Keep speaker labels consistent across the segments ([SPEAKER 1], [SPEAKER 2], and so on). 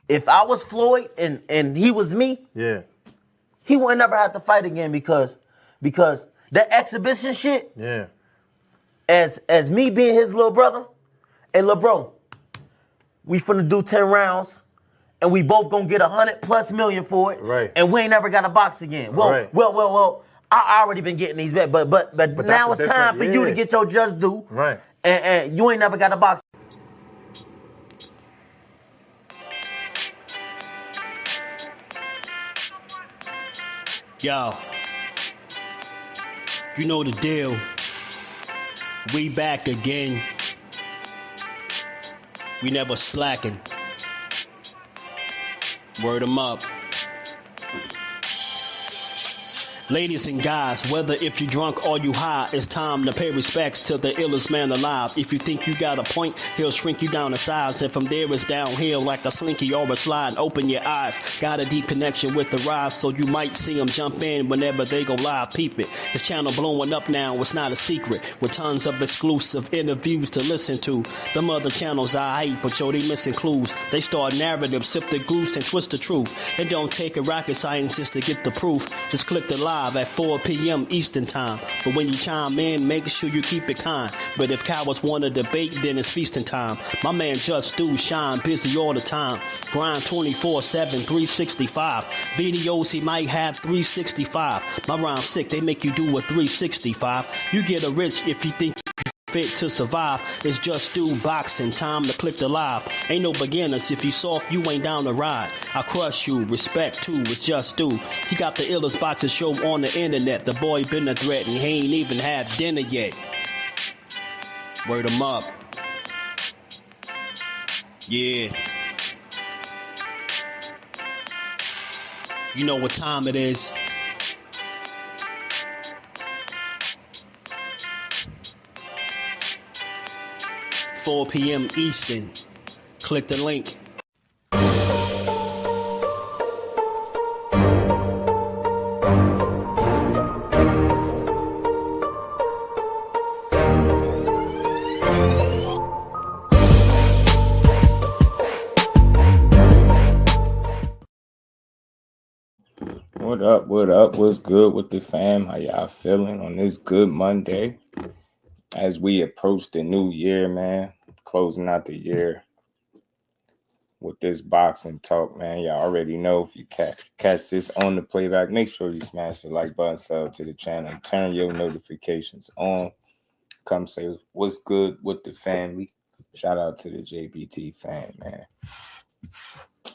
[SPEAKER 1] if I was Floyd and he was me, he would never have to fight again because that exhibition shit.
[SPEAKER 2] Yeah.
[SPEAKER 1] As me being his little brother, hey, little bro, we finna do 10 rounds. And we both gonna get $100+ million for it,
[SPEAKER 2] right?
[SPEAKER 1] And we ain't never got to box again. Well,
[SPEAKER 2] right.
[SPEAKER 1] well. I already been getting these bets, but now it's time for you to get your just due,
[SPEAKER 2] right?
[SPEAKER 1] And you ain't never got to box.
[SPEAKER 3] Yo, you know the deal. We back again. We never slacking. Word 'em up. Ladies and guys, whether if you drunk or you high, it's time to pay respects to the illest man alive. If you think you got a point, he'll shrink you down to size. And from there it's downhill like a slinky or a slide. Open your eyes, got a deep connection with the rise. So you might see them jump in whenever they go live. Peep it, this channel blowing up now, it's not a secret. With tons of exclusive interviews to listen to. Them other channels I hate, but yo, they missing clues. They start narratives, sip the goose and twist the truth. It don't take a rocket scientist to get the proof. Just click the live at 4 p.m. Eastern time. But when you chime in, make sure you keep it kind. But if cowards want to debate, then it's feasting time. My man Just Do shine, busy all the time. Grind 24/7, 365. Videos he might have 365. My rhyme sick, they make you do a 365. You get a rich if you think fit to survive. It's Just Do Boxing, time to click the live. Ain't no beginners, if you soft, you ain't down to ride. I crush you, respect too, it's Just Do. He got the illest boxing show on the internet. The boy been a threat and he ain't even had dinner yet. Word 'em up. Yeah. You know what time it is. $4 p.m. Eastern. Click the link.
[SPEAKER 4] What up? What up? What's good with the fam? How y'all feeling on this good Monday? As we approach the new year, man, closing out the year with this boxing talk, man. Y'all already know if you catch this on the playback, make sure you smash the like button, sub to the channel, turn your notifications on. Come say what's good with the family. Shout out to the JBT fam, man.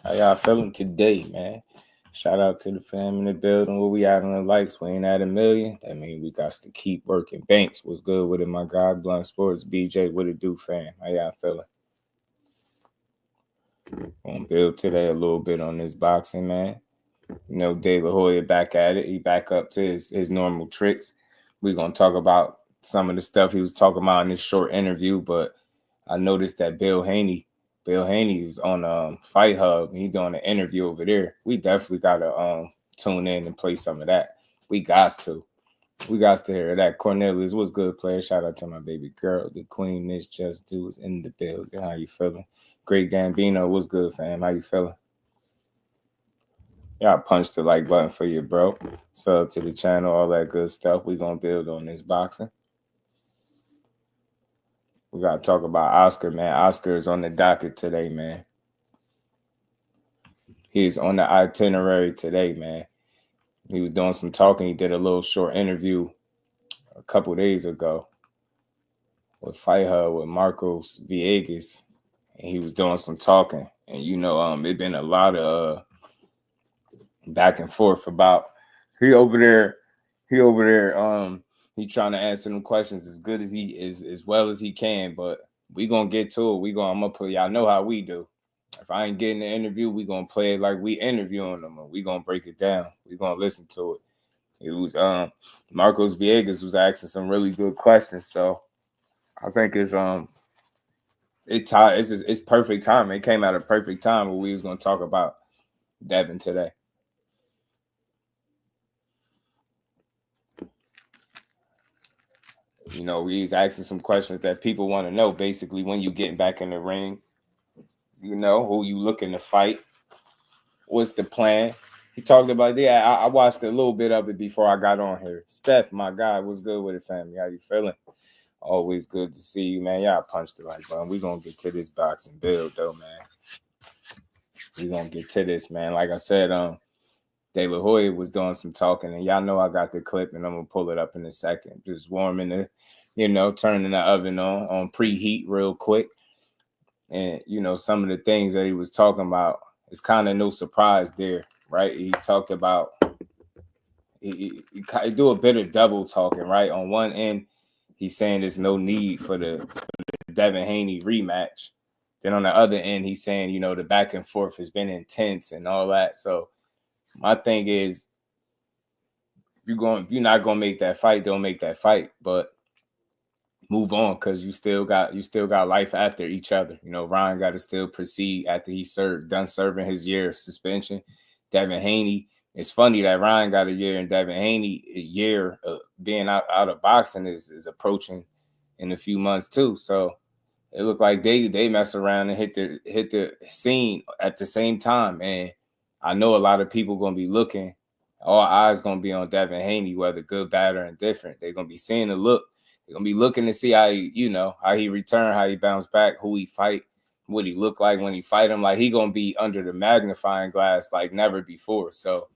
[SPEAKER 4] How y'all feeling today, man? Shout out to the fam in the building. Where we at on the likes? We ain't at 1 million. That means we got to keep working. Banks, what's good with it, my guy? Blunt Sports, BJ, what it do, fam? How y'all feeling? Gonna build today a little bit on this boxing, man. You know, Delahoya back at it. He back up to his normal tricks. We're gonna talk about some of the stuff he was talking about in this short interview, but I noticed that Bill Haney is on Fight Hub. He's doing an interview over there. We definitely gotta tune in and play some of that. We got to hear that. Cornelius, what's good, player? Shout out to my baby girl, the queen. Miss Just Do is in the building. How you feeling? Great Gambino, what's good, fam? How you feeling? Y'all punch the like button for you, bro. Sub to the channel, all that good stuff. We gonna build on this boxing. We got to talk about Oscar, man. Oscar is on the docket today, man. He's on the itinerary today, man. He was doing some talking. He did a little short interview a couple days ago with Fight Hub with Marcos Villegas. And he was doing some talking. And, you know, it been a lot of back and forth about he over there. He trying to answer them questions as good as he is, as well as he can. But we gonna get to it. I'm gonna play. Y'all know how we do. If I ain't getting the interview, we gonna play it like we interviewing them, and we gonna break it down. We gonna listen to it. It was Marcos Villegas was asking some really good questions. So I think it's perfect time. It came at a perfect time where we was gonna talk about Devin today. You know, he's asking some questions that people want to know. Basically, when you getting back in the ring, you know, who you looking to fight, what's the plan. He talked about, I watched a little bit of it before I got on here. Steph, my guy, what's good with it, family? How you feeling? Always good to see you, man. Y'all punched the like button. We're going to get to this boxing build, though, man. We're going to get to this, man. Like I said, Delahoya was doing some talking, and y'all know I got the clip, and I'm going to pull it up in a second. Just warming the, turning the oven on preheat real quick. And, some of the things that he was talking about, it's kind of no surprise there, right? He talked about, he do a bit of double talking, right? On one end, he's saying there's no need for the Devin Haney rematch. Then on the other end, he's saying, the back and forth has been intense and all that. So my thing is, you're not gonna make that fight, don't make that fight, but move on, because you still got life after each other. Ryan got to still proceed after he's done serving his year of suspension. Devin Haney, it's funny that Ryan got a year and Devin Haney a year being out of boxing is approaching in a few months too. So it looked like they mess around and hit the scene at the same time. And I know a lot of people gonna be looking. All eyes gonna be on Devin Haney, whether good, bad, or indifferent. They're gonna be seeing the look. They're gonna be looking to see how he returned, how he bounced back, who he fight, what he look like when he fight him. Like, he gonna be under the magnifying glass like never before. So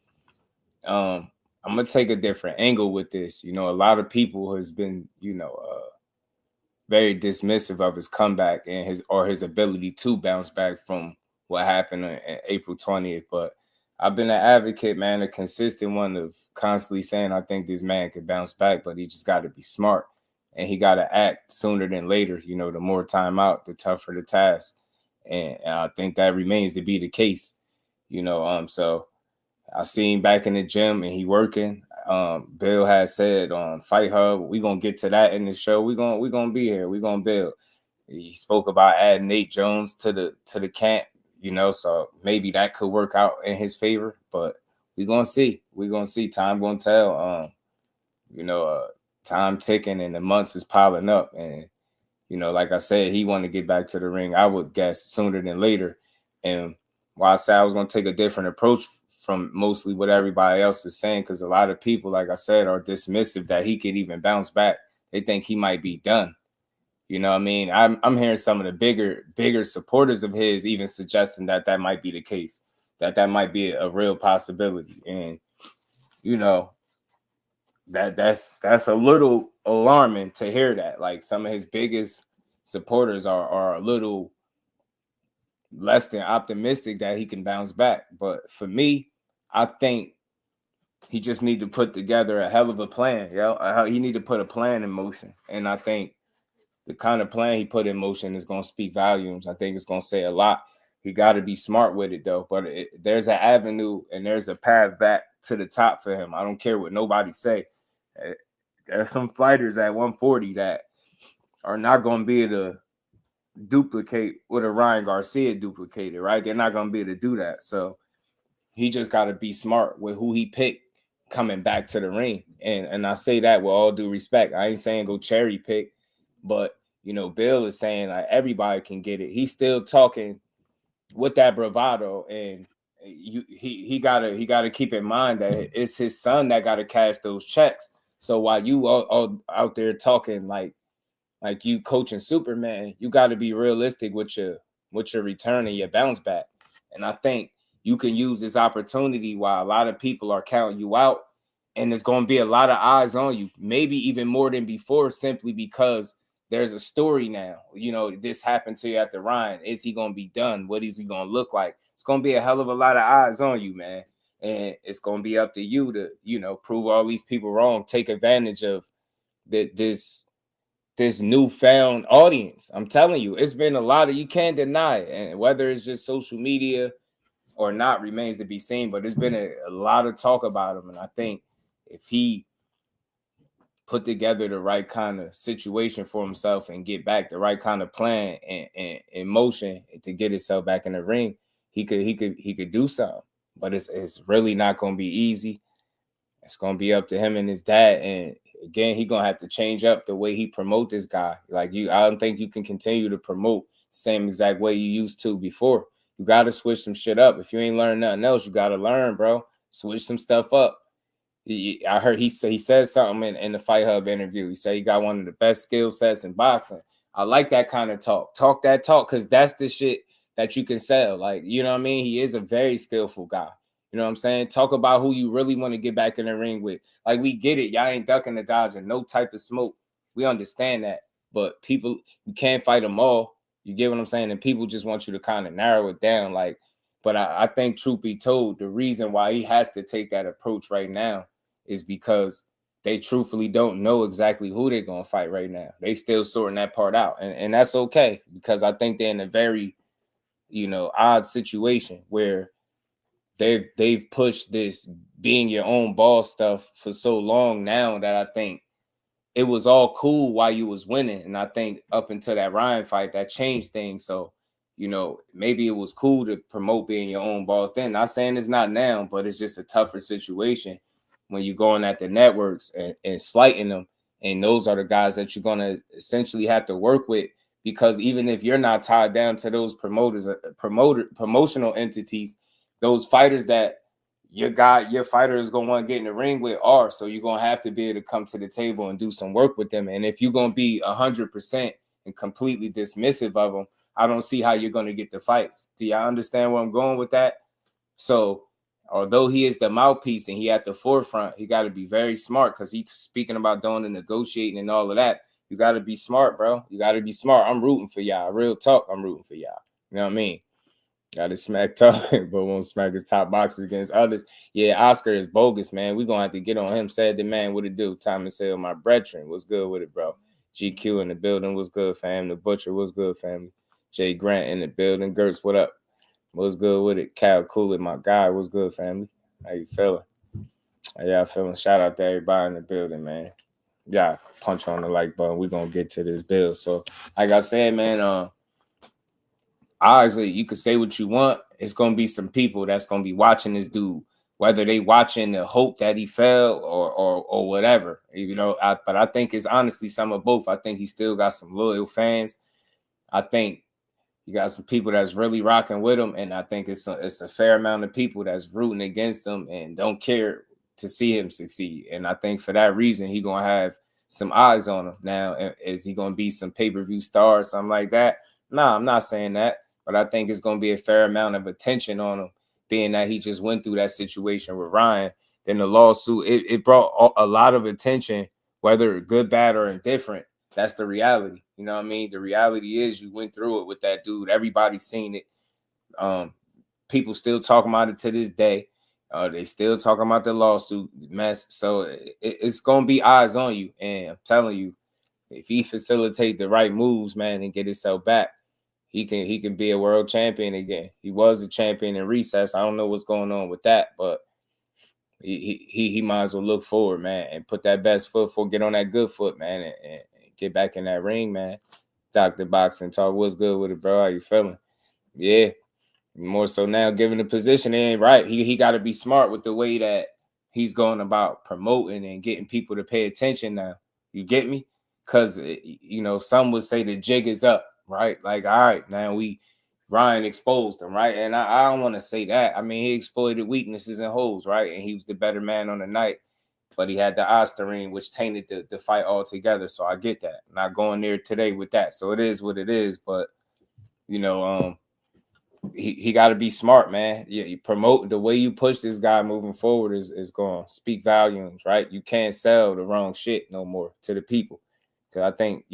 [SPEAKER 4] I'm gonna take a different angle with this. A lot of people has been, very dismissive of his comeback and his ability to bounce back from what happened on April 20th. But I've been an advocate, man, a consistent one of constantly saying I think this man could bounce back, but he just got to be smart. And he got to act sooner than later. The more time out, the tougher the task. And I think that remains to be the case. So I seen him back in the gym and he working. Bill has said on Fight Hub, we're going to get to that in the show. We're going to be here. We're going to build. He spoke about adding Nate Jones to the camp, so maybe that could work out in his favor. But we're going to see. We're going to see. Time going to tell. Time ticking and the months is piling up. And, like I said, he wanted to get back to the ring, I would guess, sooner than later. And while I said I was going to take a different approach from mostly what everybody else is saying, because a lot of people, like I said, are dismissive that he could even bounce back. They think he might be done. I'm hearing some of the bigger supporters of his even suggesting that might be the case, that might be a real possibility. And, that's a little alarming to hear that. Like, some of his biggest supporters are a little less than optimistic that he can bounce back. But for me, I think he just need to put together a hell of a plan. He need to put a plan in motion. And I think the kind of plan he put in motion is going to speak volumes. I think it's going to say a lot. He got to be smart with it, though. But there's an avenue and there's a path back to the top for him. I don't care what nobody say. There's some fighters at 140 that are not going to be able to duplicate what a Ryan Garcia duplicated, right? They're not going to be able to do that. So he just got to be smart with who he picked coming back to the ring. And I say that with all due respect. I ain't saying go cherry pick, but, Bill is saying like everybody can get it. He's still talking with that bravado, and he gotta keep in mind that it's his son that got to cash those checks. So while you all out there talking like you coaching Superman, you got to be realistic with your return and your bounce back. And I think you can use this opportunity while a lot of people are counting you out, and there's going to be a lot of eyes on you, maybe even more than before, simply because there's a story now. This happened to you after Ryan. Is he going to be done? What is he going to look like? It's going to be a hell of a lot of eyes on you, man. And it's going to be up to you to, prove all these people wrong, take advantage of this newfound audience. I'm telling you, it's been a lot of, you can't deny it. And whether it's just social media or not remains to be seen, but there's been a lot of talk about him. And I think if he put together the right kind of situation for himself and get back the right kind of plan and in motion to get himself back in the ring, he could do something. But it's really not going to be easy. It's going to be up to him and his dad. And again, he's going to have to change up the way he promote this guy. I don't think you can continue to promote the same exact way you used to before. You got to switch some shit up. If you ain't learned nothing else, you got to learn, bro. Switch some stuff up. I heard he said something in the Fight Hub interview. He said he got one of the best skill sets in boxing. I like that kind of talk. Talk that talk, because that's the shit that you can sell. Like, you know what I mean? He is a very skillful guy. You know what I'm saying? Talk about who you really want to get back in the ring with. Like, we get it. Y'all ain't ducking the dodger. No type of smoke. We understand that. But people, you can't fight them all. You get what I'm saying? And people just want you to kind of narrow it down. Like, but I think, truth be told, the reason why he has to take that approach right now is because they truthfully don't know exactly who they're going to fight right now. They still sorting that part out. And that's okay, because I think they're in a very, odd situation where they've pushed this being your own boss stuff for so long now that I think it was all cool while you was winning. And I think up until that Ryan fight, that changed things. So, maybe it was cool to promote being your own boss then. Not saying it's not now, but it's just a tougher situation when you're going at the networks and slighting them. And those are the guys that you're going to essentially have to work with, because even if you're not tied down to those promotional entities, those fighters that your fighter is going to want to get in the ring with are. So you're going to have to be able to come to the table and do some work with them. And if you're going to be 100% and completely dismissive of them, I don't see how you're going to get the fights. Do y'all understand where I'm going with that? So although he is the mouthpiece and he at the forefront, he got to be very smart, because he's speaking about doing the negotiating and all of that. You got to be smart, bro. You got to be smart. I'm rooting for y'all. Real talk, I'm rooting for y'all. You know what I mean? Got to smack tough, but won't smack his top boxers against others. Yeah, Oscar is bogus, man. We're going to have to get on him. Said the man, what it do? Thomas Hill, my brethren. What's good with it, bro? GQ in the building. What's good, fam? The Butcher. What's good, family? Jay Grant in the building. Gertz, what up? What's good with it? Cal Cooley, my guy. What's good, family? How you feeling? How y'all feeling? Shout out to everybody in the building, man. Yeah, punch on the like button. We're going to get to this bill. So, like I said, man, honestly, you can say what you want. It's going to be some people that's going to be watching this dude, whether they watching the hope that he fell or whatever, but I think it's honestly some of both. I think he still got some loyal fans. I think you got some people that's really rocking with him, and I think it's a fair amount of people that's rooting against him and don't care to see him succeed. And I think for that reason, he's going to have some eyes on him. Now, is he going to be some pay-per-view star or something like that? Nah, I'm not saying that. But I think it's going to be a fair amount of attention on him, being that he just went through that situation with Ryan. Then the lawsuit, it brought a lot of attention, whether good, bad, or indifferent. That's the reality. You know what I mean? The reality is you went through it with that dude. Everybody's seen it. People still talking about it to this day. They still talking about the lawsuit mess. So it's going to be eyes on you. And I'm telling you, if he facilitate the right moves, man, and get himself back, he can be a world champion again. He was a champion in recess. I don't know what's going on with that, but he might as well look forward, man, and put that best foot forward, get on that good foot, man, and get back in that ring, man. Dr. Boxing Talk, what's good with it, bro? How you feeling? Yeah, more so now, given the position, it ain't right. He got to be smart with the way that he's going about promoting and getting people to pay attention now. You get me? Because, some would say the jig is up. Right? Like, all right, now Ryan exposed him, right? And I don't want to say that. I mean, he exploited weaknesses and holes, right? And he was the better man on the night, but he had the Osterine, which tainted the fight altogether. So I get that. Not going there today with that. So it is what it is. But, he got to be smart, man. You promote the way you push this guy moving forward is going to speak volumes, right? You can't sell the wrong shit no more to the people. Because I think,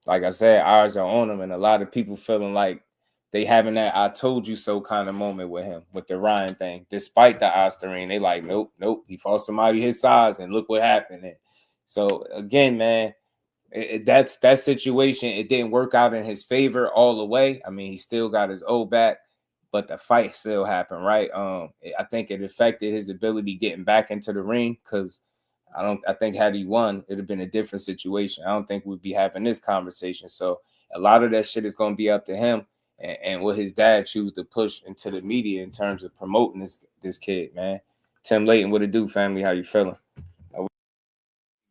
[SPEAKER 4] like I said, eyes are on him, and a lot of people feeling like they having that "I told you so" kind of moment with him, with the Ryan thing. Despite the Osterine, they like, nope, he fought somebody his size, and look what happened. And so again, man, that situation, it didn't work out in his favor all the way. I mean, he still got his O back, but the fight still happened, right? I think it affected his ability getting back into the ring, because I think had he won, it'd have been a different situation. I don't think we'd be having this conversation. So a lot of that shit is going to be up to him and what his dad choose to push into the media in terms of promoting this kid, man. Tim Layton, what it do, family? How you feeling?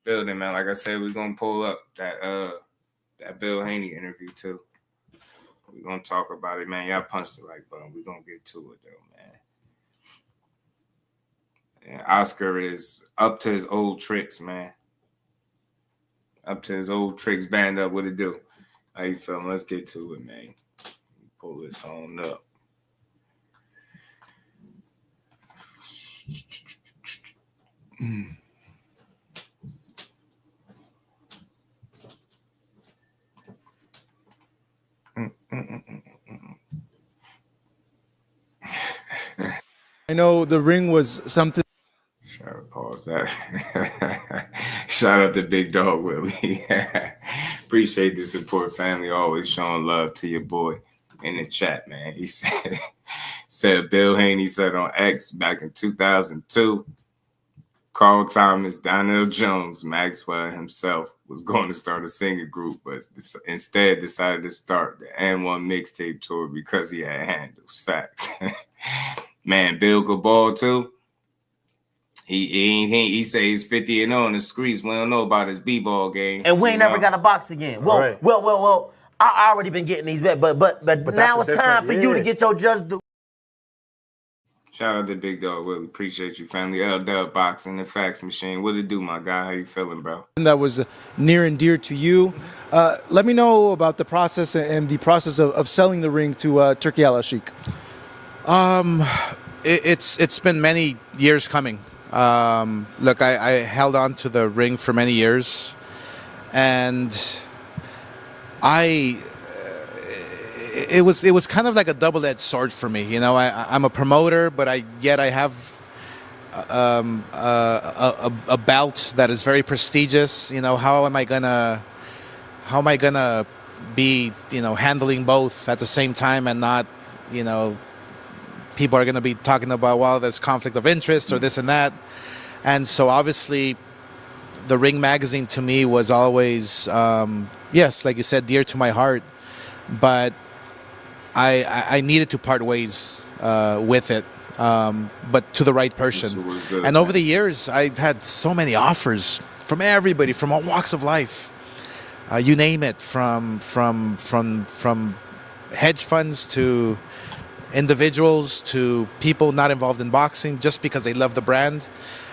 [SPEAKER 4] Building, man. Like I said, we're going to pull up that Bill Haney interview too. We're going to talk about it, man. Y'all punch the like button. We're going to get to it, though, man. And Oscar is up to his old tricks, man. Up to his old tricks. Band up. What it do? How you feeling? Let's get to it, man. Pull this on up.
[SPEAKER 2] I know the ring was something.
[SPEAKER 4] Try to pause that. Shout out to Big Dog Willie. Appreciate the support, family. Always showing love to your boy in the chat, man. He said Bill Haney said on X back in 2002, Carl Thomas, Donnell Jones, Maxwell himself was going to start a singing group, but instead decided to start the N1 mixtape tour because he had handles. Facts. Man, Bill could ball too. He say he's 50-0 in the streets. We don't know about his b-ball game.
[SPEAKER 1] And we ain't never got to box again. Well,
[SPEAKER 5] Right.
[SPEAKER 1] well. I already been getting these bets, but now it's time for you to get your just due.
[SPEAKER 4] Shout out to Big Dog Willie. Appreciate you, family. L-Dub-Boxing, the fax machine. What it do, my guy? How you feeling, bro?
[SPEAKER 2] That was near and dear to you. Let me know about the process and the process of selling the ring to Turkey Al-Sheikh.
[SPEAKER 6] It's been many years coming. Look, I held on to the ring for many years, and it was kind of like a double-edged sword for me. You know, I'm a promoter, but I have a belt that is very prestigious. You know, how am I gonna be, you know, handling both at the same time and not, you know, people are going to be talking about, well, there's conflict of interest or this and that. And so obviously the Ring magazine to me was always, yes, like you said, dear to my heart. But I needed to part ways with it, but to the right person. And over the years, I had so many offers from everybody, from all walks of life. You name it, from hedge funds to individuals to people not involved in boxing, just because they love the brand.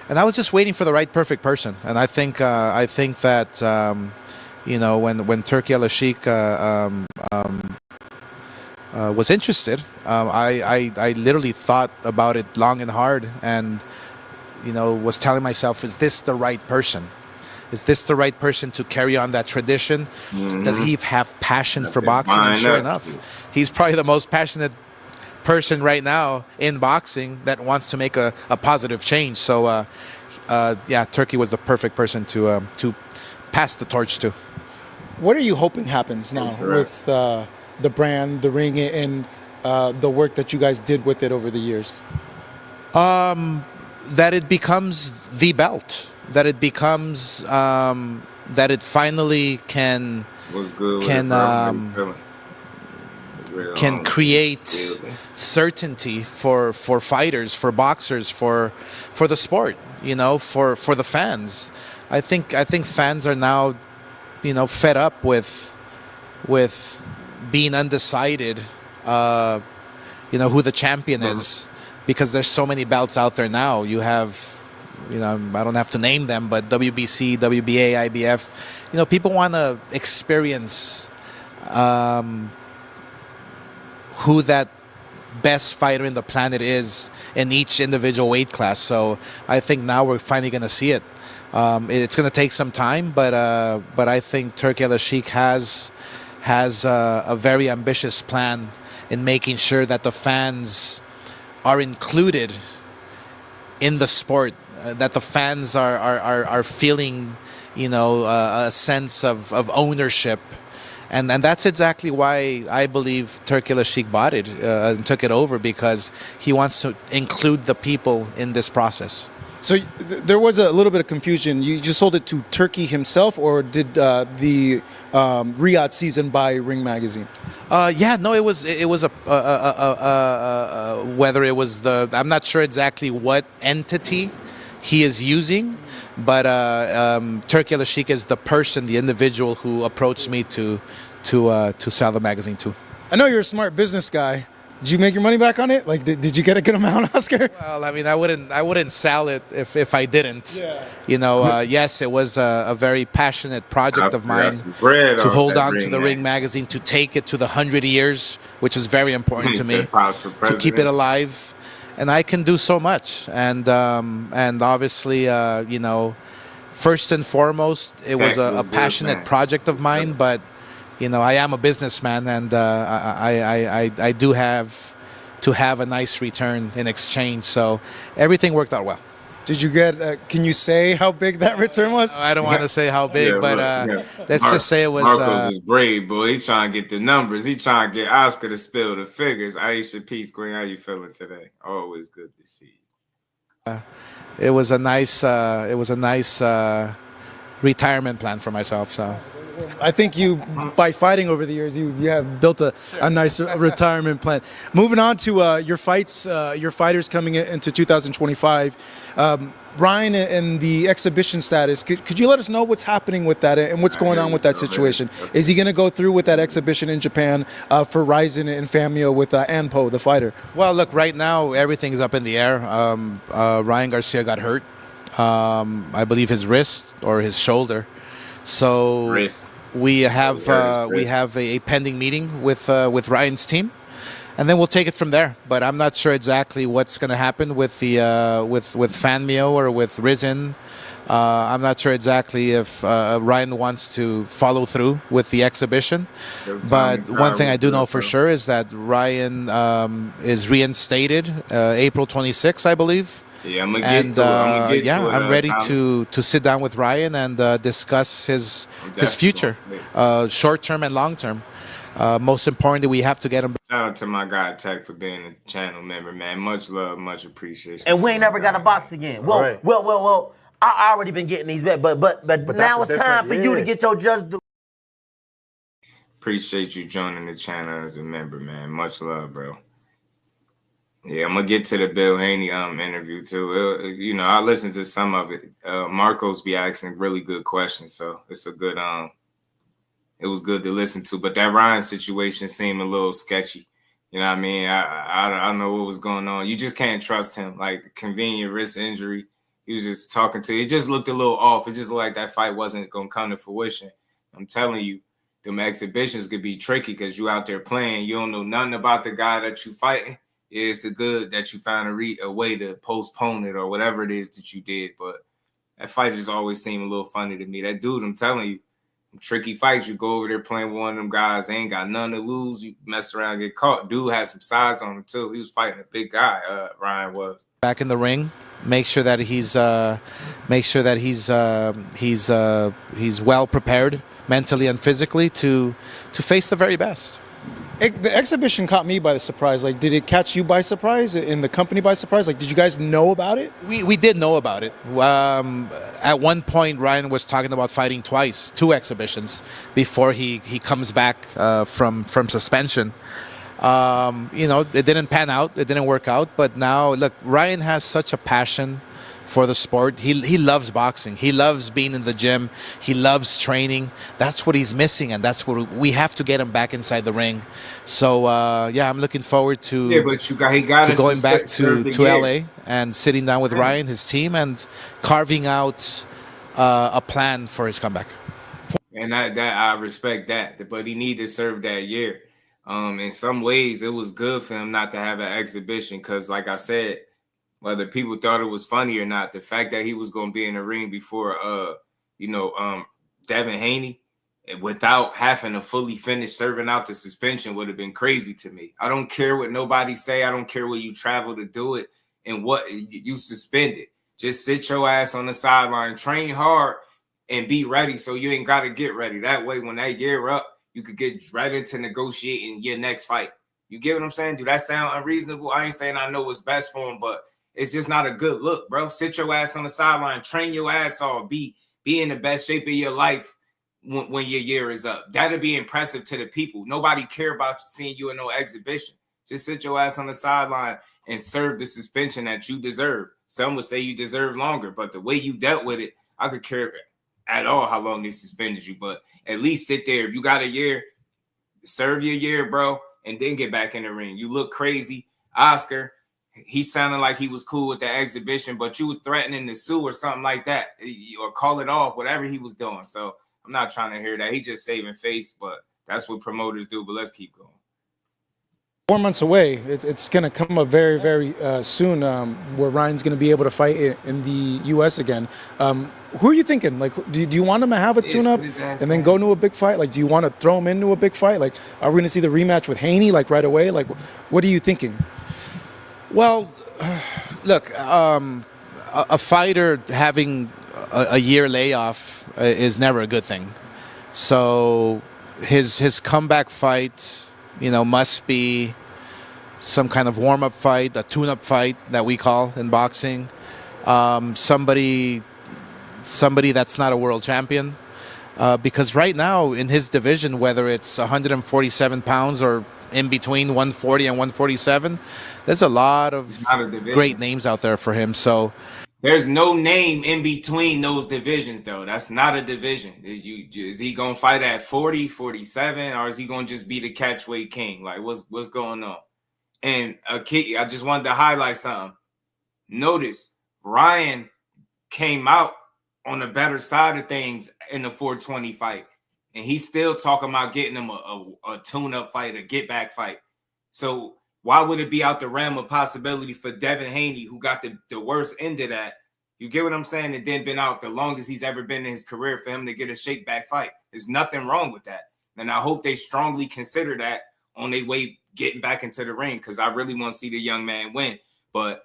[SPEAKER 6] And I was just waiting for the right, perfect person. And I think that you know, when Turkey Al-Sheikh was interested, I literally thought about it long and hard, and you know, was telling myself, is this the right person? Is this the right person to carry on that tradition? Mm-hmm. Does he have passion for boxing? And sure enough, he's probably the most passionate person right now in boxing that wants to make a positive change. So yeah, Turkey was the perfect person to pass the torch to.
[SPEAKER 2] What are you hoping happens now with the brand, the ring, and the work that you guys did with it over the years?
[SPEAKER 6] That it becomes the belt. That it becomes that it finally can create certainty for fighters, for boxers, for the sport, you know, for the fans. I think fans are now, you know, fed up with being undecided, you know, who the champion is, because there's so many belts out there now. You have, you know, I don't have to name them, but WBC, WBA, IBF, you know, people want to experience who that best fighter in the planet is in each individual weight class. So I think now we're finally going to see it. It's going to take some time, but I think Turkey Al-Sheikh has a very ambitious plan in making sure that the fans are included in the sport, that the fans are feeling, you know, a sense of ownership. And that's exactly why I believe Turkey Al-Sheikh bought it and took it over, because he wants to include the people in this process.
[SPEAKER 2] So there was a little bit of confusion. You just sold it to Turkey himself, or did the Riyadh season buy Ring magazine?
[SPEAKER 6] Yeah, no, it was whether it was the, I'm not sure exactly what entity he is using, but Turkey Al-Sheikh is the person, the individual who approached me to sell the magazine to.
[SPEAKER 2] I know you're a smart business guy. Did you make your money back on it? Like, did you get a good amount, Oscar?
[SPEAKER 6] Well, I mean, I wouldn't sell it if I didn't.
[SPEAKER 2] Yeah.
[SPEAKER 6] You know, yes, it was a very passionate project of mine to hold on to the Ring magazine, to take it to the 100 years, which is very important to me, to keep it alive. And I can do so much. And obviously, you know, first and foremost, it was a passionate project of mine. But, you know, I am a businessman, and I do have to have a nice return in exchange. So everything worked out well.
[SPEAKER 2] Did you get, can you say how big that return was?
[SPEAKER 6] I don't want to say how big, but let's just say it was...
[SPEAKER 4] Marcos is brave, boy. He trying to get the numbers. He trying to get Oscar to spill the figures. Aisha, peace, Queen. How you feeling today? Always good to see you.
[SPEAKER 6] It was a nice retirement plan for myself, so...
[SPEAKER 2] I think you, by fighting over the years, you have built a nice retirement plan. Moving on to your fights, your fighters coming into 2025. Ryan and the exhibition status, could you let us know what's happening with that and what's going on with that situation? Is he going to go through with that exhibition in Japan for Ryzen and Famio with Anpo, the fighter?
[SPEAKER 6] Well, look, right now everything's up in the air. Ryan Garcia got hurt. I believe his wrist or his shoulder. So we have a pending meeting with Ryan's team, and then we'll take it from there. But I'm not sure exactly what's going to happen with the with Fanmio or with Rizin. I'm not sure exactly if Ryan wants to follow through with the exhibition. But one thing I do know for sure is that Ryan is reinstated April 26th, I believe.
[SPEAKER 4] Yeah, I'm gonna get to it.
[SPEAKER 6] I'm ready to sit down with Ryan and discuss his future, short term and long term. Most importantly, we have to get him.
[SPEAKER 4] Shout out to my guy Tech for being a channel member, man. Much love, much appreciation.
[SPEAKER 1] And we ain't never got to box again. Well,
[SPEAKER 5] Right.
[SPEAKER 1] well. I already been getting these back, but now it's time for you to get your just due.
[SPEAKER 4] Appreciate you joining the channel as a member, man. Much love, bro. Yeah, I'm gonna get to the Bill Haney interview too. You know, I listened to some of it. Marcos be asking really good questions, so it's a good it was good to listen to. But that Ryan situation seemed a little sketchy. You know what I mean? I don't know what was going on. You just can't trust him. Like convenient wrist injury. He was just talking to you. It just looked a little off. It just looked like that fight wasn't gonna come to fruition. I'm telling you, them exhibitions could be tricky because you out there playing. You don't know nothing about the guy that you fighting. It's good that you found a way to postpone it or whatever it is that you did. But that fight just always seemed a little funny to me. That dude, I'm telling you, tricky fights. You go over there playing with one of them guys, they ain't got none to lose. You mess around, get caught. Dude had some size on him too. He was fighting a big guy. Ryan was
[SPEAKER 6] Back in the ring. Make sure that he's well prepared mentally and physically to face the very best.
[SPEAKER 2] The exhibition caught me by the surprise. Like, did it catch you by surprise and the company by surprise? Like, did you guys know about it?
[SPEAKER 6] We did know about it. At one point, Ryan was talking about fighting twice, 2 exhibitions, before he comes back from suspension. You know, it didn't pan out. It didn't work out. But now, look, Ryan has such a passion for the sport. He loves boxing. He loves being in the gym. He loves training. That's what he's missing, and that's what we have to get him back inside the ring. So yeah, I'm looking forward to going back to LA and sitting down with Ryan, his team, and carving out a plan for his comeback.
[SPEAKER 4] and that I respect that, but he need to serve that year. In some ways, it was good for him not to have an exhibition because, like I said, whether people thought it was funny or not, the fact that he was going to be in the ring before, Devin Haney, without having to fully finish serving out the suspension would have been crazy to me. I don't care what nobody say. I don't care where you travel to do it and what you suspended. Just sit your ass on the sideline, train hard, and be ready so you ain't got to get ready. That way, when that year up, you could get right into negotiating your next fight. You get what I'm saying? Do that sound unreasonable? I ain't saying I know what's best for him, but it's just not a good look, bro. Sit your ass on the sideline, train your ass off, be in the best shape of your life when your year is up. That'll be impressive to the people. Nobody care about seeing you in no exhibition. Just sit your ass on the sideline and serve the suspension that you deserve. Some would say you deserve longer, but the way you dealt with it, I could care at all how long they suspended you, but at least sit there. If you got a year, serve your year, bro, and then get back in the ring. You look crazy. Oscar, he sounded like he was cool with the exhibition, but you was threatening to sue or something like that, or call it off, whatever he was doing. So I'm not trying to hear that. He just saving face, but that's what promoters do. But let's keep going.
[SPEAKER 2] 4 months away. It's going to come up very, very soon where Ryan's going to be able to fight in the U.S. again. Who are you thinking? Like, do you want him to have a tune-up and then go into a big fight? Like, do you want to throw him into a big fight? Like, are we going to see the rematch with Haney, like, right away? Like, what are you thinking?
[SPEAKER 6] Well, look, a fighter having a year layoff is never a good thing. So his comeback fight, must be some kind of warm-up fight, a tune-up fight that we call in boxing. Somebody that's not a world champion. Because right now in his division, whether it's 147 pounds or in between 140 and 147, there's a lot of great names out there for him. So
[SPEAKER 4] there's no name in between those divisions, though. That's not a division. Is he going to fight at 40, 47, or is he going to just be the catchweight king? Like, what's going on? And I just wanted to highlight something. Notice Ryan came out on the better side of things in the 420 fight, and he's still talking about getting him a tune-up fight, a get-back fight. So why would it be out the realm of possibility for Devin Haney, who got the worst end of that? You get what I'm saying? And then been out the longest he's ever been in his career for him to get a shake-back fight. There's nothing wrong with that. And I hope they strongly consider that on their way getting back into the ring, because I really want to see the young man win. But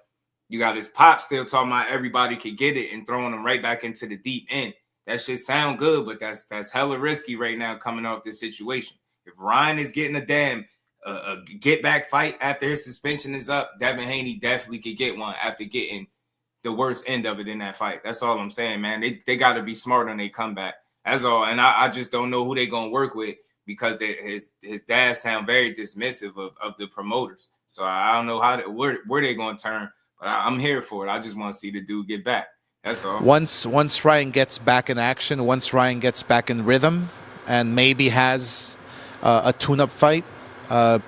[SPEAKER 4] you got his pop still talking about everybody could get it and throwing him right back into the deep end. That shit sound good, but that's hella risky right now coming off this situation. If Ryan is getting a damn a get-back fight after his suspension is up, Devin Haney definitely could get one after getting the worst end of it in that fight. That's all I'm saying, man. They got to be smart on their comeback. That's all. And I just don't know who they're going to work with, because his dad sound very dismissive of the promoters. So I don't know where they're going to turn, but I'm here for it. I just want to see the dude get back. That's all.
[SPEAKER 6] Once Ryan gets back in action, once Ryan gets back in rhythm, and maybe has a tune-up fight,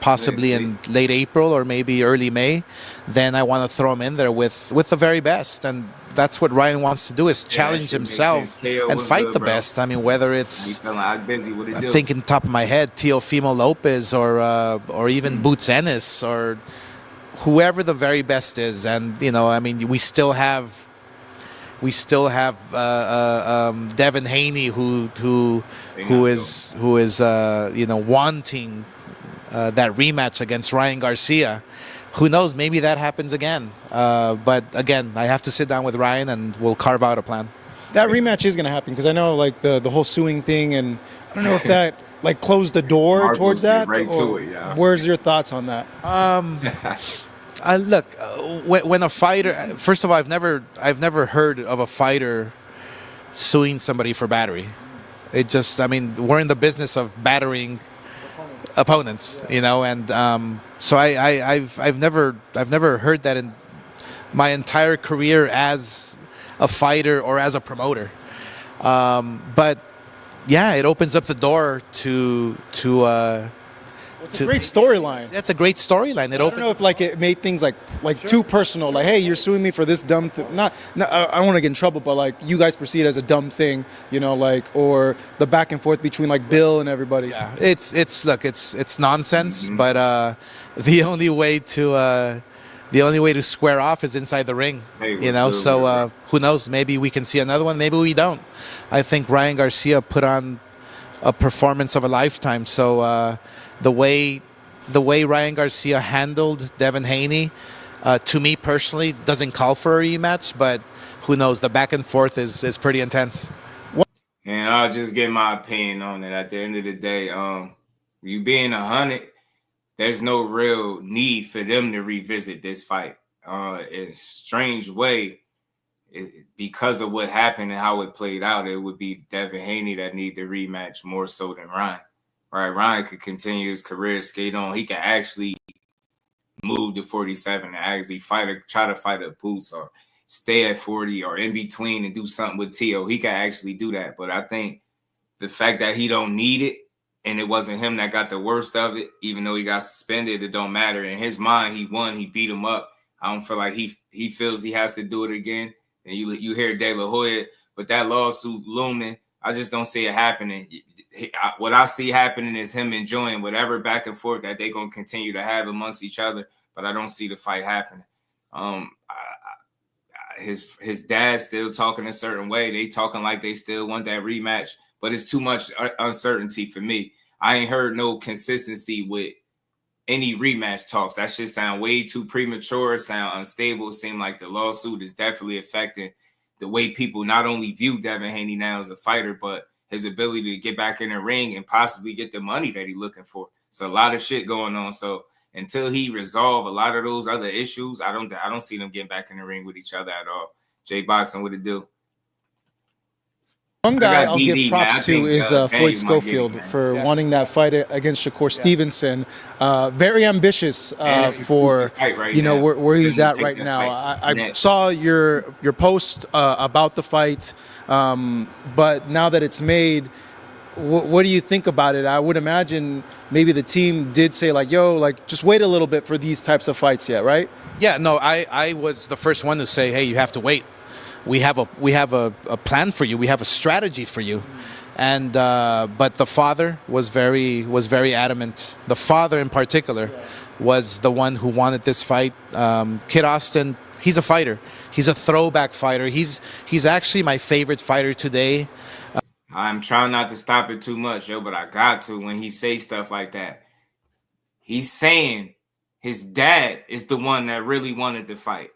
[SPEAKER 6] possibly in late April or maybe early May, then I want to throw him in there with the very best. And that's what Ryan wants to do, is challenge himself and fight the best. I mean, whether it's, I'm thinking top of my head, Teofimo Lopez or even Boots Ennis or whoever the very best is. And, I mean, we still have Devin Haney who is wanting that rematch against Ryan-Garcia. Who knows? Maybe that happens again. But again, I have to sit down with Ryan and we'll carve out a plan.
[SPEAKER 2] That rematch is going to happen, because I know like the whole suing thing, and I don't know if that like closed the door towards that.
[SPEAKER 4] Right to it, yeah.
[SPEAKER 2] Where's your thoughts on that?
[SPEAKER 6] Look, when a fighter, first of all, I've never heard of a fighter suing somebody for battery. I mean, we're in the business of battering opponents, and so I've never heard that in my entire career as a fighter or as a promoter. But yeah, it opens up the door to
[SPEAKER 2] It's a great storyline.
[SPEAKER 6] That's a great storyline.
[SPEAKER 2] I don't know if like it made things like too personal. Like, hey, you're suing me for this dumb thing. Not I don't want to get in trouble, but like you guys perceive it as a dumb thing, or the back and forth between like Bill and everybody.
[SPEAKER 6] Yeah, it's nonsense. But the only way to square off is inside the ring. So who knows? Maybe we can see another one. Maybe we don't. I think Ryan-Garcia put on a performance of a lifetime. So the way Ryan-Garcia handled Devin Haney, to me personally, doesn't call for a rematch. But who knows? The back and forth is pretty intense.
[SPEAKER 4] And I'll just get my opinion on it. At the end of the day, you being 100, there's no real need for them to revisit this fight. In a strange way, because of what happened and how it played out, it would be Devin Haney that need the rematch more so than Ryan. Right? Ryan could continue his career, skate on. He could actually move to 47 and actually try to fight a Boots, or stay at 40 or in between and do something with Teo. He could actually do that. But I think the fact that he don't need it and it wasn't him that got the worst of it, even though he got suspended. It don't matter. In his mind, he won. He beat him up. I don't feel like he feels he has to do it again. And you hear Delahoya, but that lawsuit looming, I just don't see it happening. What I see happening is him enjoying whatever back and forth that they're going to continue to have amongst each other, but I don't see the fight happening. His dad's still talking a certain way. They talking like they still want that rematch, but it's too much uncertainty for me. I ain't heard no consistency with any rematch talks. That shit sound way too premature, sound unstable. It seem like the lawsuit is definitely affecting the way people not only view Devin Haney now as a fighter, but his ability to get back in the ring and possibly get the money that he's looking for. It's a lot of shit going on. So until he resolve a lot of those other issues, I don't see them getting back in the ring with each other at all. J Boxing, what it do?
[SPEAKER 2] One guy I'll give props to is Floyd
[SPEAKER 4] Schofield
[SPEAKER 2] for wanting that fight against Shakur Stevenson. Very ambitious for where he's at right now. I saw your post about the fight, but now that it's made, what do you think about it? I would imagine maybe the team did say like, "Yo, like just wait a little bit for these types of fights yet," right?
[SPEAKER 6] Yeah, no, I was the first one to say, "Hey, you have to wait. We have a plan for you. We have a strategy for you." And but the father was very adamant. The father in particular was the one who wanted this fight. Kid Austin, he's a fighter. He's a throwback fighter. He's actually my favorite fighter today.
[SPEAKER 4] I'm trying not to stop it too much, but I got to when he say stuff like that. He's saying his dad is the one that really wanted to fight.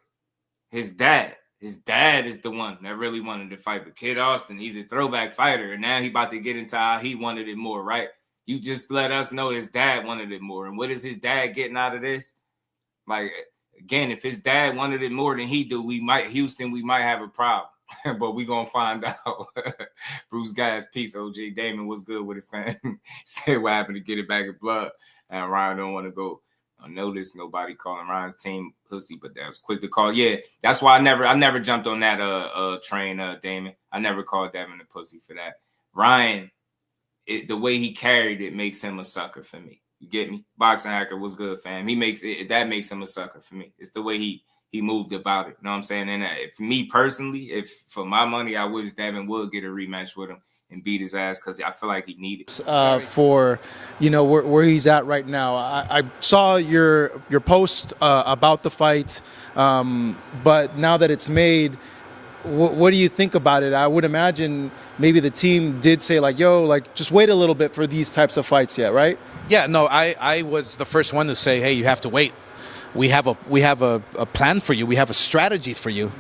[SPEAKER 4] His dad is the one that really wanted to fight. But Kid Austin, he's a throwback fighter, and now he about to get into how he wanted it more, right? You just let us know his dad wanted it more. And what is his dad getting out of this? Like, again, if his dad wanted it more than he do, we might have a problem. But we gonna find out. Bruce Gas, peace. OJ Damon, what's good with it, fam? Say what happened to get it back in blood. And Ryan don't want to go. I noticed nobody calling Ryan's team pussy, but that was quick to call. Yeah, that's why I never jumped on that train, Damon. I never called Devin a pussy for that. Ryan, the way he carried it makes him a sucker for me. You get me? Boxing Hacker was good, fam. That makes him a sucker for me. It's the way he moved about it. You know what I'm saying? And for me personally, if for my money, I wish Devin would get a rematch with him and beat his ass because I feel like he needed it.
[SPEAKER 2] For where he's at right now. I saw your post about the fight, but now that it's made, what do you think about it? I would imagine maybe the team did say like, "Yo, like just wait a little bit for these types of fights yet," right?
[SPEAKER 6] Yeah, no, I was the first one to say, "Hey, you have to wait. We have a plan for you. We have a strategy for you."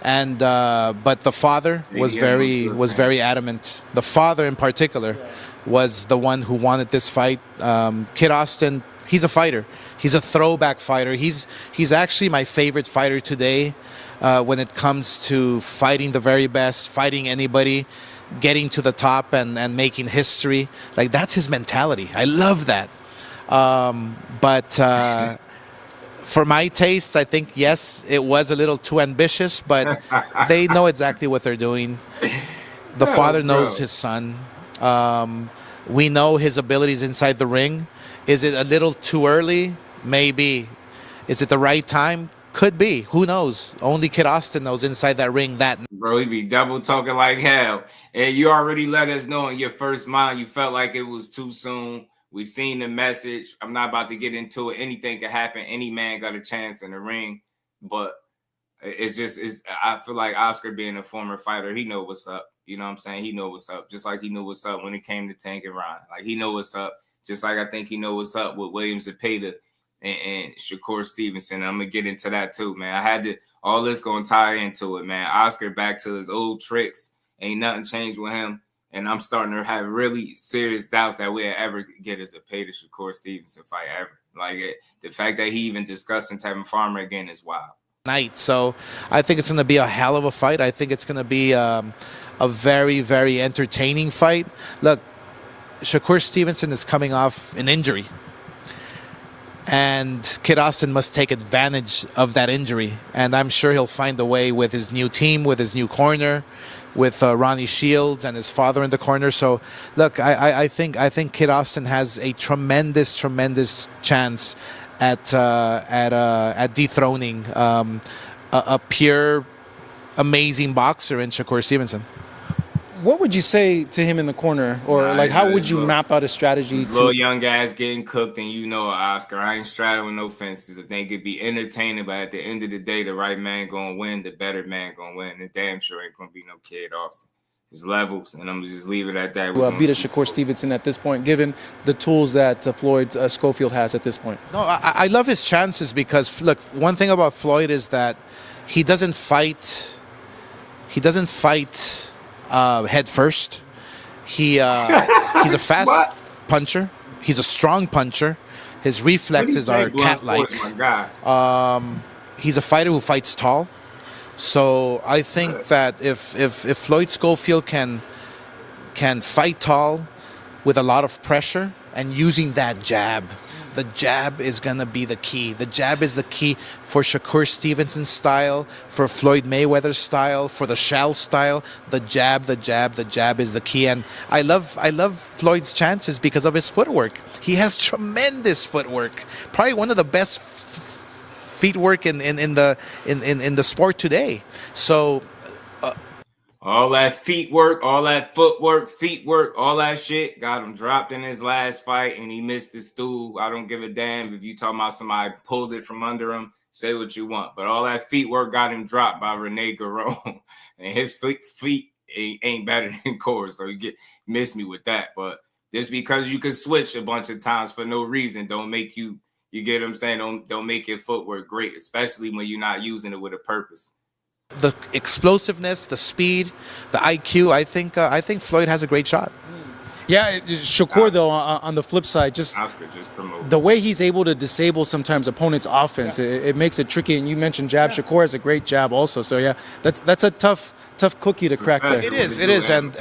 [SPEAKER 6] And but the father was very adamant. The father in particular was the one who wanted this fight. Kid Austin, he's a fighter. He's a throwback fighter. He's actually my favorite fighter today when it comes to fighting the very best, fighting anybody, getting to the top and making history. Like that's his mentality. I love that. But for my tastes, I think, yes, it was a little too ambitious, but they know exactly what they're doing. The father knows his son. We know his abilities inside the ring. Is it a little too early? Maybe. Is it the right time? Could be. Who knows? Only Kid Austin knows inside that ring that.
[SPEAKER 4] Bro, he be double talking like hell. And you already let us know in your first mind you felt like it was too soon. We seen the message. I'm not about to get into it. Anything can happen. Any man got a chance in the ring. But I feel like Oscar being a former fighter, he know what's up. You know what I'm saying? He know what's up. Just like he knew what's up when it came to Tank and Ryan. Like he know what's up. Just like I think he know what's up with Williams Zepeda and Shakur Stevenson. I'm going to get into that too, man. All this going to tie into it, man. Oscar back to his old tricks. Ain't nothing changed with him. And I'm starting to have really serious doubts that we'll ever get a Zepeda Shakur Stevenson fight ever. Like the fact that he even discussing Tevin Farmer again is wild.
[SPEAKER 6] So I think it's going to be a hell of a fight. I think it's going to be a very, very entertaining fight. Look, Shakur Stevenson is coming off an injury. And Kid Austin must take advantage of that injury. And I'm sure he'll find a way with his new team, with his new corner, Ronnie Shields and his father in the corner. So, look, I think Kid Austin has a tremendous chance at dethroning a pure amazing boxer in Shakur Stevenson.
[SPEAKER 2] What would you say to him in the corner, or like how would you map out a strategy to
[SPEAKER 4] little young guys getting cooked? And Oscar, I ain't straddling no fences. I think it'd be entertaining, but at the end of the day, the right man gonna win, the better man gonna win. And damn sure ain't gonna be no Kid Austin. It's levels, and I'm gonna just leave it at that.
[SPEAKER 2] Beat a Shakur Stevenson at this point, given the tools that Floyd Schofield has at this point?
[SPEAKER 6] No, I love his chances because look, one thing about Floyd is that he doesn't fight. He doesn't fight head first. He's a fast puncher. He's a strong puncher. His reflexes are cat-like. He's a fighter who fights tall. So I think that if Floyd Schofield can fight tall with a lot of pressure and using that jab, the jab is going to be the key. The jab is the key for Shakur Stevenson's style, for Floyd Mayweather's style, for the Shell style. The jab is the key. And I love Floyd's chances because of his footwork. He has tremendous footwork. Probably one of the best feet work in the sport today. So
[SPEAKER 4] all that feet work, all that footwork, feet work, all that shit got him dropped in his last fight, and he missed his stool. I don't give a damn if you talking about somebody pulled it from under him. Say what you want, but all that feet work got him dropped by Rene Garreau, and his feet ain't better than Core's, so you miss me with that. But just because you can switch a bunch of times for no reason, don't make you get what I'm saying? Don't make your footwork great, especially when you're not using it with a purpose.
[SPEAKER 6] The explosiveness, the speed, the IQ, I think Floyd has a great shot.
[SPEAKER 2] Yeah, Shakur, though, on the flip side, just the way he's able to disable sometimes opponents' offense, it makes it tricky. And you mentioned jab. Shakur has a great jab also. So, yeah, that's a tough cookie to crack there.
[SPEAKER 6] It is, and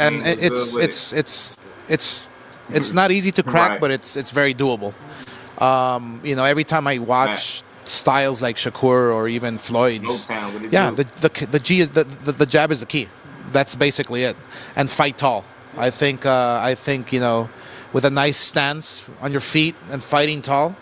[SPEAKER 6] it's not easy to crack, but it's very doable. Every time I watch styles like Shakur or even Floyd's, the G is the jab is the key. That's basically it. And fight tall. I think with a nice stance on your feet and fighting tall,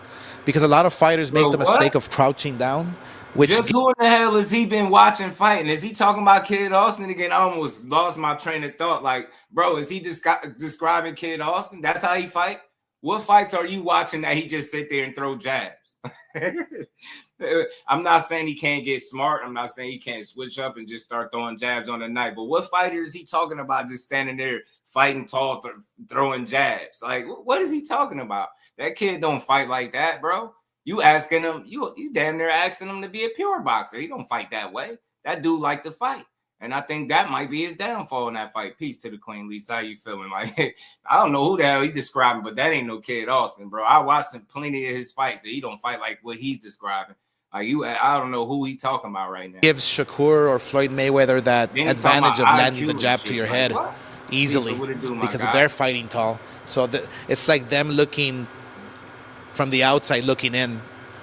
[SPEAKER 6] because a lot of fighters make the mistake of crouching down. Who in
[SPEAKER 4] the hell has he been watching fighting? Is he talking about Kid Austin again? I almost lost my train of thought. Like, bro, is he describing Kid Austin? That's how he fight? What fights are you watching that he just sit there and throw jabs? I'm not saying he can't get smart. I'm not saying he can't switch up and just start throwing jabs on the night. But what fighter is he talking about just standing there fighting tall, throwing jabs? Like, what is he talking about? That kid don't fight like that, bro. You asking him, you damn near asking him to be a pure boxer. He don't fight that way. That dude like to fight. And I think that might be his downfall in that fight. Peace to the Queen, Lisa. How you feeling? Like, I don't know who the hell he's describing, but that ain't no Kid Austin, bro. I watched him plenty of his fights, and he don't fight like what he's describing. Like, I don't know who he talking about right now.
[SPEAKER 6] Gives Shakur or Floyd Mayweather that advantage of landing the jab to your head easily because of their fighting tall. So it's like them looking from the outside looking in.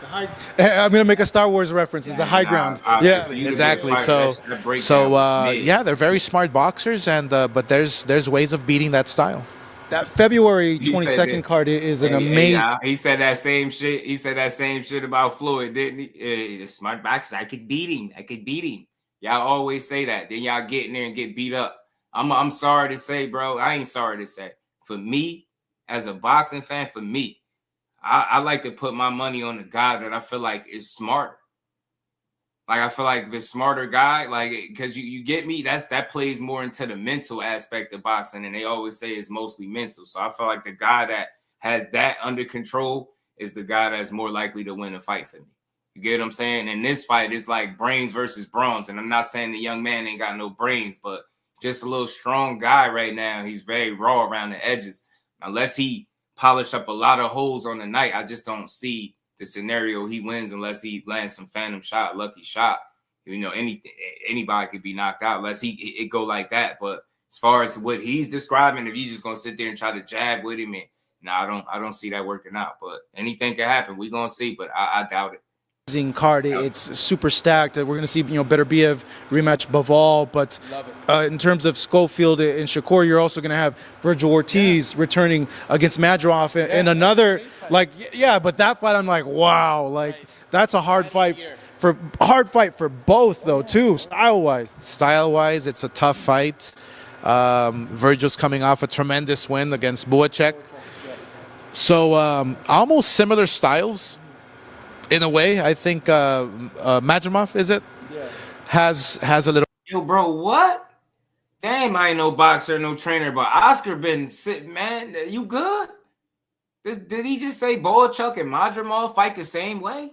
[SPEAKER 2] I'm gonna make a Star Wars reference. It's the high ground.
[SPEAKER 6] Yeah, exactly. So they're very smart boxers, and but there's ways of beating that style.
[SPEAKER 2] That February 22nd card is an amazing.
[SPEAKER 4] He said that same shit. He said that same shit about Floyd, didn't he? Smart boxer. I could beat him. Y'all always say that. Then y'all get in there and get beat up. I'm sorry to say, bro. I ain't sorry to say. For me, as a boxing fan, I like to put my money on the guy that I feel like is smart. Like, I feel like the smarter guy, like, because you get me, that plays more into the mental aspect of boxing, and they always say it's mostly mental. So I feel like the guy that has that under control is the guy that's more likely to win a fight for me. You get what I'm saying? In this fight, it's like brains versus bronze, and I'm not saying the young man ain't got no brains, but just a little strong guy right now. He's very raw around the edges. Unless he polish up a lot of holes on the night, I just don't see the scenario he wins unless he lands some phantom shot, lucky shot. Anybody could be knocked out unless it go like that. But as far as what he's describing, if you just gonna sit there and try to jab with him, I don't see that working out. But anything can happen. We're gonna see, but I doubt it.
[SPEAKER 2] card. It's super stacked. We're going to see, Beterbiev rematch Bivol, but in terms of Schofield and Shakur, you're also going to have Virgil Ortiz returning against Madrimov and another, but that fight, I'm like, wow, that's a hard fight for both though too, style-wise.
[SPEAKER 6] Style-wise, it's a tough fight. Virgil's coming off a tremendous win against Buacek. So almost similar styles. In a way, I think Madrimov, is it? Yeah. Has a little.
[SPEAKER 4] Yo, bro, what? Damn, I ain't no boxer, no trainer, but Oscar been sitting, man. You good? Did he just say Boachuk and Madrimov fight the same way?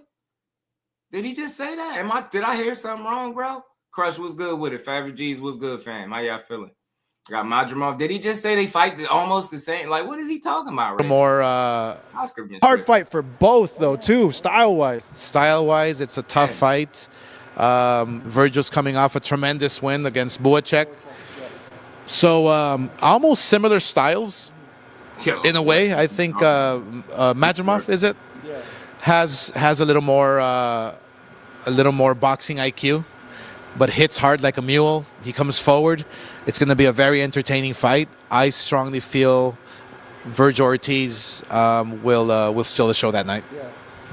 [SPEAKER 4] Did he just say that? Did I hear something wrong, bro? Crush was good with it. Favorite G's was good, fam. How y'all feeling? Got Madrimov. Did he just say they fight almost the same? Like, what is he talking about? Right
[SPEAKER 6] more
[SPEAKER 2] hard fight for both though too, style-wise.
[SPEAKER 6] Style-wise, it's a tough fight. Virgil's coming off a tremendous win against Buacek. So almost similar styles. In a way, I think Madrimov, is it? Yeah. Has a little more boxing IQ, but hits hard like a mule. He comes forward. It's going to be a very entertaining fight. I strongly feel Virgil Ortiz will steal the show that night.
[SPEAKER 2] Yeah.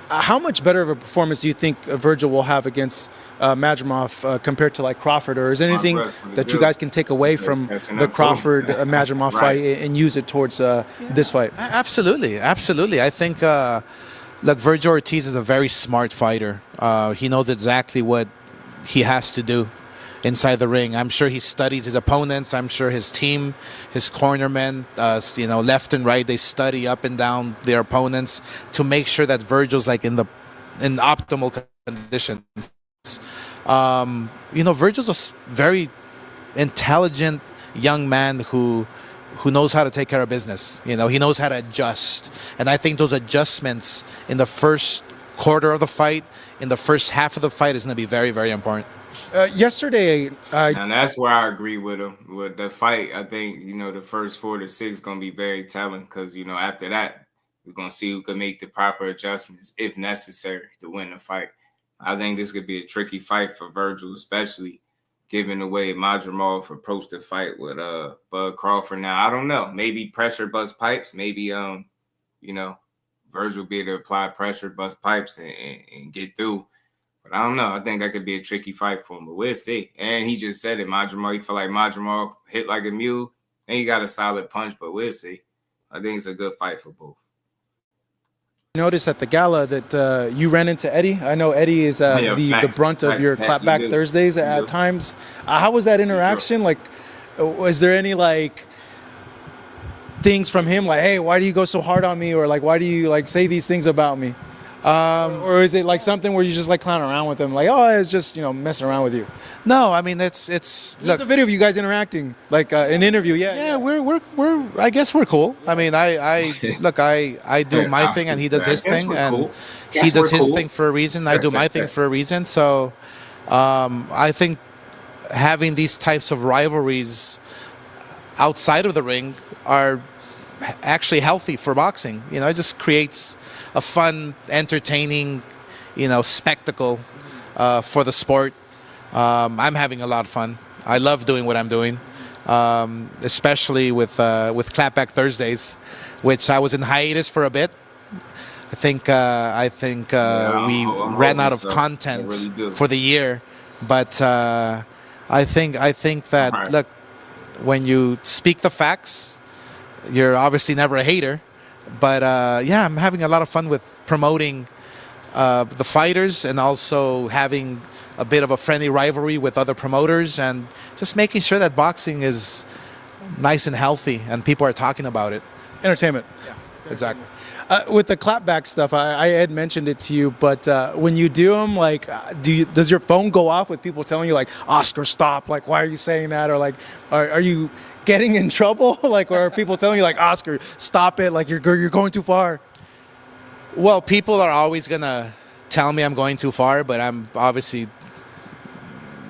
[SPEAKER 2] How much better of a performance do you think Virgil will have against Madrimov compared to Crawford, or is there anything that you guys can take away from the Crawford Madrimov fight and use it towards this fight?
[SPEAKER 6] Absolutely. I think Virgil Ortiz is a very smart fighter. He knows exactly what he has to do inside the ring. I'm sure he studies his opponents. I'm sure his team, his cornermen, left and right, they study up and down their opponents to make sure that Virgil's in optimal conditions. Virgil's a very intelligent young man who knows how to take care of business. He knows how to adjust. And I think those adjustments in the first quarter of the fight, in the first half of the fight, is going to be very, very important.
[SPEAKER 2] Yesterday,
[SPEAKER 4] and that's where I agree with him. With the fight, I think, the first 4 to 6 going to be very telling because, after that, we're going to see who can make the proper adjustments if necessary to win the fight. I think this could be a tricky fight for Virgil, especially given the way Madrimov approached the fight with Bud Crawford. Now, I don't know. Maybe pressure bust pipes. Maybe, Virgil be able to apply pressure, bust pipes, and get through. But I don't know. I think that could be a tricky fight for him, but we'll see. And he just said it, Madrimov. He feel like Madrimov hit like a mule, and he got a solid punch, but we'll see. I think it's a good fight for both.
[SPEAKER 2] Noticed at the gala that you ran into Eddie. I know Eddie is the brunt of your clapback Thursdays at times. How was that interaction? Was there any things from him hey, why do you go so hard on me, or why do you say these things about me? Or is it something where you just clown around with him, it's just messing around with you?
[SPEAKER 6] No, I mean it's
[SPEAKER 2] look, a video of you guys interacting, an interview. Yeah,
[SPEAKER 6] we're I guess we're cool. I mean, I do my thing and he does his thing, and he does his thing for a reason. I do my thing for a reason. So I think having these types of rivalries outside of the ring are actually healthy for boxing. It just creates a fun, entertaining, spectacle for the sport. I'm having a lot of fun. I love doing what I'm doing, especially with Clapback Thursdays, which I was in hiatus for a bit. I think we ran out of content for the year, but I think that look, when you speak the facts, you're obviously never a hater. But I'm having a lot of fun with promoting the fighters and also having a bit of a friendly rivalry with other promoters and just making sure that boxing is nice and healthy and people are talking about it.
[SPEAKER 2] Entertainment. Yeah, exactly. With the clapback stuff, I had mentioned it to you, but when you do them, does your phone go off with people telling you Oscar, stop? Why are you saying that? Or are you getting in trouble? Or are people telling you Oscar, stop it? You're going too far?
[SPEAKER 6] Well, people are always gonna tell me I'm going too far, but I'm obviously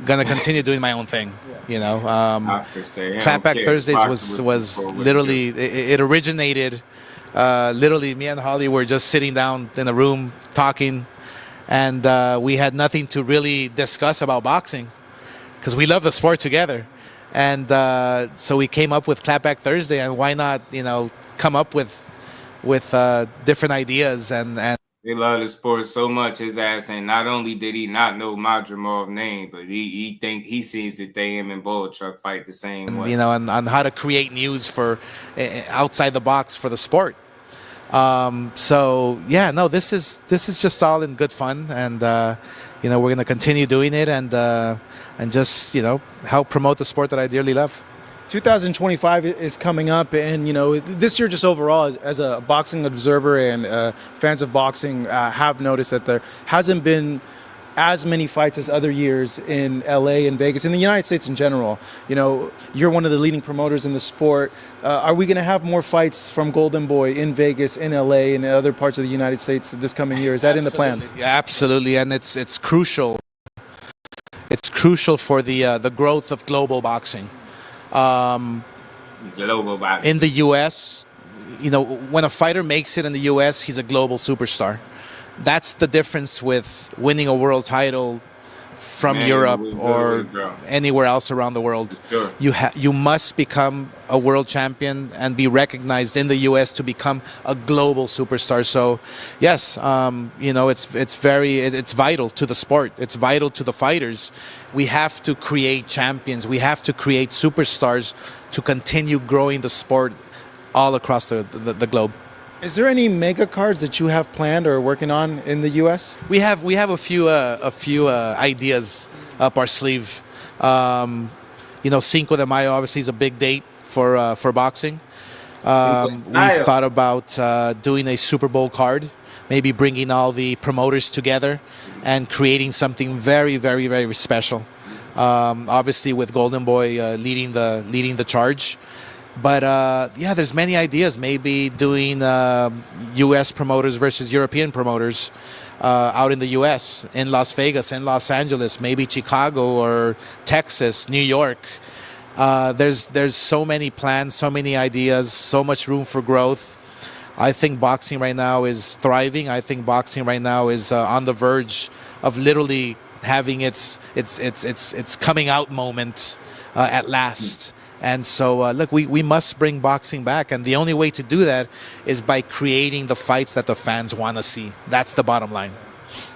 [SPEAKER 6] gonna continue doing my own thing. Clapback Thursdays was literally it originated. Literally, me and Holly were just sitting down in a room talking, and we had nothing to really discuss about boxing because we love the sport together. And so we came up with Clapback Thursday, and why not, come up with different ideas and
[SPEAKER 4] They love the sport so much. His ass, and not only did he not know Madrimov's name, but he seems that they him and Bull Truck fight the same way.
[SPEAKER 6] on how to create news for outside the box for the sport. So yeah, no, this is just all in good fun, and we're gonna continue doing it and just help promote the sport that I dearly love.
[SPEAKER 2] 2025 is coming up, and this year, just overall, as a boxing observer and fans of boxing have noticed that there hasn't been as many fights as other years in LA and Vegas, in the United States in general. You're one of the leading promoters in the sport. Are we going to have more fights from Golden Boy in Vegas, in LA, and other parts of the United States this coming year? Is that in the plans?
[SPEAKER 6] Yeah, absolutely, and it's crucial. It's crucial for the growth of global boxing.
[SPEAKER 4] Global boxing.
[SPEAKER 6] In the U.S., when a fighter makes it in the U.S., he's a global superstar. That's the difference with winning a world title from Europe or anywhere else around the world.
[SPEAKER 4] Sure.
[SPEAKER 6] You must become a world champion and be recognized in the U.S. to become a global superstar. So, yes, it's vital to the sport. It's vital to the fighters. We have to create champions. We have to create superstars to continue growing the sport all across the globe.
[SPEAKER 2] Is there any mega cards that you have planned or working on in the U.S.?
[SPEAKER 6] We have a few ideas up our sleeve. Cinco de Mayo obviously is a big date for boxing. We've thought about doing a Super Bowl card, maybe bringing all the promoters together and creating something very, very, very special. Obviously, with Golden Boy leading the charge. But there's many ideas. Maybe doing U.S. promoters versus European promoters out in the U.S., in Las Vegas, in Los Angeles, maybe Chicago or Texas, New York. There's so many plans, so many ideas, so much room for growth. I think boxing right now is thriving. I think boxing right now is on the verge of literally having its coming out moment at last. And so, look, we must bring boxing back. And the only way to do that is by creating the fights that the fans want to see. That's the bottom line.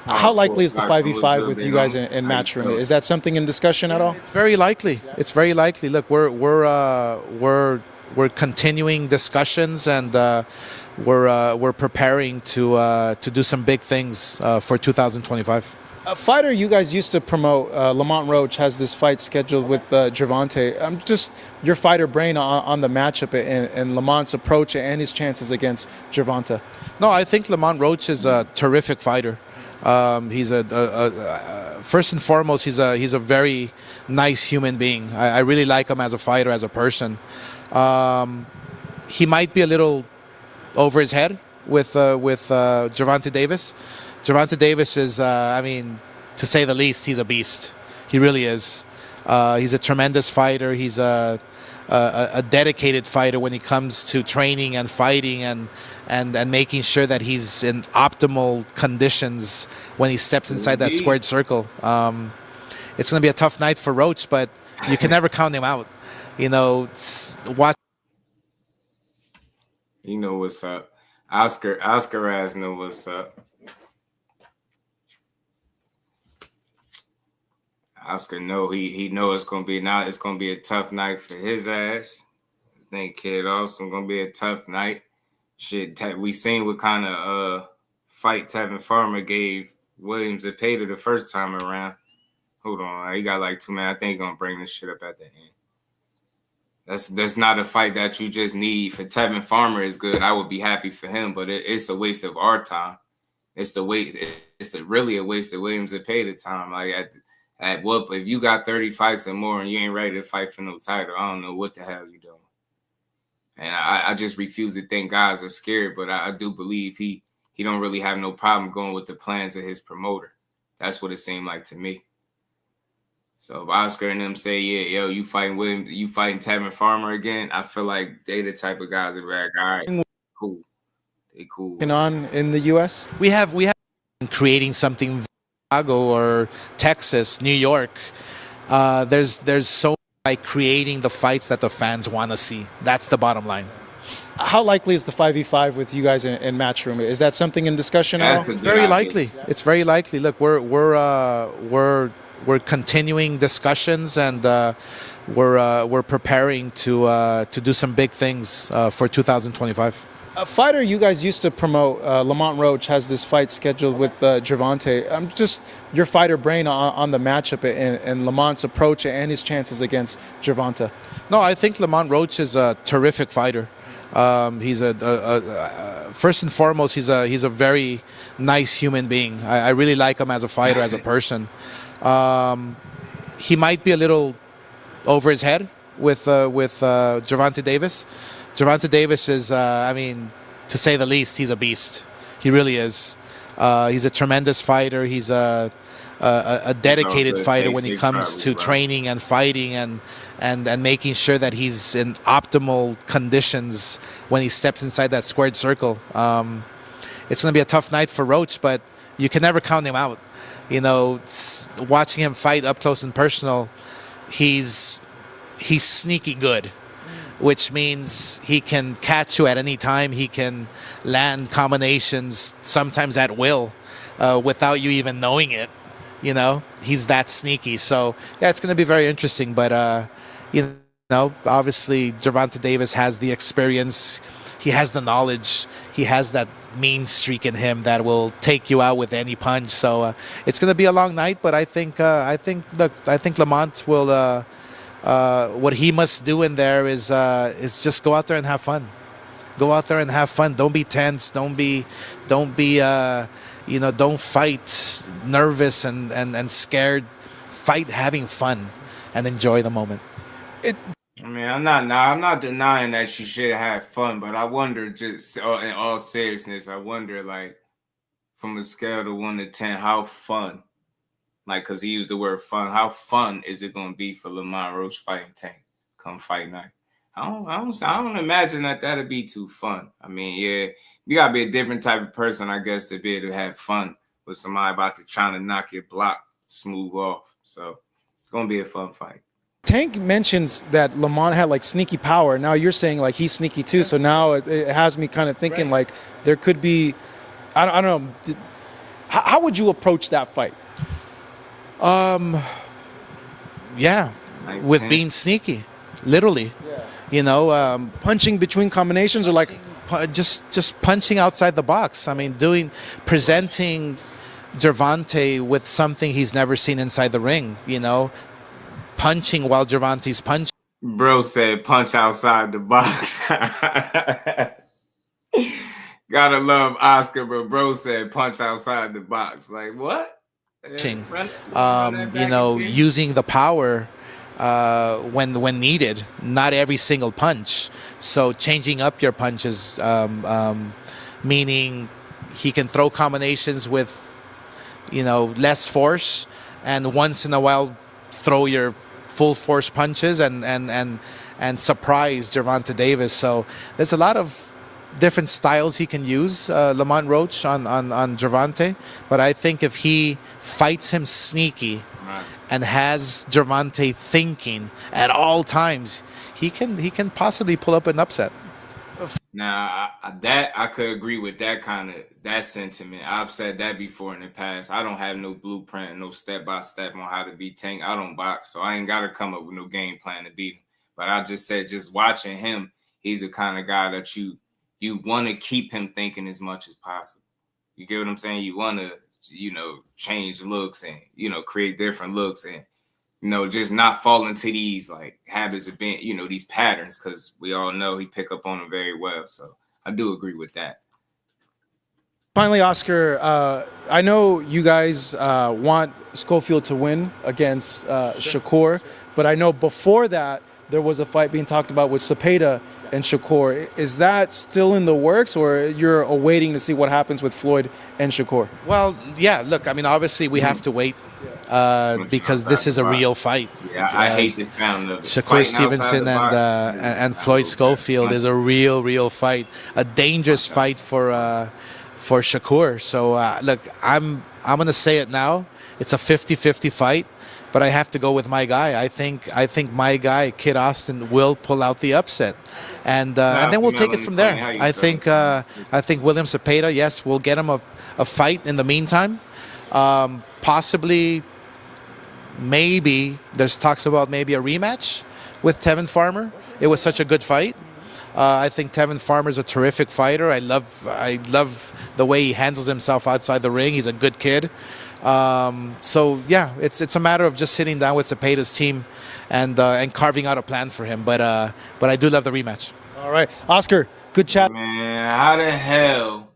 [SPEAKER 2] How likely is the 5v5 with you guys in Matchroom? Is that something in discussion at all?
[SPEAKER 6] It's very likely. It's very likely. Look, we're continuing discussions, and we're preparing to do some big things for 2025.
[SPEAKER 2] A fighter you guys used to promote, Lamont Roach, has this fight scheduled with Gervonta. Just your fighter brain on the matchup and Lamont's approach and his chances against Gervonta.
[SPEAKER 6] No, I think Lamont Roach is a terrific fighter. He's first and foremost, he's a very nice human being. I really like him as a fighter, as a person. He might be a little over his head with Gervonta Davis. Gervonta Davis is, to say the least, he's a beast. He really is. He's a tremendous fighter. He's a dedicated fighter when it comes to training and fighting and making sure that he's in optimal conditions when he steps inside that squared circle. It's going to be a tough night for Roach, but you can never count him out. Watch.
[SPEAKER 4] You know what's up. Oscar has know what's up. Oscar know he know it's gonna be a tough night for his ass. I think Kid also gonna be a tough night. Shit, we seen what kind of fight Tevin Farmer gave Williams Zepeda the first time around. Hold on, he got like 2 minutes. I think he's gonna bring this shit up at the end. That's not a fight that you just need. For Tevin Farmer is good. I would be happy for him, but it's a waste of our time. It's really a waste of Williams Zepeda time. Like at what, if you got 30 fights or more and you ain't ready to fight for no title, I don't know what the hell you doing. And I just refuse to think guys are scared, but I do believe he don't really have no problem going with the plans of his promoter. That's what it seemed like to me. So if Oscar and them say, yeah, yo, you fighting Tevin Farmer again, I feel like they the type of guys that are like, all right, cool. They cool.
[SPEAKER 2] On in the U.S.?
[SPEAKER 6] We have creating something in Chicago or Texas, New York. There's so much by creating the fights that the fans want to see. That's the bottom line.
[SPEAKER 2] How likely is the 5v5 with you guys in Matchroom? Is that something in discussion at all?
[SPEAKER 6] It's very likely. It's very likely. Look, we're continuing discussions, and we're preparing to do some big things for 2025.
[SPEAKER 2] A fighter you guys used to promote, Lamont Roach, has this fight scheduled with Gervonta. Just your fighter brain on the matchup and Lamont's approach and his chances against Gervonta.
[SPEAKER 6] No, I think Lamont Roach is a terrific fighter. He's first and foremost, he's a very nice human being. I really like him as a fighter, as a person. He might be a little over his head with Gervonta Davis. Gervonta Davis is, to say the least, he's a beast. He really is. He's a tremendous fighter. He's a dedicated fighter when it comes to training and fighting and making sure that he's in optimal conditions when he steps inside that squared circle. It's going to be a tough night for Roach, but you can never count him out. You know, watching him fight up close and personal, he's sneaky good, which means he can catch you at any time. He can land combinations sometimes at will without you even knowing it. You know, he's that sneaky. So, yeah, it's going to be very interesting. But, obviously Gervonta Davis has the experience. He has the knowledge. He has that mean streak in him that will take you out with any punch. So it's going to be a long night. But I think Lamont will. What he must do in there is just go out there and have fun. Go out there and have fun. Don't be tense. Don't fight nervous and scared. Fight having fun and enjoy the moment.
[SPEAKER 4] I'm not denying that you should have fun, but I wonder, just in all seriousness, I wonder, like, from a scale of 1 to 10, how fun, like, because he used the word fun, how fun is it going to be for Lamont Roach fighting Tank come fight night? I don't imagine that that'd be too fun. I mean, yeah, you got to be a different type of person, I guess, to be able to have fun with somebody about to try to knock your block smooth off. So it's going to be a fun fight.
[SPEAKER 2] Tank mentions that Lamont had like sneaky power. Now you're saying like he's sneaky too. So now it has me kind of thinking like there could be, I don't know. How would you approach that fight?
[SPEAKER 6] Yeah, with being sneaky, literally. Yeah.
[SPEAKER 2] Punching between combinations or like
[SPEAKER 6] just punching outside the box. I mean, presenting Gervonta with something he's never seen inside the ring. Punching while Gervonta's punching.
[SPEAKER 4] Bro said punch outside the box. Gotta love Oscar, but bro said punch outside the box. Like what?
[SPEAKER 6] Using the power when needed, not every single punch. So changing up your punches, meaning he can throw combinations with, less force, and once in a while throw your full force punches and surprise Gervonta Davis. So there's a lot of different styles he can use, Lamont Roach on Gervonta. But I think if he fights him sneaky and has Gervonta thinking at all times, he can possibly pull up an upset.
[SPEAKER 4] Now, I could agree with that sentiment. I've said that before in the past. I don't have no blueprint, no step-by-step on how to beat Tank. I don't box, so I ain't got to come up with no game plan to beat him. But I just said, just watching him, he's the kind of guy that you want to keep him thinking as much as possible. You get what I'm saying? You want to, change looks and, create different looks and, just not fall into these like habits of being, these patterns, because we all know he pick up on them very well. So I do agree with that.
[SPEAKER 2] Finally, Oscar, I know you guys want Schofield to win against Shakur, but I know before that there was a fight being talked about with Zepeda and Shakur. Is that still in the works, or you're awaiting to see what happens with Floyd and Shakur?
[SPEAKER 6] Well, yeah, look, I mean, obviously we have to wait because this is a real fight.
[SPEAKER 4] Yeah, I hate this kind of
[SPEAKER 6] Shakur Stevenson and Floyd Schofield is a real fight, a dangerous fight for for Shakur. So look, I'm going to say it now. It's a 50-50 fight, but I have to go with my guy. I think my guy, Kid Austin, will pull out the upset, and then we'll take it from there. I think William Zepeda, yes, we'll get him a fight in the meantime. Possibly, maybe there's talks about maybe a rematch with Tevin Farmer. It was such a good fight. I think Tevin Farmer's a terrific fighter. I love the way he handles himself outside the ring. He's a good kid. So yeah, it's a matter of just sitting down with Zepeda's team and carving out a plan for him. But I do love the rematch.
[SPEAKER 2] All right, Oscar, good chat.
[SPEAKER 4] Man, how the hell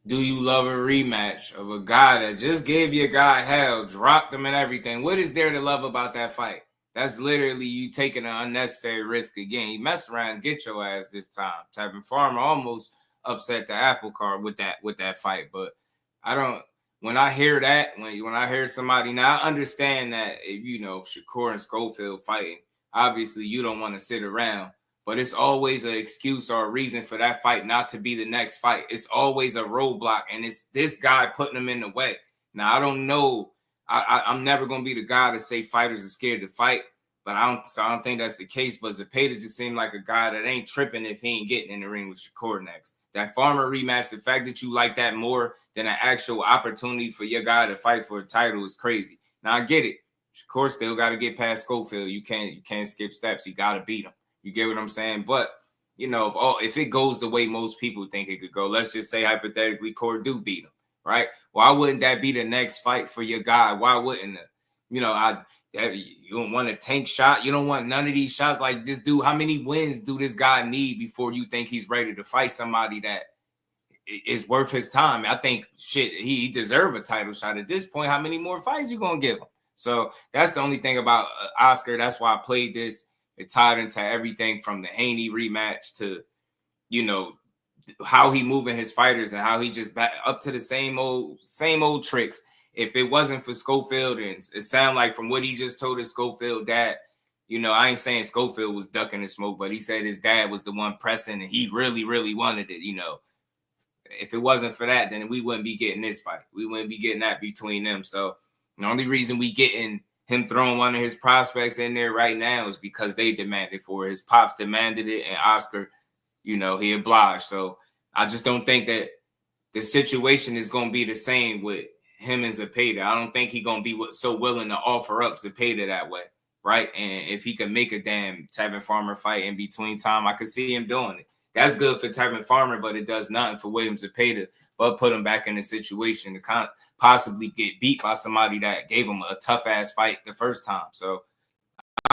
[SPEAKER 4] do you love a rematch of a guy that just gave your guy hell, dropped him and everything? What is there to love about that fight? That's literally you taking an unnecessary risk again. He messed around and get your ass this time. Tevin Farmer almost upset the apple cart with that fight. But I don't. When I hear that, when I hear somebody, now I understand that if Shakur and Schofield fighting, obviously you don't want to sit around. But it's always an excuse or a reason for that fight not to be the next fight. It's always a roadblock, and it's this guy putting them in the way. Now I don't know. I'm never gonna be the guy to say fighters are scared to fight, but I don't think that's the case. But Zepeda just seemed like a guy that ain't tripping if he ain't getting in the ring with Shakur next. That Farmer rematch, the fact that you like that more than an actual opportunity for your guy to fight for a title is crazy. Now I get it. Shakur still got to get past Schofield. You can't skip steps. You got to beat him. You get what I'm saying? But if it goes the way most people think it could go, let's just say hypothetically, Core do beat him. Right? Why wouldn't that be the next fight for your guy? Why wouldn't it? You don't want a tank shot. You don't want none of these shots like this dude. How many wins do this guy need before you think he's ready to fight somebody that is worth his time? I think he deserves a title shot at this point. How many more fights you gonna give him? So that's the only thing about Oscar. That's why I played this. It tied into everything from the Haney rematch to, how he moving his fighters and how he just back up to the same old tricks. If it wasn't for Schofield, and it sounded like from what he just told his Schofield dad, I ain't saying Schofield was ducking the smoke, but he said his dad was the one pressing and he really, really wanted it. If it wasn't for that, then we wouldn't be getting this fight. We wouldn't be getting that between them. So the only reason we getting him throwing one of his prospects in there right now is because they demanded for it. His pops demanded it, and Oscar, he obliged. So I just don't think that the situation is going to be the same with him and Zepeda. I don't think he's going to be so willing to offer up Zepeda that way, right? And if he can make a damn Tevin Farmer fight in between time, I could see him doing it. That's good for Tevin Farmer, but it does nothing for William Zepeda, but put him back in a situation to possibly get beat by somebody that gave him a tough-ass fight the first time. So,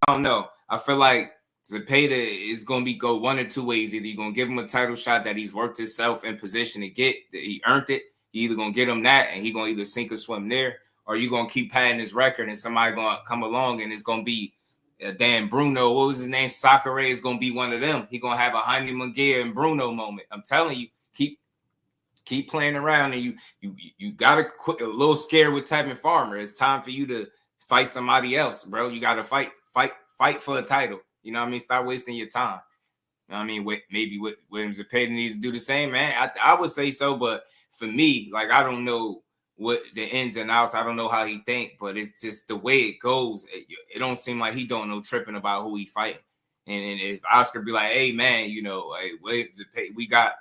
[SPEAKER 4] I don't know. I feel like Zepeda is going to go one or two ways. Either you're going to give him a title shot that he's worked himself in position to get, that he earned it. You're either going to get him that, and he's going to either sink or swim there, or you're going to keep padding his record, and somebody going to come along, and it's going to be Dan Bruno. What was his name? Sakura is going to be one of them. He's going to have a Jaime Munguia and Bruno moment. I'm telling you, keep playing around, and you got to quit a little scared with Tevin Farmer. It's time for you to fight somebody else, bro. You got to fight for a title. You know what I mean? Stop wasting your time. You know what I mean? Maybe William Zepeda needs to do the same, man. I would say so, but for me, like, I don't know what the ins and outs. I don't know how he think, but it's just the way it goes. It don't seem like he don't know tripping about who he fighting. And if Oscar be like, hey, man, hey, William Zepeda,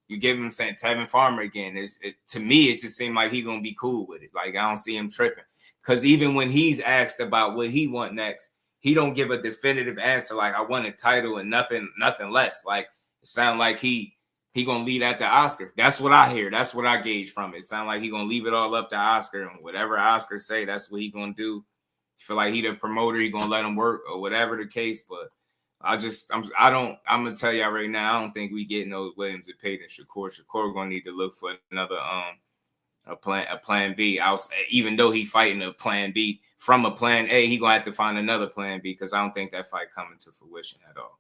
[SPEAKER 4] you give him saying Tevin Farmer again. To me, it just seemed like he gonna be cool with it. Like, I don't see him tripping. Because even when he's asked about what he want next, he don't give a definitive answer like, I want a title and nothing less. Like, it sounds like he gonna leave that to Oscar. That's what I hear. That's what I gauge from it. It sounds like he gonna leave it all up to Oscar, and whatever Oscar say, that's what he gonna do. Feel like he the promoter, he gonna let him work or whatever the case. But I'm gonna tell y'all right now, I don't think we get no Williams Zepeda and Shakur. Shakur gonna need to look for another a plan B. Even though he fighting a plan B from a plan A, he gonna have to find another plan B, because I don't think that fight coming to fruition at all.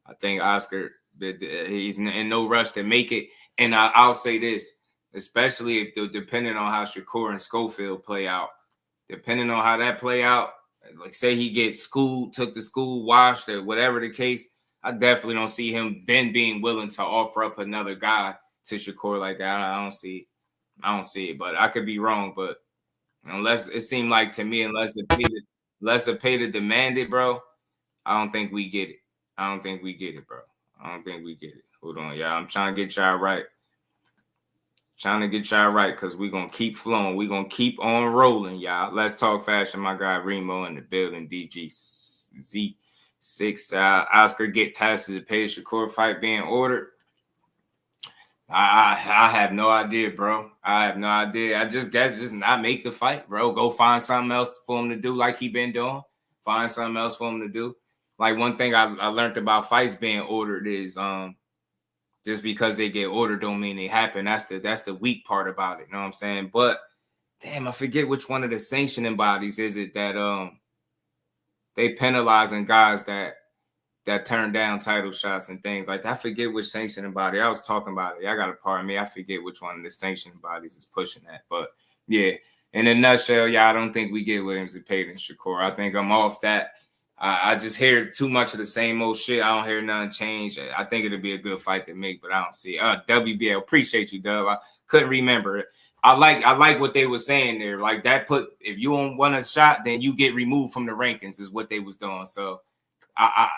[SPEAKER 4] I think Oscar, he's in no rush to make it. And I'll say this, especially if depending on how Shakur and Schofield play out, depending on how that play out, like say he gets took the school, washed, or whatever the case, I definitely don't see him then being willing to offer up another guy to Shakur like that. I don't see I don't see it, but I could be wrong. But unless it seemed like to me, unless Zepeda demanded, bro, I don't think we get it. I don't think we get it, bro. I don't think we get it. Hold on, y'all. I'm trying to get y'all right. Trying to get y'all right because we're going to keep flowing. We're going to keep on rolling, y'all. Let's talk fashion. My guy Remo in the building. DGZ6. Oscar get past the Zepeda Shakur fight being ordered. I have no idea, bro. I have no idea. I just guess just not make the fight, bro. Go find something else for him to do like he been doing. Find something else for him to do. Like one thing I learned about fights being ordered is just because they get ordered don't mean they happen. That's the weak part about it. You know what I'm saying? But damn, I forget which one of the sanctioning bodies is it that they penalizing guys that turn down title shots and things like that. I forget which sanctioning body. I was talking about it. I got to pardon me. I forget which one of the sanctioning bodies is pushing that. But yeah, in a nutshell, I don't think we get Williams and Zepeda and Shakur. I think I'm off that. I just hear too much of the same old shit. I don't hear nothing change. I think it'll be a good fight to make, but I don't see it. WBL, appreciate you, Dub. I couldn't remember it. I like what they were saying there. Like that if you don't want a shot, then you get removed from the rankings is what they was doing. So I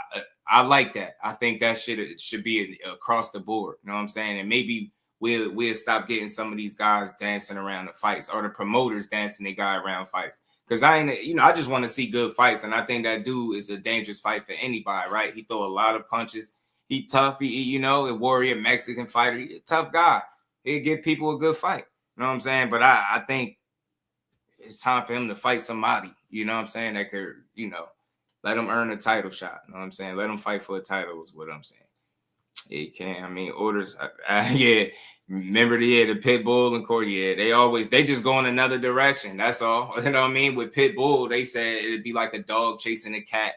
[SPEAKER 4] like that. I think that shit should be across the board. You know what I'm saying? And maybe we'll stop getting some of these guys dancing around the fights or the promoters dancing their guy around fights. Because I just want to see good fights. And I think that dude is a dangerous fight for anybody, right? He throw a lot of punches. He tough. He a warrior, Mexican fighter. He a tough guy. He'll give people a good fight. You know what I'm saying? But I think it's time for him to fight somebody, you know what I'm saying, that could, let him earn a title shot. You know what I'm saying? Let him fight for a title is what I'm saying. He can. I mean, orders. Yeah. Remember the Pitbull and Corey. Yeah, they just go in another direction. That's all. You know what I mean? With Pitbull, they said it'd be like a dog chasing a cat,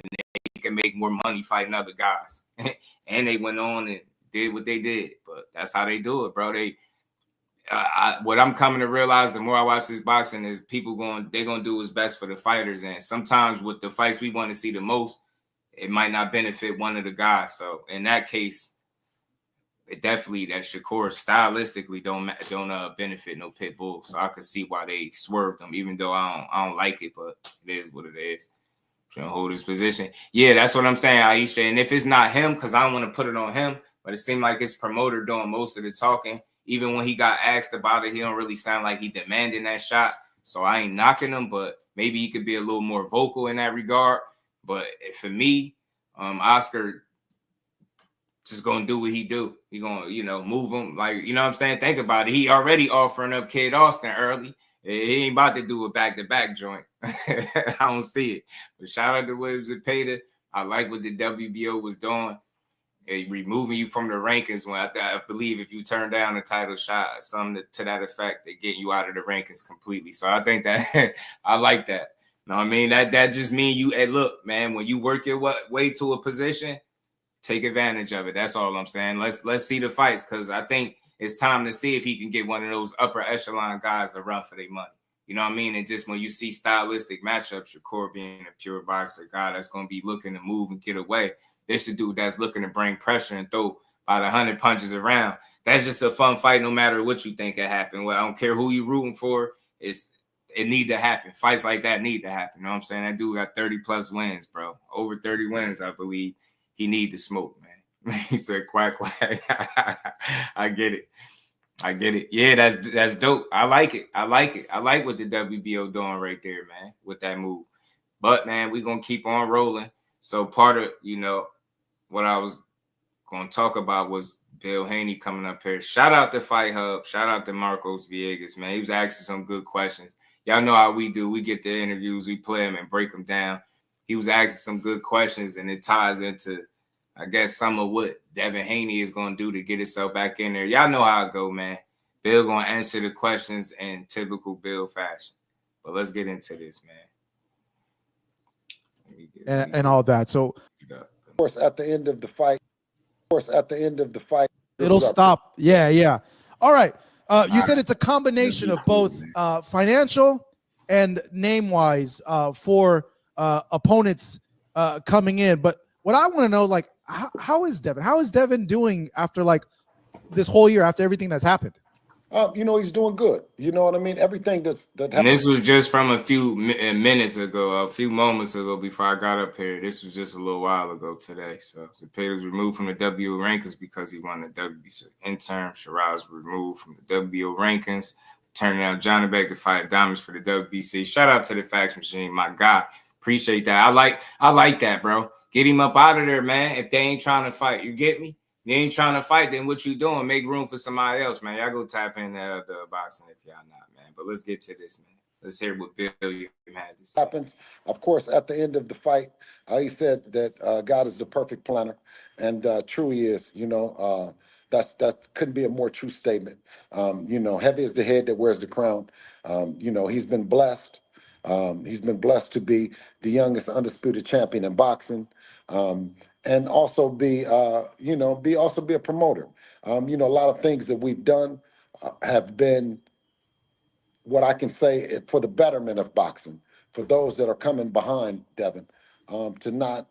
[SPEAKER 4] and they can make more money fighting other guys. And they went on and did what they did. But that's how they do it, bro. What I'm coming to realize the more I watch this boxing is they're gonna do what's best for the fighters. And sometimes with the fights we want to see the most, it might not benefit one of the guys. So in that case, it definitely that Shakur stylistically don't benefit no Pitbull. So I could see why they swerved him, even though I don't like it, but it is what it is. Trying to hold his position. Yeah, that's what I'm saying, Aisha. And if it's not him, because I don't want to put it on him, but it seemed like his promoter doing most of the talking. Even when he got asked about it, he don't really sound like he demanding that shot. So I ain't knocking him, but maybe he could be a little more vocal in that regard. But for me, Oscar just gonna do what he do. He gonna, move him. Like, you know what I'm saying? Think about it. He already offering up Kid Austin early. He ain't about to do a back-to-back joint. I don't see it. But shout out to Williams and Zepeda. I like what the WBO was doing. Removing you from the rankings when I believe if you turn down a title shot, something to that effect, they get you out of the rankings completely. So I think that I like that. You know what I mean? That just means hey, look, man, when you work your way to a position, take advantage of it. That's all I'm saying. Let's see the fights, because I think it's time to see if he can get one of those upper echelon guys to run for their money. You know what I mean? And just when you see stylistic matchups, Shakur being a pure boxer, guy that's going to be looking to move and get away. This is a dude that's looking to bring pressure and throw about 100 punches around. That's just a fun fight, no matter what you think can happen. Well, I don't care who you're rooting for. It need to happen. Fights like that need to happen. You know what I'm saying? That dude got 30-plus wins, bro. Over 30 wins, I believe. He need to smoke, man. He said, quack, quack. I get it. Yeah, that's dope. I like it. I like what the WBO doing right there, man, with that move. But, man, we're going to keep on rolling. So part of, what I was going to talk about was Bill Haney coming up here. Shout out to Fight Hub. Shout out to Marcos Villegas, man. He was asking some good questions. Y'all know how we do. We get the interviews, we play them and break them down. He was asking some good questions, and it ties into, I guess, some of what Devin Haney is going to do to get himself back in there. Y'all know how it go, man. Bill going to answer the questions in typical Bill fashion. But let's get into this, man.
[SPEAKER 2] And all that. So,
[SPEAKER 5] of course, at the end of the fight,
[SPEAKER 2] it'll stop. Yeah. All right. You said it's a combination of both financial and name-wise for opponents coming in. But what I want to know, like, how is Devin? How is Devin doing after, like, this whole year, after everything that's happened?
[SPEAKER 5] He's doing good. You know what I mean? Everything that
[SPEAKER 4] And this was just from a few minutes ago, a few moments ago before I got up here. This was just a little while ago today. So Zepeda was removed from the WO rankings because he won the WBC interim. Shiraz was removed from the WO rankings, turning down Johnny Beck to fight Diamonds for the WBC. Shout out to the fax machine, my guy. Appreciate that. I like that, bro. Get him up out of there, man. If they ain't trying to fight, you get me? You ain't trying to fight, then what you doing? Make room for somebody else, man. Y'all go tap in that other boxing if y'all not, man. But let's get to this, man. Let's hear what Bill had to say.
[SPEAKER 5] happens. Of course, at the end of the fight, he said that God is the perfect planner, and true he is. That couldn't be a more true statement. Heavy is the head that wears the crown. He's been blessed. He's been blessed to be the youngest undisputed champion in boxing, and also be a promoter. A lot of things that we've done have been what I can say for the betterment of boxing, for those that are coming behind Devin, to not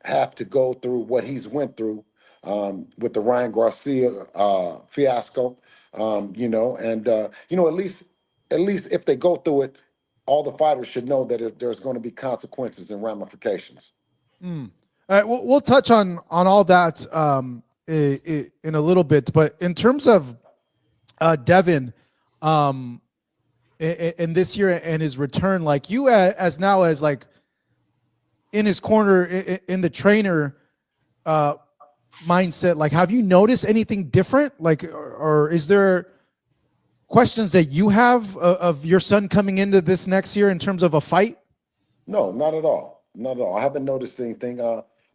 [SPEAKER 5] have to go through what he's went through with the Ryan Garcia fiasco, at least if they go through it, all the fighters should know that there's going to be consequences and ramifications.
[SPEAKER 2] All right, we'll touch on all that in a little bit, but in terms of Devin, in this year and his return, like you as like in his corner in the trainer mindset, like have you noticed anything different? Like, or is there questions that you have of your son coming into this next year in terms of a fight?
[SPEAKER 5] No, not at all. Not at all. I haven't noticed anything.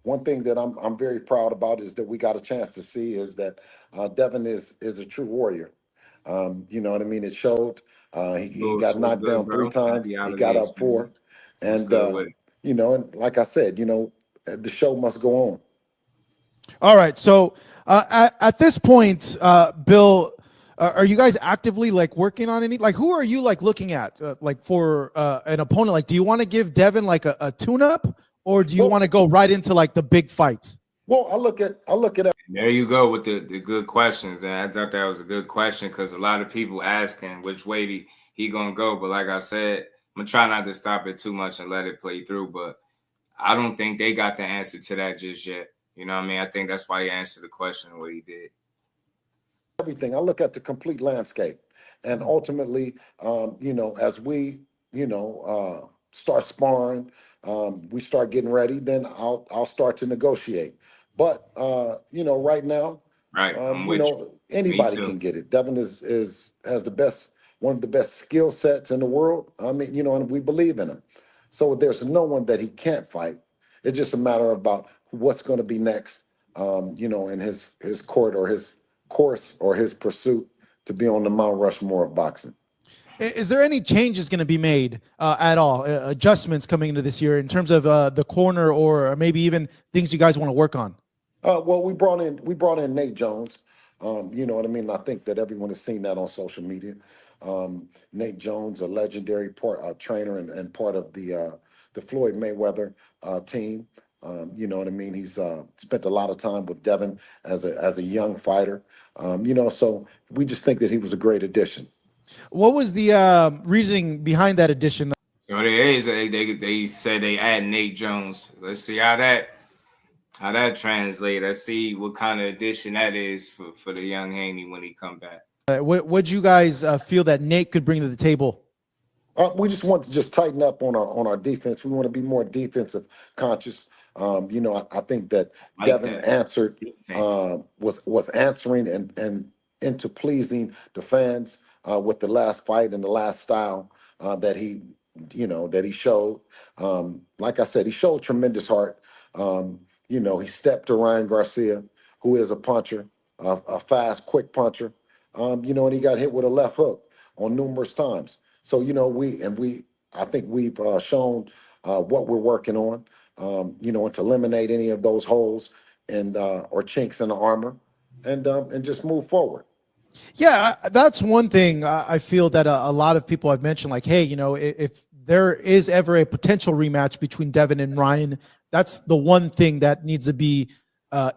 [SPEAKER 5] One thing that I'm very proud about is that we got a chance to see is that Devin is a true warrior. You know what I mean? It showed. He got knocked down 3 times. He got up 4, and and like I said, the show must go on.
[SPEAKER 2] All right. So at this point, Bill, are you guys actively like working on any? Like, who are you like looking at like for an opponent? Like, do you want to give Devin like a tune-up, or do you want to go right into like the big fights?
[SPEAKER 5] Well, I look at.
[SPEAKER 4] There you go with the good questions, and I thought that was a good question because a lot of people asking which way he gonna go. But like I said, I'm gonna try not to stop it too much and let it play through. But I don't think they got the answer to that just yet. You know what I mean? I think that's why he answered the question the way he did.
[SPEAKER 5] Everything. I look at the complete landscape, and ultimately, as we, start sparring, we start getting ready. Then I'll start to negotiate. But right now, anybody can get it. Devin has one of the best skill sets in the world. I mean, and we believe in him. So there's no one that he can't fight. It's just a matter about what's going to be next, in his court or his course or his pursuit to be on the Mount Rushmore of boxing.
[SPEAKER 2] Is there any changes going to be made at all? Adjustments coming into this year in terms of the corner, or maybe even things you guys want to work on?
[SPEAKER 5] Well, we brought in Nate Jones. You know what I mean? I think that everyone has seen that on social media. Nate Jones, a legendary trainer and part of the Floyd Mayweather team. You know what I mean? He's spent a lot of time with Devin as a young fighter. So we just think that he was a great addition.
[SPEAKER 2] What was the reasoning behind that addition?
[SPEAKER 4] So they said they add Nate Jones. Let's see how that translates. Let's see what kind of addition that is for the young Haney when he come back.
[SPEAKER 2] What'd you guys feel that Nate could bring to the table?
[SPEAKER 5] We just want to tighten up on our defense. We want to be more defensive conscious. I think that Devin answered, was answering and into pleasing the fans with the last fight and the last style that he showed. Like I said, he showed tremendous heart. He stepped to Ryan Garcia, who is a puncher, a fast, quick puncher. And he got hit with a left hook on numerous times. So, I think we've shown what we're working on, and to eliminate any of those holes and or chinks in the armor and just move forward.
[SPEAKER 2] Yeah, that's one thing I feel that a lot of people have mentioned, like, hey, if there is ever a potential rematch between Devin and Ryan, that's the one thing that needs to be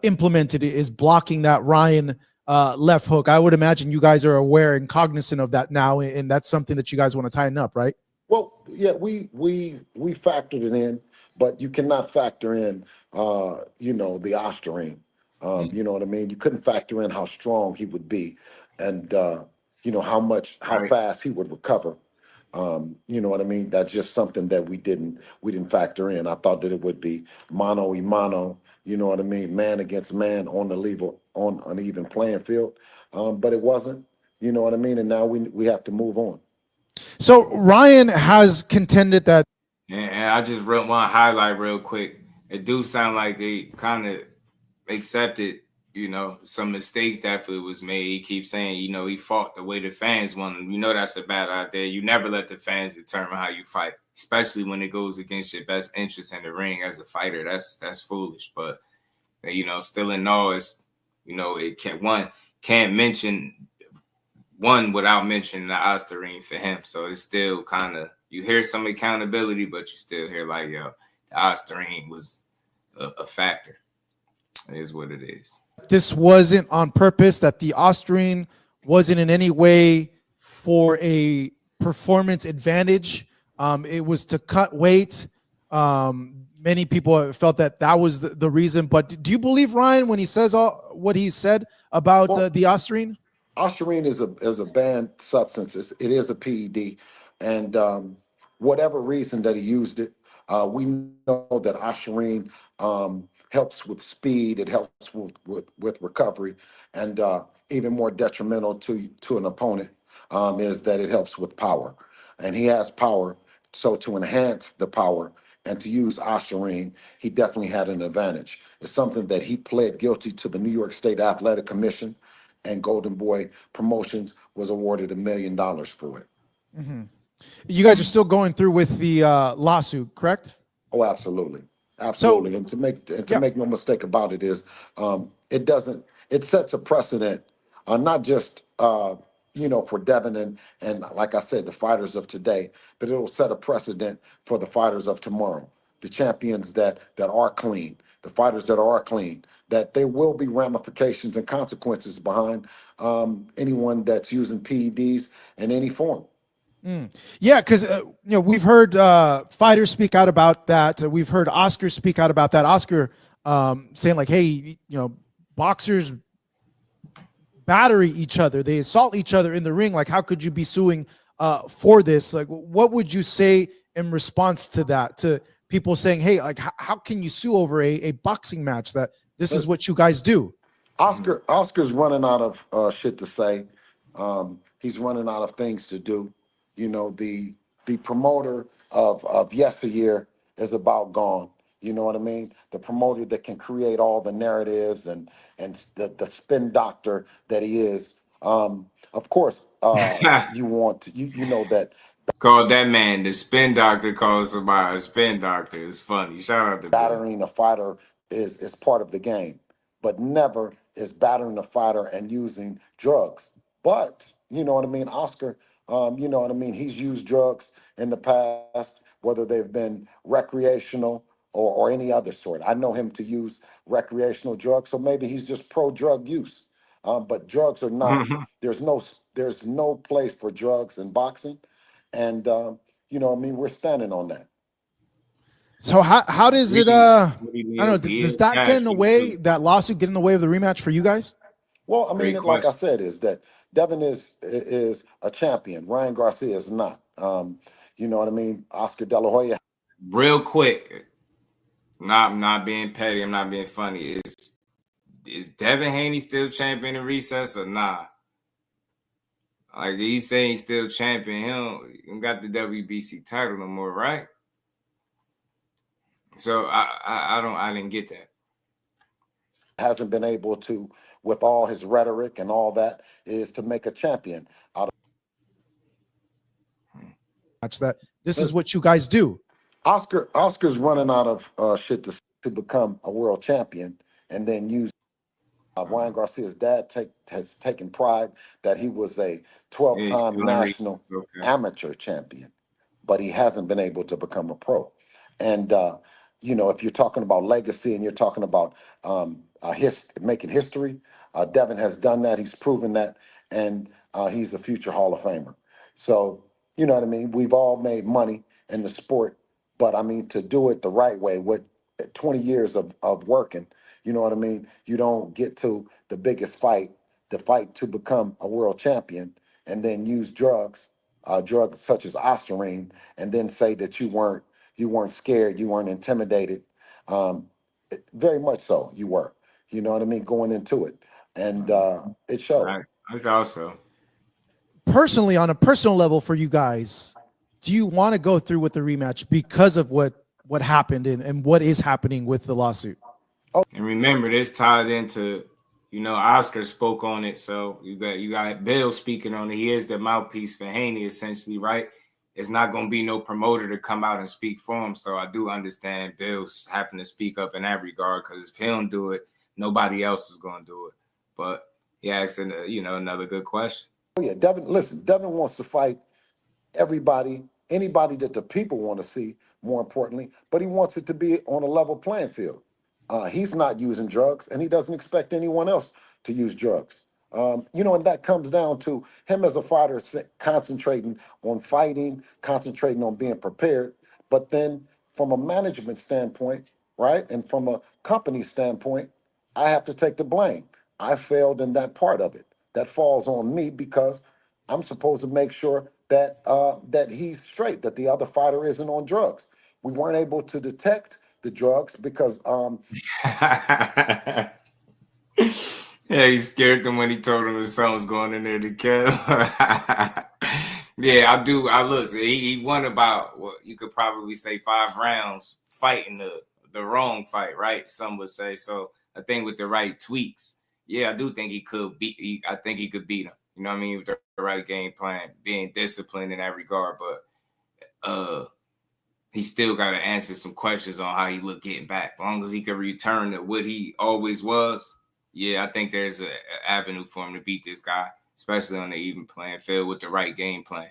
[SPEAKER 2] implemented is blocking that Ryan left hook. I would imagine you guys are aware and cognizant of that now, and that's something that you guys want to tighten up, right?
[SPEAKER 5] Well, yeah, we factored it in, but you cannot factor in, the Osterine. You know what I mean? You couldn't factor in how strong he would be, and how fast he would recover. You know what I mean? That's just something that we didn't factor in. I thought that it would be mano y mano. You know what I mean? Man against man on the level on an even playing field, but it wasn't. You know what I mean? And now we have to move on.
[SPEAKER 2] So Ryan has contended that.
[SPEAKER 4] And I just want to highlight real quick. It do sound like they kind of accepted, some mistakes definitely was made. He keeps saying, he fought the way the fans want him. That's a bad idea. You never let the fans determine how you fight, especially when it goes against your best interest in the ring as a fighter. That's foolish. But, still in all, it's, it can't mention one without mentioning the Osterine for him. So it's still kind of, you hear some accountability, but you still hear like, the Osterine was a factor. It is what it is.
[SPEAKER 2] This wasn't on purpose, that the Osterine wasn't in any way for a performance advantage. It was to cut weight. Many people felt that was the reason. But do you believe Ryan when he says what he said about the Osterine?
[SPEAKER 5] Osterine is a banned substance. It is a PED, and whatever reason that he used it, we know that Osterine helps with speed. It helps with recovery, and even more detrimental to an opponent is that it helps with power, and he has power. So to enhance the power and to use Osterine, he definitely had an advantage. It's something that he pled guilty to the New York State Athletic Commission, and Golden Boy Promotions was awarded $1 million for it.
[SPEAKER 2] Mm-hmm. You guys are still going through with the lawsuit, correct?
[SPEAKER 5] Oh, absolutely, absolutely. And to make no mistake about it, is it sets a precedent, not just for Devin and like I said, the fighters of today, but it will set a precedent for the fighters of tomorrow, the champions that are clean, the fighters that are clean, that there will be ramifications and consequences behind anyone that's using PEDs in any form.
[SPEAKER 2] Yeah, because we've heard fighters speak out about that. We've heard Oscar speak out about that. Oscar saying like, "Hey, boxers batter each other. They assault each other in the ring. Like, how could you be suing for this? Like, what would you say in response to that? To people saying, "Hey, like, how can you sue over a boxing match? That this is what you guys do."
[SPEAKER 5] Oscar's running out of shit to say. He's running out of things to do. The promoter of yesteryear is about gone. You know what I mean? The promoter that can create all the narratives and the spin doctor that he is. Of course, you know that
[SPEAKER 4] Called that man the spin doctor, calls somebody a spin doctor. It's funny. Shout out to
[SPEAKER 5] battering a fighter is part of the game, but never is battering a fighter and using drugs. But you know what I mean, Oscar. You know what I mean. He's used drugs in the past, whether they've been recreational or any other sort. I know him to use recreational drugs, so maybe he's just pro drug use. But drugs are not. There's no place for drugs in boxing, and what I mean. We're standing on that.
[SPEAKER 2] So how does it I don't know, does that get in the way, that lawsuit get in the way of the rematch for you guys?
[SPEAKER 5] Well, I mean, like I said, is that Devin is a champion. Ryan Garcia is not. You know what I mean? Oscar De La Hoya.
[SPEAKER 4] Real quick, I'm not being petty, I'm not being funny. Is Devin Haney still champion in recess or not? Like he's saying he's still champion. He don't got the WBC title no more, right? So I didn't get that.
[SPEAKER 5] Hasn't been able to, with all his rhetoric and all that, is to make a champion out
[SPEAKER 2] of that. This is what you guys do.
[SPEAKER 5] Oscar's running out of shit to become a world champion, and then use Ryan Garcia's dad has taken pride that he was a 12-time national amateur champion, but he hasn't been able to become a pro. And if you're talking about legacy and you're talking about making history. Devin has done that. He's proven that, and he's a future Hall of Famer. So, you know what I mean? We've all made money in the sport, but I mean, to do it the right way with 20 years of working, you know what I mean? You don't get to the biggest fight, the fight to become a world champion, and then use drugs such as ostarine, and then say that you weren't scared, you weren't intimidated. Very much so, you were. You know what I mean? Going into it, and it showed.
[SPEAKER 4] I thought so.
[SPEAKER 2] Personally, on a personal level for you guys, do you want to go through with the rematch because of what happened and what is happening with the lawsuit?
[SPEAKER 4] And remember, this tied into, Oscar spoke on it. So you got Bill speaking on it. He is the mouthpiece for Haney, essentially, right? It's not going to be no promoter to come out and speak for him. So I do understand Bill's having to speak up in that regard, because if he don't do it, nobody else is going to do it. But yeah, it's another good question.
[SPEAKER 5] Oh yeah, Devin wants to fight anybody that the people want to see, more importantly, but he wants it to be on a level playing field. He's not using drugs, and he doesn't expect anyone else to use drugs. And that comes down to him as a fighter concentrating on fighting, concentrating on being prepared. But then from a management standpoint, right, and from a company standpoint, I have to take the blame. I failed in that part of it. That falls on me because I'm supposed to make sure that that he's straight, that the other fighter isn't on drugs. We weren't able to detect the drugs because
[SPEAKER 4] yeah, he scared them when he told him his son was going in there to kill. Yeah, I do. Look, he won about, you could probably say 5 rounds fighting the wrong fight, right? Some would say. So I think with the right tweaks, yeah, I do think he could beat. I think he could beat him. You know what I mean? With the right game plan, being disciplined in that regard. But he still got to answer some questions on how he looked getting back. As long as he can return to what he always was, yeah, I think there's an avenue for him to beat this guy, especially on the even playing field with the right game plan.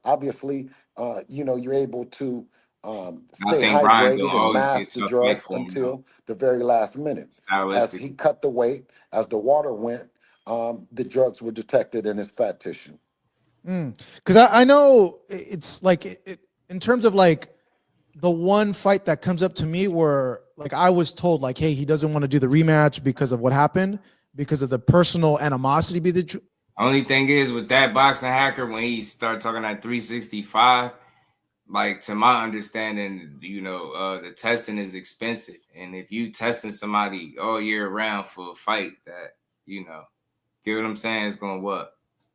[SPEAKER 5] Obviously, you're able to
[SPEAKER 4] I
[SPEAKER 5] stay
[SPEAKER 4] think Brian
[SPEAKER 5] hydrated
[SPEAKER 4] gonna
[SPEAKER 5] and
[SPEAKER 4] always be a
[SPEAKER 5] mask the
[SPEAKER 4] tough fight
[SPEAKER 5] drugs
[SPEAKER 4] for him,
[SPEAKER 5] until the very last minute. As
[SPEAKER 4] stylistic.
[SPEAKER 5] he cut the weight, as the water went, the drugs were detected in his fat tissue.
[SPEAKER 2] Because I know it's like in terms of like the one fight that comes up to me where like I was told like, hey, he doesn't want to do the rematch because of what happened, because of the personal animosity.
[SPEAKER 4] Only thing is with that boxing hacker, when he started talking at 365, like to my understanding, the testing is expensive. And if you testing somebody all year round for a fight that, get what I'm saying, it's going to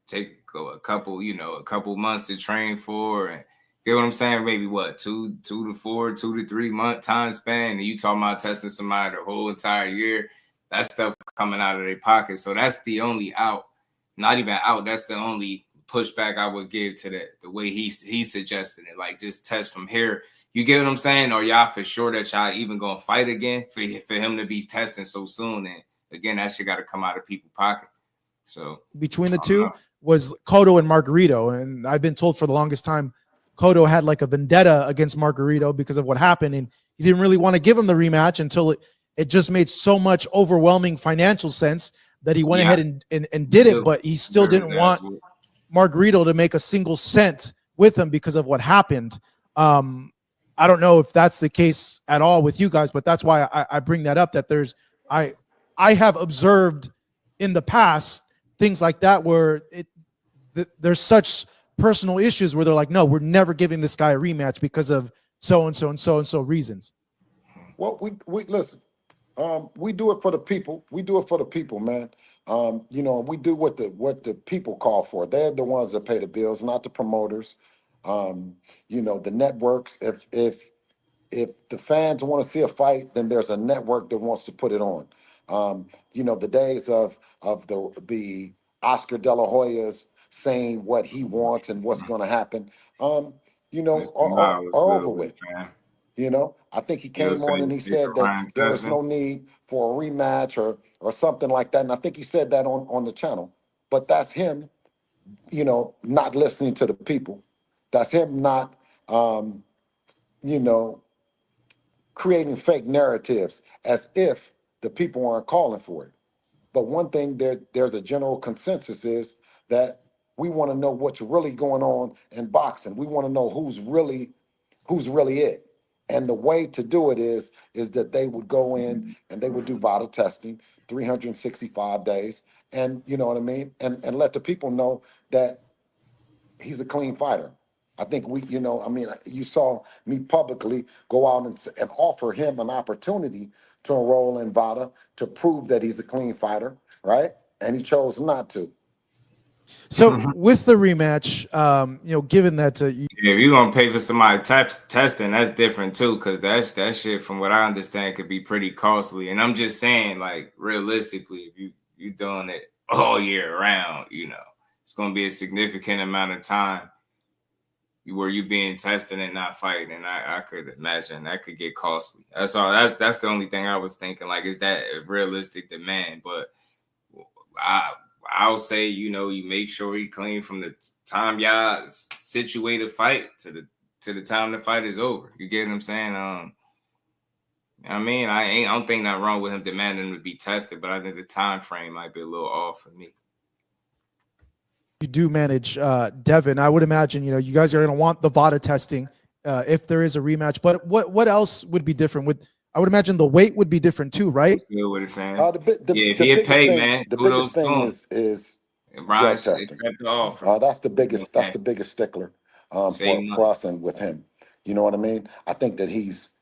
[SPEAKER 4] take a couple months to train for, and get what I'm saying, maybe 2 to 4, 2 to 3 month time span, and you talking about testing somebody the whole entire year, that stuff coming out of their pocket. So that's the only out, not even out, that's the only pushback I would give to the way he suggested it. Like, just test from here. You get what I'm saying? Or y'all for sure that y'all even gonna fight again for him to be testing so soon? And again, that shit got to come out of people's pocket. So
[SPEAKER 2] between the two was Cotto and Margarito, and I've been told for the longest time Cotto had like a vendetta against Margarito because of what happened, and he didn't really want to give him the rematch until it just made so much overwhelming financial sense that he went ahead and did it, but he still didn't want Margarito to make a single cent with him because of what happened. I don't know if that's the case at all with you guys, but that's why I bring that up, that I have observed in the past things like that where there's such personal issues where they're like, no, we're never giving this guy a rematch because of so and so and so and so reasons.
[SPEAKER 5] Well, we listen. We do it for the people. We do it for the people, man. We do what the people call for. They're the ones that pay the bills, not the promoters. The networks. If the fans want to see a fight, then there's a network that wants to put it on. The days of the Oscar De La Hoyas saying what he wants and what's going to happen, are over with. I think he came on and he said that there was no need for a rematch or something like that. And I think he said that on the channel. But that's him, not listening to the people. That's him not, creating fake narratives as if the people aren't calling for it. But one thing there's a general consensus is that we want to know what's really going on in boxing. We want to know who's really it. And the way to do it is that they would go in and they would do VADA testing, 365 days, and you know what I mean, and let the people know that he's a clean fighter. I think you saw me publicly go out and offer him an opportunity to enroll in VADA to prove that he's a clean fighter, right? And he chose not to.
[SPEAKER 2] So with the rematch, given that
[SPEAKER 4] Yeah, if you're gonna pay for somebody testing, that's different too, because that shit, from what I understand, could be pretty costly. And I'm just saying, like, realistically, if you doing it all year round, it's gonna be a significant amount of time where you being tested and not fighting. And I could imagine that could get costly. That's all. That's the only thing I was thinking. Like, is that a realistic demand? But I'll say, you make sure he clean from the time y'all situate a fight to the time the fight is over. You get what I'm saying? I don't think nothing wrong with him demanding him to be tested, but I think the time frame might be a little off for me.
[SPEAKER 2] you do manage Devin, I would imagine, you guys are going to want the VADA testing if there is a rematch. But what else would be different? I would imagine the weight would be different too, right?
[SPEAKER 4] Good with it, fam.
[SPEAKER 5] If
[SPEAKER 4] he had paid, man,
[SPEAKER 5] the biggest thing is drug testing. That's the biggest. That's the biggest stickler for us and with him. You know what I mean? I think that he's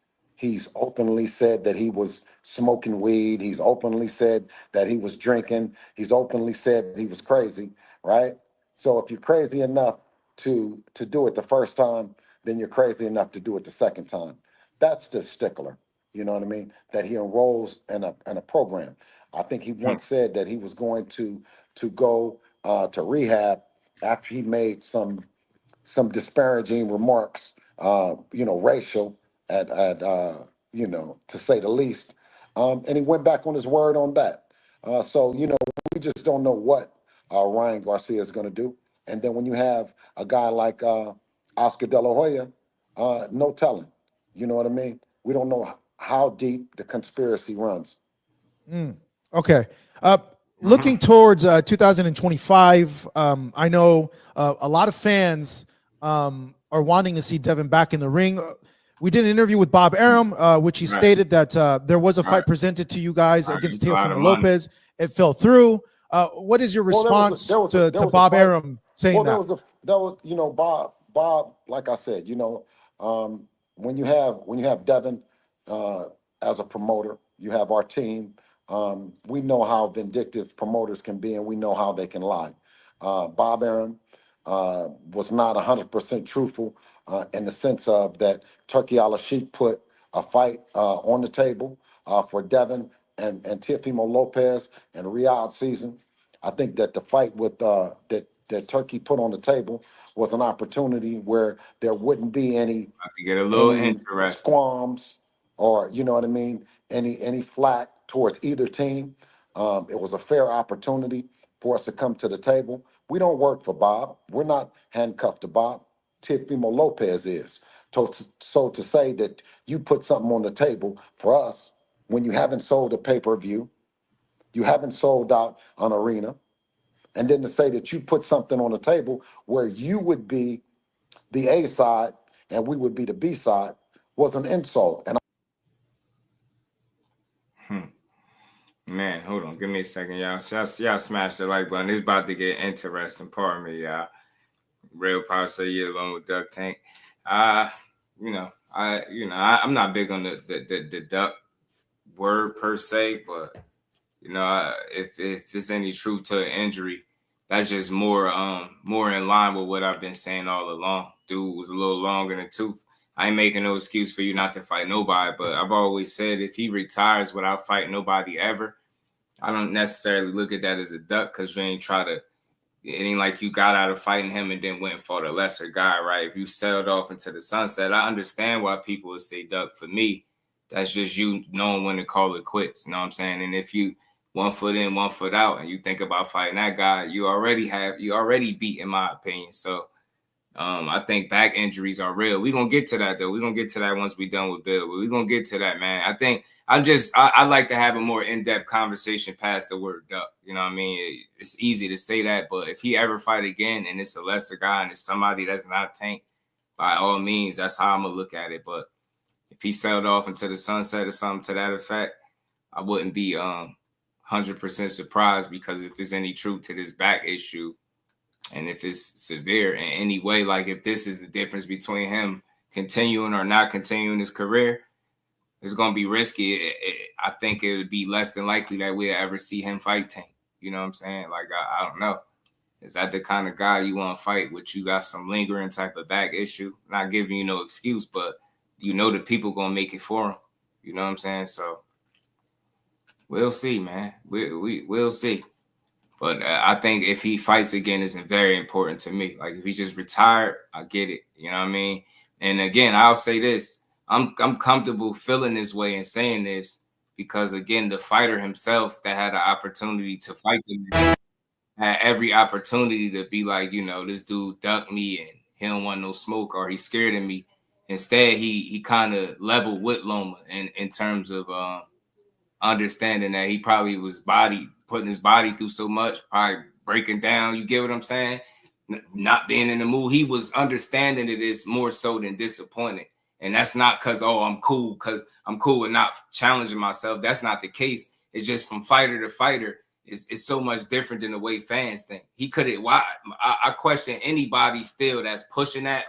[SPEAKER 5] openly said that he was smoking weed. He's openly said that he was drinking. He's openly said he was crazy, right? So if you're crazy enough to do it the first time, then you're crazy enough to do it the second time. That's the stickler. You know what I mean? That he enrolls in a program. I think he once said that he was going to go to rehab after he made some disparaging remarks, racial to say the least. And he went back on his word on that. So we just don't know what Ryan Garcia is going to do. And then when you have a guy like Oscar De La Hoya, no telling. You know what I mean? We don't know how deep the conspiracy runs.
[SPEAKER 2] Okay. Looking towards 2025, I know a lot of fans are wanting to see Devin back in the ring. We did an interview with Bob Arum, which he stated that there was a fight presented to to against Teofimo Lopez. It fell through. What is your response to Bob Arum saying that?
[SPEAKER 5] Bob, like I said, when you have Devin as a promoter, you have our team. We know how vindictive promoters can be, and we know how they can lie. Bob Arum was not 100% truthful in the sense of that Turkey Al-Sheikh put a fight on the table for Devin and Teofimo Lopez and Riyadh season. I think that the fight with that Turkey put on the table was an opportunity where there wouldn't be any
[SPEAKER 4] to get a little interesting
[SPEAKER 5] squalms or any flack towards either team. It was a fair opportunity for us to come to the table. We don't work for Bob. We're not handcuffed to Bob. Teofimo Lopez is. So to say that you put something on the table for us when you haven't sold a pay-per-view, you haven't sold out an arena, and then to say that you put something on the table where you would be the A side and we would be the B side was an insult. And
[SPEAKER 4] Man, hold on. Give me a second, y'all. Y'all smash the like button. It's about to get interesting. Pardon me, y'all. Real power say yeah, along with Duck Tank. I'm not big on the duck word per se, but if it's any truth to an injury, that's just more in line with what I've been saying all along. Dude was a little long in the tooth. I ain't making no excuse for you not to fight nobody, but I've always said if he retires without fighting nobody ever, I don't necessarily look at that as a duck because you ain't it ain't like you got out of fighting him and then went and fought a lesser guy, right? If you sailed off into the sunset, I understand why people would say duck. For me, that's just you knowing when to call it quits. You know what I'm saying? And if you 1 foot in, 1 foot out, and you think about fighting that guy, you already beat, in my opinion. So I think back injuries are real. We're going to get to that, though. We're going to get to that once we're done with Build. But we're going to get to that, man. I think I like to have a more in-depth conversation past the word duck. You know what I mean? It's easy to say that, but if he ever fight again and it's a lesser guy and it's somebody that's not Tank, by all means, that's how I'm going to look at it. But if he sailed off into the sunset or something to that effect, I wouldn't be 100% surprised, because if there's any truth to this back issue, and if it's severe in any way, like if this is the difference between him continuing or not continuing his career, it's going to be risky. I think it would be less than likely that we'll ever see him fight Tank. You know what I'm saying? Like, I don't know. Is that the kind of guy you want to fight with? You got some lingering type of back issue? Not giving you no excuse, but you know the people going to make it for him. You know what I'm saying? So we'll see, man. We'll see. But I think if he fights again, it's very important to me. Like, if he just retired, I get it. You know what I mean? And again, I'll say this. I'm comfortable feeling this way and saying this because, again, the fighter himself that had an opportunity to fight him had every opportunity to be like, you know, this dude ducked me and he don't want no smoke, or he's scared of me. Instead, he kind of leveled with Loma in terms of understanding that he probably was putting his body through so much, probably breaking down. You get what I'm saying? Not being in the mood. He was understanding it is more so than disappointed. And that's not because, I'm cool with not challenging myself. That's not the case. It's just from fighter to fighter. It's so much different than the way fans think. He could have. Why? I question anybody still that's pushing that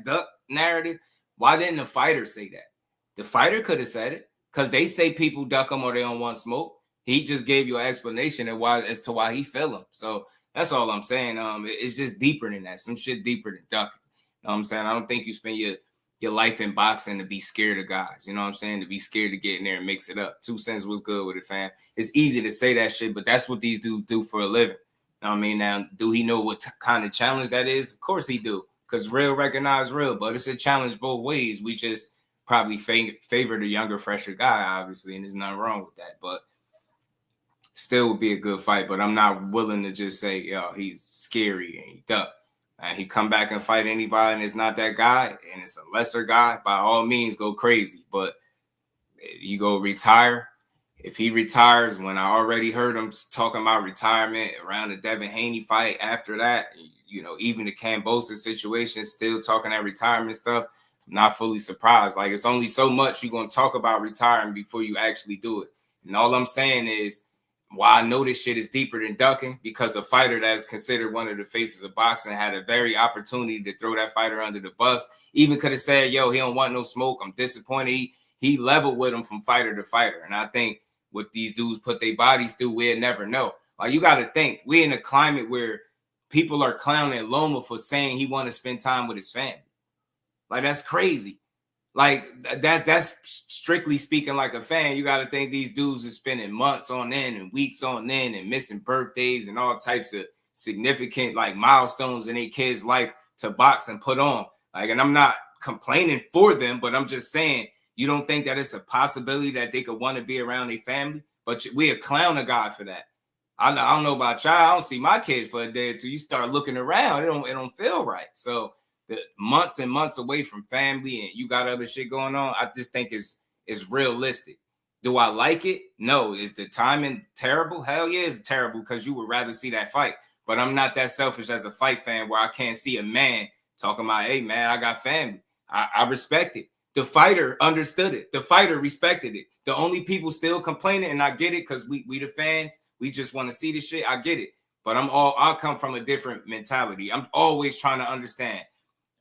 [SPEAKER 4] duck narrative. Why didn't the fighter say that? The fighter could have said it, because they say people duck them or they don't want smoke. He just gave you an explanation as to why he feel them. So that's all I'm saying. It's just deeper than that. Some shit deeper than ducking. You know what I'm saying? I don't think you spend your life in boxing to be scared of guys. You know what I'm saying? To be scared to get in there and mix it up. 2 cents was good with it, fam. It's easy to say that shit, but that's what these dudes do for a living. You know what I mean? Now, do he know what kind of challenge that is? Of course he do, because real recognize real, but it's a challenge both ways. We just probably favor the younger, fresher guy, obviously, and there's nothing wrong with that. But still would be a good fight. But I'm not willing to just say, yo, he's scary and he ducked. And he come back and fight anybody and it's not that guy and it's a lesser guy, by all means, go crazy. But you go retire. If he retires, when I already heard him talking about retirement around the Devin Haney fight after that, you know, even the Cambosa situation, still talking that retirement stuff, I'm not fully surprised. Like, it's only so much you're going to talk about retiring before you actually do it. And all I'm saying is, why I know this shit is deeper than ducking, because a fighter that's considered one of the faces of boxing had a very opportunity to throw that fighter under the bus. Even could have said, yo, he don't want no smoke. I'm disappointed. He leveled with him from fighter to fighter. And I think what these dudes put their bodies through, we'll never know. Like, you got to think, we're in a climate where people are clowning Loma for saying he want to spend time with his family. Like, that's crazy. Like, that's strictly speaking like a fan. You got to think these dudes are spending months on end and weeks on end and missing birthdays and all types of significant, like, milestones in their kids' life to box and put on. Like, and I'm not complaining for them, but I'm just saying, you don't think that it's a possibility that they could want to be around their family? But we a clown a guy for that. I don't know about y'all. I don't see my kids for a day or two. You start looking around, it don't feel right. So the months and months away from family and you got other shit going on, I just think is realistic. Do I like it? No. Is the timing terrible? Hell yeah, it's terrible, because you would rather see that fight. But I'm not that selfish as a fight fan where I can't see a man talking about, hey, man, I got family. I respect it. The fighter understood it. The fighter respected it. The only people still complaining, and I get it, because we the fans, we just want to see this shit. I get it. But I'll come from a different mentality. I'm always trying to understand.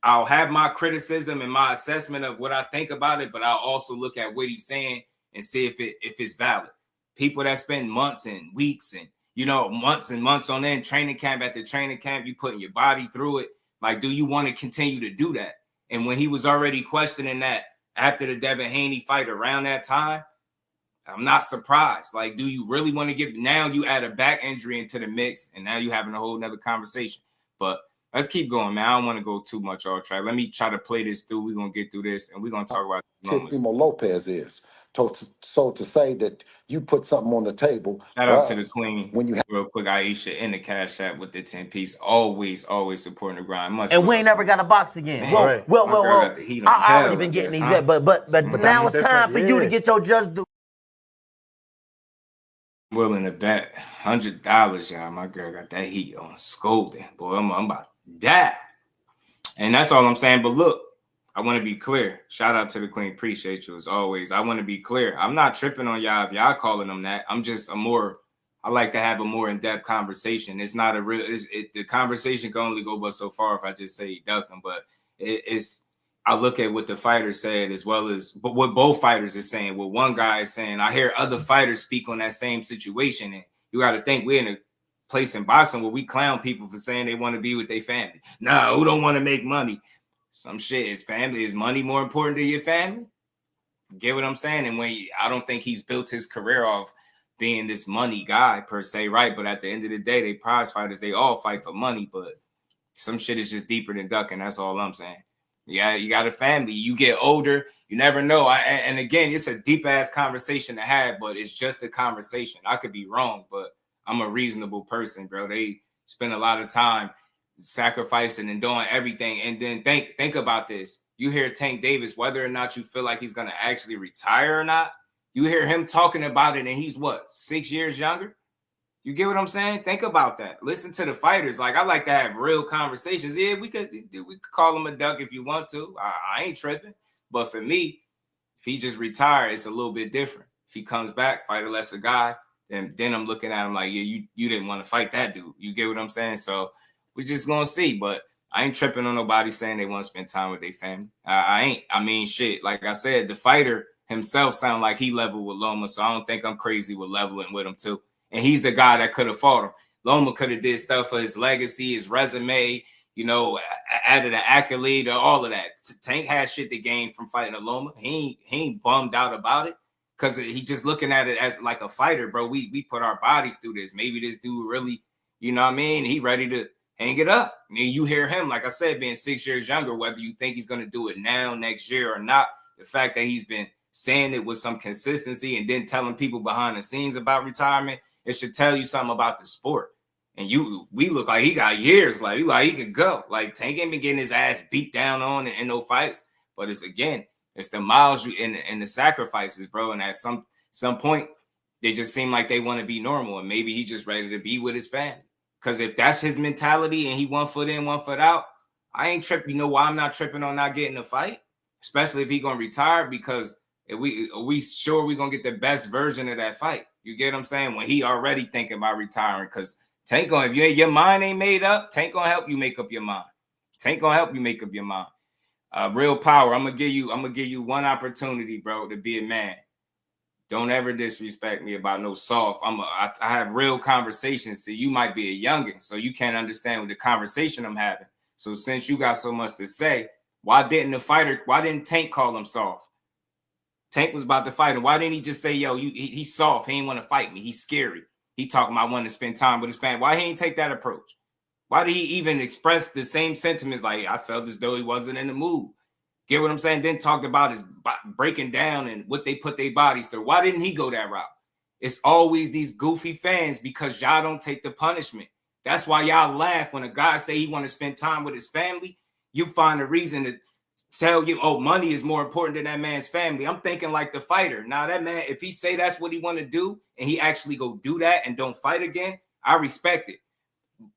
[SPEAKER 4] I'll have my criticism and my assessment of what I think about it, but I'll also look at what he's saying and see if it's valid. People that spend months and weeks and, you know, months and months on end, training camp after training camp, you putting your body through it. Like, do you want to continue to do that? And when he was already questioning that after the Devin Haney fight around that time, I'm not surprised. Like, do you really want to get, now you add a back injury into the mix and now you having a whole nother conversation. But let's keep going, man. I don't want to go too much off track. Let me try to play this through. We're going to get through this, and we're going to talk about
[SPEAKER 5] Teofimo Lopez is. So to say that you put something on the table
[SPEAKER 4] Shout
[SPEAKER 5] for
[SPEAKER 4] out to the
[SPEAKER 5] us
[SPEAKER 4] queen,
[SPEAKER 5] when you have
[SPEAKER 4] real quick, Aisha in the Cash App with the 10-piece. Always supporting the grind. Much
[SPEAKER 1] And we
[SPEAKER 4] love,
[SPEAKER 1] ain't never
[SPEAKER 4] man.
[SPEAKER 1] got a box again.
[SPEAKER 4] Man,
[SPEAKER 1] Well,
[SPEAKER 4] my girl got the heat on
[SPEAKER 1] I already
[SPEAKER 4] hell, I
[SPEAKER 1] been getting
[SPEAKER 4] guess,
[SPEAKER 1] these
[SPEAKER 4] huh?
[SPEAKER 1] back, but now it's time for you to
[SPEAKER 2] yeah.
[SPEAKER 1] get your just due.
[SPEAKER 4] Willing to bet $100, y'all. My girl got that heat on scolding. Boy, I'm about to die. And that's all I'm saying. But look, I want to be clear. Shout out to the queen. Appreciate you as always. I want to be clear. I'm not tripping on y'all if y'all calling them that. I like to have a more in-depth conversation. It's not a real, the conversation can only go but so far if I just say duck them. But I look at what the fighter said as well as but what both fighters are saying. What one guy is saying, I hear other fighters speak on that same situation. And you got to think we're in a place in boxing where we clown people for saying they want to be with their family. No, who don't want to make money? Some shit is family. Is money more important to your family? Get what I'm saying? And I don't think he's built his career off being this money guy per se, right? But at the end of the day, they prize fighters. They all fight for money, but some shit is just deeper than ducking. That's all I'm saying. Yeah, you got a family. You get older. You never know. And again, it's a deep ass conversation to have, but it's just a conversation. I could be wrong, but I'm a reasonable person, bro. They spend a lot of time sacrificing and doing everything. And then think about this. You hear Tank Davis, whether or not you feel like he's going to actually retire or not, you hear him talking about it, and he's what, 6 years younger? You get what I'm saying? Think about that. Listen to the fighters. Like, I like to have real conversations. Yeah, we could call him a duck if you want to. I ain't tripping. But for me, if he just retired, it's a little bit different. If he comes back, fight a lesser guy, then I'm looking at him like, yeah, you didn't want to fight that dude. You get what I'm saying? So we're just going to see. But I ain't tripping on nobody saying they want to spend time with their family. I ain't. I mean, shit. Like I said, the fighter himself sound like he leveled with Loma, so I don't think I'm crazy with leveling with him too. And he's the guy that could have fought him. Loma could have did stuff for his legacy, his resume, added an accolade or all of that. Tank has shit to gain from fighting a Loma. He ain't bummed out about it because he just looking at it as like a fighter, bro. We put our bodies through this. Maybe this dude really, you know what I mean? He ready to hang it up. I mean, you hear him, like I said, being 6 years younger, whether you think he's going to do it now, next year or not, the fact that he's been saying it with some consistency and then telling people behind the scenes about retirement, it should tell you something about the sport. And we look like he got years, like he could go. Like Tank ain't been getting his ass beat down on in no fights, but it's the miles and the sacrifices, bro. And at some point, they just seem like they want to be normal, and maybe he just ready to be with his family. Because if that's his mentality and he 1 foot in, 1 foot out, I ain't tripping. You know why I'm not tripping on not getting a fight, especially if he gonna retire, because if we sure we gonna get the best version of that fight. You get what I'm saying? When he already thinking about retiring, because Tank gonna, if your mind ain't made up, Tank gonna help you make up your mind. Tank gonna help you make up your mind. Real power. I'm gonna give you one opportunity, bro, to be a man. Don't ever disrespect me about no soft. I have real conversations. So you might be a youngin, so you can't understand the conversation I'm having. So since you got so much to say, why didn't Tank call him soft? Tank was about to fight him. Why didn't he just say, yo, he's soft. He ain't want to fight me. He's scary. He talking about wanting to spend time with his family. Why he ain't take that approach? Why did he even express the same sentiments? Like, I felt as though he wasn't in the mood. Get what I'm saying? Then talked about his breaking down and what they put their bodies through. Why didn't he go that route? It's always these goofy fans because y'all don't take the punishment. That's why y'all laugh when a guy say he want to spend time with his family. You find a reason to tell you, oh, money is more important than that man's family. I'm thinking like the fighter. Now that man, if he say that's what he want to do and he actually go do that and don't fight again, I respect it.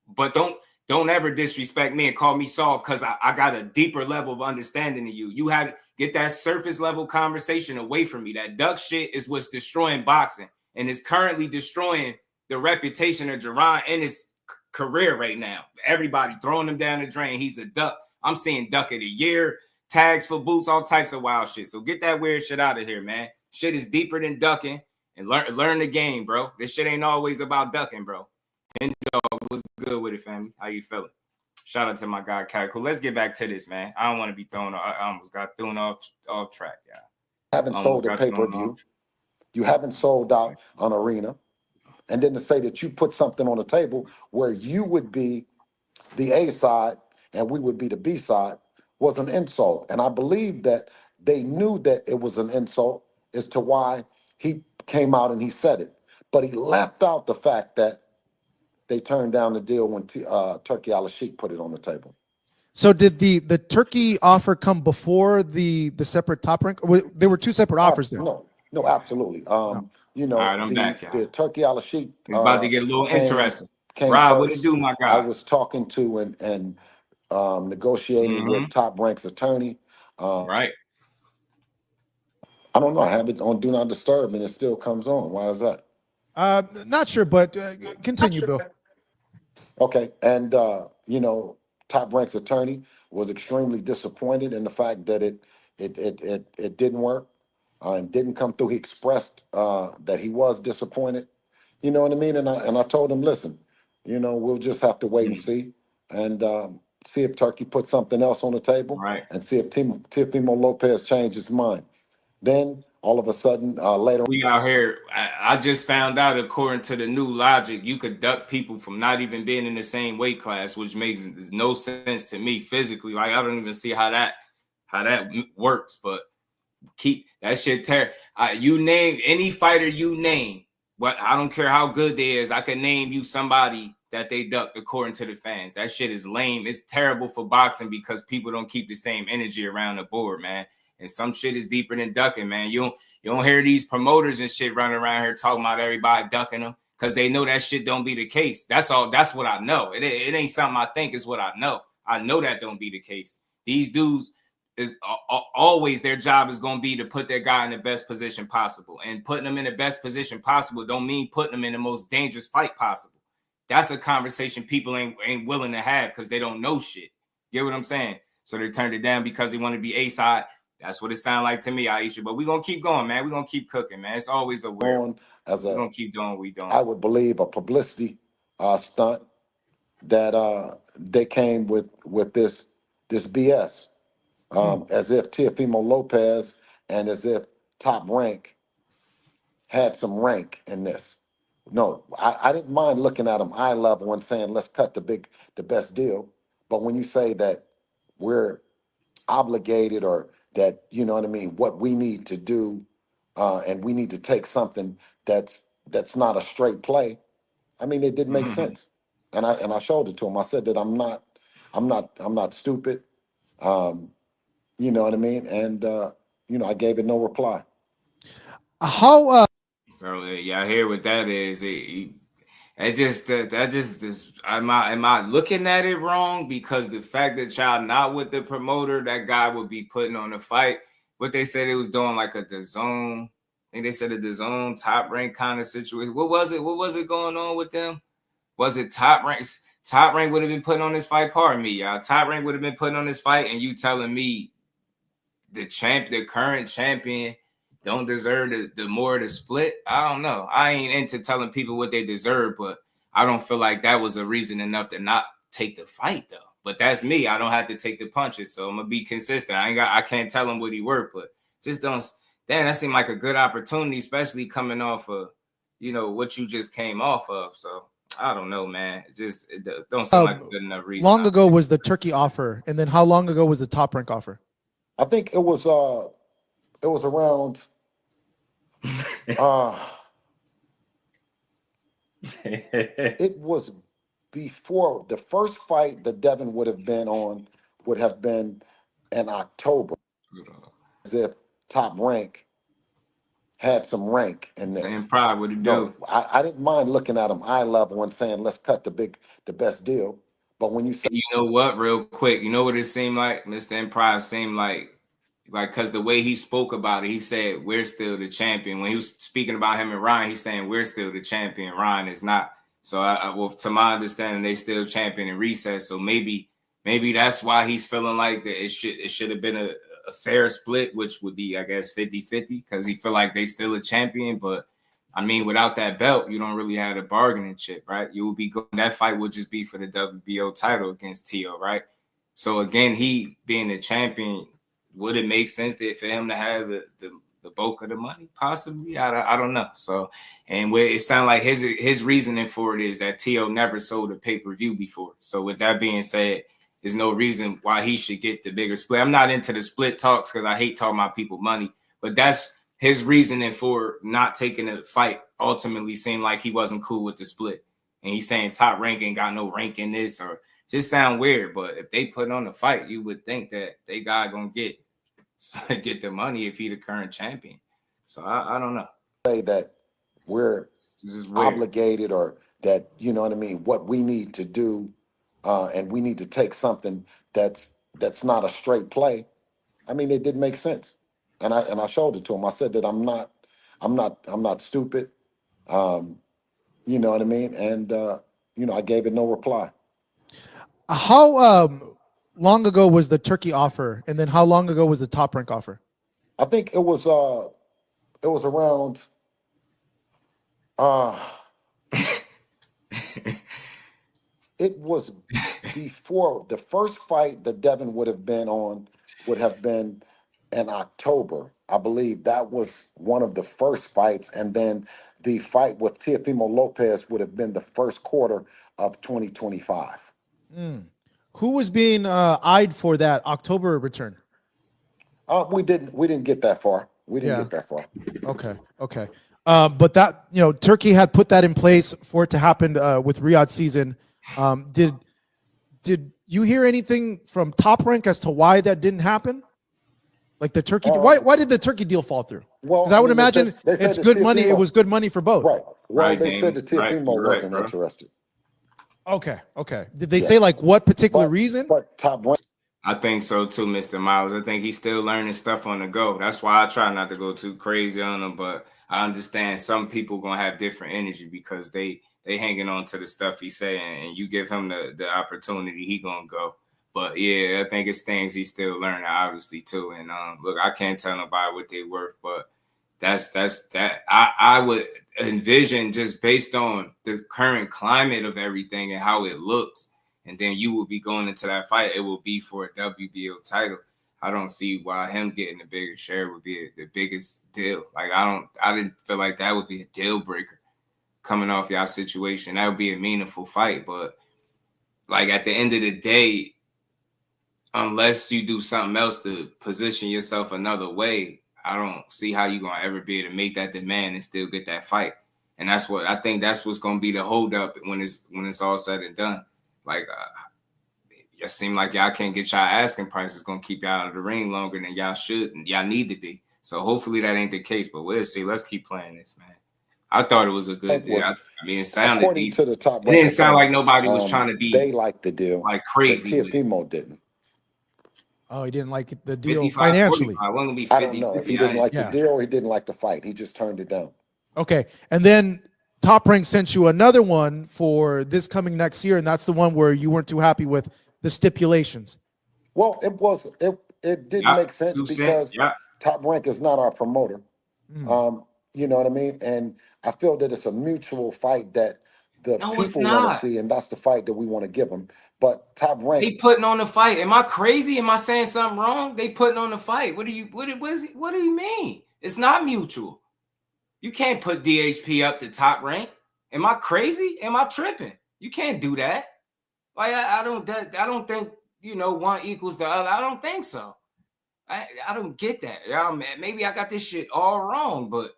[SPEAKER 4] But don't ever disrespect me and call me soft because I got a deeper level of understanding than you. You had to get that surface level conversation away from me. That duck shit is what's destroying boxing and is currently destroying the reputation of Jerron and his career right now. Everybody throwing him down the drain. He's a duck. I'm seeing duck of the year, tags for boots, all types of wild shit. So get that weird shit out of here, man. Shit is deeper than ducking, and learn the game, bro. This shit ain't always about ducking, bro. And dog, what's good with it, family? How you feeling? Shout out to my guy, Cat. Cool. Let's get back to this, man. I don't want to be thrown. I almost got thrown off track, yeah.
[SPEAKER 5] Haven't sold a pay-per-view. You haven't sold out an arena. And then to say that you put something on the table where you would be the A side and we would be the B side was an insult. And I believe that they knew that it was an insult as to why he came out and he said it. But he left out the fact that they turned down the deal when Turkey Al-Sheikh put it on the table.
[SPEAKER 2] So did the Turkey offer come before the separate Top Rank? There were two separate offers there.
[SPEAKER 5] No, absolutely. You know,
[SPEAKER 4] All right, I'm back, y'all.
[SPEAKER 5] the Turkey Al-Sheikh
[SPEAKER 4] It's about to get a little interesting. Rob, what it do, my guy?
[SPEAKER 5] I was talking to and negotiating with Top Rank's attorney.
[SPEAKER 4] Right.
[SPEAKER 5] I don't know. I have it on Do Not Disturb, and it still comes on. Why is that?
[SPEAKER 2] Not sure, but continue, Bill.
[SPEAKER 5] Okay, and you know, Top Rank's attorney was extremely disappointed in the fact that it didn't work and didn't come through. He expressed that he was disappointed. You know what I mean? And I told him, listen, you know, we'll just have to wait and see if Turkey puts something else on the table,
[SPEAKER 4] right,
[SPEAKER 5] and see if Teofimo Lopez changes his mind. Then all of a sudden, later
[SPEAKER 4] we out here. I just found out, according to the new logic, you could duck people from not even being in the same weight class, which makes no sense to me physically. Like, I don't even see how that works. But keep that shit you name any fighter you name, but I don't care how good they is. I can name you somebody that they ducked according to the fans. That shit is lame. It's terrible for boxing because people don't keep the same energy around the board, man. And some shit is deeper than ducking, man. You don't hear these promoters and shit running around here talking about everybody ducking them because they know that shit don't be the case. That's all. That's what I know. It ain't something I think, it's what I know. I know that don't be the case. These dudes is always, their job is going to be to put their guy in the best position possible. And putting them in the best position possible don't mean putting them in the most dangerous fight possible. That's a conversation people ain't willing to have because they don't know shit. You get what I'm saying? So they turned it down because they want to be A-side. That's what it sounds like to me, Aisha. But we're going to keep going, man. We're going to keep cooking, man. It's always a weird. We're going to keep doing what we doing.
[SPEAKER 5] I would believe a publicity stunt that they came with this BS. As if Teofimo Lopez and as if Top Rank had some rank in this. No, I didn't mind looking at them eye level and saying, let's cut the best deal. But when you say that we're obligated, or that, you know what I mean, what we need to do, and we need to take something that's not a straight play, I mean, it didn't make sense. And I showed it to him. I said that I'm not stupid. You know what I mean? And you know, I gave it no reply.
[SPEAKER 2] How
[SPEAKER 4] so y'all hear what that is? That just am I looking at it wrong? Because the fact that y'all not with the promoter, that guy would be putting on the fight. What they said it was doing like a DAZN. I think they said a DAZN Top Rank kind of situation. What was it going on with them? Was it Top Rank? Top Rank would have been putting on this fight. Pardon me, y'all. Top Rank would have been putting on this fight, and you telling me the current champion don't deserve the more of the split? I don't know. I ain't into telling people what they deserve, but I don't feel like that was a reason enough to not take the fight, though. But that's me. I don't have to take the punches, so I'm gonna be consistent. I can't tell him what he worth, but just don't. Damn, that seemed like a good opportunity, especially coming off of, you know, what you just came off of. So I don't know, man. It don't seem like a good enough reason.
[SPEAKER 2] Long ago was the Turkey offer, and then how long ago was the Top Rank offer?
[SPEAKER 5] I think it was around it was before the first fight that Devin would have been in October, as if Top Rank had some rank in this.
[SPEAKER 4] And pride would it do?
[SPEAKER 5] No, I didn't mind looking at them eye level and saying, let's cut the best deal. But when you say,
[SPEAKER 4] you know what, real quick, you know what it seemed like? Mr. Empire seemed like because the way he spoke about it, he said, we're still the champion. When he was speaking about him and Ryan, he's saying, we're still the champion. Ryan is not. So, well, to my understanding, they still champion in recess. So maybe that's why he's feeling like that it should have been a fair split, which would be, I guess, 50-50, because he feel like they still a champion. But, I mean, without that belt, you don't really have a bargaining chip, right? You will be going, that fight would just be for the WBO title against Teo, right? So, again, he being the champion, would it make sense for him to have the bulk of the money? Possibly. I don't know. So, and where it sounds like his reasoning for it is that Teo never sold a pay-per-view before. So with that being said, there's no reason why he should get the bigger split. I'm not into the split talks because I hate talking about people money, but that's his reasoning for not taking a fight ultimately seemed like he wasn't cool with the split. And he's saying Top Rank ain't got no rank in this, or just sound weird. But if they put on the fight, you would think that they gonna get the money if he the current champion. So I don't know.
[SPEAKER 5] Say that we're obligated, or that, you know what I mean, what we need to do, and we need to take something that's not a straight play. I mean, it didn't make sense. And I showed it to him. I said that I'm not stupid. You know what I mean? And you know, I gave it no reply.
[SPEAKER 2] How long ago was the Turkey offer, and then how long ago was the Top Rank offer?
[SPEAKER 5] I think it was around it was before the first fight that Devin would have been in October. I believe that was one of the first fights, and then the fight with Teofimo Lopez would have been the first quarter of 2025.
[SPEAKER 2] Who was being eyed for that October return?
[SPEAKER 5] We didn't get that far. We didn't get that far.
[SPEAKER 2] Okay. But that, you know, Turkey had put that in place for it to happen with Riyadh season. Did you hear anything from Top Rank as to why that didn't happen? Like the Turkey, why did the Turkey deal fall through?
[SPEAKER 5] Well,
[SPEAKER 2] Because I would imagine
[SPEAKER 5] they said
[SPEAKER 2] it's
[SPEAKER 5] that
[SPEAKER 2] good money.
[SPEAKER 5] Teofimo-
[SPEAKER 2] It was good money for both.
[SPEAKER 5] Right. Well,
[SPEAKER 4] Right,
[SPEAKER 5] they said
[SPEAKER 4] Damon.
[SPEAKER 5] that Teofimo
[SPEAKER 4] Right,
[SPEAKER 5] wasn't
[SPEAKER 4] bro.
[SPEAKER 5] interested.
[SPEAKER 2] Okay. Did they say like what particular
[SPEAKER 5] But-
[SPEAKER 2] reason?
[SPEAKER 5] But Top Rank.
[SPEAKER 4] I think so too, Mr. Miles. I think he's still learning stuff on the go. That's why I try not to go too crazy on him. But I understand some people gonna have different energy because they hanging on to the stuff he's saying, and you give him the opportunity, he gonna go. But yeah, I think it's things he's still learning, obviously too. And look, I can't tell nobody what they worth, but that's that. I would envision, just based on the current climate of everything and how it looks, and then you will be going into that fight, it will be for a WBO title. I don't see why him getting the bigger share would be the biggest deal. Like I didn't feel like that would be a deal breaker coming off y'all situation. That would be a meaningful fight, but like at the end of the day, unless you do something else to position yourself another way, I don't see how you're going to ever be able to make that demand and still get that fight. And that's what I think that's what's going to be the holdup when it's all said and done. Like, it seems like y'all can't get y'all asking prices going to keep y'all out of the ring longer than y'all should and y'all need to be. So hopefully that ain't the case, but we'll see. Let's keep playing this, man. I thought it was a good deal. I mean, it sounded
[SPEAKER 5] According
[SPEAKER 4] decent.
[SPEAKER 5] to the Top
[SPEAKER 4] It didn't
[SPEAKER 5] Rank
[SPEAKER 4] sound
[SPEAKER 5] account,
[SPEAKER 4] like nobody was trying to be
[SPEAKER 5] they liked the deal,
[SPEAKER 4] like crazy.
[SPEAKER 5] but Teofimo didn't.
[SPEAKER 2] Oh, he didn't like the deal
[SPEAKER 4] 55,
[SPEAKER 2] financially.
[SPEAKER 4] 45. Wasn't gonna be
[SPEAKER 5] I
[SPEAKER 4] 50,
[SPEAKER 5] don't know if he
[SPEAKER 4] 50.
[SPEAKER 5] didn't like the
[SPEAKER 2] Yeah.
[SPEAKER 5] deal or he didn't like the fight. He just turned it down.
[SPEAKER 2] Okay, and then Top Rank sent you another one for this coming next year, and that's the one where you weren't too happy with the stipulations.
[SPEAKER 5] Well, it didn't
[SPEAKER 4] Yeah,
[SPEAKER 5] make sense
[SPEAKER 4] 2
[SPEAKER 5] because
[SPEAKER 4] cents. Yeah.
[SPEAKER 5] Top Rank is not our promoter. You know what I mean? And I feel that it's a mutual fight that the
[SPEAKER 4] No, it's
[SPEAKER 5] people want to
[SPEAKER 4] not.
[SPEAKER 5] see, and that's the fight that we want to give them. But Top Rank,
[SPEAKER 4] They putting on the fight. Am I crazy? Am I saying something wrong? They putting on the fight. What do you mean? It's not mutual. You can't put DHP up to Top Rank. Am I crazy? Am I tripping? You can't do that. Like I don't think, you know, one equals the other. I don't think so. I don't get that. Y'all, man, maybe I got this shit all wrong, but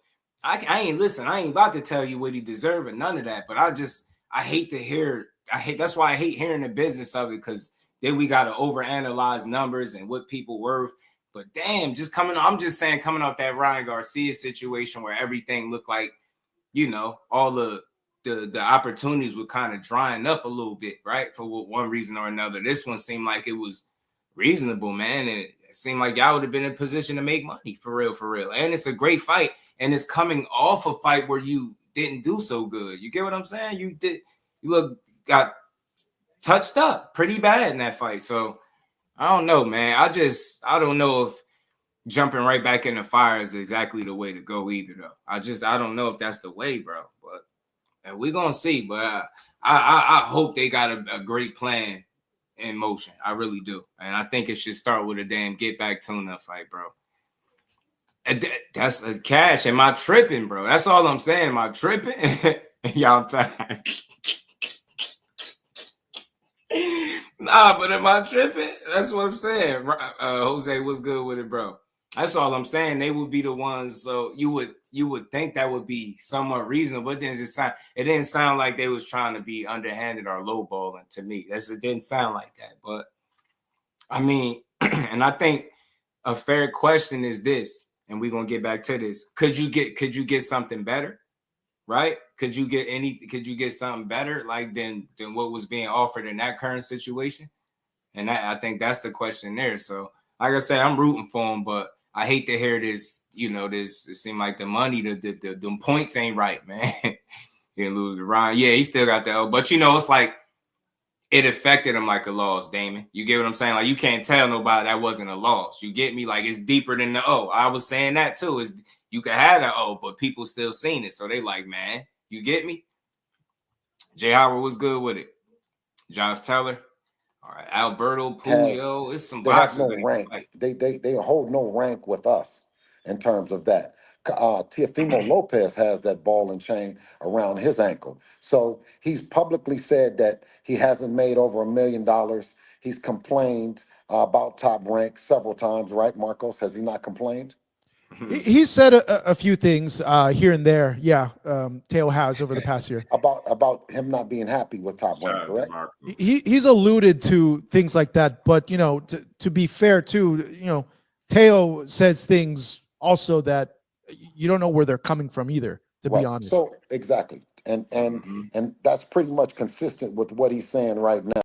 [SPEAKER 4] I ain't listen. I ain't about to tell you what he deserved and none of that. But I hate to hear. That's why I hate hearing the business of it, because then we got to overanalyze numbers and what people worth. But damn, I'm just saying, coming off that Ryan Garcia situation where everything looked like, you know, all the opportunities were kind of drying up a little bit, right? For one reason or another. This one seemed like it was reasonable, man. And it seemed like y'all would have been in position to make money for real. And it's a great fight. And it's coming off a fight where you didn't do so good. You get what I'm saying? You got touched up pretty bad in that fight. So I don't know, man. I don't know if jumping right back in the fire is exactly the way to go either, though. I don't know if that's the way, bro. But we're gonna see. But I hope they got a great plan in motion. I really do. And I think it should start with a damn get back tune-up fight, bro. That's a cash. Am I tripping, bro? That's all I'm saying. Am I tripping? Y'all tired. Nah, but am I tripping? That's what I'm saying. Jose, what's good with it, bro? That's all I'm saying. They would be the ones. So you would think that would be somewhat reasonable, but then it didn't sound like they was trying to be underhanded or lowballing to me. It didn't sound like that. But I mean, and I think a fair question is this, and we're gonna get back to this. Could you get something better? Right? Could you get something better like than what was being offered in that current situation? And I think that's the question there. So like I said, I'm rooting for him, but I hate to hear this, it seemed like the money, the points ain't right, man. He lose to Ryan. Yeah, he still got that. But it's like it affected him like a loss, Damon. You get what I'm saying? Like you can't tell nobody that wasn't a loss. You get me? Like it's deeper than the O. I was saying that too. You can have the O, but people still seen it. So they like, man, you get me? Jay Howard was good with it. Josh Teller. All right, Alberto Puyo, it's some boxers.
[SPEAKER 5] They have no rank. They hold no rank with us in terms of that. Teofimo Lopez has that ball and chain around his ankle. So he's publicly said that he hasn't made over $1 million. He's complained about Top Rank several times, right, Marcos? Has he not complained?
[SPEAKER 2] He's said a few things here and there. Yeah, Teo has over the past year
[SPEAKER 5] about him not being happy with Top Rank, correct?
[SPEAKER 2] He's alluded to things like that, but to be fair too, Teo says things also that you don't know where they're coming from either, to be honest.
[SPEAKER 5] So exactly, and that's pretty much consistent with what he's saying right now.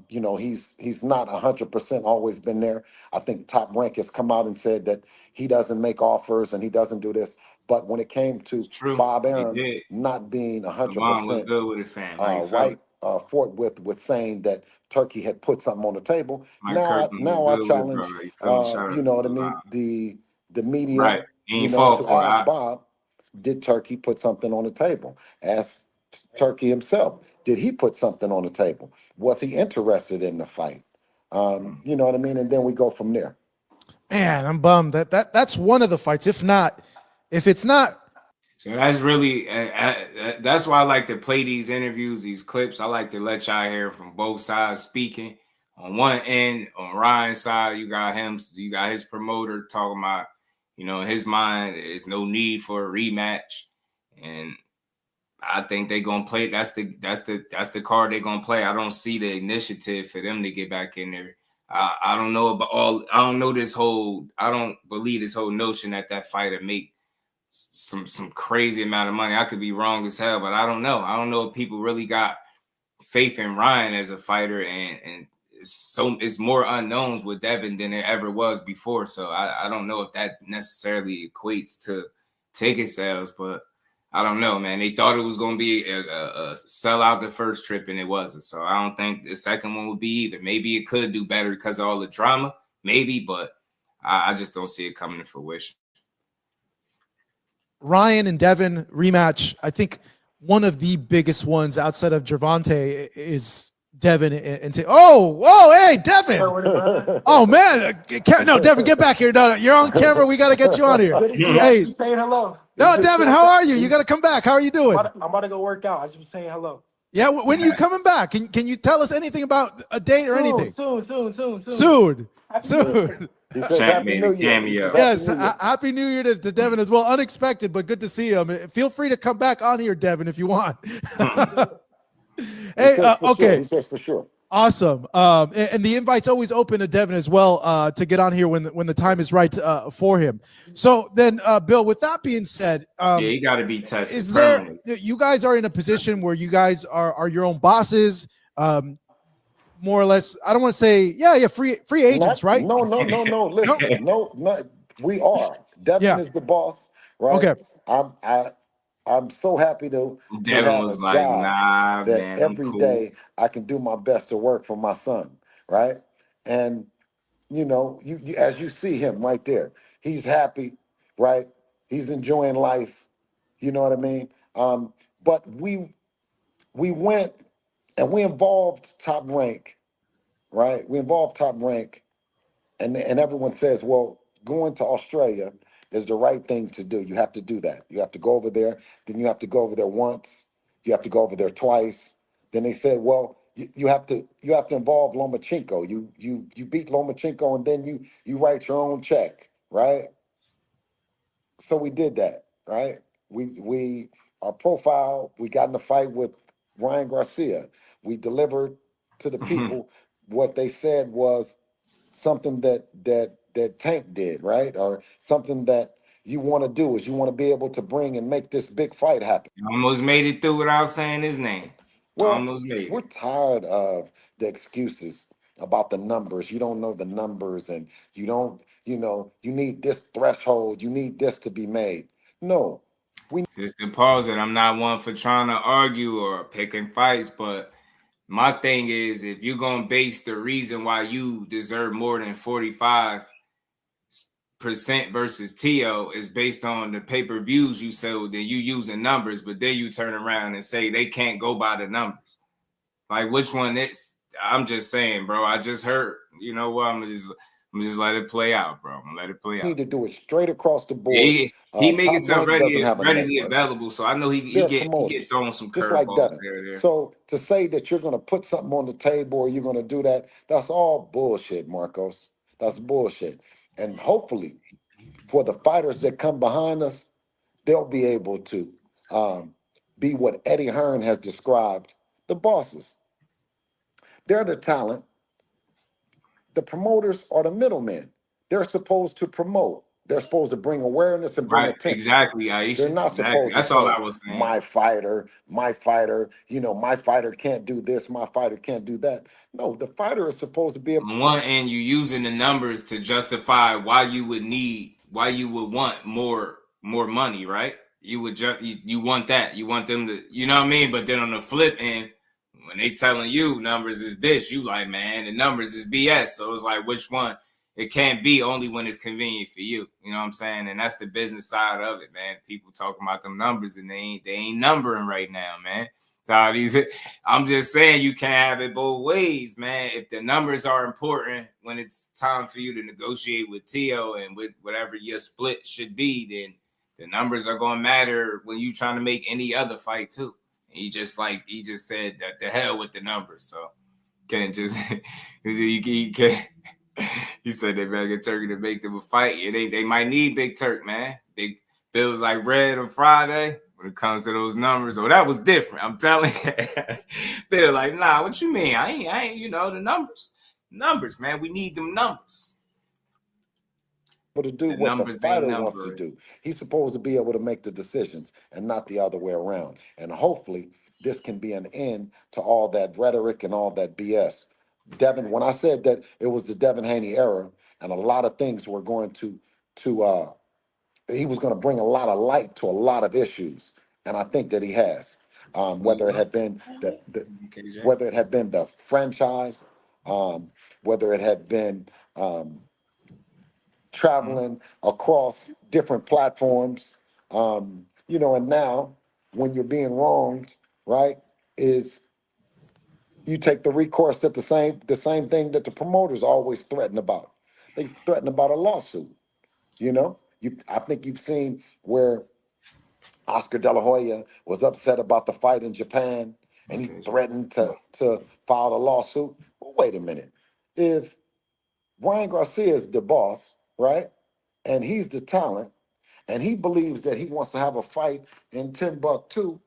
[SPEAKER 5] He's not 100% always been there. I think Top Rank has come out and said that he doesn't make offers and he doesn't do this. But when it came to Bob Arum not being 100% right forth with saying that Turkey had put something on the table, now I challenge, you know what I mean, the media,
[SPEAKER 4] right.
[SPEAKER 5] To ask Bob, did Turkey put something on the table? Ask Turkey himself. Did he put something on the table? Was he interested in the fight? You know what I mean? And then we go from there.
[SPEAKER 2] Man, I'm bummed that's one of the fights. If it's not.
[SPEAKER 4] So that's really, that's why I like to play these interviews, these clips. I like to let y'all hear from both sides speaking. On one end, on Ryan's side, you got his promoter talking about, in his mind, there's no need for a rematch. And I think they're gonna play. That's the card they're gonna play. I don't see the initiative for them to get back in there. I don't know about all. I don't know this whole. I don't believe this whole notion that fighter make some crazy amount of money. I could be wrong as hell, but I don't know. I don't know if people really got faith in Ryan as a fighter, and it's more unknowns with Devin than there ever was before. So I don't know if that necessarily equates to ticket sales, but. I don't know, man. They thought it was going to be a sellout the first trip, and it wasn't. So I don't think the second one would be either. Maybe it could do better because of all the drama, maybe, but I just don't see it coming to fruition.
[SPEAKER 2] Ryan and Devin rematch. I think one of the biggest ones outside of Gervonta is Devin and hey, Devin. Oh, man. No, Devin, get back here. No, you're on camera. We got to get you on here.
[SPEAKER 7] Hey, saying hello.
[SPEAKER 2] No, Devin, how are you? You got to come back. How are you doing?
[SPEAKER 7] I'm about to go work out. I just was saying hello.
[SPEAKER 2] Yeah, when are you coming back? Can you tell us anything about a date or anything?
[SPEAKER 7] Soon.
[SPEAKER 5] He says Happy New Year.
[SPEAKER 2] Yes, Happy New Year to Devin as well. Unexpected, but good to see him. Feel free to come back on here, Devin, if you want. Hey, okay.
[SPEAKER 5] He says for sure.
[SPEAKER 2] Awesome. And the invite's always open to Devin as well to get on here when the time is right for him. So then, Bill, with that being said,
[SPEAKER 4] you got to be tested.
[SPEAKER 2] Is there? You guys are in a position where you guys are your own bosses, more or less. I don't want to say, free agents, right?
[SPEAKER 5] No. Listen, no. We are. Devin is the boss, right?
[SPEAKER 2] Okay.
[SPEAKER 5] I'm so happy to
[SPEAKER 4] Devin
[SPEAKER 5] have
[SPEAKER 4] was
[SPEAKER 5] a
[SPEAKER 4] like,
[SPEAKER 5] job
[SPEAKER 4] nah,
[SPEAKER 5] that
[SPEAKER 4] man,
[SPEAKER 5] every day I can do my best to work for my son, right? And you as you see him right there, he's happy, right? He's enjoying life. You know what I mean? But we went and we involved Top Rank, right? We involved Top Rank, and everyone says, well, going to Australia is the right thing to do. You have to do that. You have to go over there. Then you have to go over there once. You have to go over there twice. Then they said, well, you have to involve Lomachenko. You beat Lomachenko, and then you write your own check, right? So we did that, right? We our profile. We got in a fight with Ryan Garcia. We delivered to the people what they said was something that Tank did, right? Or something that you want to do is you want to be able to bring and make this big fight happen.
[SPEAKER 4] Almost made it through without saying his name.
[SPEAKER 5] Well,
[SPEAKER 4] Almost made
[SPEAKER 5] we're
[SPEAKER 4] it.
[SPEAKER 5] tired of the excuses about the numbers. You don't know the numbers, and you don't, you need this threshold, you need this to be made. No,
[SPEAKER 4] Just to pause it, I'm not one for trying to argue or picking fights, but my thing is, if you're going to base the reason why you deserve more than 45% versus Tio is based on the pay-per-views you sold, then you using numbers, but then you turn around and say they can't go by the numbers. Like, which one is? I'm just saying, bro. I just heard. You know what? I'm just let it play out, bro. I'm gonna let it play out.
[SPEAKER 5] need to do it straight across the board.
[SPEAKER 4] Yeah, he make
[SPEAKER 5] Top
[SPEAKER 4] himself
[SPEAKER 5] Rank doesn't have a
[SPEAKER 4] readily
[SPEAKER 5] network.
[SPEAKER 4] available, so I know he
[SPEAKER 5] They're
[SPEAKER 4] get
[SPEAKER 5] promoters,
[SPEAKER 4] throwing some
[SPEAKER 5] just like
[SPEAKER 4] curveballs
[SPEAKER 5] Devin.
[SPEAKER 4] there.
[SPEAKER 5] So to say that you're going to put something on the table or you're going to do that, that's all bullshit, Marcos. That's bullshit. And hopefully, for the fighters that come behind us, they'll be able to be what Eddie Hearn has described, the bosses. They're the talent. The promoters are the middlemen. They're supposed to promote. They're supposed to bring awareness and bring
[SPEAKER 4] Right,
[SPEAKER 5] attention.
[SPEAKER 4] exactly, Aisha.
[SPEAKER 5] They're not
[SPEAKER 4] Exactly.
[SPEAKER 5] supposed to
[SPEAKER 4] That's all
[SPEAKER 5] say,
[SPEAKER 4] I was saying.
[SPEAKER 5] my fighter, my fighter can't do this, my fighter can't do that. No, the fighter is supposed to be
[SPEAKER 4] On one end, you're using the numbers to justify why you would want more money, right? You would you want that. You want them to, you know what I mean? But then on the flip end, when they telling you numbers is this, you like, man, the numbers is BS. So it's like, which one? It can't be only when it's convenient for you. You know what I'm saying? And that's the business side of it, man. People talking about them numbers and they ain't numbering right now, man. So I'm just saying you can't have it both ways, man. If the numbers are important when it's time for you to negotiate with Tio and with whatever your split should be, then the numbers are going to matter when you trying to make any other fight too. He just said that the hell with the numbers. So can't just you can't. He said they better get Turkey to make them a fight. They might need Big Turk, man. Big Bills like red on Friday when it comes to those numbers. Oh, that was different. I'm telling you. They're like, nah, what you mean? I ain't, the numbers. Numbers, man. We need them numbers.
[SPEAKER 5] To do what the fighter wants to do. He's supposed to be able to make the decisions and not the other way around. And hopefully this can be an end to all that rhetoric and all that BS. Devin, when I said that it was the Devin Haney era and a lot of things were going to he was going to bring a lot of light to a lot of issues. And I think that he has. Whether it had been the franchise, whether it had been traveling across different platforms, and now when you're being wronged, right, is you take the recourse that the same thing that the promoters always threaten about. They threaten about a lawsuit. I think you've seen where Oscar De La Hoya was upset about the fight in Japan, and he threatened to file a lawsuit. Well, wait a minute. If Ryan Garcia is the boss, right, and he's the talent, and he believes that he wants to have a fight in Timbuktu,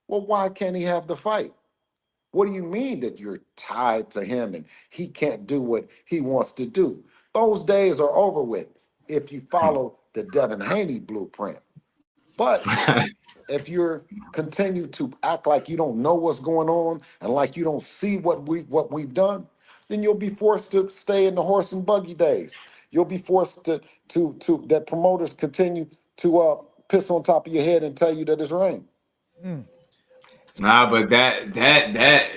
[SPEAKER 5] well, why can't he have the fight? What do you mean that you're tied to him and he can't do what he wants to do? Those days are over with if you follow the Devin Haney blueprint. But if you're continue to act like you don't know what's going on and like you don't see what we've done, then you'll be forced to stay in the horse and buggy days. You'll be forced to that promoters continue to piss on top of your head and tell you that it's rain.
[SPEAKER 4] Nah, but that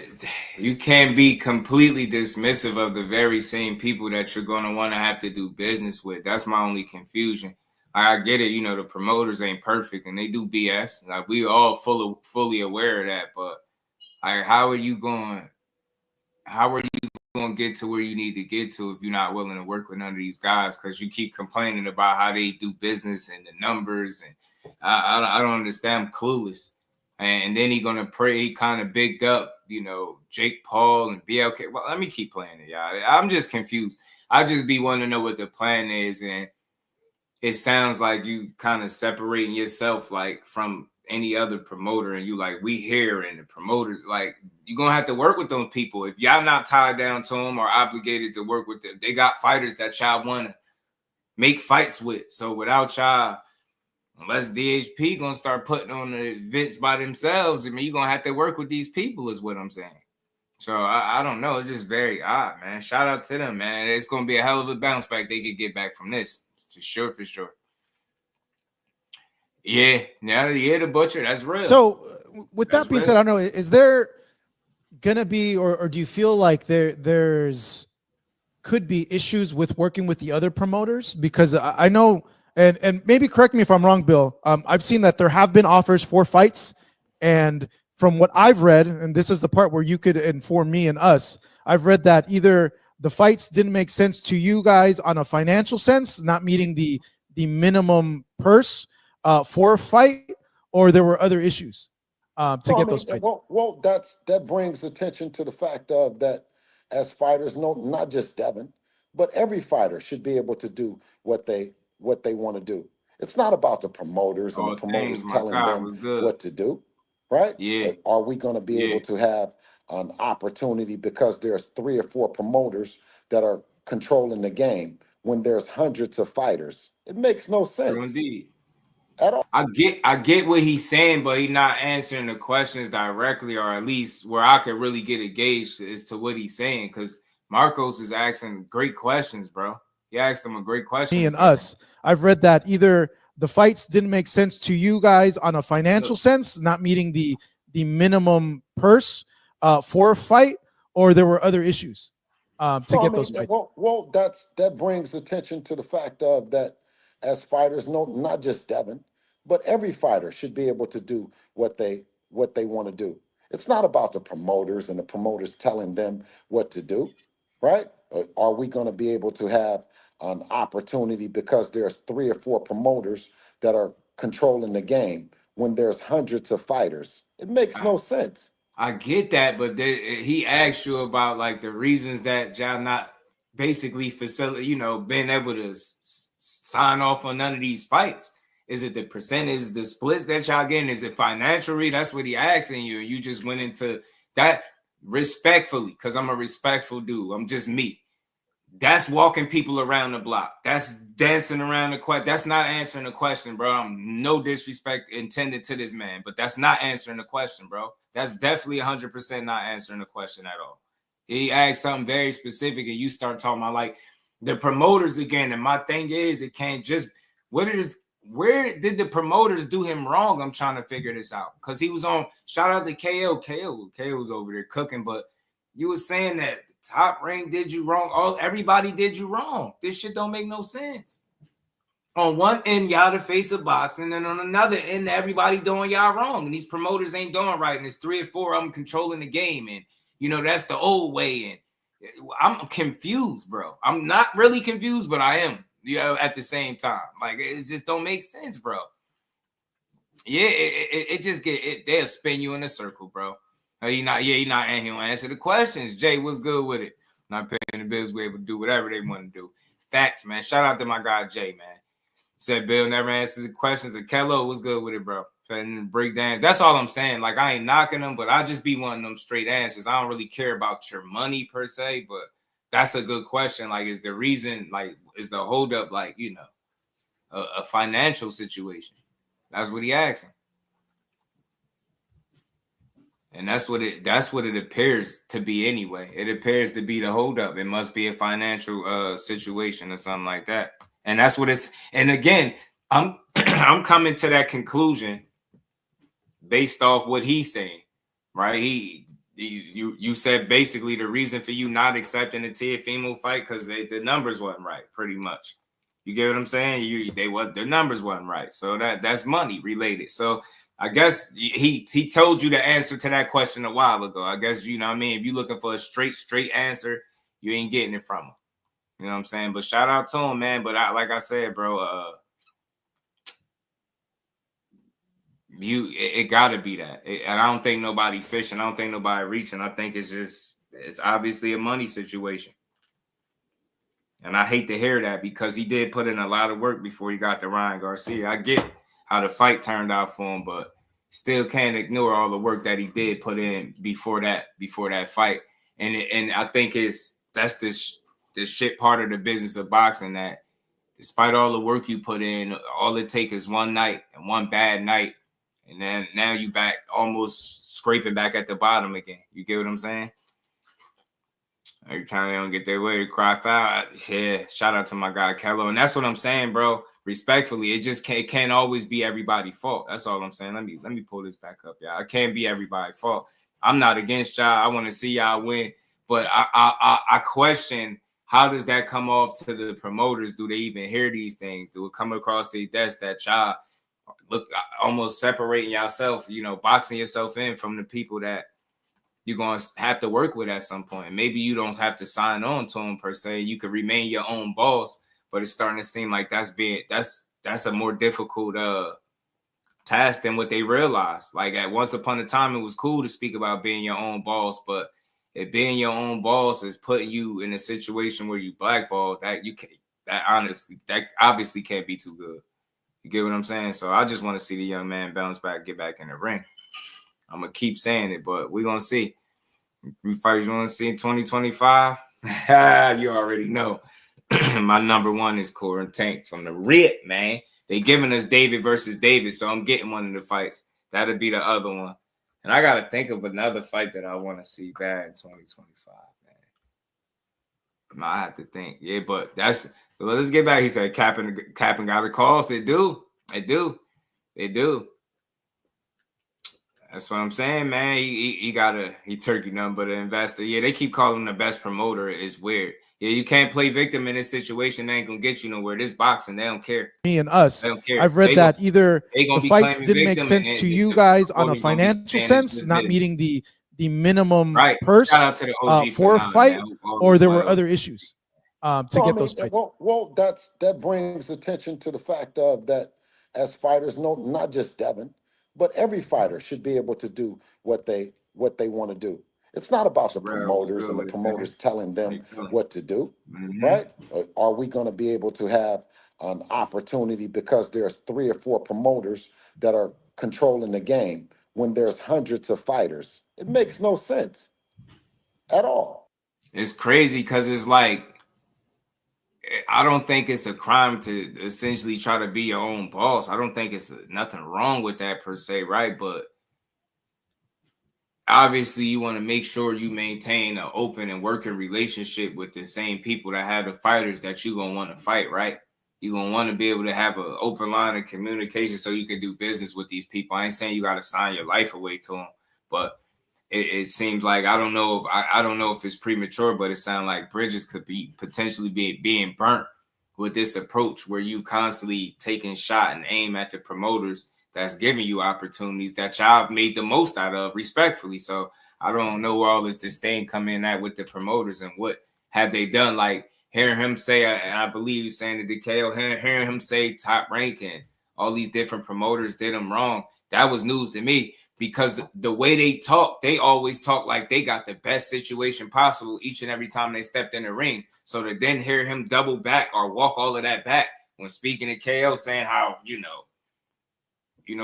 [SPEAKER 4] you can't be completely dismissive of the very same people that you're going to want to have to do business with. That's my only confusion. I get it, the promoters ain't perfect and they do BS. Like, we all fully aware of that, but how are you going to get to where you need to get to if you're not willing to work with none of these guys? Because you keep complaining about how they do business and the numbers, and I don't understand. I'm clueless. And then he gonna pray. He kind of bigged up, Jake Paul and BLK. Well, let me keep playing it, y'all. I'm just confused. I just be wanting to know what the plan is, and it sounds like you kind of separating yourself like from any other promoter, and you like, we here, and the promoters, like, you're gonna have to work with those people. If y'all not tied down to them or obligated to work with them, they got fighters that y'all want to make fights with. So without y'all, unless DHP gonna start putting on the events by themselves, I mean, you're gonna have to work with these people, is what I'm saying. So I don't know. It's just very odd, man. Shout out to them, man. It's gonna be a hell of a bounce back they could get back from this. For sure. Yeah, now the butcher, that's real.
[SPEAKER 2] So with that being said, I don't know, is there gonna be, or do you feel like there's could be issues with working with the other promoters? Because I know, and maybe correct me if I'm wrong, Bill, I've seen that there have been offers for fights, and from what I've read, and this is the part where you could inform me and us, I've read that either the fights didn't make sense to you guys on a financial sense, not meeting the minimum purse for a fight, or there were other issues to get those fights.
[SPEAKER 5] Well, that brings attention to the fact of that as fighters, not just Devin, but every fighter should be able to do what they want to do. It's not about the promoters and the promoters telling them what to do, right?
[SPEAKER 4] Yeah.
[SPEAKER 5] Are we going to be able to have an opportunity because there's 3 or 4 promoters that are controlling the game when there's hundreds of fighters? It makes no sense.
[SPEAKER 4] Indeed.
[SPEAKER 5] At all.
[SPEAKER 4] I get what he's saying, but he's not answering the questions directly, or at least where I could really get a gauge as to what he's saying. Because Marcos is asking great questions, bro. He asked him a great question.
[SPEAKER 2] Me and us, I've read that either the fights didn't make sense to you guys on a financial sense, not meeting the minimum purse for a fight, or there were other issues to get those fights.
[SPEAKER 5] Well, that brings attention to the fact of that as fighters, not just Devin, but every fighter should be able to do what they want to do. It's not about the promoters and the promoters telling them what to do, right? Are we going to be able to have an opportunity because there's 3 or 4 promoters that are controlling the game when there's hundreds of fighters? It makes no sense.
[SPEAKER 4] I get that, but he asked you about like the reasons that y'all not basically being able to sign off on none of these fights. Is it the percentage, the splits that y'all getting? Is it financially? That's what he asking you. You just went into that respectfully, because I'm a respectful dude. I'm just me. That's walking people around the block. That's dancing around the question. That's not answering the question, bro. I'm no disrespect intended to this man, but that's not answering the question, bro. That's definitely 100% not answering the question at all. He asked something very specific, and you start talking about like the promoters again. And my thing is, it can't just where did the promoters do him wrong? I'm trying to figure this out, because he was on. Shout out to KO. KO was over there cooking, but you was saying that Top Rank did you wrong. Everybody did you wrong. This shit don't make no sense. On one end, y'all the face of boxing, and on another end, everybody doing y'all wrong. And these promoters ain't doing right. And there's 3 or 4 of them controlling the game. And, that's the old way. And I'm confused, bro. I'm not really confused, but I am, at the same time. Like, it just don't make sense, bro. Yeah, it just they'll spin you in a circle, bro. He not, and he'll answer the questions. Jay, what's good with it? Not paying the bills, we able to do whatever they want to do. Facts, man. Shout out to my guy Jay, man. Said Bill never answers the questions. And Kello, what's good with it, bro? And break down. That's all I'm saying. Like, I ain't knocking them, but I just be wanting them straight answers. I don't really care about your money per se, but that's a good question. Like, is the reason, like, is the holdup, like, a financial situation? That's what he asking. And that's what it appears to be anyway. It appears to be the holdup. It must be a financial situation or something like that. And that's what it's. And again, I'm coming to that conclusion based off what he's saying, right? You said basically the reason for you not accepting the Teofimo fight because the numbers wasn't right, pretty much. You get what I'm saying? Their numbers wasn't right, so that's money related. So I guess he told you the answer to that question a while ago. I guess you know what I mean. If you're looking for a straight answer, you ain't getting it from him. You know what I'm saying? But shout out to him, man. But like I said, bro, it got to be that. And I don't think nobody fishing. I don't think nobody reaching. I think it's obviously a money situation. And I hate to hear that because he did put in a lot of work before he got to Ryan Garcia. I get how the fight turned out for him, but still can't ignore all the work that he did put in before that fight. And I think that's this shit part of the business of boxing, that despite all the work you put in, all it takes is one night and one bad night, and then now you back almost scraping back at the bottom again. You get what I'm saying? Every time they don't get their way, cry foul. Yeah, shout out to my guy Kello. And that's what I'm saying, bro. Respectfully, it can't always be everybody's fault. That's all I'm saying. Let me pull this back up, y'all. It can't be everybody's fault. I'm not against y'all. I want to see y'all win, but I question, how does that come off to the promoters? Do they even hear these things? Do it come across their desk that y'all look almost separating yourself, boxing yourself in from the people that you're going to have to work with at some point? Maybe you don't have to sign on to them per se. You could remain your own boss, but it's starting to seem like that's a more difficult task than what they realized. Like at once upon a time, it was cool to speak about being your own boss, but if being your own boss is putting you in a situation where you blackball, that obviously can't be too good. You get what I'm saying? So I just want to see the young man bounce back, get back in the ring. I'm going to keep saying it, but we're going to see. Fights you want to see in 2025? You already know. My number one is Corin Tank from the rip, man. They giving us David versus David, so I'm getting one of the fights. That'll be the other one. And I got to think of another fight that I want to see bad in 2025, man. I have to think. Yeah, but let's get back. He said capping got a calls. They do. That's what I'm saying, man. He turkey nothing but an investor. Yeah, they keep calling him the best promoter. It's weird. Yeah, you can't play victim in this situation. They ain't gonna get you nowhere. This boxing, they don't care.
[SPEAKER 2] Me and us.
[SPEAKER 4] They don't care.
[SPEAKER 2] I've read that either the fights didn't make sense
[SPEAKER 4] and
[SPEAKER 2] to you guys on a financial sense, not meeting the minimum purse
[SPEAKER 4] Shout out to the OG
[SPEAKER 2] for a fight, or there were
[SPEAKER 4] well.
[SPEAKER 2] other issues to get those fights.
[SPEAKER 5] Well, that brings attention to the fact of that as fighters, not just Devin, but every fighter should be able to do what they want to do. It's not about the promoters and the promoters telling them what to do, right? Are we going to be able to have an opportunity because there's 3 or 4 promoters that are controlling the game when there's hundreds of fighters? It makes no sense at all.
[SPEAKER 4] It's crazy because it's like, I don't think it's a crime to essentially try to be your own boss. I don't think it's nothing wrong with that per se, right? But obviously you want to make sure you maintain an open and working relationship with the same people that have the fighters that you're going to want to fight, right? You're going to want to be able to have an open line of communication so you can do business with these people. I ain't saying you got to sign your life away to them, but it seems like, I don't know if it's premature, but it sounds like bridges could be potentially being burnt with this approach where you constantly taking shot and aim at the promoters that's giving you opportunities that y'all made the most out of, respectfully. So I don't know where all this disdain come in at with the promoters and what have they done. Like hearing him say, and I believe he's saying it to KO, hearing him say Top Rank and all these different promoters did him wrong. That was news to me because the way they talk, they always talk like they got the best situation possible each and every time they stepped in the ring. So to then hear him double back or walk all of that back when speaking to KO, saying how,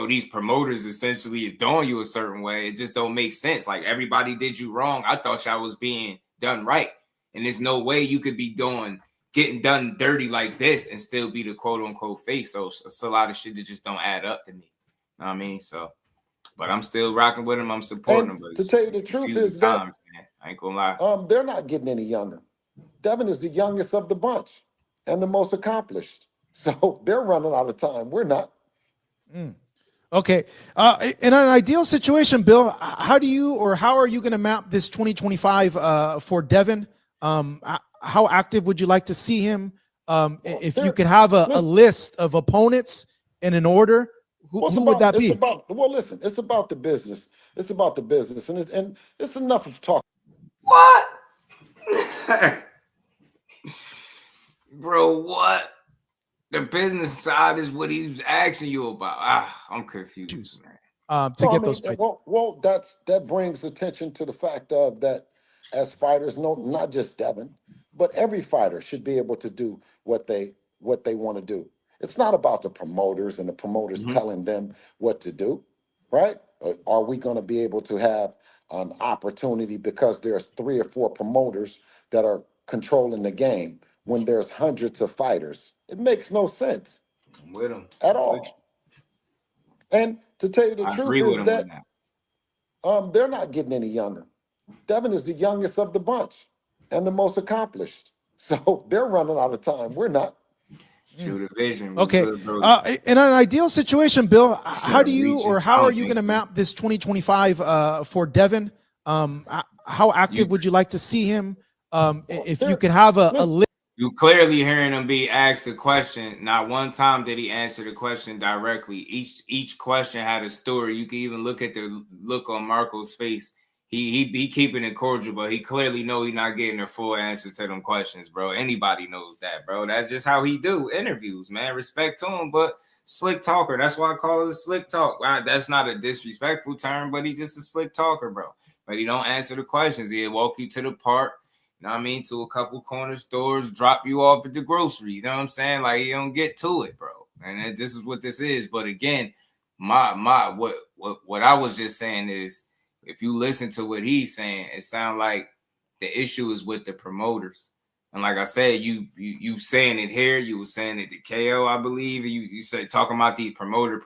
[SPEAKER 4] these promoters essentially is doing you a certain way. It just don't make sense. Like everybody did you wrong. I thought y'all was being done right. And there's no way you could be getting done dirty like this and still be the quote unquote face. So it's a lot of shit that just don't add up to me. You know what I mean? So, but I'm still rocking with him. I'm supporting him. But
[SPEAKER 5] to tell you the truth is
[SPEAKER 4] times, man. I ain't gonna lie.
[SPEAKER 5] They're not getting any younger. Devin is the youngest of the bunch and the most accomplished. So they're running out of time. We're not.
[SPEAKER 2] Okay. In an ideal situation, Bill, how are you going to map this 2025 for Devin? How active would you like to see him? If you could have a list of opponents in an order, who would that be?
[SPEAKER 5] Listen, it's about the business. It's about the business. And it's enough of talk.
[SPEAKER 4] What? Bro, what? The business side is what he was asking you about. I'm confused, man.
[SPEAKER 2] To
[SPEAKER 5] Well, I
[SPEAKER 2] get
[SPEAKER 5] mean,
[SPEAKER 2] those fights?
[SPEAKER 5] that brings attention to the fact of that as fighters, no, not just Devin, but every fighter should be able to do what they want to do. It's not about the promoters and the promoters telling them what to do, right? Are we going to be able to have an opportunity because there's 3 or 4 promoters that are controlling the game when there's hundreds of fighters? It makes no sense
[SPEAKER 4] I'm with him
[SPEAKER 5] at all. And to tell you the
[SPEAKER 4] I
[SPEAKER 5] truth
[SPEAKER 4] agree with
[SPEAKER 5] is
[SPEAKER 4] him
[SPEAKER 5] that
[SPEAKER 4] on that.
[SPEAKER 5] they're not getting any younger. Devin is the youngest of the bunch and the most accomplished. So they're running out of time. We're not.
[SPEAKER 4] Shoot a vision. Was
[SPEAKER 2] Okay.
[SPEAKER 4] good, bro.
[SPEAKER 2] In an ideal situation, Bill, how do you
[SPEAKER 4] reaching.
[SPEAKER 2] or
[SPEAKER 4] I
[SPEAKER 2] how
[SPEAKER 4] don't
[SPEAKER 2] are you
[SPEAKER 4] think
[SPEAKER 2] going to
[SPEAKER 4] so.
[SPEAKER 2] map this 2025 for Devin? How active would you like to see him? If you could have a list.
[SPEAKER 4] You clearly hearing him be asked a question. Not one time did he answer the question directly. Each question had a story. You can even look at the look on Marco's face. He keeping it cordial, but he clearly know he's not getting a full answer to them questions, bro. Anybody knows that, bro. That's just how he do interviews, man. Respect to him, but slick talker. That's why I call it a slick talk. That's not a disrespectful term, but he just a slick talker, bro. But he don't answer the questions. He'll walk you to the park. You know what I mean? To a couple corner stores, drop you off at the grocery. You know what I'm saying? Like, you don't get to it, bro. And this is what this is. But again, what I was just saying is, if you listen to what he's saying, it sounds like the issue is with the promoters. And like I said, you saying it here, you were saying it to KO, I believe. You said talking about the promoter.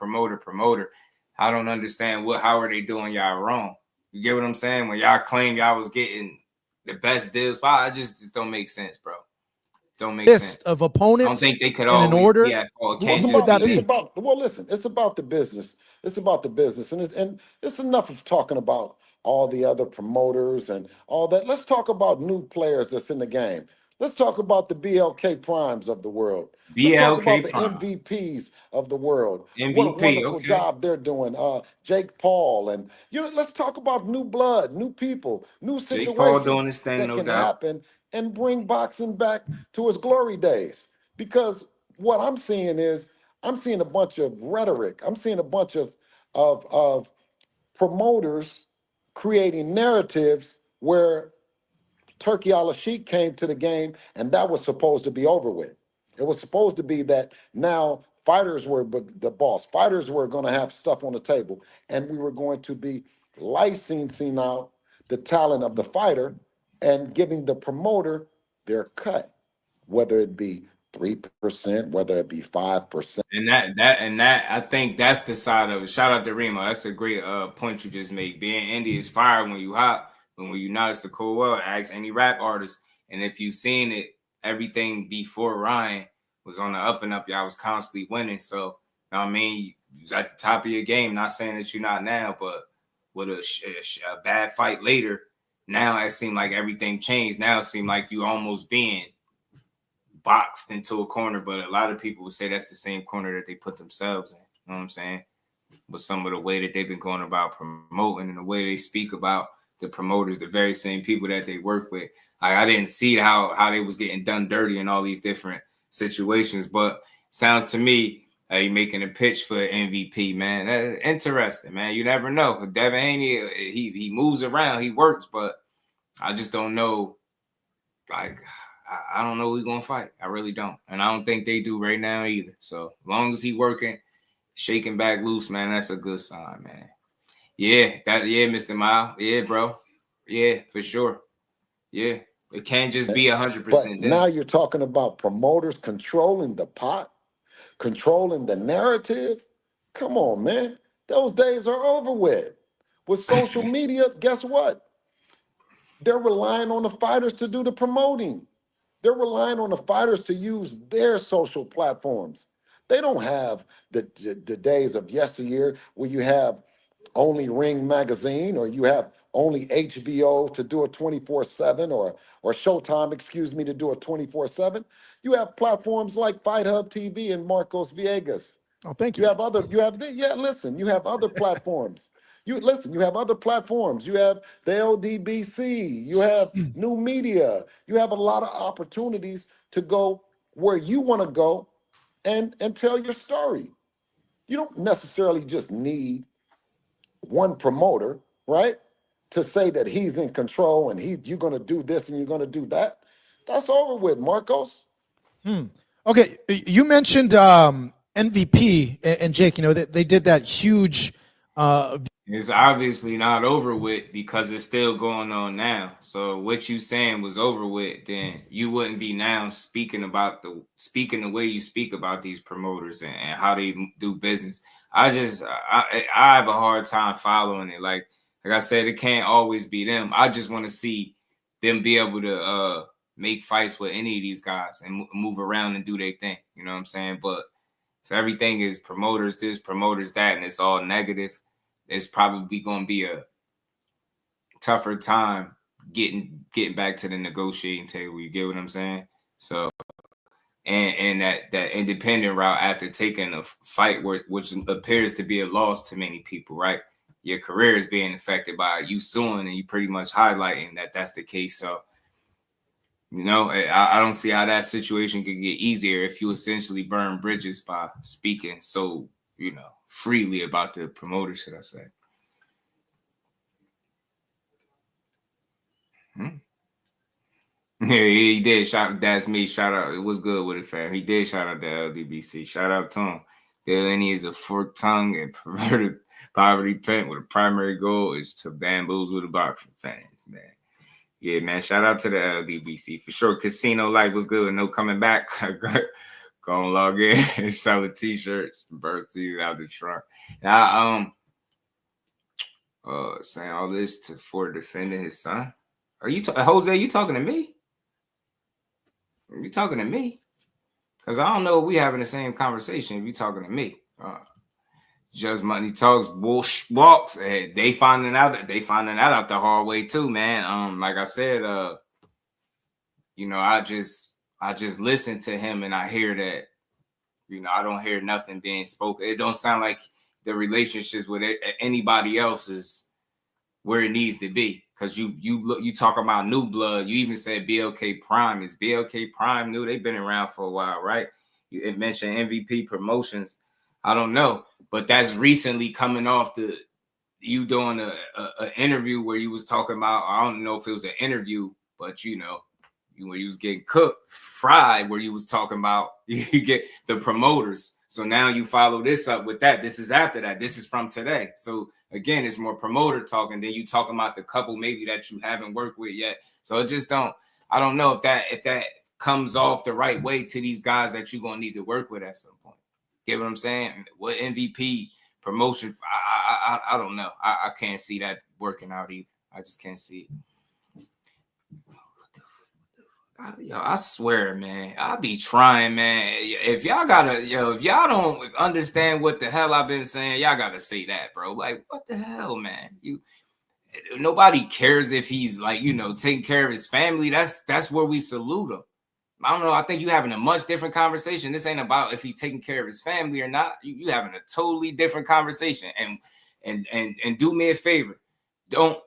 [SPEAKER 4] I don't understand how are they doing y'all wrong? You get what I'm saying? When y'all claim y'all was getting the best deals, but I just don't make sense, bro. Don't make sense.
[SPEAKER 2] Of opponents.
[SPEAKER 4] I don't think they could
[SPEAKER 2] in an order.
[SPEAKER 5] Listen, it's about the business. It's about the business, and it's enough of talking about all the other promoters and all that. Let's talk about new players that's in the game. Let's talk about the BLK primes of the world. Let's talk about the MVPs of the world. What a wonderful job they're doing. Jake Paul, and let's talk about new blood, new people, new situations
[SPEAKER 4] Paul doing his thing,
[SPEAKER 5] that
[SPEAKER 4] no
[SPEAKER 5] can
[SPEAKER 4] doubt.
[SPEAKER 5] happen and bring boxing back to its glory days. Because what I'm seeing is I'm seeing a bunch of rhetoric. I'm seeing a bunch of promoters creating narratives where Turkey al-Sheikh came to the game, and that was supposed to be over with. It was supposed to be that now fighters were the boss. Fighters were going to have stuff on the table, and we were going to be licensing out the talent of the fighter and giving the promoter their cut, whether it be 3%, whether it be 5%.
[SPEAKER 4] And that I think that's the side of it. Shout out to Remo. That's a great point you just made. Being indie is fire when you hot, but when you not, it's a cool world. Ask any rap artist. And if you've seen it, everything before Ryan was on the up and up. Y'all was constantly winning. So, you know what I mean? You was at the top of your game. Not saying that you're not now, but with a bad fight later, now it seemed like everything changed. Now it seemed like you almost being boxed into a corner, but a lot of people would say that's the same corner that they put themselves in. You know what I'm saying? But some of the way that they've been going about promoting and the way they speak about the promoters, the very same people that they work with. I didn't see how they was getting done dirty in all these different situations, but sounds to me you making a pitch for MVP, man. That's interesting, man. You never know. Devin Haney, he moves around, he works, but I just don't know. Like, I don't know who's gonna fight. I really don't, and I don't think they do right now either. So as long as he working, shaking back loose, man, that's a good sign, man. Yeah, Mr. Mile. Yeah, bro. Yeah, for sure. Yeah, it can't just be 100%.
[SPEAKER 5] But now you're talking about promoters controlling the pot, controlling the narrative. Come on, man. Those days are over with. With social media, guess what? They're relying on the fighters to do the promoting. They're relying on the fighters to use their social platforms. They don't have the days of yesteryear where you have only Ring Magazine or you have only HBO to do a 24/7 or Showtime, to do a 24/7. You have platforms like Fight Hub TV and Marcos Viegas.
[SPEAKER 2] Oh, thank you.
[SPEAKER 5] You have other platforms. You have other platforms. You have the LDBC. You have new media. You have a lot of opportunities to go where you want to go and tell your story. You don't necessarily just need one promoter, right, to say that he's in control and you're going to do this and you're going to do that. That's over with, Marcos.
[SPEAKER 2] Okay, you mentioned MVP and Jake. You know that they did that huge.
[SPEAKER 4] It's obviously not over with because it's still going on now. So what you saying was over with, then you wouldn't be now speaking the way you speak about these promoters and how they do business. I have a hard time following it. Like I said, it can't always be them. I just want to see them be able to make fights with any of these guys and move around and do their thing. You know what I'm saying? But if everything is promoters this, promoters that, and it's all negative, it's probably going to be a tougher time getting back to the negotiating table. You get what I'm saying? So, and that independent route after taking a fight which appears to be a loss to many people, right? Your career is being affected by you suing, and you pretty much highlighting that that's the case. So, you know, I don't see how that situation could get easier if you essentially burn bridges by speaking so, you know, freely about the promoter, should I say. Yeah, he did. That's me. Shout out. It was good with it, fam. He did shout out to LDBC. Shout out to him. Delaney is a forked tongue and perverted poverty pimp with a primary goal is to bamboozle the boxing fans, man. Yeah, man. Shout out to the LDBC for sure. Casino life was good. No coming back. Go and log in and sell the t-shirts, birth tees out the trunk. Now, saying all this for defending his son. Are you Jose? You talking to me? Are you talking to me? Because I don't know if we having the same conversation. If you talking to me, Just Money Talks bullshit walks. They finding out out the hard way too, man. Like I said, you know, I just listen to him and I hear that, you know, I don't hear nothing being spoken. It don't sound like the relationships with anybody else is where it needs to be. Because you talk about new blood. You even said BLK Prime. Is BLK Prime new? They've been around for a while, right? You mentioned MVP Promotions. I don't know, but that's recently coming off you doing an interview where you was talking about. I don't know if it was an interview, but you know, when you was getting fried, where you was talking about you get the promoters. So now you follow this up with that. This is after that. This is from today. So again, it's more promoter talking. Then you talking about the couple maybe that you haven't worked with yet. So it just I don't know if that comes off the right way to these guys that you're gonna need to work with at some point. Get what I'm saying? What MVP promotion? I don't know. I can't see that working out either. I just can't see it. I swear, man, I be trying, man. If y'all don't understand what the hell I've been saying, y'all gotta say that, bro. Like, what the hell, man? Nobody cares if he's like, you know, taking care of his family. That's where we salute him. I don't know. I think you're having a much different conversation. This ain't about if he's taking care of his family or not. You having a totally different conversation. And do me a favor. Don't,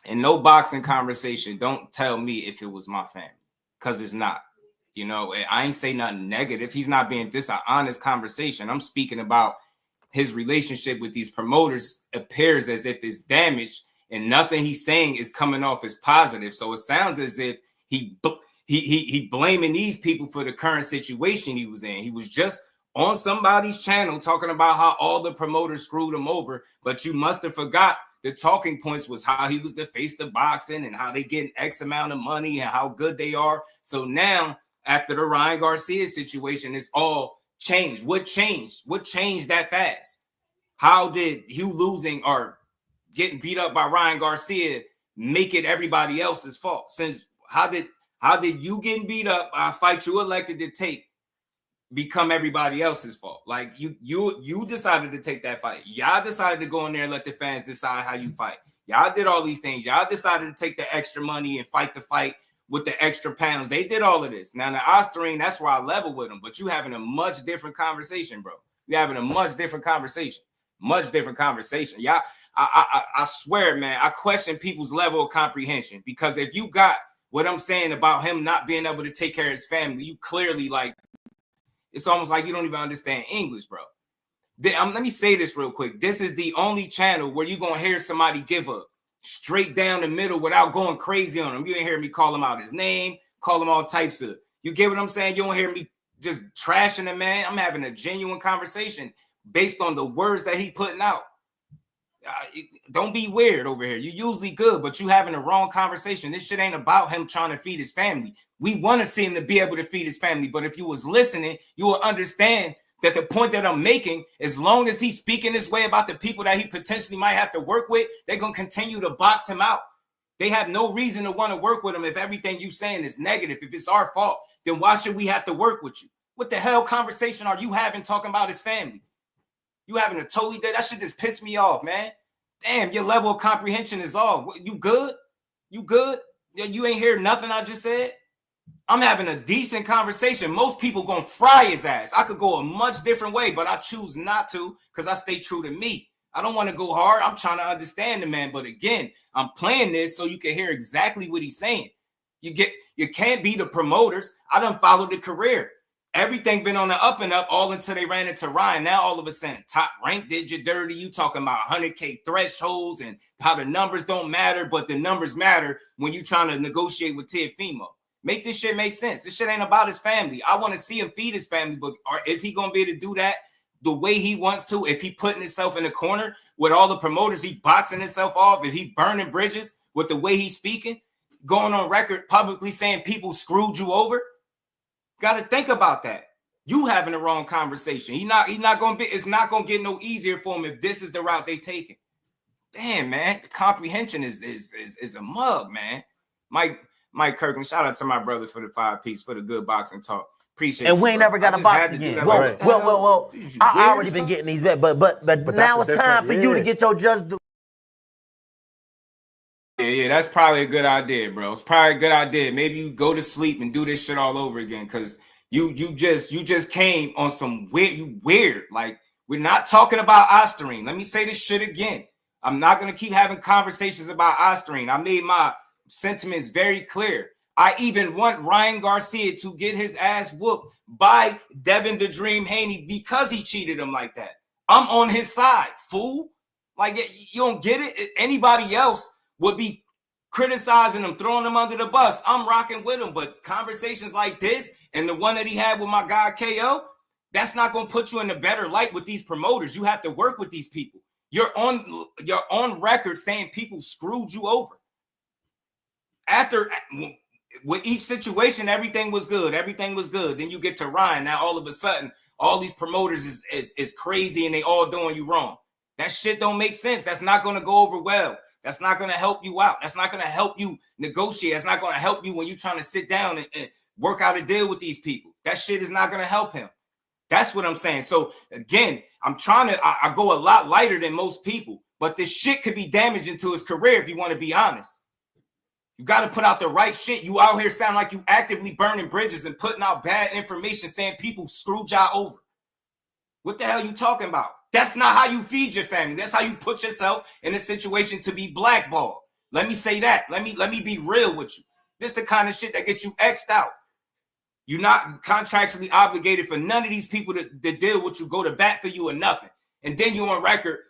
[SPEAKER 4] in no boxing conversation, don't tell me if it was my family. Because it's not. You know, I ain't say nothing negative. He's not being honest conversation. I'm speaking about his relationship with these promoters appears as if it's damaged and nothing he's saying is coming off as positive. So it sounds as if he blaming these people for the current situation he was in. He was just on somebody's channel talking about how all the promoters screwed him over, but you must have forgot the talking points was how he was the face of boxing and how they getting X amount of money and how good they are. So now, after the Ryan Garcia situation, it's all changed. What changed? What changed that fast? How did Hugh losing or getting beat up by Ryan Garcia make it everybody else's fault? Since how did you getting beat up by a fight you elected to take become everybody else's fault? Like you decided to take that fight. Y'all decided to go in there and let the fans decide how you fight. Y'all did all these things. Y'all decided to take the extra money and fight the fight with the extra pounds. They did all of this. Now the Osterine, that's where I level with them. But you having a much different conversation, bro. You having a much different conversation. Much different conversation. Y'all, I swear, man, I question people's level of comprehension, because if you got what I'm saying about him not being able to take care of his family, you clearly like
[SPEAKER 8] It's almost like you don't even understand English, bro. Let me say this real quick. This is the only channel where you're going to hear somebody give a straight down the middle without going crazy on him. You ain't hear me call him out his name, call him all types of, you get what I'm saying? You don't hear me just trashing the man. I'm having a genuine conversation based on the words that he putting out. Don't be weird over here. You're usually good, but you having the wrong conversation. This shit ain't about him trying to feed his family. We want to see him to be able to feed his family, but if you was listening, you will understand that the point that I'm making, as long as he's speaking this way about the people that he potentially might have to work with, they're going to continue to box him out. They have no reason to want to work with him if everything you saying is negative. If it's our fault, then why should we have to work with you? What the hell conversation are you having talking about his family? You having a totally dead, that shit just pissed me off, man. Damn, your level of comprehension is off. You good? You good? You ain't hear nothing I just said? I'm having a decent conversation. Most people gonna fry his ass. I could go a much different way, but I choose not to because I stay true to me. I don't want to go hard. I'm trying to understand the man. But again, I'm playing this so you can hear exactly what he's saying. You can't be the promoters. I done followed the career. Everything been on the up and up all until they ran into Ryan. Now all of a sudden, Top Rank did you dirty. You talking about 100K thresholds and how the numbers don't matter, but the numbers matter when you trying to negotiate with Teofimo. Make this shit make sense. This shit ain't about his family. I want to see him feed his family, but is he going to be able to do that the way he wants to if he putting himself in the corner with all the promoters, he boxing himself off, if he burning bridges with the way he's speaking, going on record publicly saying people screwed you over? Got to think about that. You having the wrong conversation. He's not going to be, it's not going to get no easier for him if this is the route they taking. Damn, man. The comprehension is a mug, man. Mike Kirkland, shout out to my brother for the 5-piece, for the good boxing talk. Appreciate it.
[SPEAKER 1] And we ain't never got a box again. Well, I already been getting these back, but now it's time for you to get your just due.
[SPEAKER 8] Yeah, that's probably a good idea, bro. It's probably a good idea. Maybe you go to sleep and do this shit all over again because you just came on some weird. Like, we're not talking about Osterine. Let me say this shit again. I'm not gonna keep having conversations about Osterine. I made my sentiments very clear. I even want Ryan Garcia to get his ass whooped by Devin the Dream Haney because he cheated him like that. I'm on his side, fool. Like, you don't get it? Anybody else would be criticizing him, throwing him under the bus. I'm rocking with him, but conversations like this and the one that he had with my guy KO, that's not going to put you in a better light with these promoters. You have to work with these people. You're on record saying people screwed you over. After, with each situation, everything was good. Everything was good. Then you get to Ryan. Now, all of a sudden, all these promoters is crazy and they all doing you wrong. That shit don't make sense. That's not going to go over well. That's not going to help you out. That's not going to help you negotiate. That's not going to help you when you're trying to sit down and work out a deal with these people. That shit is not going to help him. That's what I'm saying. So, again, I'm trying to, I go a lot lighter than most people, but this shit could be damaging to his career if you want to be honest. You got to put out the right shit. You out here sound like you actively burning bridges and putting out bad information saying people screwed y'all over. What the hell you talking about? That's not how you feed your family. That's how you put yourself in a situation to be blackballed. Let me say that. Let me be real with you. This is the kind of shit that gets you X'd out. You're not contractually obligated for none of these people to deal with you, go to bat for you or nothing. And then you're on record.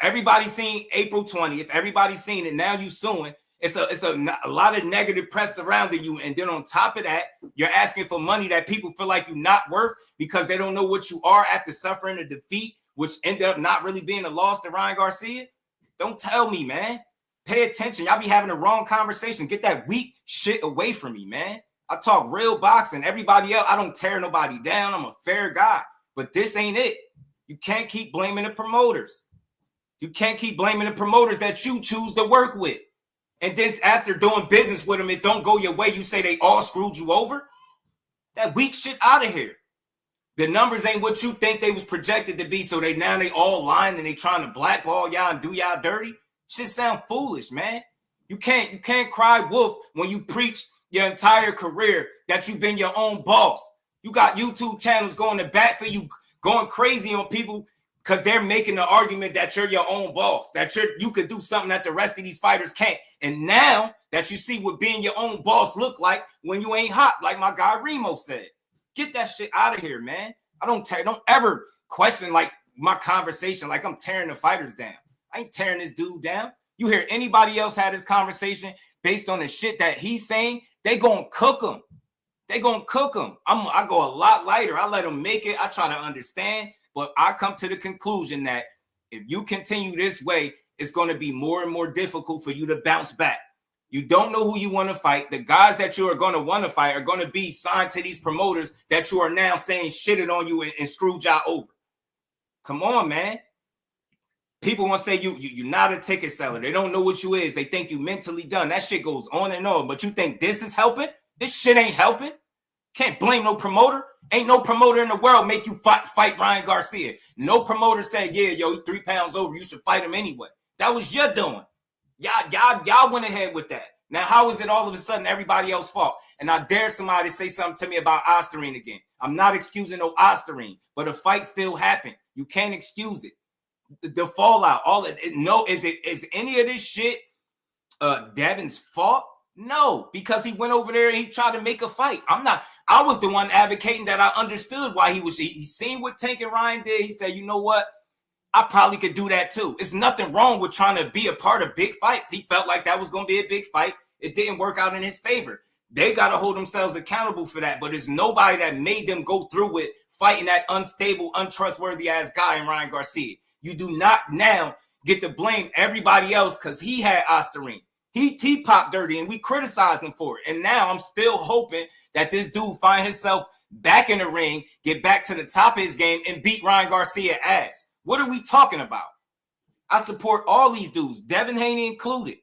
[SPEAKER 8] Everybody's seen April 20th. Everybody's seen it. Now you suing. It's a lot of negative press surrounding you. And then on top of that, you're asking for money that people feel like you're not worth because they don't know what you are after suffering a defeat, which ended up not really being a loss to Ryan Garcia. Don't tell me, man. Pay attention. Y'all be having the wrong conversation. Get that weak shit away from me, man. I talk real boxing. Everybody else, I don't tear nobody down. I'm a fair guy. But this ain't it. You can't keep blaming the promoters. You can't keep blaming the promoters that you choose to work with. And then after doing business with them, it don't go your way. You say they all screwed you over? That weak shit out of here. The numbers ain't what you think they was projected to be. So they all lying and they trying to blackball y'all and do y'all dirty. Shit sound foolish, man. You can't cry wolf when you preach your entire career that you've been your own boss. You got YouTube channels going to bat for you, going crazy on people because they're making the argument that you're your own boss, that you could do something that the rest of these fighters can't. And now that you see what being your own boss look like when you ain't hot, like my guy Remo said, Get that shit out of here, man. Don't ever question like my conversation like I'm tearing the fighters down. I ain't tearing this dude down. You hear anybody else had this conversation based on the shit that he's saying, they gonna cook him. They gonna cook him. I go a lot lighter. I let him make it. I try to understand, but I come to the conclusion that if you continue this way, it's going to be more and more difficult for you to bounce back. You don't know who you want to fight. The guys that you are going to want to fight are going to be signed to these promoters that you are now saying shitted on you and screwed y'all over. Come on, man. People want to say you're not a ticket seller. They don't know what you is. They think you mentally done. That shit goes on and on. But you think this is helping? This shit ain't helping. Can't blame no promoter. Ain't no promoter in the world make you fight Ryan Garcia. No promoter said, yeah, yo, he's 3 pounds over. You should fight him anyway. That was your doing. Y'all went ahead with that. Now, how is it all of a sudden everybody else's fault? And I dare somebody to say something to me about Osterine again. I'm not excusing no Osterine, but a fight still happened. You can't excuse it. The fallout, all of it. No, is any of this shit Devin's fault? No, because he went over there and he tried to make a fight. I was the one advocating that. I understood why he seen what Tank and Ryan did. He said, you know what? I probably could do that too. It's nothing wrong with trying to be a part of big fights. He felt like that was going to be a big fight. It didn't work out in his favor. They got to hold themselves accountable for that. But there's nobody that made them go through with fighting that unstable, untrustworthy ass guy in Ryan Garcia. You do not now get to blame everybody else because he had Osterine. He popped dirty and we criticized him for it. And now I'm still hoping that this dude find himself back in the ring, get back to the top of his game and beat Ryan Garcia ass. What are we talking about? I support all these dudes, Devin Haney included.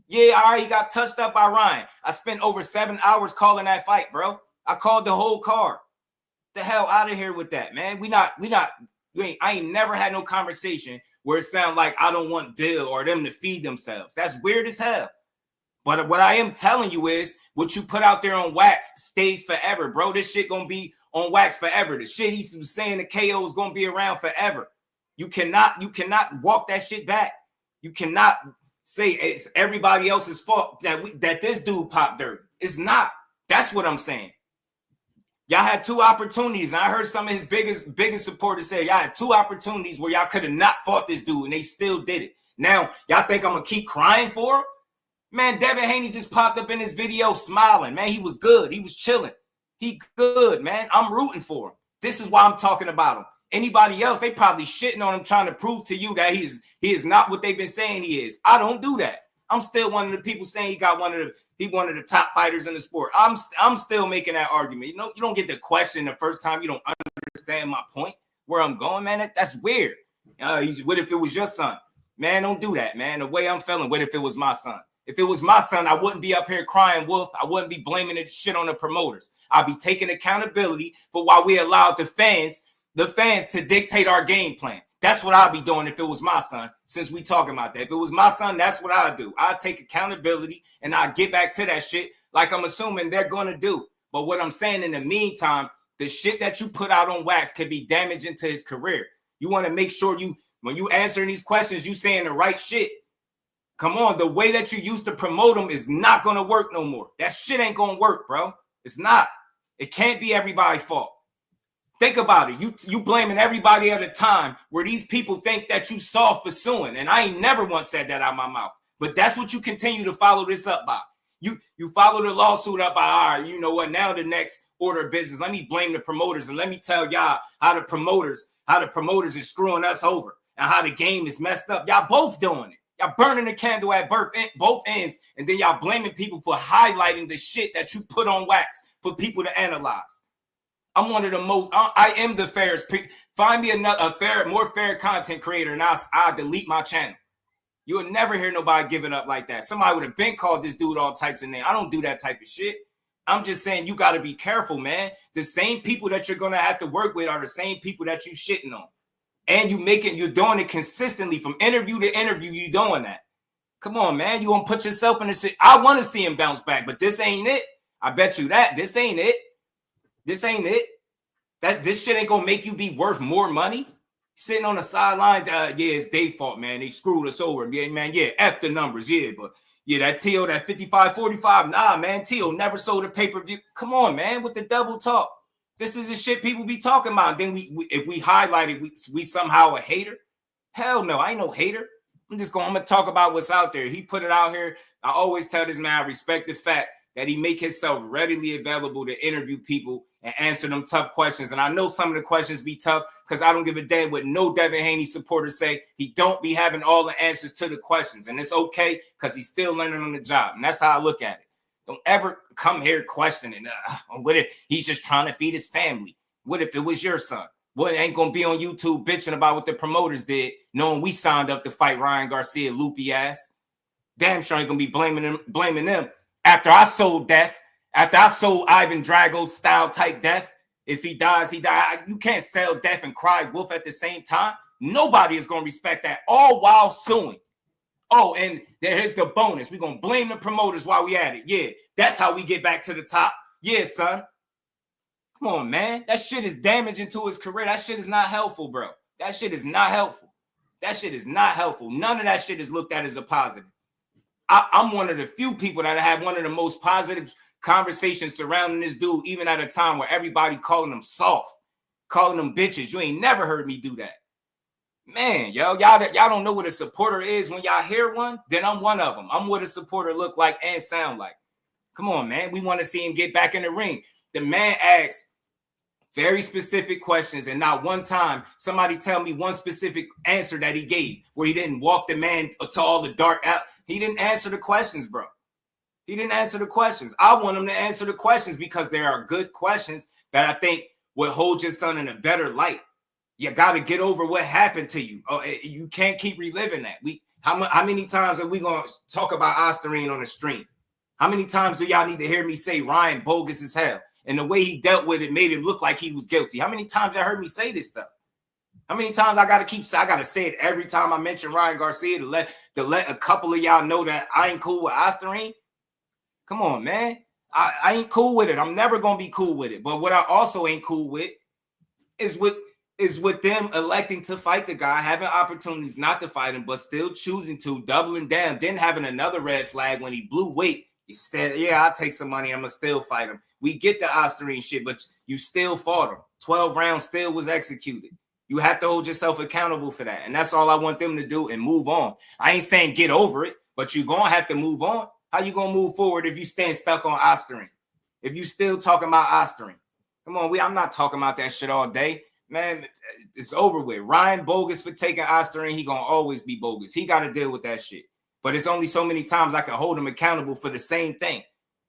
[SPEAKER 8] Yeah, all right, he got touched up by Ryan. I spent over 7 hours calling that fight, bro. I called the whole card. The hell out of here with that, man. I ain't never had no conversation where it sounds like I don't want Bill or them to feed themselves. That's weird as hell. But what I am telling you is what you put out there on wax stays forever, bro. This shit gonna be on wax forever. The shit he was saying the KO is gonna be around forever. You cannot walk that shit back. You cannot say it's everybody else's fault that this dude popped dirty. It's not. That's what I'm saying. Y'all had 2 opportunities, and I heard some of his biggest supporters say y'all had 2 opportunities where y'all could have not fought this dude, and they still did it. Now, y'all think I'm gonna keep crying for him? Man, Devin Haney just popped up in his video smiling. Man, he was good. He was chilling. He good, man. I'm rooting for him. This is why I'm talking about him. Anybody else, they probably shitting on him trying to prove to you that he is not what they've been saying he is. I don't do that. I'm still one of the people saying he one of the top fighters in the sport. I'm still making that argument. You know, you don't get the question the first time you don't understand my point, where I'm going, man. That's weird. What if it was your son? Man, don't do that, man. The way I'm feeling, what if it was my son? If it was my son, I wouldn't be up here crying wolf. I wouldn't be blaming the shit on the promoters. I'd be taking accountability for why we allowed the fans to dictate our game plan. That's what I'd be doing if it was my son, since we talking about that. If it was my son, that's what I'd do. I'd take accountability and I'd get back to that shit like I'm assuming they're going to do. But what I'm saying in the meantime, the shit that you put out on wax could be damaging to his career. You want to make sure when you answering these questions, you saying the right shit. Come on, the way that you used to promote them is not going to work no more. That shit ain't going to work, bro. It's not. It can't be everybody's fault. Think about it. You blaming everybody at a time where these people think that you soft for suing. And I ain't never once said that out of my mouth. But that's what you continue to follow this up by. You follow the lawsuit up by, all right, you know what, now the next order of business, let me blame the promoters and let me tell y'all how the promoters is screwing us over and how the game is messed up. Y'all both doing it. Y'all burning the candle at both ends, and then y'all blaming people for highlighting the shit that you put on wax for people to analyze. I'm one of the most, I am the fairest. Find me more fair content creator, and I'll delete my channel. You will never hear nobody give it up like that. Somebody would have been called this dude all types of names. I don't do that type of shit. I'm just saying you got to be careful, man. The same people that you're going to have to work with are the same people that you shitting on. And you're doing it consistently from interview to interview. You doing that. Come on, man. You want to put yourself in this shit. I want to see him bounce back, but this ain't it. I bet you that. This ain't it. This ain't it. This shit ain't going to make you be worth more money. Sitting on the sideline, yeah, it's their fault, man. They screwed us over. Yeah, man, yeah, F the numbers, yeah. But, yeah, that Teo, that 55-45, nah, man. Teo never sold a pay-per-view. Come on, man, with the double talk. This is the shit people be talking about. Then if we highlight it, we somehow a hater. Hell no, I ain't no hater. I'm gonna talk about what's out there. He put it out here. I always tell this man I respect the fact that he make himself readily available to interview people and answer them tough questions. And I know some of the questions be tough because I don't give a damn what no Devin Haney supporters say. He don't be having all the answers to the questions. And it's okay because he's still learning on the job. And that's how I look at it. Don't ever come here questioning what if he's just trying to feed his family. What if it was your son? What ain't gonna be on YouTube bitching about what the promoters did, knowing we signed up to fight Ryan Garcia, loopy ass. Damn sure ain't gonna be blaming them. After I sold death, after I sold Ivan Drago style type death, if he dies, he dies. You can't sell death and cry wolf at the same time. Nobody is going to respect that, all while suing. Oh, and here's the bonus. We're going to blame the promoters while we at it. Yeah, that's how we get back to the top. Yeah, son. Come on, man. That shit is damaging to his career. That shit is not helpful, bro. That shit is not helpful. That shit is not helpful. None of that shit is looked at as a positive. I'm one of the few people that have one of the most positive conversations surrounding this dude, even at a time where everybody calling him soft, calling them bitches. You ain't never heard me do that. Man, y'all don't know what a supporter is when y'all hear one, then I'm one of them. I'm what a supporter look like and sound like. Come on, man. We want to see him get back in the ring. The man asks very specific questions, and not one time somebody tell me one specific answer that he gave where he didn't walk the man to all the dark out. He didn't answer the questions, bro. He didn't answer the questions. I want him to answer the questions because there are good questions that I think would hold your son in a better light. You got to get over what happened to you. Oh, you can't keep reliving that. How many times are we going to talk about Osterine on the stream? How many times do y'all need to hear me say Ryan bogus as hell? And the way he dealt with it made him look like he was guilty. How many times y'all heard me say this stuff? How many times I got to say it every time I mention Ryan Garcia to let a couple of y'all know that I ain't cool with Osterine? Come on, man. I ain't cool with it. I'm never going to be cool with it. But what I also ain't cool with is with them electing to fight the guy, having opportunities not to fight him, but still choosing to, doubling down, then having another red flag when he blew weight. Instead, yeah, I'll take some money. I'm going to still fight him. We get the Osterine shit, but you still fought him. 12 rounds still was executed. You have to hold yourself accountable for that. And that's all I want them to do and move on. I ain't saying get over it, but you're going to have to move on. How you going to move forward if you staying stuck on Osterine? If you still talking about Osterine? Come on, I'm not talking about that shit all day. Man, it's over with. Ryan bogus for taking Osterine. He going to always be bogus. He got to deal with that shit. But it's only so many times I can hold him accountable for the same thing.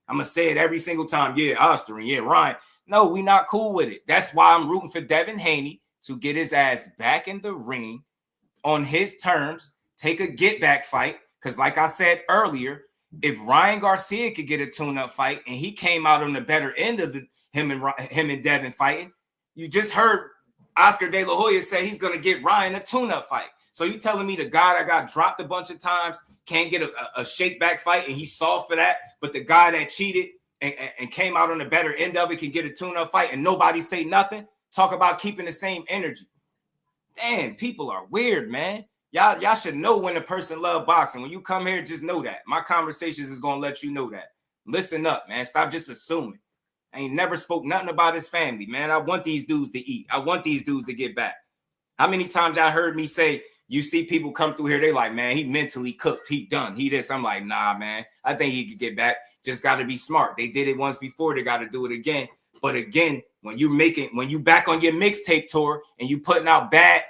[SPEAKER 8] I'm going to say it every single time. Yeah, Osterine. Yeah, Ryan. No, we not cool with it. That's why I'm rooting for Devin Haney to get his ass back in the ring on his terms, take a get-back fight. Because like I said earlier, if Ryan Garcia could get a tune-up fight and he came out on the better end of him and Devin fighting, you just heard Oscar De La Hoya say he's going to get Ryan a tune-up fight. So you telling me the guy that got dropped a bunch of times can't get a shake-back fight and he's soft for that, but the guy that cheated and came out on the better end of it can get a tune-up fight and nobody say nothing? Talk about keeping the same energy. Damn, people are weird, man. Y'all should know when a person love boxing. When you come here, just know that. My conversations is going to let you know that. Listen up, man. Stop just assuming. I ain't never spoke nothing about his family, man. I want these dudes to eat. I want these dudes to get back. How many times y'all heard me say, you see people come through here, they like, man, he mentally cooked. He done. He this. I'm like, nah, man. I think he could get back. Just got to be smart. They did it once before. They got to do it again. But again, when you back on your mixtape tour and you putting out bad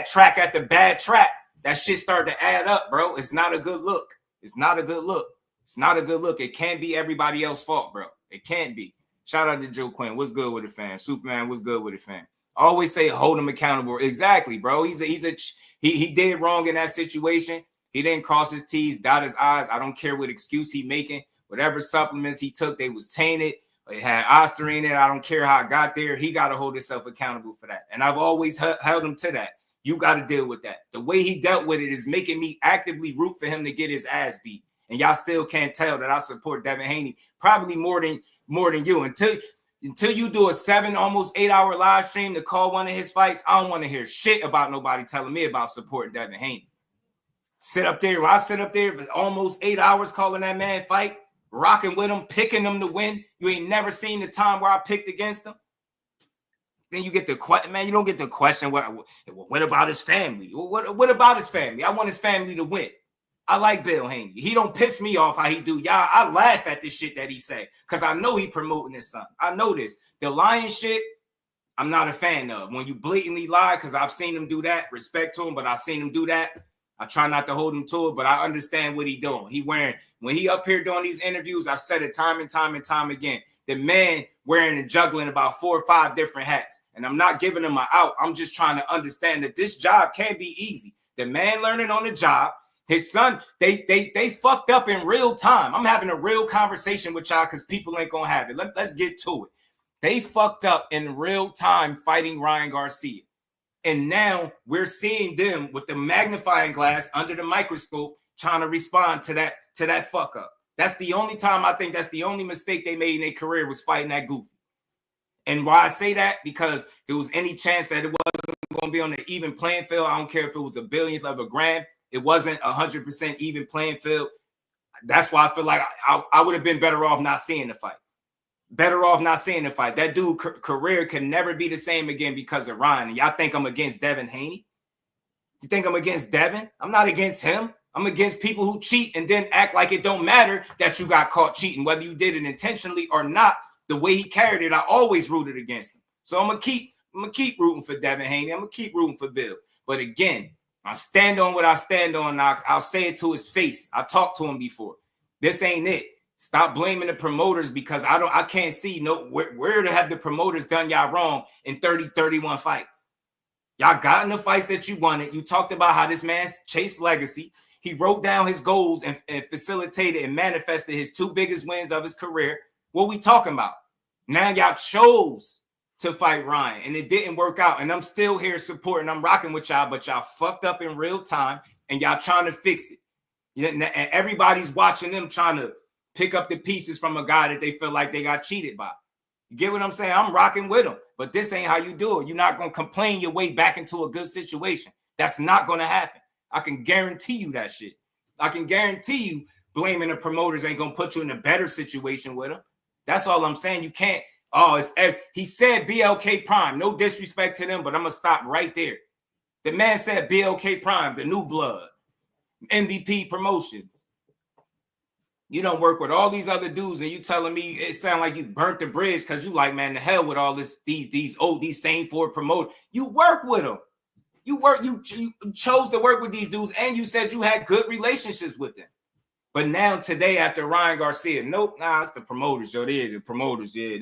[SPEAKER 8] track after bad track, that shit started to add up, bro. It's not a good look. It's not a good look. It's not a good look. It can't be everybody else's fault, bro. It can't be. Shout out to Joe Quinn. What's good with it, fam? Superman, what's good with it, fam? Always say hold him accountable. Exactly, bro. He did wrong in that situation. He didn't cross his T's, dot his I's. I don't care what excuse he making. Whatever supplements he took, they was tainted. It had Osterine in it. I don't care how it got there. He got to hold himself accountable for that. And I've always held him to that. You got to deal with that. The way he dealt with it is making me actively root for him to get his ass beat. And y'all still can't tell that I support Devin Haney probably more than you. Until you do a 7, almost 8-hour live stream to call one of his fights, I don't want to hear shit about nobody telling me about supporting Devin Haney. When I sit up there for almost 8 hours calling that man fight, rocking with him, picking him to win. You ain't never seen the time where I picked against him. then you get the question, man. You don't get the question. What about his family? What about his family? I want his family to win. I like Bill Haney. He don't piss me off how he do. Y'all, I laugh at this shit that he say because I know he promoting his son. I know this. The lying shit, I'm not a fan of. When you blatantly lie, because I've seen him do that. Respect to him, but I've seen him do that. I try not to hold him to it, but I understand what he doing. When he up here doing these interviews, I've said it time and time again. The man wearing and juggling about 4 or 5 different hats. And I'm not giving him an out. I'm just trying to understand that this job can't be easy. The man learning on the job, his son, they fucked up in real time. I'm having a real conversation with y'all because people ain't gonna have it. Let's get to it. They fucked up in real time fighting Ryan Garcia. And now we're seeing them with the magnifying glass under the microscope trying to respond to that fuck up. That's the only time I think that's the only mistake they made in their career was fighting that goofy. And why I say that, because if there was any chance that it wasn't going to be on an even playing field, I don't care if it was a billionth of a gram, it wasn't 100% even playing field. That's why I feel like I would have been better off not seeing the fight. Better off not seeing the fight. That dude's career can never be the same again because of Ryan. And y'all think I'm against Devin Haney? You think I'm against Devin? I'm not against him. I'm against people who cheat and then act like it don't matter that you got caught cheating, whether you did it intentionally or not. The way he carried it, I always rooted against him. So I'm gonna keep rooting for Devin Haney. I'm gonna keep rooting for Bill. But again, I stand on what I stand on. I'll say it to his face. I talked to him before. This ain't it. Stop blaming the promoters because I can't see where to have the promoters done y'all wrong in 30, 31 fights. Y'all got in the fights that you wanted. You talked about how this man chased legacy. He wrote down his goals and facilitated and manifested his 2 biggest wins of his career. What we talking about? Now y'all chose to fight Ryan and it didn't work out. And I'm still here supporting. I'm rocking with y'all, but y'all fucked up in real time and y'all trying to fix it. And everybody's watching them trying to pick up the pieces from a guy that they feel like they got cheated by. You get what I'm saying? I'm rocking with him, but this ain't how you do it. You're not going to complain your way back into a good situation. That's not going to happen. I can guarantee you that shit. I can guarantee you blaming the promoters ain't going to put you in a better situation with him. That's all I'm saying. You can't. He said BLK Prime. No disrespect to them, but I'm going to stop right there. The man said BLK Prime, the new blood, MVP Promotions. You don't work with all these other dudes, and you telling me it sound like you burnt the bridge because you like, man, the hell with all this, these same 4 promoters. You work with them. You chose to work with these dudes, and you said you had good relationships with them. But now today, after Ryan Garcia, nope, it's the promoters. Yo, they're the promoters. Yeah,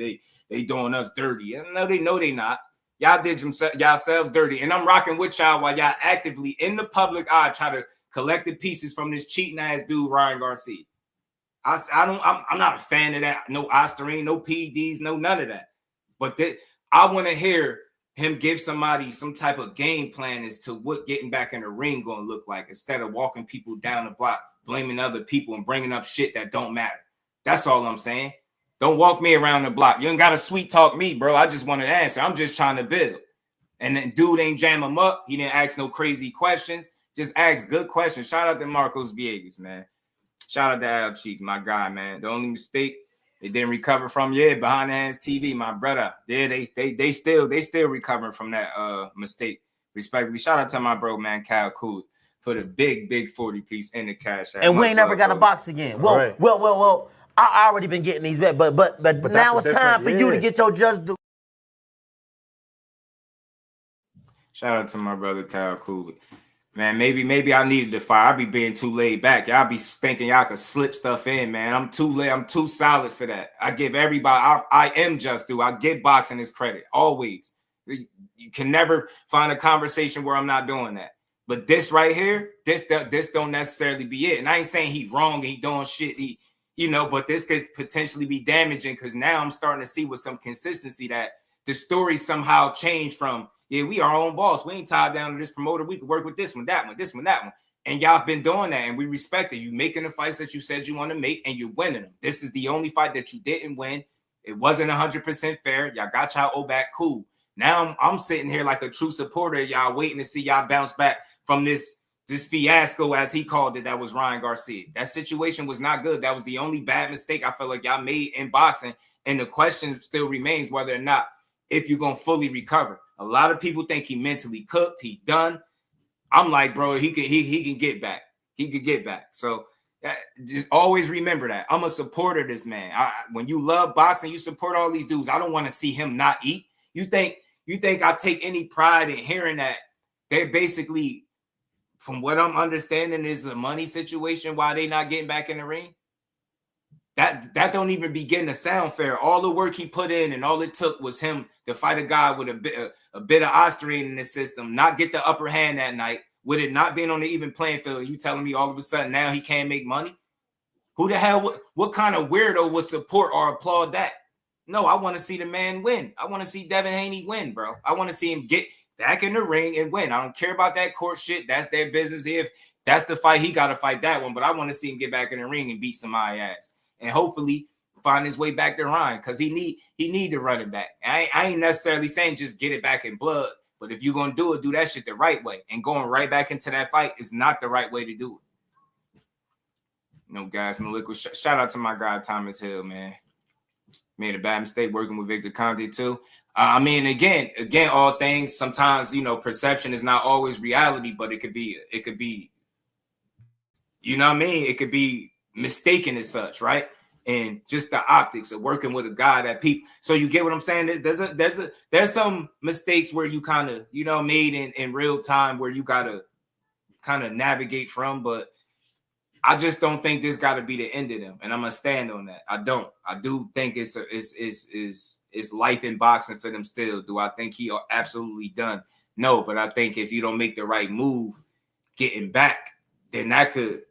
[SPEAKER 8] they doing us dirty. No, they not. Y'all did yourselves dirty, and I'm rocking with y'all while y'all actively in the public eye try to collect the pieces from this cheating ass dude Ryan Garcia. I'm not a fan of that. No Osterine, no PEDs, no none of that. But I want to hear him give somebody some type of game plan as to what getting back in the ring going to look like instead of walking people down the block, blaming other people and bringing up shit that don't matter. That's all I'm saying. Don't walk me around the block. You ain't got to sweet talk me, bro. I just want to answer. I'm just trying to build. And then dude ain't jam him up. He didn't ask no crazy questions. Just ask good questions. Shout out to Marcos Viegas, man. Shout out to Al Cheek, my guy, man. The only mistake they didn't recover from, behind the hands TV, my brother. Yeah, they still recovering from that mistake. Respectfully, shout out to my bro, man, Kyle Cooley, for the big 40 piece in the cash.
[SPEAKER 1] And we ain't never got a box again. Well. I already been getting these back, but now it's time for you to get your just due.
[SPEAKER 8] Shout out to my brother Kyle Cooley. Man, maybe I needed to fight. I be being too laid back. Y'all be thinking y'all could slip stuff in, man. I'm too solid for that. I give everybody, I am just due. I give boxing his credit, always. You can never find a conversation where I'm not doing that. But this right here, this don't necessarily be it. And I ain't saying he wrong and he doing shit, but this could potentially be damaging because now I'm starting to see with some consistency that the story somehow changed from, we are our own boss. We ain't tied down to this promoter. We could work with this one, that one, this one, that one. And y'all been doing that, and we respect it. You making the fights that you said you want to make, and you're winning them. This is the only fight that you didn't win. It wasn't 100% fair. Y'all got y'all back, cool. Now I'm sitting here like a true supporter. Y'all waiting to see y'all bounce back from this fiasco, as he called it, that was Ryan Garcia. That situation was not good. That was the only bad mistake I felt like y'all made in boxing. And the question still remains whether or not if you're going to fully recover. A lot of people think he mentally cooked, he done. I'm like, bro, he can get back. He could get back. So just always remember that. I'm a supporter of this man. When you love boxing, you support all these dudes. I don't want to see him not eat. You think I take any pride in hearing that they basically, from what I'm understanding, is a money situation why they not getting back in the ring? That don't even begin to sound fair. All the work he put in and all it took was him to fight a guy with a bit of osterine in his system, not get the upper hand that night, with it not being on the even playing field. You telling me all of a sudden now he can't make money? Who the hell, what kind of weirdo would support or applaud that? No, I want to see the man win. I want to see Devin Haney win, bro. I want to see him get back in the ring and win. I don't care about that court shit. That's their business. If that's the fight, he got to fight that one. But I want to see him get back in the ring and beat somebody's ass. And hopefully find his way back to Ryan, because he need to run it back. I ain't necessarily saying just get it back in blood, but if you're going to do that shit the right way. And going right back into that fight is not the right way to do it. No gas in the liquid. Shout out to my guy, Thomas Hill, man. Made a bad mistake working with Victor Conte too. I mean, again, all things, sometimes, perception is not always reality, but it could be, you know what I mean? It could be mistaken as such, right? And just the optics of working with a guy that people. So you get what I'm saying? There's some mistakes where you kind of, made in real time where you got to kind of navigate from, but I just don't think this got to be the end of them, and I'm gonna stand on that. I don't. I do think it's life in boxing for them still. Do I think he absolutely done? No, but I think if you don't make the right move, getting back, then that could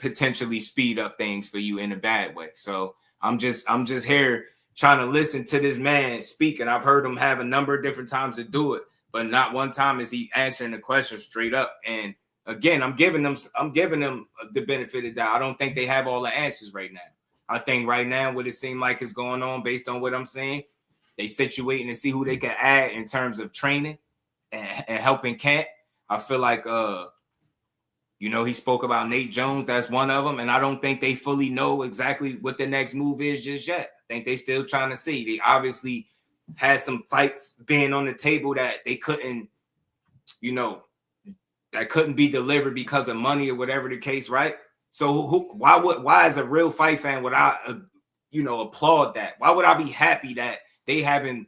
[SPEAKER 8] potentially speed up things for you in a bad way. So I'm just here trying to listen to this man speak, and I've heard him have a number of different times to do it, but not one time is he answering the question straight up. And again, I'm giving them the benefit of the doubt. I don't think they have all the answers right now. I think right now what it seems like is going on based on what I'm saying, they situating to see who they can add in terms of training and helping camp. I feel like, he spoke about Nate Jones. That's one of them. And I don't think they fully know exactly what the next move is just yet. I think they still trying to see. They obviously had some fights being on the table that they couldn't, that couldn't be delivered because of money or whatever the case, right? So why as a real fight fan would I, applaud that? Why would I be happy that they having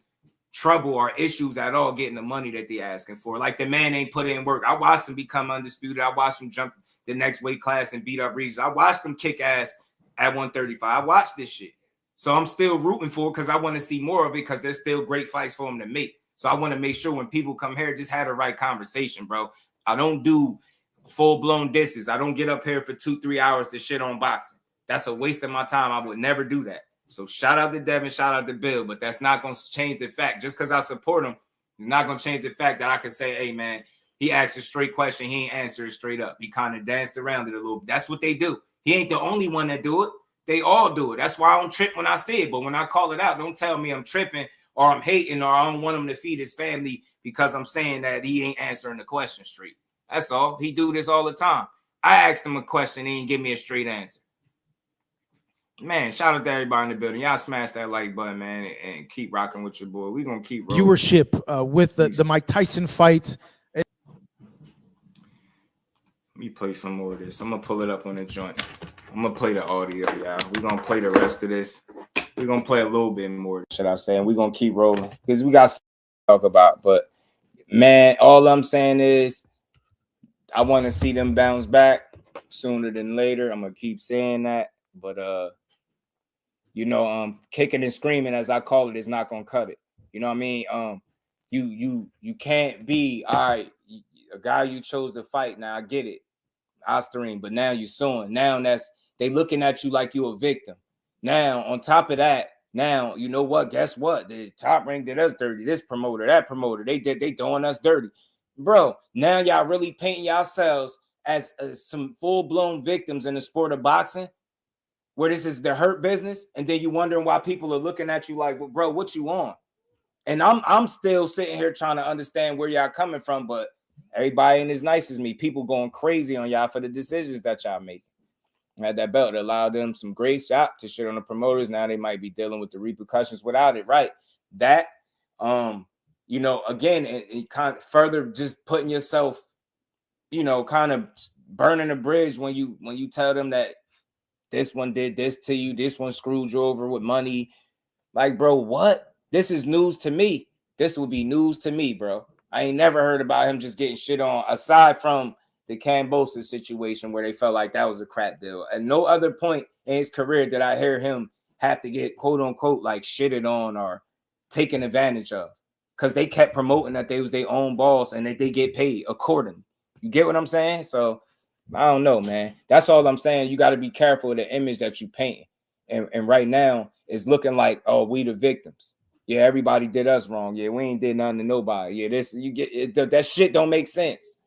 [SPEAKER 8] trouble or issues at all getting the money that they asking for? Like, the man ain't put in work. I watched him become undisputed. I watched him jump the next weight class and beat up Regis. I watched him kick ass at 135. I watched this shit. So I'm still rooting for it because I want to see more of it, because there's still great fights for him to make. So I want to make sure when people come here, just have the right conversation, bro. I don't do full-blown disses. I don't get up here for 2-3 hours to shit on boxing. That's a waste of my time. I would never do that. So shout out to Devin, shout out to Bill, but that's not going to change the fact. Just because I support him, it's not going to change the fact that I can say, hey, man, he asked a straight question. He ain't answer it straight up. He kind of danced around it a little bit. That's what they do. He ain't the only one that do it. They all do it. That's why I don't trip when I see it. But when I call it out, don't tell me I'm tripping or I'm hating or I don't want him to feed his family because I'm saying that he ain't answering the question straight. That's all. He do this all the time. I asked him a question, he didn't give me a straight answer. Man, shout out to everybody in the building. Y'all smash that like button, man, and keep rocking with your boy. We're going to keep rolling.
[SPEAKER 2] Viewership with the Mike Tyson fight.
[SPEAKER 8] Let me play some more of this. I'm going to pull it up on the joint. I'm going to play the audio, y'all. We're going to play the rest of this. We're going to play a little bit more, should I say, and we're going to keep rolling because we got stuff to talk about. But, man, all I'm saying is I want to see them bounce back sooner than later. I'm going to keep saying that. But, kicking and screaming, as I call it, is not going to cut it. You know what I mean? You can't be, all right, a guy you chose to fight. Now, I get it, Osterine, but now you're suing. Now they looking at you like you're a victim. Now, on top of that, now, you know what? Guess what? The Top Rank did us dirty. This promoter, that promoter, they doing us dirty. Bro, now y'all really painting yourselves as some full-blown victims in the sport of boxing, where this is the hurt business, and then you wondering why people are looking at you like, well, bro, what you on? And I'm still sitting here trying to understand where y'all coming from, but everybody ain't as nice as me. People going crazy on y'all for the decisions that y'all make. Had that belt that allowed them some grace to shit on the promoters. Now they might be dealing with the repercussions without it, right? That
[SPEAKER 4] You know, again, it kind of further just putting yourself, you know, kind of burning a bridge when you tell them that this one did this to you, this one screwed you over with money. Like, bro, what? This is news to me. This will be news to me, bro. I ain't never heard about him just getting shit on, aside from the Cambosa situation where they felt like that was a crap deal. At no other point in his career did I hear him have to get quote unquote like shitted on or taken advantage of, because they kept promoting that they was their own boss and that they get paid accordingly. You get what I'm saying? So I don't know, man. That's all I'm saying. You got to be careful of the image that you paint. And right now it's looking like, oh, we the victims. Yeah, everybody did us wrong. Yeah, we ain't did nothing to nobody. Yeah, this you get it, that shit don't make sense.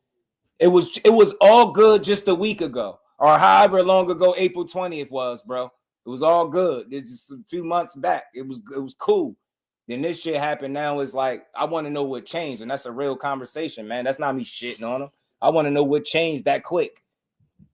[SPEAKER 4] It was all good just a week ago, or however long ago April 20th was, bro. It was all good. It's just a few months back. It was cool. Then this shit happened. Now it's like, I want to know what changed, and that's a real conversation, man. That's not me shitting on them. I want to know what changed that quick.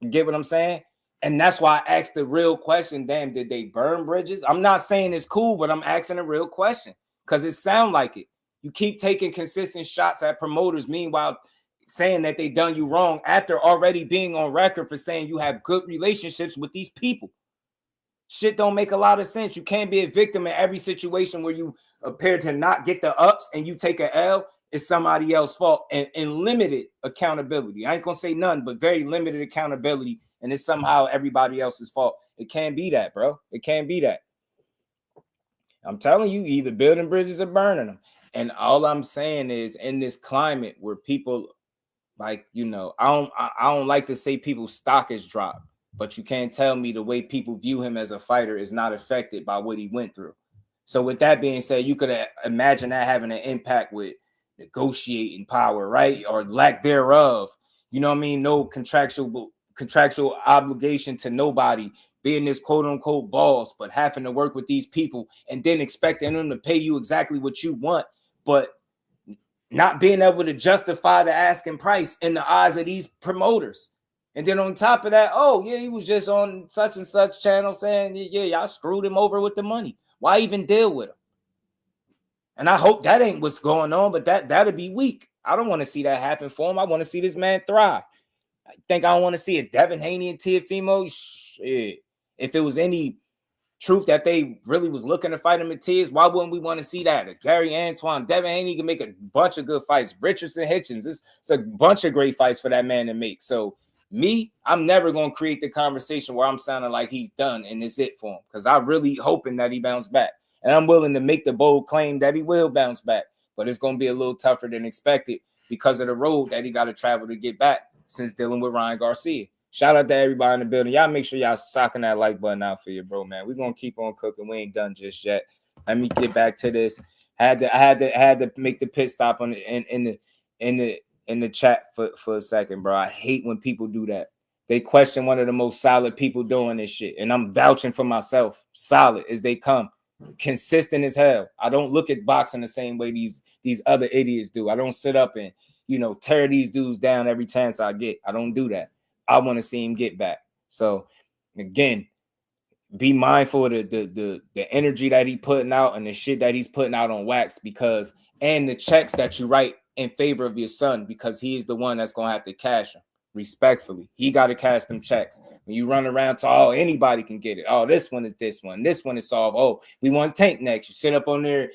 [SPEAKER 4] You get what I'm saying? And that's why I asked the real question. Damn, did they burn bridges? I'm not saying it's cool, but I'm asking a real question because it sounds like it. You keep taking consistent shots at promoters, meanwhile saying that they done you wrong after already being on record for saying you have good relationships with these people. Shit don't make a lot of sense. You can't be a victim in every situation where you appear to not get the ups and you take a L. It's somebody else's fault, and limited accountability. I ain't gonna say none, but very limited accountability, and it's somehow everybody else's fault. It can't be that, bro. It can't be that. I'm telling you, either building bridges or burning them. And all I'm saying is, in this climate where people, like, you know, I don't like to say people's stock is dropped, but you can't tell me the way people view him as a fighter is not affected by what he went through. So with that being said, you could imagine that having an impact with negotiating power, right? Or lack thereof. You know what I mean? No contractual obligation to nobody, being this quote unquote boss, but having to work with these people and then expecting them to pay you exactly what you want, but not being able to justify the asking price in the eyes of these promoters. And then on top of that, oh yeah, he was just on such and such channel saying, yeah, y'all screwed him over with the money. Why even deal with him? And I hope that ain't what's going on, but that'd be weak. I don't want to see that happen for him. I want to see this man thrive. I think I don't want to see a Devin Haney and Teofimo. Shit. If it was any truth that they really was looking to fight him at Tears, why wouldn't we want to see that? Gary Antoine, Devin Haney can make a bunch of good fights. Richardson Hitchens, it's a bunch of great fights for that man to make. So me, I'm never going to create the conversation where I'm sounding like he's done and it's it for him, because I'm really hoping that he bounced back. And I'm willing to make the bold claim that he will bounce back, but it's going to be a little tougher than expected because of the road that he got to travel to get back since dealing with Ryan Garcia. Shout out to everybody in the building. Y'all make sure y'all socking that like button out for your bro, man. We're going to keep on cooking. We ain't done just yet. Let me get back to this. I had to make the pit stop on in the chat for a second, bro. I hate when people do that. They question one of the most solid people doing this shit, and I'm vouching for myself. Solid as they come. Consistent as hell. I don't look at boxing the same way these other idiots do. I don't sit up and, you know, tear these dudes down every chance I get. I don't do that. I want to see him get back. So again, be mindful of the energy that he putting out and the shit that he's putting out on wax, because, and the checks that you write in favor of your son, because he is the one that's gonna have to cash them. Respectfully, he got to cash them checks. When you run around to, oh, anybody can get it. Oh, this one is solved. Oh, we want Tank next. You sit up on there,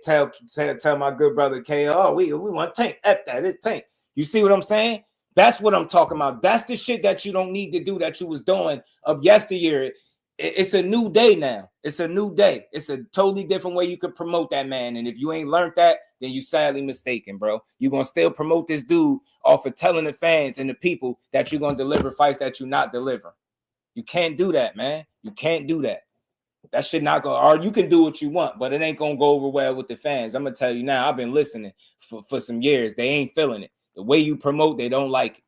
[SPEAKER 4] tell my good brother K, oh, we want Tank. F that, it's Tank. You see what I'm saying? That's what I'm talking about. That's the shit that you don't need to do that you was doing of yesteryear. It's a new day now. It's a new day. It's a totally different way you could promote that man. And if you ain't learned that, then you sadly mistaken, bro. You're going to still promote this dude off of telling the fans and the people that you're going to deliver fights that you're not delivering. You can't do that, man. You can't do that. That shit not going to, or you can do what you want, but it ain't going to go over well with the fans. I'm going to tell you now, I've been listening for some years. They ain't feeling it. The way you promote, they don't like it.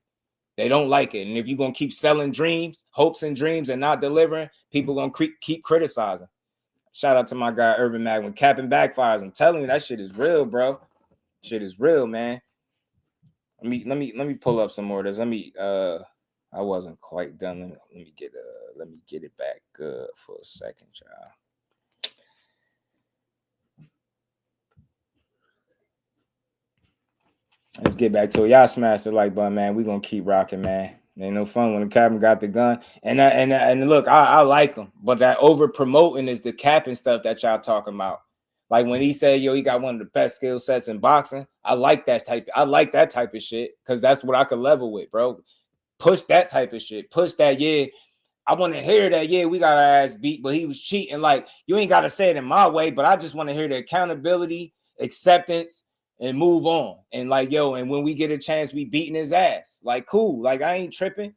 [SPEAKER 4] They don't like it. And if you're going to keep selling dreams, hopes and dreams, and not delivering, people going to keep criticizing. Shout out to my guy, Urban Mag. When capping backfires, I'm telling you, that shit is real, bro. Shit is real, man. Let me pull up some more of this. I wasn't quite done. Let me get it back good for a second, y'all. Let's get back to it. Y'all smash the like button, man. We gonna keep rocking, man. Ain't no fun when the captain got the gun. And look, I like him, but that over promoting is the capping stuff that y'all talking about. Like when he said, "Yo, he got one of the best skill sets in boxing." I like that type. I like that type of shit because that's what I could level with, bro. Push that type of shit. Push that. Yeah, I want to hear that. Yeah, we got our ass beat, but he was cheating. Like you ain't got to say it in my way, but I just want to hear the accountability, acceptance, and move on. And like, yo, and when we get a chance, we beating his ass. Like, cool. Like I ain't tripping.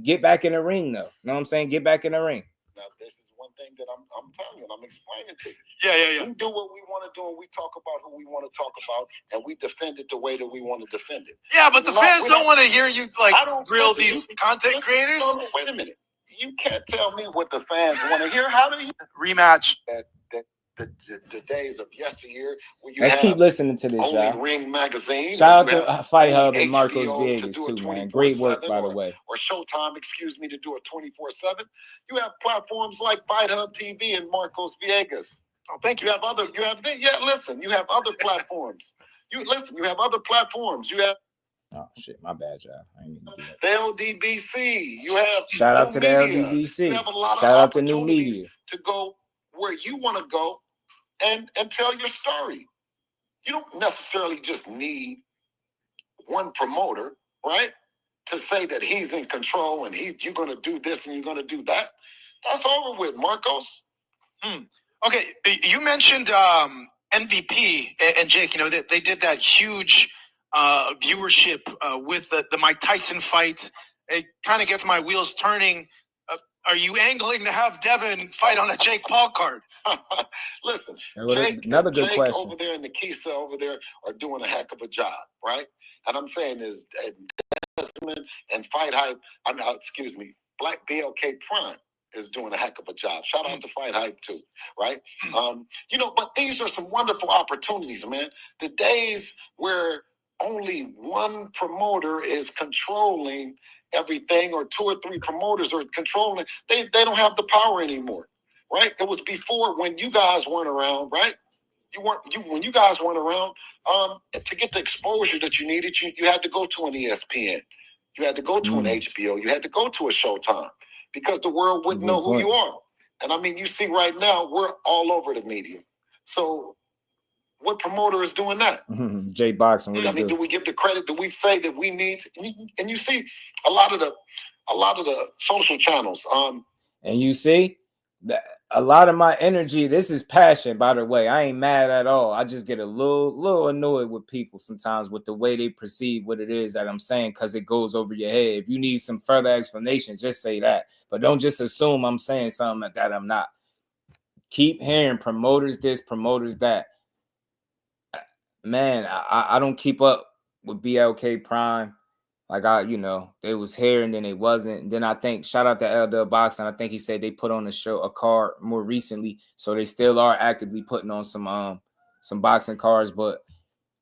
[SPEAKER 4] Get back in the ring, though. You know what I'm saying? Get back in the ring.
[SPEAKER 5] Now, this is one thing that I'm telling you, and I'm explaining to you.
[SPEAKER 9] Yeah.
[SPEAKER 5] We do what we want to do, and we talk about who we want to talk about, and we defend it the way that we want to defend it.
[SPEAKER 9] Yeah, but the fans don't want to hear you like grill these content creators.
[SPEAKER 5] Wait a minute. You can't tell me what the fans want to hear. How do you
[SPEAKER 9] rematch?
[SPEAKER 5] The days of yesteryear when you
[SPEAKER 4] Let's keep listening to this, y'all.
[SPEAKER 5] Ring Magazine.
[SPEAKER 4] Shout out to Fight Hub and Marcos Viegas too, man. Great work, by the way.
[SPEAKER 5] Or Showtime, excuse me, to do it 24/7. You have platforms like Fight Hub TV and Marcos Viegas.
[SPEAKER 9] Oh, thank you.
[SPEAKER 5] You have other other platforms. You have other platforms. You have.
[SPEAKER 4] Oh shit, my bad, y'all. I ain't mean to do that.
[SPEAKER 5] The LDBC. You have.
[SPEAKER 4] Shout out to the LDBC.
[SPEAKER 5] You have a lot
[SPEAKER 4] Shout
[SPEAKER 5] of
[SPEAKER 4] out to New Media
[SPEAKER 5] to go where you want to go and tell your story. You don't necessarily just need one promoter, right? To say that he's in control and you're going to do this and you're going to do that. That's over with, Marcos.
[SPEAKER 9] Okay, you mentioned MVP and Jake. You know they did that huge viewership with the Mike Tyson fight. It kind of gets my wheels turning. Are you angling to have Devin fight on a Jake Paul card?
[SPEAKER 5] Listen,
[SPEAKER 4] another good question.
[SPEAKER 5] Over there and Nikisa over there are doing a heck of a job, right? And I'm saying is and Fight Hype. Black BLK Prime is doing a heck of a job. Shout out to Fight Hype too, right? But these are some wonderful opportunities, man. The days where only one promoter is controlling everything, or two or three promoters are controlling. They don't have the power anymore, right? It was before when you guys weren't around, right? When you guys weren't around, to get the exposure that you needed, you had to go to an ESPN, you had to go to an HBO, you had to go to a Showtime, because the world wouldn't know who you are. And I mean, you see right now, we're all over the media. So what promoter is doing that?
[SPEAKER 4] J Boxing.
[SPEAKER 5] Do we give the credit? Do we say that we need? And you see a lot of the social channels.
[SPEAKER 4] And you see that a lot of my energy. This is passion, by the way. I ain't mad at all. I just get a little annoyed with people sometimes with the way they perceive what it is that I'm saying, because it goes over your head. If you need some further explanation, just say that. But don't just assume I'm saying something that I'm not. Keep hearing promoters this, promoters that. Man, I don't keep up with BLK Prime. Like they was here and then it wasn't. And then I think, shout out to Jusdueboxing. I think he said they put on a card more recently. So they still are actively putting on some boxing cards. But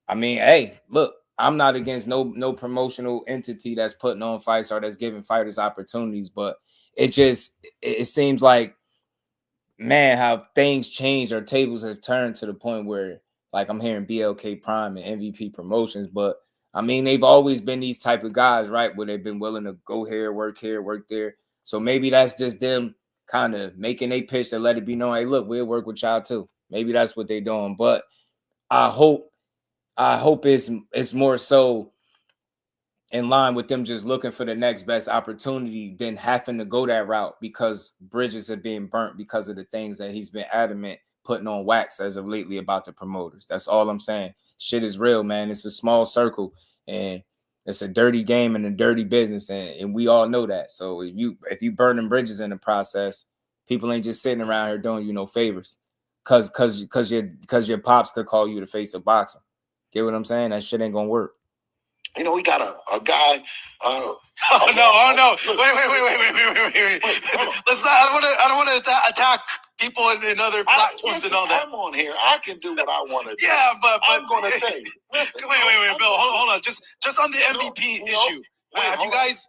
[SPEAKER 4] I mean, hey, look, I'm not against no promotional entity that's putting on fights or that's giving fighters opportunities. But it seems like, man, how things change or tables have turned to the point where, like, I'm hearing BLK Prime and MVP Promotions, but I mean, they've always been these type of guys, right? Where they've been willing to go here, work there. So maybe that's just them kind of making a pitch to let it be known, hey, look, we'll work with y'all too. Maybe that's what they're doing. But I hope it's more so in line with them just looking for the next best opportunity than having to go that route, because bridges are being burnt because of the things that he's been adamant putting on wax as of lately about the promoters. That's all I'm saying. Shit is real, man. It's a small circle and it's a dirty game and a dirty business, and we all know that. So if you burning bridges in the process, people ain't just sitting around here doing you no favors because your pops could call you the face of boxing. Get what I'm saying? That shit ain't gonna work.
[SPEAKER 5] We got a guy.
[SPEAKER 9] Oh no! Wait! Let's not. I don't want to attack people in other platforms and all that.
[SPEAKER 5] I'm on here. I can do what I want to do.
[SPEAKER 9] Yeah, but
[SPEAKER 5] I'm going to say. Listen,
[SPEAKER 9] wait, Bill. Hold on. Just on the MVP issue. Have you guys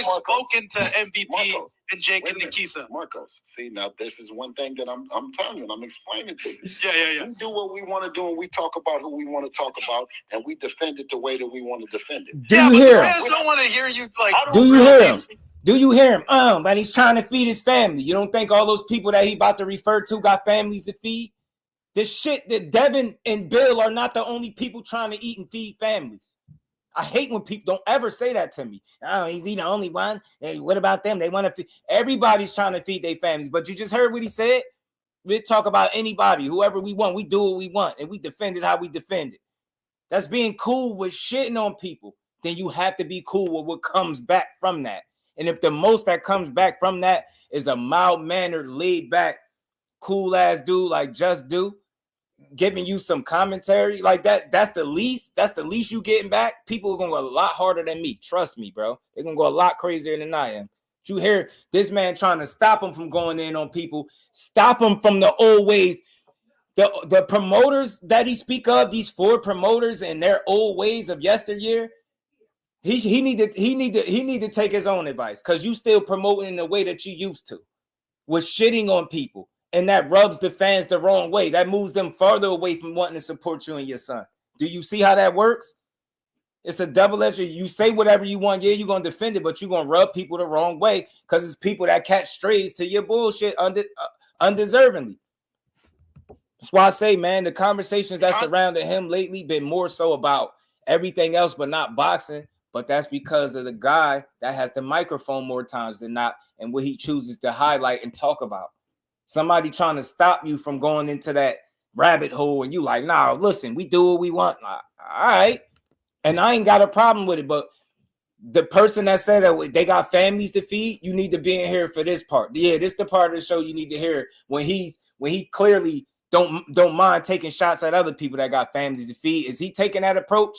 [SPEAKER 9] spoken to MVP
[SPEAKER 5] Marcos,
[SPEAKER 9] and Jake
[SPEAKER 5] wait
[SPEAKER 9] and
[SPEAKER 5] a minute.
[SPEAKER 9] Nikisa?
[SPEAKER 5] Marcos, see, now this is one thing that I'm telling you and I'm explaining to you.
[SPEAKER 9] Yeah.
[SPEAKER 5] We do what we want to do and we talk about who we want to talk about and we defend it the way that we want to defend it.
[SPEAKER 1] Do you
[SPEAKER 9] but
[SPEAKER 1] hear
[SPEAKER 9] the
[SPEAKER 1] him?
[SPEAKER 9] fans don't want to hear you like.
[SPEAKER 1] Do you hear him? Do you hear him? But he's trying to feed his family. You don't think all those people that he about to refer to got families to feed? This shit that Devin and Bill are not the only people trying to eat and feed families. I hate when people don't ever say that to me. Oh, is he the only one? Hey, what about them? They want to feed. Everybody's trying to feed their families. But you just heard what he said? We talk about anybody, whoever we want. We do what we want, and we defend it how we defend it. That's being cool with shitting on people. Then you have to be cool with what comes back from that. And if the most that comes back from that is a mild-mannered, laid-back, cool-ass dude like Just Do, giving you some commentary like that, that's the least you getting back. People are gonna go a lot harder than me. Trust me, bro. They're gonna go a lot crazier than I am. But you hear this man trying to stop him from going in on people, stop him from the old ways. The promoters that he speak of, these 4 promoters and their old ways of yesteryear, he need to take his own advice, because you still promoting in the way that you used to, with shitting on people. And that rubs the fans the wrong way. That moves them farther away from wanting to support you and your son. Do you see how that works? It's a double-edged. You say whatever you want. Yeah, you're going to defend it, but you're going to rub people the wrong way, because it's people that catch strays to your bullshit undeservingly. That's why I say, man, the conversations that surrounded him lately been more so about everything else but not boxing. But that's because of the guy that has the microphone more times than not, and what he chooses to highlight and talk about. Somebody trying to stop you from going into that rabbit hole, and you like, nah, listen, we do what we want. All right. And I ain't got a problem with it, but the person that said that they got families to feed, you need to be in here for this part. Yeah, this the part of the show you need to hear when he clearly don't mind taking shots at other people that got families to feed. Is he taking that approach?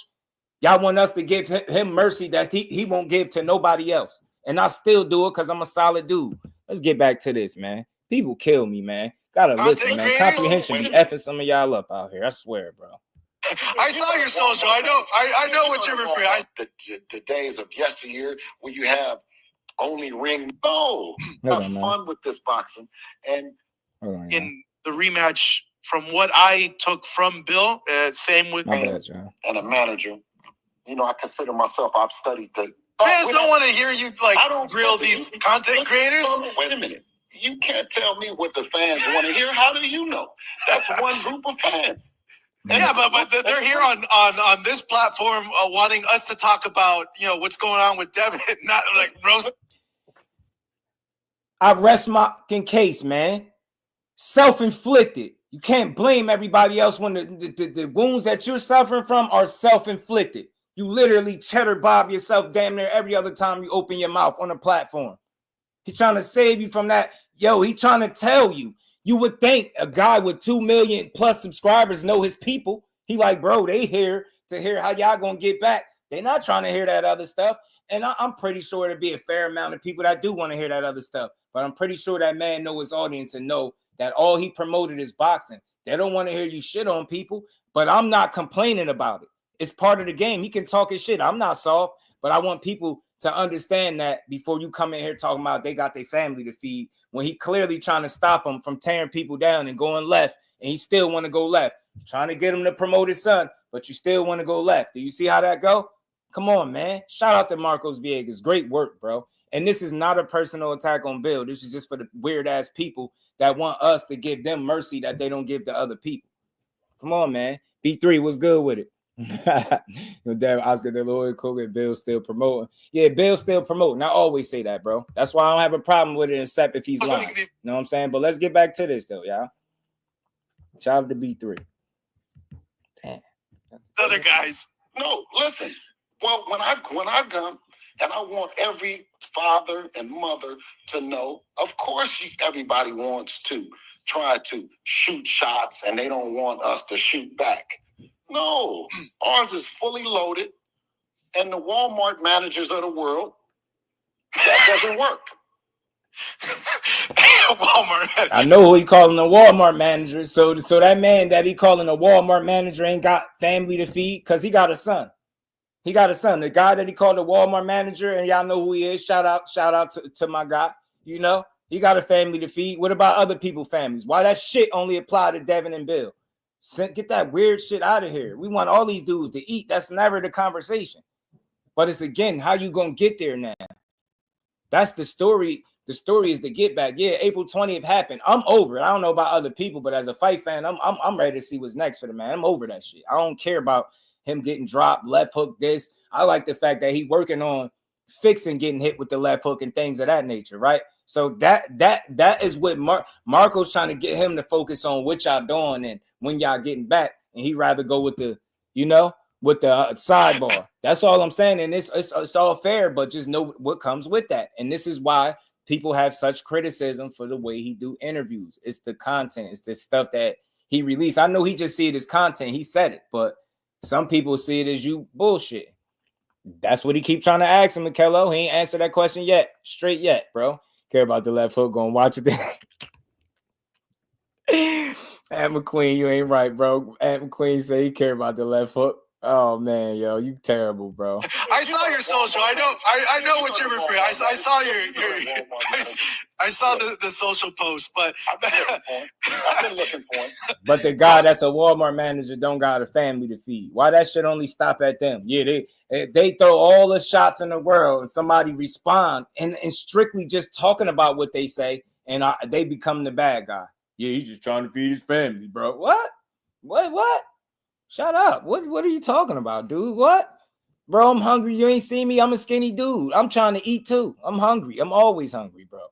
[SPEAKER 1] Y'all want us to give him mercy that he won't give to nobody else. And I still do it because I'm a solid dude. Let's get back to this, man. People kill me, man. Gotta listen, man. Comprehension be effing some of y'all up out here. I swear, bro.
[SPEAKER 9] I saw your social. I know what you're referring to.
[SPEAKER 5] The days of yesteryear where you have only ring. No, have fun with this boxing. And
[SPEAKER 9] in the rematch, from what I took from Bill, same with me.
[SPEAKER 5] And a manager. You know, I consider myself, I've studied the...
[SPEAKER 9] Fans don't want to hear you, like, grill these content creators.
[SPEAKER 5] Wait a minute. You can't tell me what the fans want to hear. How do you know? That's one group of fans.
[SPEAKER 9] Yeah, but they're here on this platform wanting us to talk about, you know, what's going on with Devin, not like roast.
[SPEAKER 1] I rest my case, man. Self-inflicted. You can't blame everybody else when the wounds that you're suffering from are self-inflicted. You literally cheddar bob yourself damn near every other time you open your mouth on a platform. He's trying to save you from that. Yo, he trying to tell you. You would think a guy with 2 million plus subscribers know his people. He like, bro, they here to hear how y'all gonna get back. They're not trying to hear that other stuff. And I'm pretty sure there'll be a fair amount of people that do want to hear that other stuff. But I'm pretty sure that man know his audience and know that all he promoted is boxing. They don't want to hear you shit on people, but I'm not complaining about it. It's part of the game. He can talk his shit. I'm not soft, but I want people to understand that before you come in here talking about they got their family to feed, when he clearly trying to stop them from tearing people down and going left, and he still want to go left. Trying to get him to promote his son, but you still want to go left. Do you see how that go? Come on, man. Shout out to Marcos Villegas. Great work, bro. And this is not a personal attack on Bill. This is just for the weird-ass people that want us to give them mercy that they don't give to other people. Come on, man. B3, what's good with it? Oscar De La Hoya, Kogan, Bill still promoting. Yeah, Bill still promoting. I always say that, bro. That's why I don't have a problem with it, except if he's lying. You know what I'm saying? But let's get back to this, though, y'all. Shout out to B3. Damn.
[SPEAKER 9] Other guys.
[SPEAKER 5] No, listen. Well, when I come, and I want every father and mother to know, of course, everybody wants to try to shoot shots, and they don't want us to shoot back. No, ours is fully loaded, and the Walmart managers of the world, that doesn't work.
[SPEAKER 9] Walmart.
[SPEAKER 1] I know who he calling a Walmart manager. So that man that he calling a Walmart manager ain't got family to feed because he got a son. He got a son. The guy that he called the Walmart manager, and y'all know who he is. Shout out to my guy. You know, he got a family to feed. What about other people's families? Why that shit only apply to Devin and Bill? Get that weird shit out of here. We want all these dudes to eat. That's never the conversation. But it's, again, how you gonna get there now? That's the story. The story is the get back. Yeah, April 20th happened. I'm over it. I don't know about other people, but as a fight fan, I'm ready to see what's next for the man. I'm over that shit. I don't care about him getting dropped, left hook this. I like the fact that he working on fixing getting hit with the left hook and things of that nature, right? So that is what Marco's trying to get him to focus on what y'all doing and when y'all getting back, and he rather go with the, with the sidebar. That's all I'm saying, and it's all fair, but just know what comes with that. And this is why people have such criticism for the way he do interviews. It's the content. It's the stuff that he released. I know he just see it as content. He said it, but some people see it as you bullshit. That's what he keep trying to ask him, Canelo. He ain't answered that question yet. Straight yet, bro. Care about the left hook. Go and watch it. Aunt McQueen, you ain't right, bro. Aunt McQueen say he care about the left hook. Oh man, yo, you terrible, bro.
[SPEAKER 9] I saw your social. I know what you're referring. I saw I saw the social post, but
[SPEAKER 5] I've been looking for him.
[SPEAKER 1] But the guy that's a Walmart manager don't got a family to feed. Why that shit only stop at them? Yeah, they throw all the shots in the world and somebody respond and strictly just talking about what they say, and they become the bad guy. Yeah, he's just trying to feed his family, bro. What? Shut up. What are you talking about, dude? What? Bro, I'm hungry. You ain't seen me. I'm a skinny dude. I'm trying to eat too. I'm hungry. I'm always hungry, bro.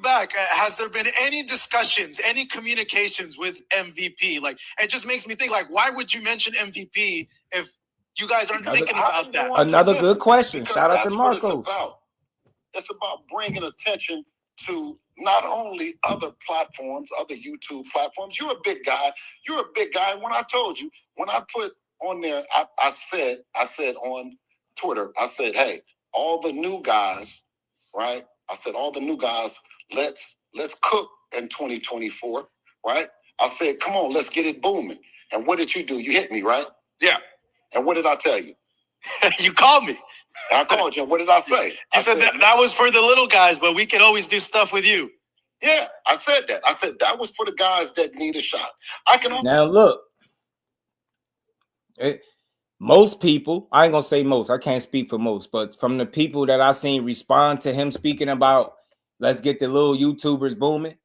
[SPEAKER 9] Back, has there been any discussions, any communications with MVP? Like, it just makes me think, like, why would you mention MVP if you guys aren't thinking about that?
[SPEAKER 1] Another good question. Shout out to Marcos.
[SPEAKER 5] It's about bringing attention to not only other platforms, other YouTube platforms. You're a big guy. When I told you, when I put on there, I said on Twitter, I said, hey, all the new guys, right? I said, all the new guys, let's cook in 2024, right? I said, come on, let's get it booming. And what did you do? You hit me, right?
[SPEAKER 9] Yeah.
[SPEAKER 5] And what did I tell you?
[SPEAKER 9] You called me.
[SPEAKER 5] I called you. What did I say?
[SPEAKER 9] You said that was for the little guys, but we can always do stuff with you.
[SPEAKER 5] Yeah, I said that. I said that was for the guys that need a shot.
[SPEAKER 1] Now look, most people, I ain't gonna say most, I can't speak for most, but from the people that I seen respond to him speaking about let's get the little YouTubers booming,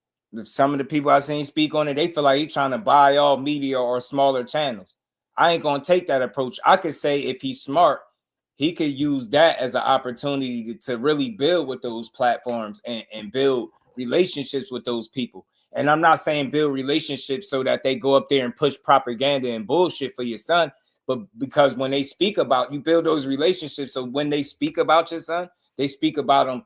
[SPEAKER 1] some of the people I seen speak on it, they feel like he's trying to buy all media or smaller channels. I ain't gonna take that approach. I could say if he's smart, he could use that as an opportunity to really build with those platforms and build relationships with those people. And I'm not saying build relationships so that they go up there and push propaganda and bullshit for your son, but because when they speak about, you build those relationships, so when they speak about your son, they speak about him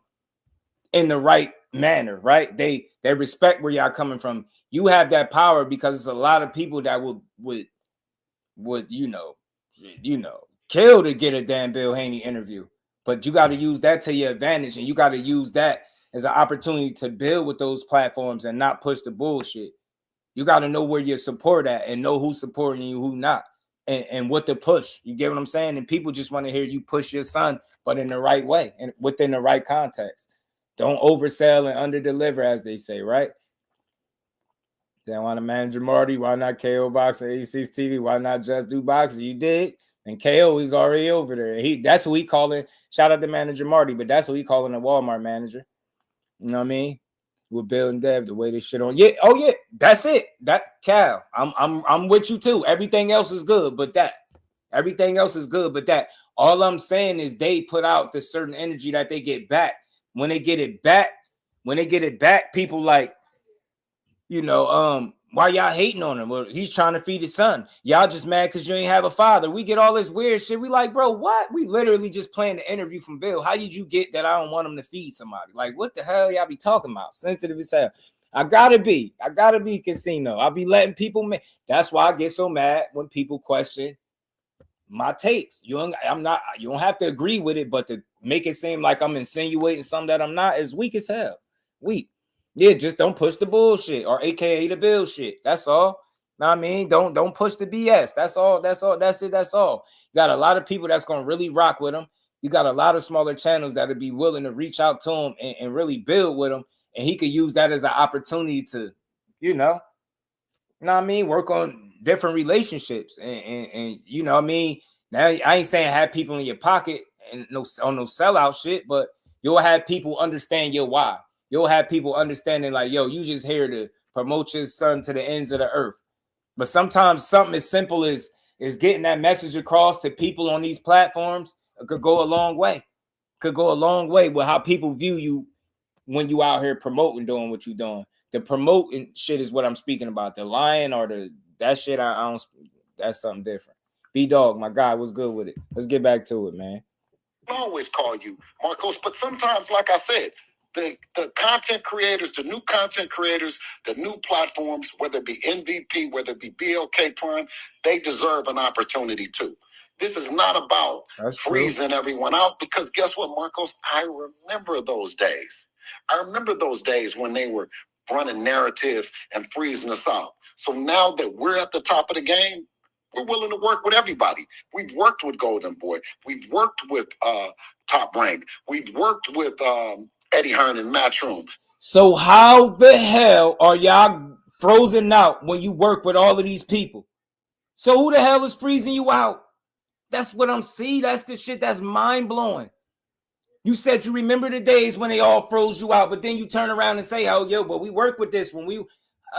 [SPEAKER 1] in the right manner, right? They respect where y'all coming from. You have that power because it's a lot of people that would kill to get a damn Bill Haney interview. But you got to use that to your advantage, and you got to use that as an opportunity to build with those platforms and not push the bullshit. You got to know where your support at and know who's supporting you, who not, and what to push. You get what I'm saying? And people just want to hear you push your son, but in the right way and within the right context. Don't oversell and underdeliver, as they say, right? They want to manager Marty. Why not KO Boxing, 86 TV? Why not Jusdueboxing? You did. And KO, he's already over there. That's who he calling. Shout out to manager Marty, but that's who he calling a Walmart manager. You know what I mean? With Bill and Dev, the way they shit on. Yeah, oh yeah, that's it. That Cal, I'm with you too. Everything else is good, but that. Everything else is good, but that. All I'm saying is they put out the certain energy that they get back. When they get it back, people like, why y'all hating on him? Well, he's trying to feed his son. Y'all just mad because you ain't have a father. We get all this weird shit. We like, bro, what? We literally just playing the interview from Bill. How did you get that I don't want him to feed somebody? Like, what the hell y'all be talking about? Sensitive as hell. I gotta be casino. I'll be letting people. That's why I get so mad when people question my takes. You don't have to agree with it, but to make it seem like I'm insinuating something that I'm not is weak as hell. Weak. Yeah, just don't push the bullshit or AKA the bullshit. That's all. Know what I mean? Don't push the BS. That's all. That's it. That's all. got a lot of people that's gonna really rock with him. You got a lot of smaller channels that would be willing to reach out to him and really build with him, and he could use that as an opportunity to, you know what I mean, work on different relationships and you know what I mean. Now I ain't saying have people in your pocket and no sellout shit, but you'll have people understand your why. You'll have people understanding like, yo, you just here to promote your son to the ends of the earth. But sometimes something as simple as getting that message across to people on these platforms could go a long way. Could go a long way with how people view you when you out here promoting, doing what you're doing. The promoting shit is what I'm speaking about. The lying or that shit, I don't. That's something different. B-Dog, my guy, what's good with it? Let's get back to it, man.
[SPEAKER 5] I always call you Marcos, but sometimes, like I said, the content creators, the new content creators, the new platforms, whether it be MVP, whether it be BLK Prime, they deserve an opportunity too. This is not about freezing everyone out, because guess what, Marcos? I remember those days. I remember those days when they were running narratives and freezing us out. So now that we're at the top of the game, we're willing to work with everybody. We've worked with Golden Boy. We've worked with Top Rank. We've worked with Eddie Hearn and Matchroom.
[SPEAKER 1] So how the hell are y'all frozen out when you work with all of these people? So who the hell is freezing you out? That's what I'm seeing. That's the shit that's mind-blowing. You said you remember the days when they all froze you out, but then you turn around and say, oh, yo, but we work with this when we...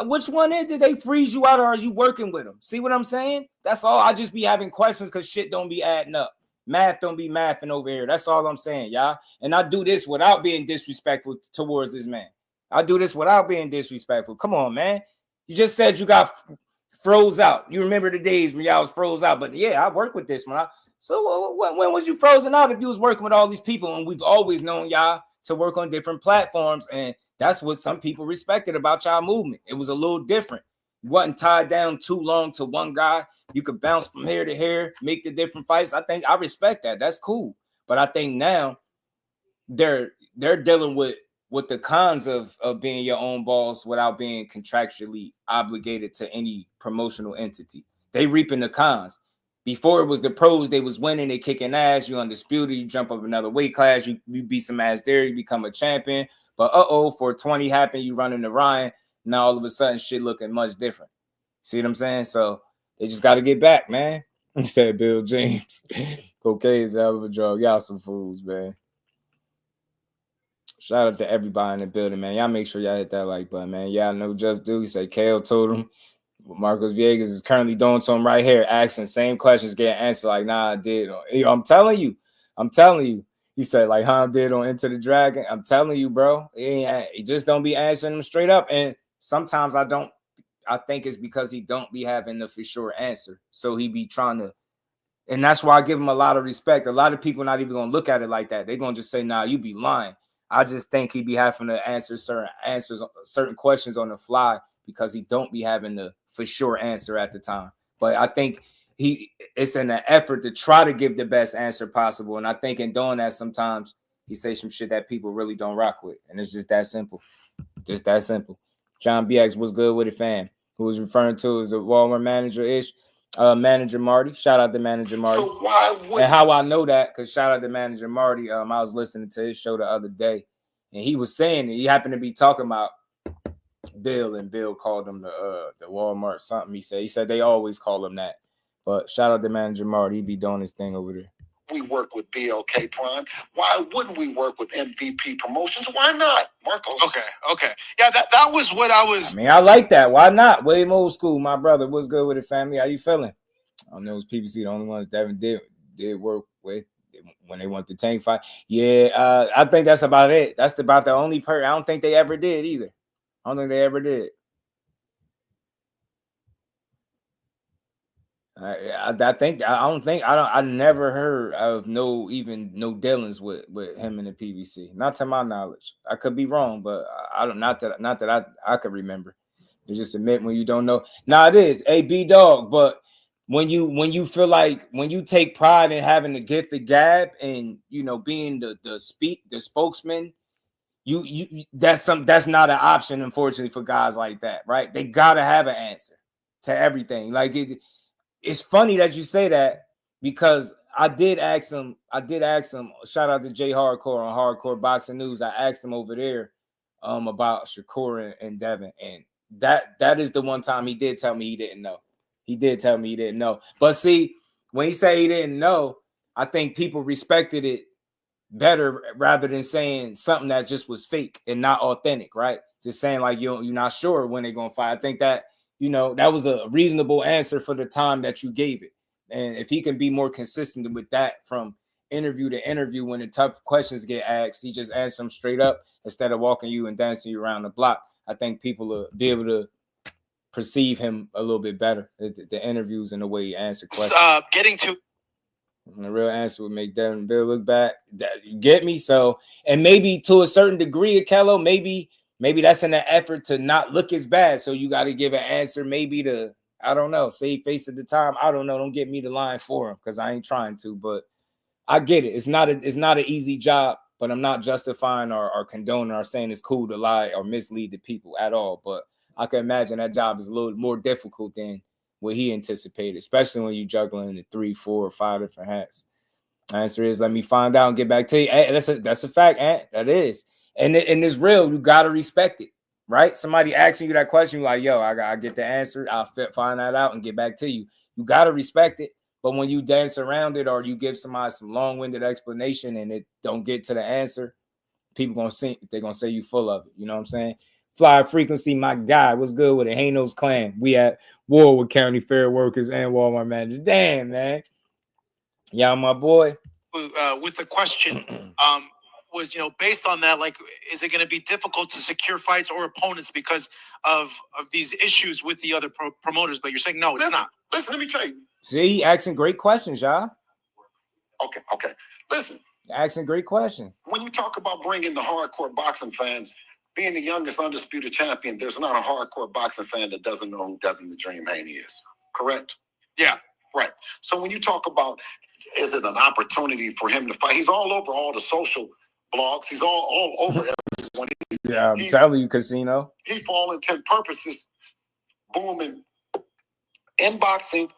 [SPEAKER 1] which one is? Did they freeze you out or are you working with them? See what I'm saying? That's all. I just be having questions because shit don't be adding up. Math don't be mathing over here. That's all I'm saying, y'all. And I do this without being disrespectful towards this man. I do this without being disrespectful. Come on, man. You just said you got froze out. You remember the days when y'all was froze out. But yeah, I work with this one. So when was you frozen out if you was working with all these people? And we've always known y'all to work on different platforms. And that's what some people respected about y'all movement. It was a little different. You wasn't tied down too long to one guy. You could bounce from here to here, make the different fights. I think I respect that. That's cool. But I think now they're dealing with the cons of being your own boss without being contractually obligated to any promotional entity. They reaping the cons. Before it was the pros, they was winning, they kicking ass, you undisputed, you jump up another weight class, you beat some ass there, you become a champion. But 420 happened, you running the Ryan. Now all of a sudden shit looking much different. See what I'm saying? So they just got to get back, man. He said Bill James. Cocaine is a hell of a drug. Y'all some fools, man. Shout out to everybody in the building, man. Y'all make sure y'all hit that like button, man. Y'all know Just Do. He said Kale told him what Marcos Villegas is currently doing to him right here, asking same questions, getting answered like, nah, I did. I'm telling you. He said, like Ham did on Into the Dragon. I'm telling you, bro. He just don't be answering them straight up. And sometimes I think it's because he don't be having the for sure answer. So he be trying to, and that's why I give him a lot of respect. A lot of people not even going to look at it like that. They're going to just say, nah, you be lying. I just think he be having to answer certain questions on the fly because he don't be having the for sure answer at the time. But I think it's in an effort to try to give the best answer possible. And I think in doing that, sometimes he says some shit that people really don't rock with. And it's just that simple. Just that simple. John BX was good with it, fam. Who was referring to as a Walmart manager-ish. Manager Marty. Shout out to Manager Marty.
[SPEAKER 5] So why would
[SPEAKER 1] and how I know that, because shout out to Manager Marty. I was listening to his show the other day, and he was saying he happened to be talking about Bill, and Bill called him the Walmart something. He said they always call him that. But shout out to Manager Marty. He be doing his thing over there.
[SPEAKER 5] we work with BLK Prime? Why wouldn't we work with MVP Promotions? Why not, Marcos?
[SPEAKER 9] Okay. Yeah, that was what I was.
[SPEAKER 1] I mean, I like that. Why not? Way old school, my brother. What's good with it, family? How you feeling? I know it's PPC, the only ones Devin did work with when they went to tank fight. Yeah, I think that's about it. That's about the only I don't think they ever did either. I don't think they ever did. I never heard of no dealings with him in the PBC. Not to my knowledge. I could be wrong, but I don't. Not that I could remember. You just admit when you don't know. Now it is a B dog, but when you feel like when you take pride in having the gift of gab and being the spokesman, that's not an option, unfortunately, for guys like that, right? They gotta have an answer to everything. Like it's funny that you say that because I did ask him. Shout out to Jay Hardcore on Hardcore Boxing News. I asked him over there about Shakur and Devin, and that is the one time he did tell me he didn't know. He did tell me he didn't know. But see, when he said he didn't know, I think people respected it better rather than saying something that just was fake and not authentic, right? Just saying like you're not sure when they're gonna fight. I think that that was a reasonable answer for the time that you gave it. And if he can be more consistent with that from interview to interview, when the tough questions get asked, he just answers them straight up instead of walking you and dancing you around the block. I think people will be able to perceive him a little bit better, the interviews and the way he answered questions.
[SPEAKER 9] Getting to
[SPEAKER 1] And the real answer would make Devin Bill look back. You get me? So, and maybe to a certain degree, Akello, maybe that's in an effort to not look as bad. So you got to give an answer, maybe to, I don't know, save face at the time. I don't know. Don't get me the line for him because I ain't trying to, but I get it. It's not an easy job, but I'm not justifying or condoning or saying it's cool to lie or mislead the people at all. But I can imagine that job is a little more difficult than what he anticipated, especially when you're juggling the 3, 4, or 5 different hats. The answer is, let me find out and get back to you. Hey, that's a fact, Ant. That is. And it's real. You got to respect it, right? Somebody asking you that question, you're like, yo, I get the answer. I'll find that out and get back to you. You got to respect it. But when you dance around it or you give somebody some long-winded explanation and it don't get to the answer, people they're going to say you full of it. You know what I'm saying? Fly Frequency, my guy. What's good with it? Haino's Clan. We at war with county fair workers and Walmart managers. Damn, man. Yeah, my boy.
[SPEAKER 9] With the question, was based on that, like, is it going to be difficult to secure fights or opponents because of these issues with the other promoters? But you're saying no, it's not.
[SPEAKER 5] Listen, let me tell you.
[SPEAKER 1] See, asking great questions, y'all.
[SPEAKER 5] Okay. Listen,
[SPEAKER 1] asking great questions.
[SPEAKER 5] When you talk about bringing the hardcore boxing fans, being the youngest undisputed champion, there's not a hardcore boxing fan that doesn't know who Devin the Dream Haney is. Correct?
[SPEAKER 9] Yeah.
[SPEAKER 5] Right. So when you talk about, is it an opportunity for him to fight? He's all over all the social blogs. He's all over everyone.
[SPEAKER 1] I'm telling you, Casino.
[SPEAKER 5] He's for all intent purposes booming in boxing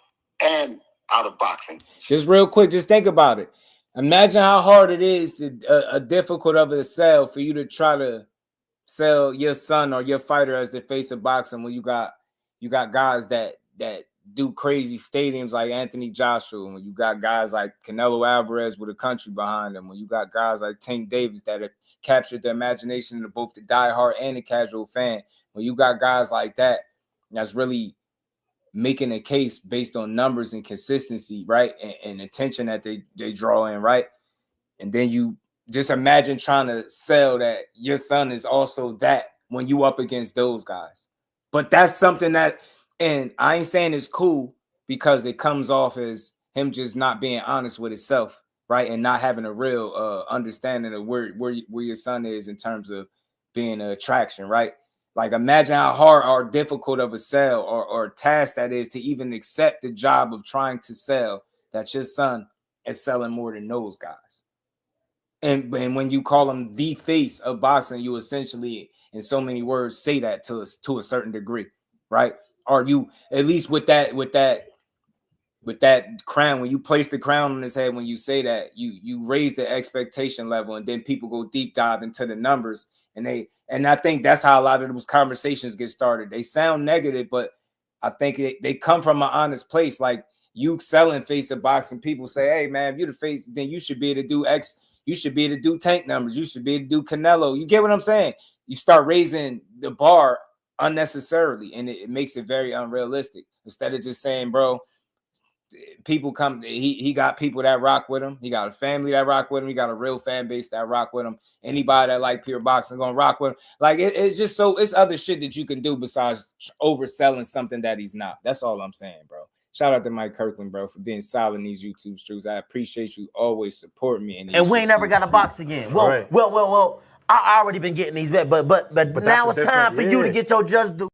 [SPEAKER 5] and out of boxing.
[SPEAKER 1] Just real quick, just think about it. Imagine how hard it is to difficult of a sell for you to try to sell your son or your fighter as the face of boxing when you got guys that do crazy stadiums like Anthony Joshua, when you got guys like Canelo Alvarez with a country behind them, when you got guys like Tank Davis that have captured the imagination of both the diehard and the casual fan, when you got guys like that, that's really making a case based on numbers and consistency, right? And attention that they draw in, right? And then you just imagine trying to sell that your son is also that when you up against those guys. But that's something that, and I ain't saying it's cool because it comes off as him just not being honest with himself, right? And not having a real understanding of where your son is in terms of being an attraction, right? Like, imagine how hard or difficult of a sell or task that is to even accept the job of trying to sell that your son is selling more than those guys. And when you call him the face of boxing, you essentially, in so many words, say that to us to a certain degree, right? Or you, at least with that crown, when you place the crown on his head, when you say that, you raise the expectation level, and then people go deep dive into the numbers, and I think that's how a lot of those conversations get started. They sound negative, but I think they come from an honest place. Like, you selling face of boxing, people say, hey man, if you're the face, then you should be able to do X. You should be able to do Tank numbers. You should be able to do Canelo. You get what I'm saying? You start raising the bar unnecessarily, and it makes it very unrealistic. Instead of just saying, bro, people come, he got people that rock with him. He got a family that rock with him. He got a real fan base that rock with him. Anybody that like pure boxing gonna rock with him. Like, it's just so, it's other shit that you can do besides overselling something that he's not. That's all I'm saying, bro. Shout out to Mike Kirkland, bro, for being solid in these YouTube streams. I appreciate you always supporting me.
[SPEAKER 10] And we ain't never got a box again. Well, right. well. I already been getting these, but now it's time for you to get your just due.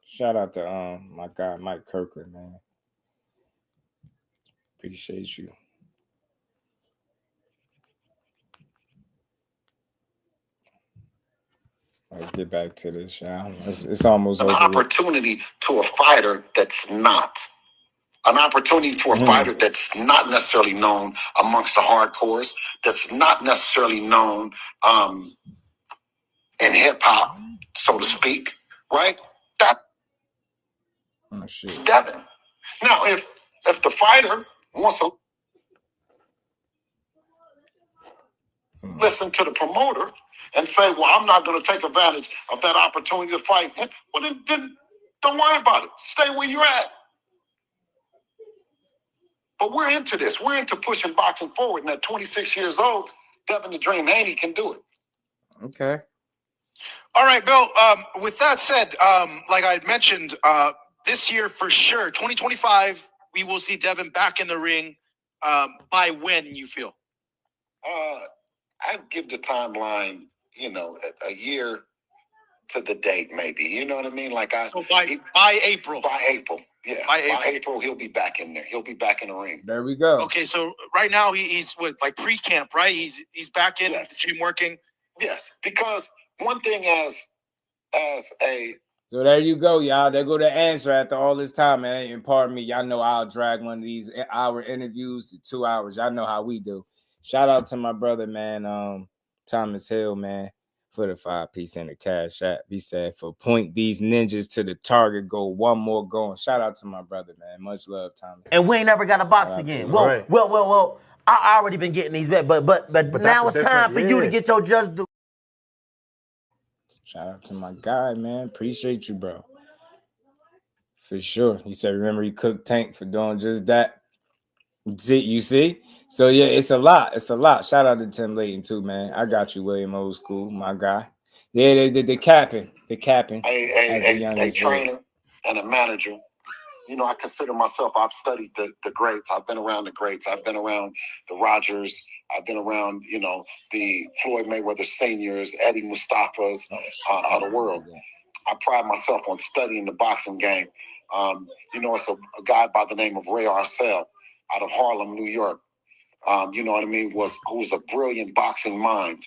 [SPEAKER 1] Shout out to my guy Mike Kirkland, man. Appreciate you.
[SPEAKER 4] Let's get back to this, y'all. It's almost
[SPEAKER 5] an
[SPEAKER 4] over.
[SPEAKER 5] Opportunity to a fighter that's not. An opportunity for a fighter that's not necessarily known amongst the hardcores, that's not necessarily known in hip hop, so to speak, right? That's Devin. Now, if the fighter wants to listen to the promoter and say, well, I'm not going to take advantage of that opportunity to fight, well, then don't worry about it. Stay where you're at. But we're into this. We're into pushing boxing forward. And at 26 years old, Devin the Dream Haney can do it.
[SPEAKER 4] Okay.
[SPEAKER 9] All right, Bill. With that said, like I had mentioned, this year for sure, 2025, we will see Devin back in the ring. By when, you feel?
[SPEAKER 5] I'd give the timeline, a year to the date, maybe. You know what I mean?
[SPEAKER 9] So by April.
[SPEAKER 5] By April, yeah. By April, he'll be back in there. He'll be back in the ring.
[SPEAKER 4] There we go.
[SPEAKER 9] Okay, so right now he's like pre-camp, right? He's back in the gym working.
[SPEAKER 5] Yes, because one thing as a
[SPEAKER 4] So there you go, y'all. There go the answer after all this time, man. And pardon me, y'all know I'll drag one of these hour interviews to 2 hours. Y'all know how we do. Shout out to my brother, man, Thomas Hill, man, for the 5-piece and the cash app. He said, for point these ninjas to the target goal, one more going. Shout out to my brother, man. Much love, Thomas.
[SPEAKER 10] And we ain't never got a box again. Well. I already been getting these bets, but now it's time for you to get your just due.
[SPEAKER 4] Shout out to my guy, man. Appreciate you, bro. For sure. He said, remember he cooked Tank for doing just that. You see? So, yeah, it's a lot. It's a lot. Shout out to Tim Layton, too, man. I got you, William Old School, my guy. Yeah, the capping. The capping.
[SPEAKER 5] A trainer and a manager. I consider myself, I've studied the greats. I've been around the greats. I've been around the Rogers. I've been around, the Floyd Mayweather seniors, Eddie Mustafas of the world. I pride myself on studying the boxing game. It's a guy by the name of Ray Arcel out of Harlem, New York. You know what I mean? Who's a brilliant boxing mind.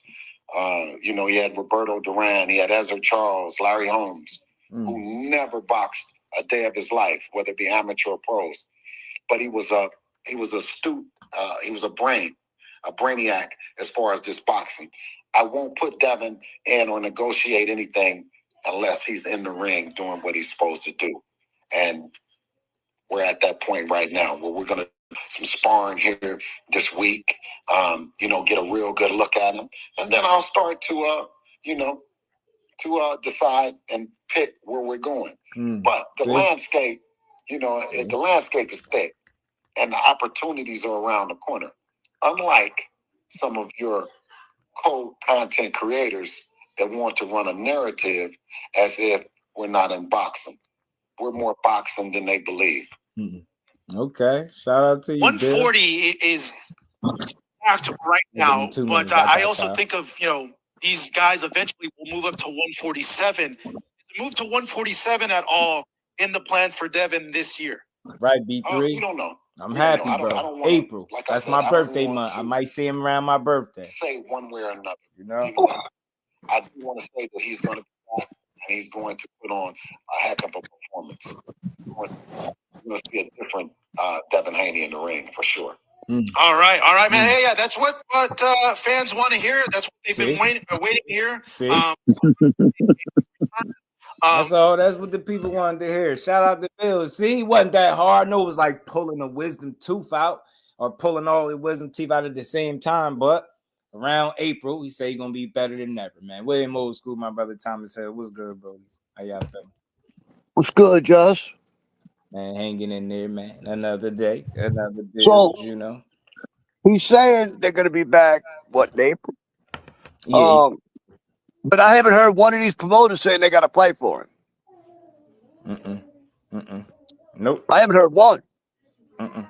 [SPEAKER 5] He had Roberto Duran, he had Ezra Charles, Larry Holmes, who never boxed a day of his life, whether it be amateur or pros. But he was astute. He was a brainiac as far as this boxing. I won't put Devin in or negotiate anything unless he's in the ring doing what he's supposed to do. And we're at that point right now where we're going to some sparring here this week, get a real good look at him. And then I'll start to decide and pick where we're going. But the landscape, the landscape is thick and the opportunities are around the corner. Unlike some of your content creators that want to run a narrative as if we're not in boxing. We're more boxing than they believe.
[SPEAKER 4] Okay. Shout out to you,
[SPEAKER 9] 140
[SPEAKER 4] Bill.
[SPEAKER 9] Is stacked right now, but I also think of, these guys eventually will move up to 147. Is the move to 147 at all in the plans for Devin this year?
[SPEAKER 4] Right, B3?
[SPEAKER 5] We don't know.
[SPEAKER 4] I'm happy, bro.
[SPEAKER 5] I don't wanna,
[SPEAKER 4] April.
[SPEAKER 5] like
[SPEAKER 4] That's
[SPEAKER 5] said,
[SPEAKER 4] my birthday month. I might see him around my birthday.
[SPEAKER 5] Say one way or another. I do want to say that he's going to be back and he's going to put on a heck of a performance. You're going to see a different Devin Haney in the ring for sure.
[SPEAKER 9] All right, man. Hey, yeah, that's what fans want to hear. That's what they've been waiting to hear.
[SPEAKER 4] That's all. That's what the people wanted to hear. Shout out to Bill. See, it wasn't that hard. No, it was like pulling a wisdom tooth out or pulling all the wisdom teeth out at the same time. But around April, he said he's gonna be better than ever, man. William Old School, my brother Thomas said, "What's good, bro? How y'all feeling?"
[SPEAKER 11] What's good, Josh?
[SPEAKER 4] Man, hanging in there, man. Another day, another day.
[SPEAKER 11] So, he's saying they're gonna be back in April.
[SPEAKER 4] Yeah.
[SPEAKER 11] But I haven't heard one of these promoters saying they got to fight for him.
[SPEAKER 4] Nope.
[SPEAKER 11] I haven't heard one. I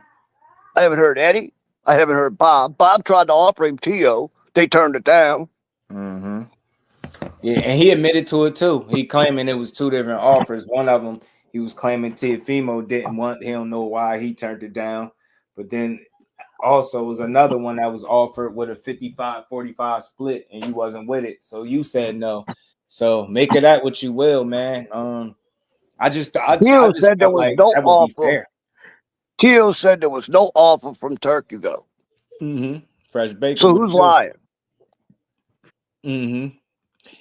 [SPEAKER 11] haven't heard Eddie. I haven't heard Bob. Bob tried to offer him Tio. They turned it down.
[SPEAKER 4] Yeah, and he admitted to it too. He claiming it was two different offers. One of them, he was claiming Teofimo didn't want. He don't know why he turned it down. But then also was another one that was offered with a 55-45 split, and you wasn't with it. So you said no.
[SPEAKER 1] So make of that what you will, man. I just
[SPEAKER 11] Teo said there
[SPEAKER 1] felt
[SPEAKER 11] was
[SPEAKER 1] like
[SPEAKER 11] no
[SPEAKER 1] that would be
[SPEAKER 11] offer.
[SPEAKER 1] fair.
[SPEAKER 11] Teo said there was no offer from Turkey, though.
[SPEAKER 1] Fresh bacon.
[SPEAKER 11] So who's lying?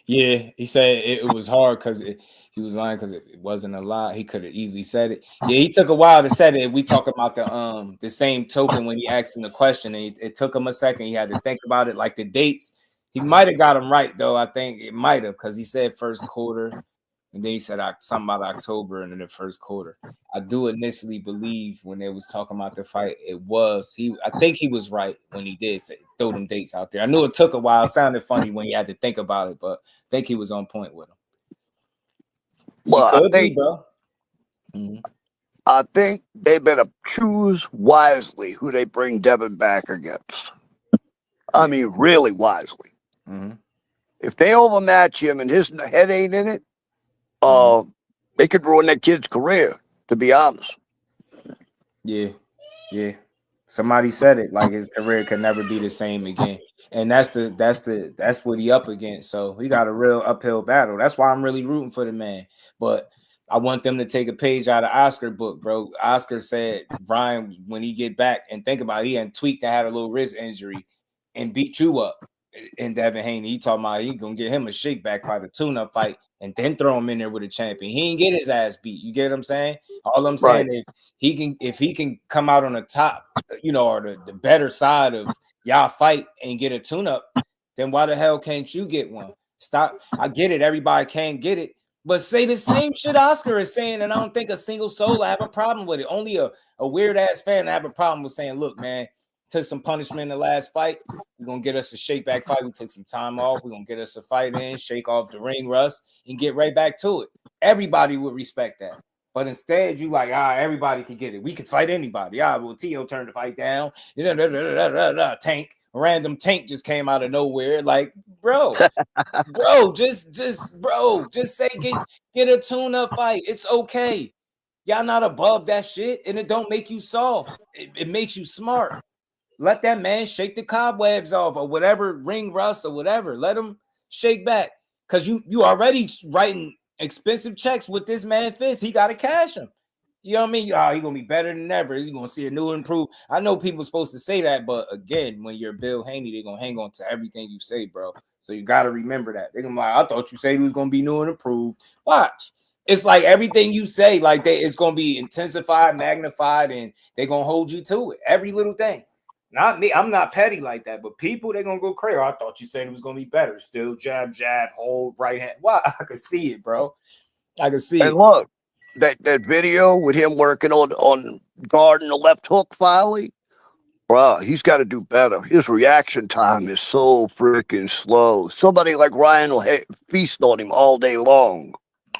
[SPEAKER 1] Yeah, he said it was hard because he was lying because it wasn't a lie. He could have easily said it. Yeah, he took a while to say it. We talk about the same token when he asked him the question, and it took him a second. He had to think about it, like the dates. He might have got him right though. I think it might have because he said first quarter, and then he said something about October and in the first quarter. I do initially believe when they was talking about the fight, it was he. I think he was right when he did throw them dates out there. I knew it took a while. It sounded funny when he had to think about it, but I think he was on point with him.
[SPEAKER 11] Well,
[SPEAKER 1] I think, bro.
[SPEAKER 11] I think they better choose wisely who they bring Devin back against. I mean, really wisely. If they overmatch him and his head ain't in it, they could ruin that kid's career, to be honest.
[SPEAKER 1] Yeah. Somebody said it, like his career could never be the same again. And that's what he up against. So he got a real uphill battle. That's why I'm really rooting for the man. But I want them to take a page out of Oscar book, bro. Oscar said Ryan, when he get back and think about it, he had tweaked and had a little wrist injury and beat you up. And Devin Haney, he talking about he gonna get him a shake back fight, a tune-up fight, and then throw him in there with a champion. He ain't get his ass beat. You get what I'm saying? All I'm saying is if he can come out on the top, or the better side of y'all fight and get a tune-up, then why the hell can't you get one? Stop. I get it, everybody can't get it, but say the same shit Oscar is saying, and I don't think a single soul have a problem with it. Only a weird ass fan have a problem with saying, look, man, took some punishment in the last fight. We're going to get us a shake back fight. We took some time off. We're going to get us a fight in, shake off the ring rust, and get right back to it. Everybody would respect that. But instead, you like, everybody can get it. We could fight anybody. Well, Teo turned the fight down. Tank. A random tank just came out of nowhere. Like, bro, just say get a tune-up fight. It's okay. Y'all not above that shit, and it don't make you soft. It makes you smart. Let that man shake the cobwebs off or whatever, ring rust or whatever. Let him shake back. Because you already writing expensive checks with this man Fist. He got to cash him. You know what I mean? He's going to be better than ever. He's going to see a new improve. I know people are supposed to say that, but again, when you're Bill Haney, they're going to hang on to everything you say, bro. So you got to remember that. They're going to be like, I thought you said he was going to be new and improved. Watch. It's like everything you say, like it's going to be intensified, magnified, and they're going to hold you to it. Every little thing. Not me. I'm not petty like that, but people, they're going to go crazy. I thought you said it was going to be better. Still jab, hold, right hand. Wow, I could see it, bro. I could see it.
[SPEAKER 11] And look, that video with him working on guarding the left hook finally, bro, he's got to do better. His reaction time is so freaking slow. Somebody like Ryan will feast on him all day long.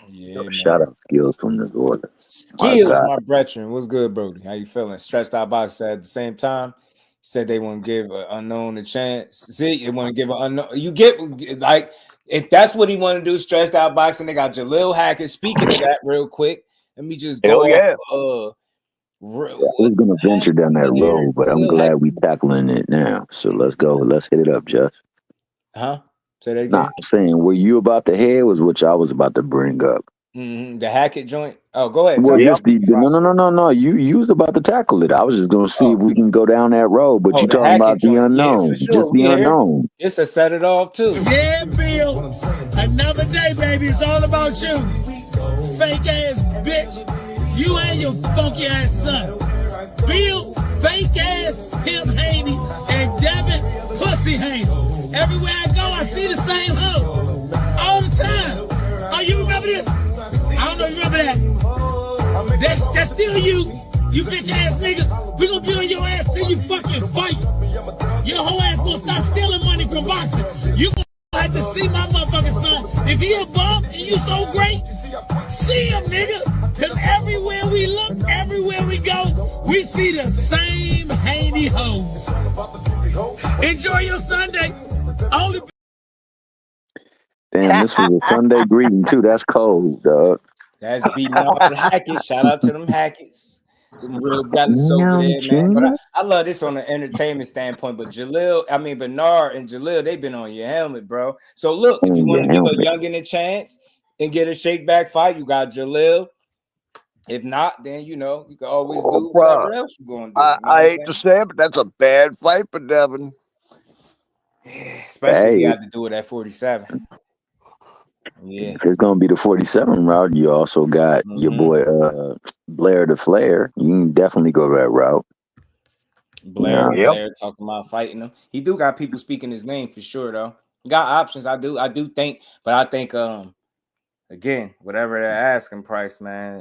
[SPEAKER 1] Yeah,
[SPEAKER 12] shout out Skills from the Order.
[SPEAKER 1] Skills, my brethren. What's good, Brody? How you feeling? Stretched out box said at the same time. Said they want to give an unknown a chance. See, they want to give an unknown. You get like if that's what he want to do, stressed out boxing. They got Jalil Hackett. Speaking of that, real quick, let me just go.
[SPEAKER 12] I was gonna venture down that road, but I'm glad we tackling it now. So let's go. Let's hit it up, Just.
[SPEAKER 1] Huh? Say that again.
[SPEAKER 12] Nah, I'm saying were you about to head was what I was about to bring up.
[SPEAKER 1] The Hackett joint. Oh, go ahead.
[SPEAKER 12] Well, just no. You was about to tackle it. I was just gonna see if we can go down that road, but you talking about the unknown.
[SPEAKER 1] Yeah,
[SPEAKER 12] just the unknown.
[SPEAKER 1] It's a set it off too.
[SPEAKER 13] Yeah, Bill. Another day, baby. It's all about you. Fake ass bitch. You and your funky ass son. Bill, fake ass Pimp Haney, and Devin Pussy Haney. Everywhere I go, I see the same hoe. All the time. Oh, you remember this? I don't know if you remember that. That's still you bitch ass nigga. We gonna be on your ass till you fucking fight. Your whole ass gonna stop stealing money from boxing. You gonna have to see my motherfucking son. If he a bum and you so great, see him, nigga. Cause everywhere we look, everywhere we go, we see the same Haney hoes. Enjoy your Sunday. Only.
[SPEAKER 12] Damn, this was a Sunday greeting too. That's cold, dog.
[SPEAKER 1] That's beating off the Hackett. Shout out to them Hackets. Them real Dallas over there, man. But I love this on the entertainment standpoint. But Bernard and Jalil, they've been on your helmet, bro. So look, if you want to give a youngin a chance and get a shake back fight, you got Jalil. If not, then you can always do whatever else you're gonna do.
[SPEAKER 11] I hate to say it, but that's a bad fight for Devin.
[SPEAKER 1] Yeah, especially if you had to do it at 47. Yeah.
[SPEAKER 12] If it's gonna be the 47 route, you also got your boy Blair the Flair. You can definitely go that route.
[SPEAKER 1] Blair talking about fighting him. He do got people speaking his name for sure, though. He got options. I do think, but I think again, whatever they're asking price, man,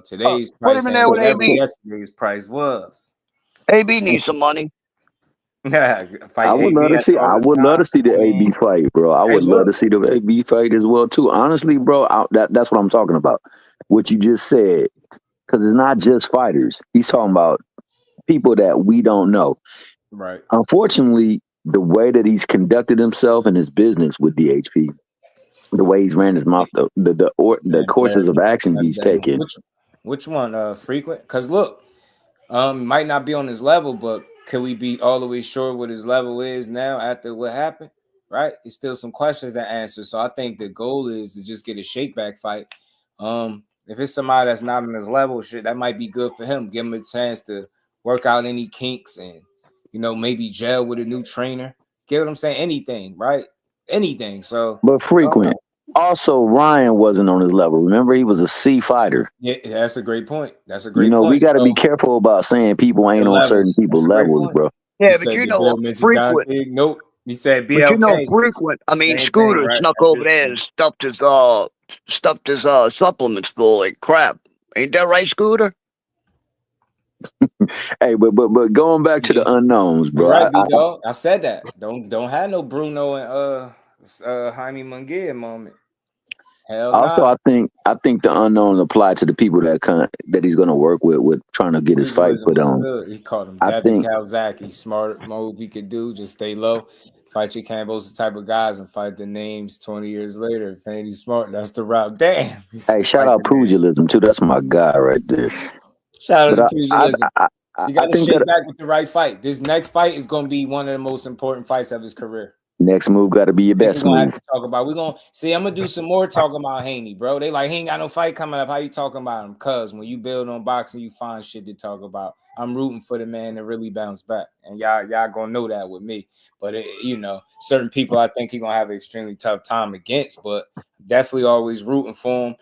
[SPEAKER 1] today's price ain't whatever yesterday's price was.
[SPEAKER 11] AB needs some money.
[SPEAKER 12] I would love to see. I would love to see the AB fight, bro. I would love to see the AB fight as well too. Honestly, bro, that's what I'm talking about. What you just said, because it's not just fighters. He's talking about people that we don't know.
[SPEAKER 1] Right.
[SPEAKER 12] Unfortunately, the way that he's conducted himself in his business with DHP, the way he's ran his mouth, the courses of action he's taken.
[SPEAKER 1] Which one? Frequent? Because look, might not be on his level, but can we be all the way sure what his level is now after what happened? Right? It's still some questions to answer. So I think the goal is to just get a shakeback fight. If it's somebody that's not on his level, shit, that might be good for him. Give him a chance to work out any kinks and maybe gel with a new trainer. Get what I'm saying? Anything, right? Anything. So,
[SPEAKER 12] but Frequent. Also, Ryan wasn't on his level. Remember, he was a C fighter.
[SPEAKER 1] Yeah, that's a great point. That's a great point.
[SPEAKER 12] We got to be careful about saying people ain't on certain people's levels, bro.
[SPEAKER 11] Yeah, but Frequent.
[SPEAKER 1] Nope. He said
[SPEAKER 11] BLK.
[SPEAKER 1] But
[SPEAKER 11] Frequent. I mean, Scooter snuck over there and stuffed his supplements full like crap. Ain't that right, Scooter?
[SPEAKER 12] Hey, but going back to the unknowns, bro.
[SPEAKER 1] Right, B-Dog. I said that. Don't have no Bruno and Jaime Munguia moment. Hell
[SPEAKER 12] also,
[SPEAKER 1] nah.
[SPEAKER 12] I think the unknown apply to the people that he's going to work with trying to get his fight put on.
[SPEAKER 1] He called him Devin Calzaki. Smart move he could do. Just stay low. Fight your Campbell's type of guys and fight the names 20 years later. If ain't he smart, that's the route. Damn.
[SPEAKER 12] Hey, shout out pugilism too. That's my guy right there.
[SPEAKER 1] Shout out to pugilism. You got to shake back with the right fight. This next fight is going to be one of the most important fights of his career.
[SPEAKER 12] Next move got to be your best move.
[SPEAKER 1] Have to talk about. We're gonna see. I'm gonna do some more talking about Haney, bro. They like he ain't got no fight coming up. How you talking about him? Cause when you build on boxing, you find shit to talk about. I'm rooting for the man to really bounce back, and y'all gonna know that with me. But certain people I think he gonna have an extremely tough time against. But definitely always rooting for him.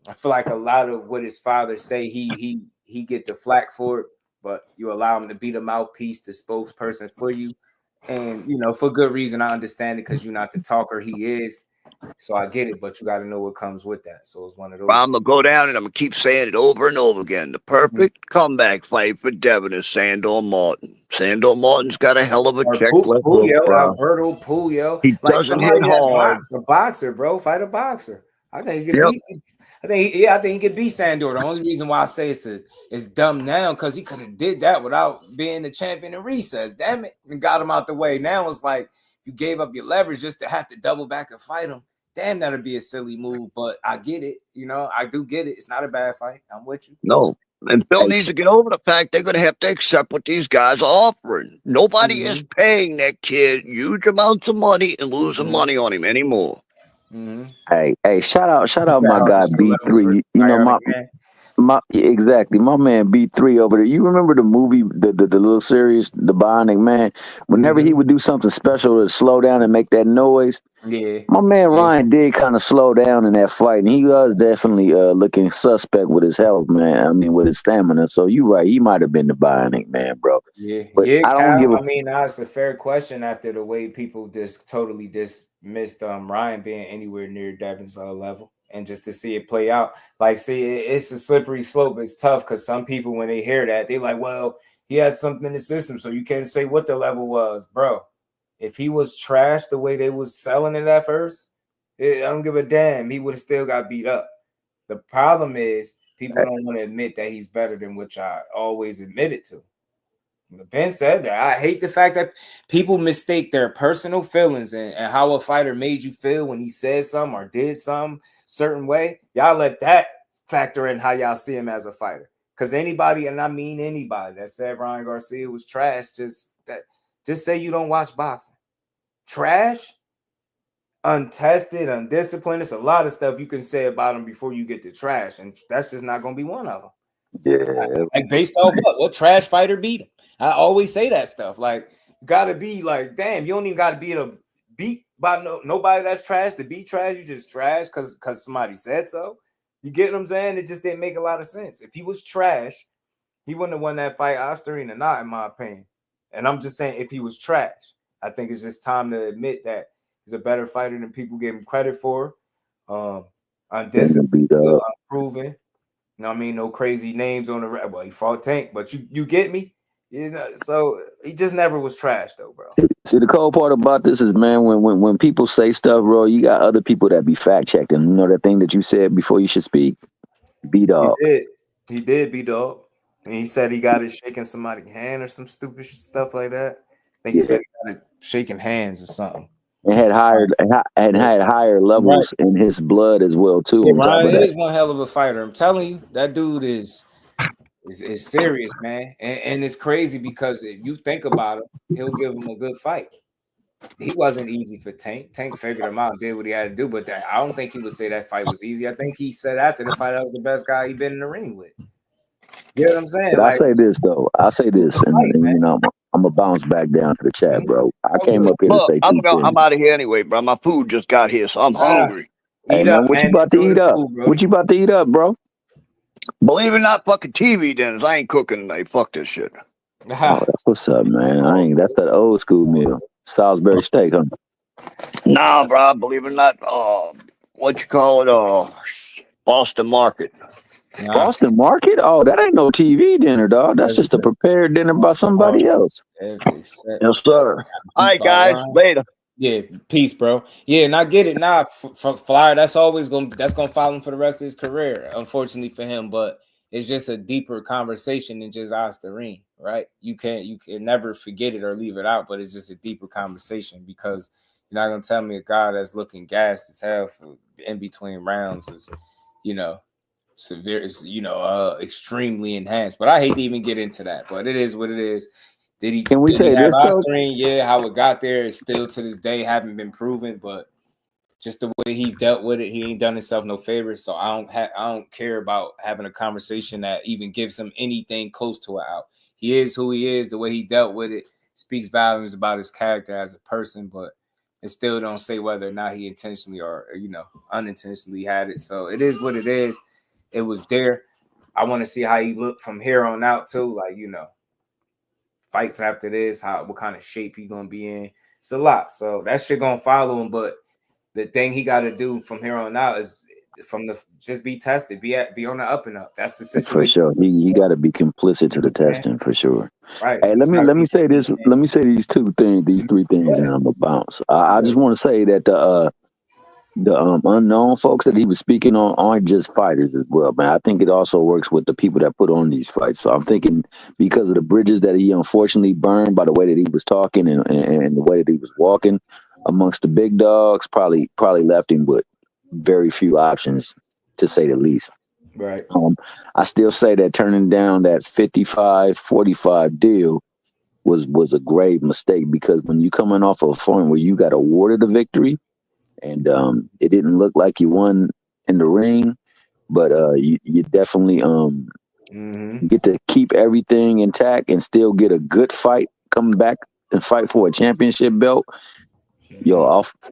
[SPEAKER 1] I feel like a lot of what his father say he get the flack for it, but you allow him to be the mouthpiece, the spokesperson for you. And, for good reason, I understand it because you're not the talker he is. So I get it, but you got to know what comes with that. So it's one of those.
[SPEAKER 11] I'm going to go down and I'm going to keep saying it over and over again. The perfect comeback fight for Devin is Sandor Martin. Sandor Martin's got a hell of a checklist.
[SPEAKER 1] Alberto Puyo.
[SPEAKER 11] He doesn't hit hard.
[SPEAKER 1] A boxer, bro. Fight a boxer. I think he could beat. I think he could beat Sandor. The only reason why I say it's dumb now because he could have did that without being the champion in recess. Damn it, and got him out the way. Now it's like you gave up your leverage just to have to double back and fight him. Damn, that'd be a silly move. But I get it. I do get it. It's not a bad fight. I'm with you.
[SPEAKER 11] No, and Bill needs to get over the fact they're going to have to accept what these guys are offering. Nobody is paying that kid huge amounts of money and losing money on him anymore.
[SPEAKER 12] Hey, shout out my guy B3. Exactly, my man B3 over there. You remember the movie, the little series, The Bionic Man? Whenever he would do something special to slow down and make that noise, my man Ryan did kind of slow down in that fight, and he was definitely looking suspect with his health, man. I mean, with his stamina. So you right, he might have been the Bionic Man, bro. But I don't give a.
[SPEAKER 1] That's a fair question after the way people just totally dismissed Ryan being anywhere near Devin's level. And just to see it play out, it's a slippery slope. It's tough because some people, when they hear that, they like, well, he had something in the system, so you can't say what the level was, bro. If he was trash the way they was selling it at first, I don't give a damn. He would have still got beat up. The problem is people don't want to admit that he's better than which I always admitted to. Ben said that. I hate the fact that people mistake their personal feelings and how a fighter made you feel when he said something or did some certain way. Y'all let that factor in how y'all see him as a fighter.
[SPEAKER 8] Because anybody, and I mean anybody, that said Ryan Garcia was trash, just say you don't watch boxing. Trash, untested, undisciplined. It's a lot of stuff you can say about him before you get to trash, and that's just not going to be one of them.
[SPEAKER 12] Yeah.
[SPEAKER 8] Like based off what trash fighter beat him? I always say that stuff. Like, gotta be like, damn, you don't even gotta be beat by nobody that's trash to be trash. You just trash because somebody said so. You get what I'm saying? It just didn't make a lot of sense. If he was trash, he wouldn't have won that fight, Osterine or not, in my opinion. And I'm just saying, if he was trash, I think it's just time to admit that he's a better fighter than people give him credit for. Undisciplined, unproven. You know what I mean? No crazy names on the record. Well, he fought Tank, but you get me? You know, so he just never was trash though, bro.
[SPEAKER 12] See, the cold part about this is, man, when people say stuff, bro, you got other people that be fact checking. You know that thing that you said before you should speak? B-Dog.
[SPEAKER 8] He did B-Dog. And he said he got it shaking somebody's hand or some stupid stuff like that. I think he said he got it shaking hands or something.
[SPEAKER 12] And had higher levels in his blood as well too.
[SPEAKER 8] Yeah, Ryan is one hell of a fighter. I'm telling you, that dude is serious, man. And it's crazy because if you think about it, he'll give him a good fight. He wasn't easy for Tank. Tank figured him out and did what he had to do, but I don't think he would say that fight was easy. I think he said after the fight that was the best guy he'd been in the ring with. You know what I'm saying?
[SPEAKER 12] But I say this though. And you know, I'm gonna bounce back down to the chat, bro. I came up here to say two things.
[SPEAKER 11] I'm out of here anyway, bro. My food just got here, so I'm hungry.
[SPEAKER 12] Hey man, what you about to eat up? What you about to eat up, bro?
[SPEAKER 11] Believe it or not, fucking TV dinners. I ain't cooking tonight. Fuck this shit.
[SPEAKER 12] Oh, that's what's up, man. That's that old school meal. Salisbury steak, huh?
[SPEAKER 11] Nah, bro. Believe it or not, what you call it? Boston Market.
[SPEAKER 12] Boston Market? Oh, that ain't no TV dinner, dog. That's just a prepared dinner by somebody else.
[SPEAKER 11] Yes, sir. All right, guys. Later.
[SPEAKER 8] Yeah, peace, bro. Yeah, and I get it. Nah, from Flyer, that's gonna follow him for the rest of his career. Unfortunately for him, but it's just a deeper conversation than just Osterine, right? You can never forget it or leave it out, but it's just a deeper conversation because you're not gonna tell me a guy that's looking gassed as hell in between rounds is, severe, is extremely enhanced. But I hate to even get into that. But it is what it is.
[SPEAKER 12] Can we say this though?
[SPEAKER 8] Yeah, how it got there is still to this day haven't been proven, but just the way he's dealt with it, he ain't done himself no favors. So I don't care about having a conversation that even gives him anything close to an out. He is who he is. The way he dealt with it speaks volumes about his character as a person, but it still don't say whether or not he intentionally or unintentionally had it. So it is what it is. It was there. I want to see how he look from here on out too. Like, fights after this, what kind of shape he gonna be in. It's a lot. So that shit gonna follow him. But the thing he got to do from here on out is just be tested, be on the up and up. That's the situation.
[SPEAKER 12] For sure. He got to be complicit to the testing for sure.
[SPEAKER 8] Right.
[SPEAKER 12] Hey, let me say this. Let me say these three things, and I'm gonna bounce. I just want to say that the unknown folks that he was speaking on aren't just fighters as well, man. I think it also works with the people that put on these fights. So I'm thinking because of the bridges that he unfortunately burned by the way that he was talking and the way that he was walking amongst the big dogs, probably left him with very few options, to say the least.
[SPEAKER 8] Right.
[SPEAKER 12] I still say that turning down that 55-45 deal was a grave mistake, because when you coming off of a point where you got awarded a victory, and it didn't look like you won in the ring, but you definitely get to keep everything intact and still get a good fight, come back and fight for a championship belt.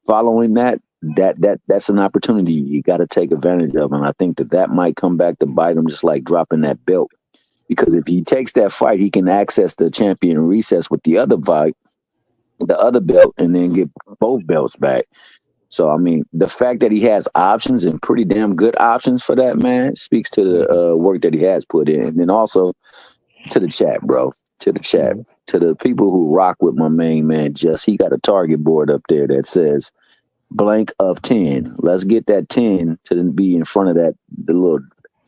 [SPEAKER 12] Following that's an opportunity you got to take advantage of, and I think that might come back to bite him, just like dropping that belt. Because if he takes that fight, he can access the champion recess with the other fight, the other belt, and then get both belts back. So, I mean, the fact that he has options and pretty damn good options for that, man, speaks to the work that he has put in. And then also to the chat, bro, to the people who rock with my main man, he got a target board up there that says blank of 10. Let's get that 10 to be in front of the little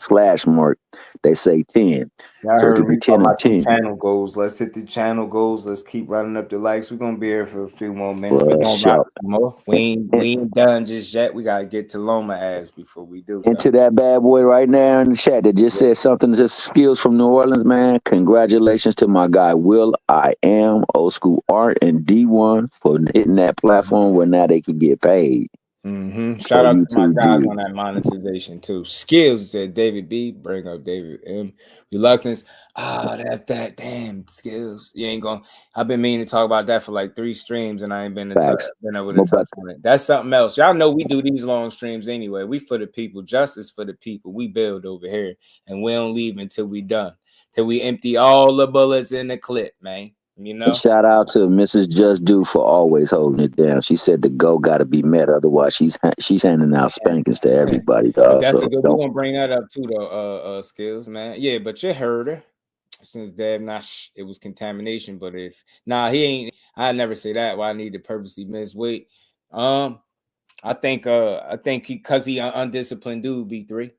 [SPEAKER 12] slash mark, they say 10.
[SPEAKER 4] I
[SPEAKER 12] So it
[SPEAKER 4] heard
[SPEAKER 12] could be
[SPEAKER 4] we
[SPEAKER 12] 10
[SPEAKER 4] talking
[SPEAKER 12] and
[SPEAKER 4] about the
[SPEAKER 12] 10.
[SPEAKER 4] channel goals. Let's hit the channel goals. Let's keep running up the likes. We're gonna be here for a few more minutes. We're gonna rock some more. We ain't done just yet. We gotta get to Loma ass before we do.
[SPEAKER 12] Into that bad boy right now in the chat that just said something, just skills from New Orleans, man. Congratulations to my guy Will I Am, Old School Art, and D1 for hitting that platform where now they can get paid.
[SPEAKER 4] Shout out to my guys on that monetization too. Skills said David B. Bring up David M. Reluctance. That's that damn Skills. You ain't gonna. I've been meaning to talk about that for like 3 streams, and I ain't been able to touch on it. That's something else. Y'all know we do these long streams anyway. We for the people. Justice for the people. We build over here, and we don't leave until we done. Till we empty all the bullets in the clip, man. You know.
[SPEAKER 12] And shout out to Mrs. Just Do for always holding it down. She said the go got to be met, otherwise she's handing out spankings to everybody. Dog.
[SPEAKER 4] That's
[SPEAKER 12] so
[SPEAKER 4] a good. We're gonna bring that up too, though. Skills, man. Yeah, but you heard her. Since Dev, it was contamination. But if he ain't. I never say that. Why I need to purposely miss weight. I think he, cause he undisciplined dude. B3.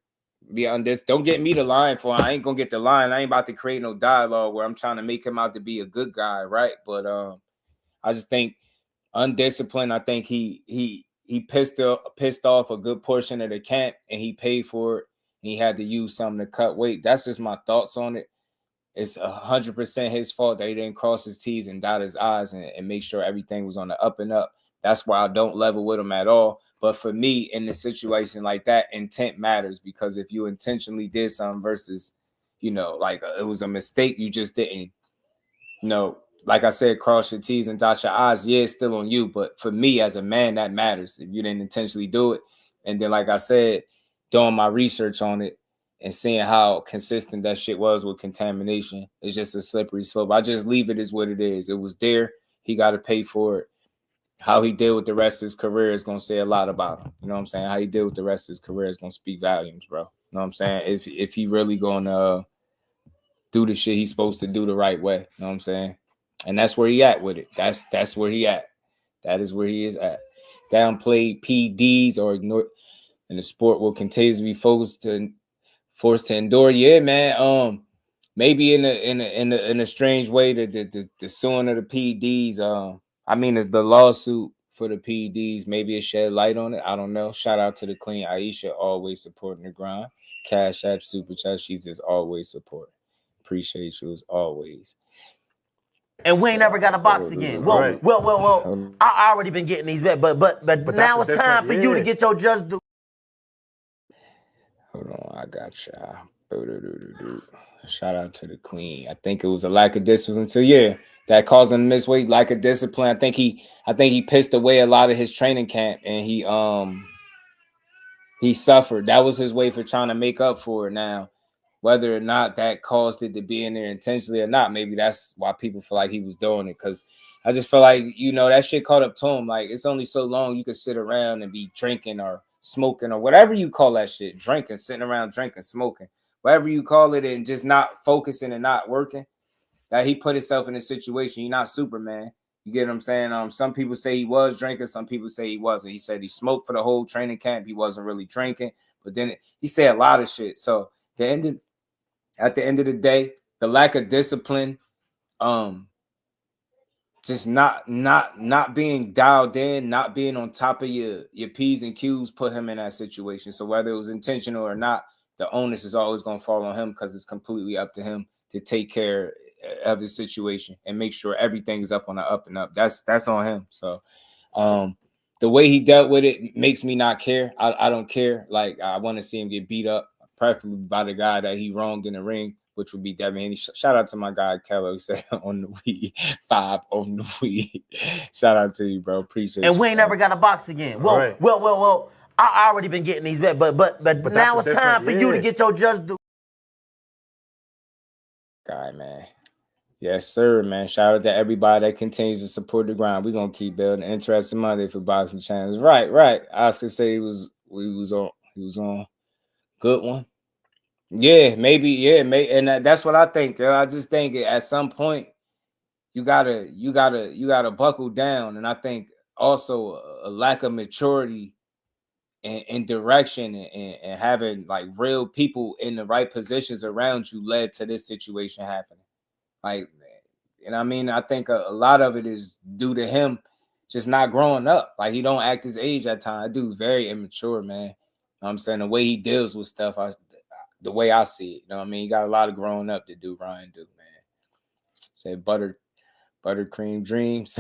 [SPEAKER 4] Be on this. Don't get me the line for. I ain't gonna get the line. I ain't about to create no dialogue where I'm trying to make him out to be a good guy, right? But I just think undisciplined. I think he pissed off a good portion of the camp, and he paid for it. And he had to use something to cut weight. That's just my thoughts on it. It's 100% his fault that he didn't cross his T's and dot his I's and make sure everything was on the up and up. That's why I don't level with him at all. But for me, in a situation like that, intent matters, because if you intentionally did something versus, like it was a mistake, you just didn't, like I said, cross your T's and dot your I's. Yeah, it's still on you. But for me as a man, that matters. If you didn't intentionally do it. And then, like I said, doing my research on it and seeing how consistent that shit was with contamination, it's just a slippery slope. I just leave it as what it is. It was there. He got to pay for it. How he did with the rest of his career is going to say a lot about him. You know what I'm saying? How he did with the rest of his career is going to speak volumes, bro. You know what I'm saying? If he really going to do the shit he's supposed to do the right way. You know what I'm saying? And that's where he at with it. That's where he at. That is where he is at. Downplay PDs or ignore, and the sport will continue to be forced to endure. Yeah, man. Maybe in a strange way, the suing of the PDs. I mean, the lawsuit for the PDs, maybe it shed light on it. I don't know. Shout out to the Queen Aisha, always supporting the grind. Cash App, Super Chat, she's just always supporting. Appreciate you as always.
[SPEAKER 10] And we ain't never got a box again. Well. I already been getting these back, but now it's time for you to get your just do.
[SPEAKER 4] Hold on, I got y'all. Shout out to the Queen. I think it was a lack of discipline. So yeah, that caused him to miss weight. Lack of discipline. I think he pissed away a lot of his training camp, and he suffered. That was his way for trying to make up for it. Now, whether or not that caused it to be in there intentionally or not, maybe that's why people feel like he was doing it. Because I just feel like, that shit caught up to him. Like, it's only so long you could sit around and be drinking or smoking or whatever you call that shit. Drinking, sitting around drinking, smoking, whatever you call it, and just not focusing and not working. That he put himself in a situation. You're not Superman. You get what I'm saying? Some people say he was drinking. Some people say he wasn't. He said he smoked for the whole training camp. He wasn't really drinking. But then he said a lot of shit. So at the end of the day, the lack of discipline, just not being dialed in, not being on top of your P's and Q's put him in that situation. So whether it was intentional or not, the onus is always going to fall on him, because it's completely up to him to take care of his situation and make sure everything is up on the up and up. That's on him. So the way he dealt with it makes me not care. I don't care. Like, I want to see him get beat up, preferably by the guy that he wronged in the ring, which would be Devin Haney. Shout out to my guy Kello, who said on the weed, 5 on the weed. Shout out to you, bro. Appreciate you.
[SPEAKER 10] And we ain't never got a box again. Well. I already been getting these back, but now it's time for you to get your just do.
[SPEAKER 4] Guy, man. Yes, sir, man. Shout out to everybody that continues to support the grind. We're gonna keep building. Interesting Monday for boxing channels. Right. Oscar said he was on. Good one. Yeah, maybe. Yeah, and that's what I think. I just think at some point you gotta buckle down, and I think also a lack of maturity
[SPEAKER 1] and direction and having like real people in the right positions around you led to this situation happening. Like, and I mean, I think a lot of it is due to him just not growing up. Like, he don't act his age at times. I do very immature, man. You know what I'm saying? The way he deals with stuff, the way I see it, you know what I mean? He got a lot of growing up to do, Ryan do, man. Say buttercream dreams.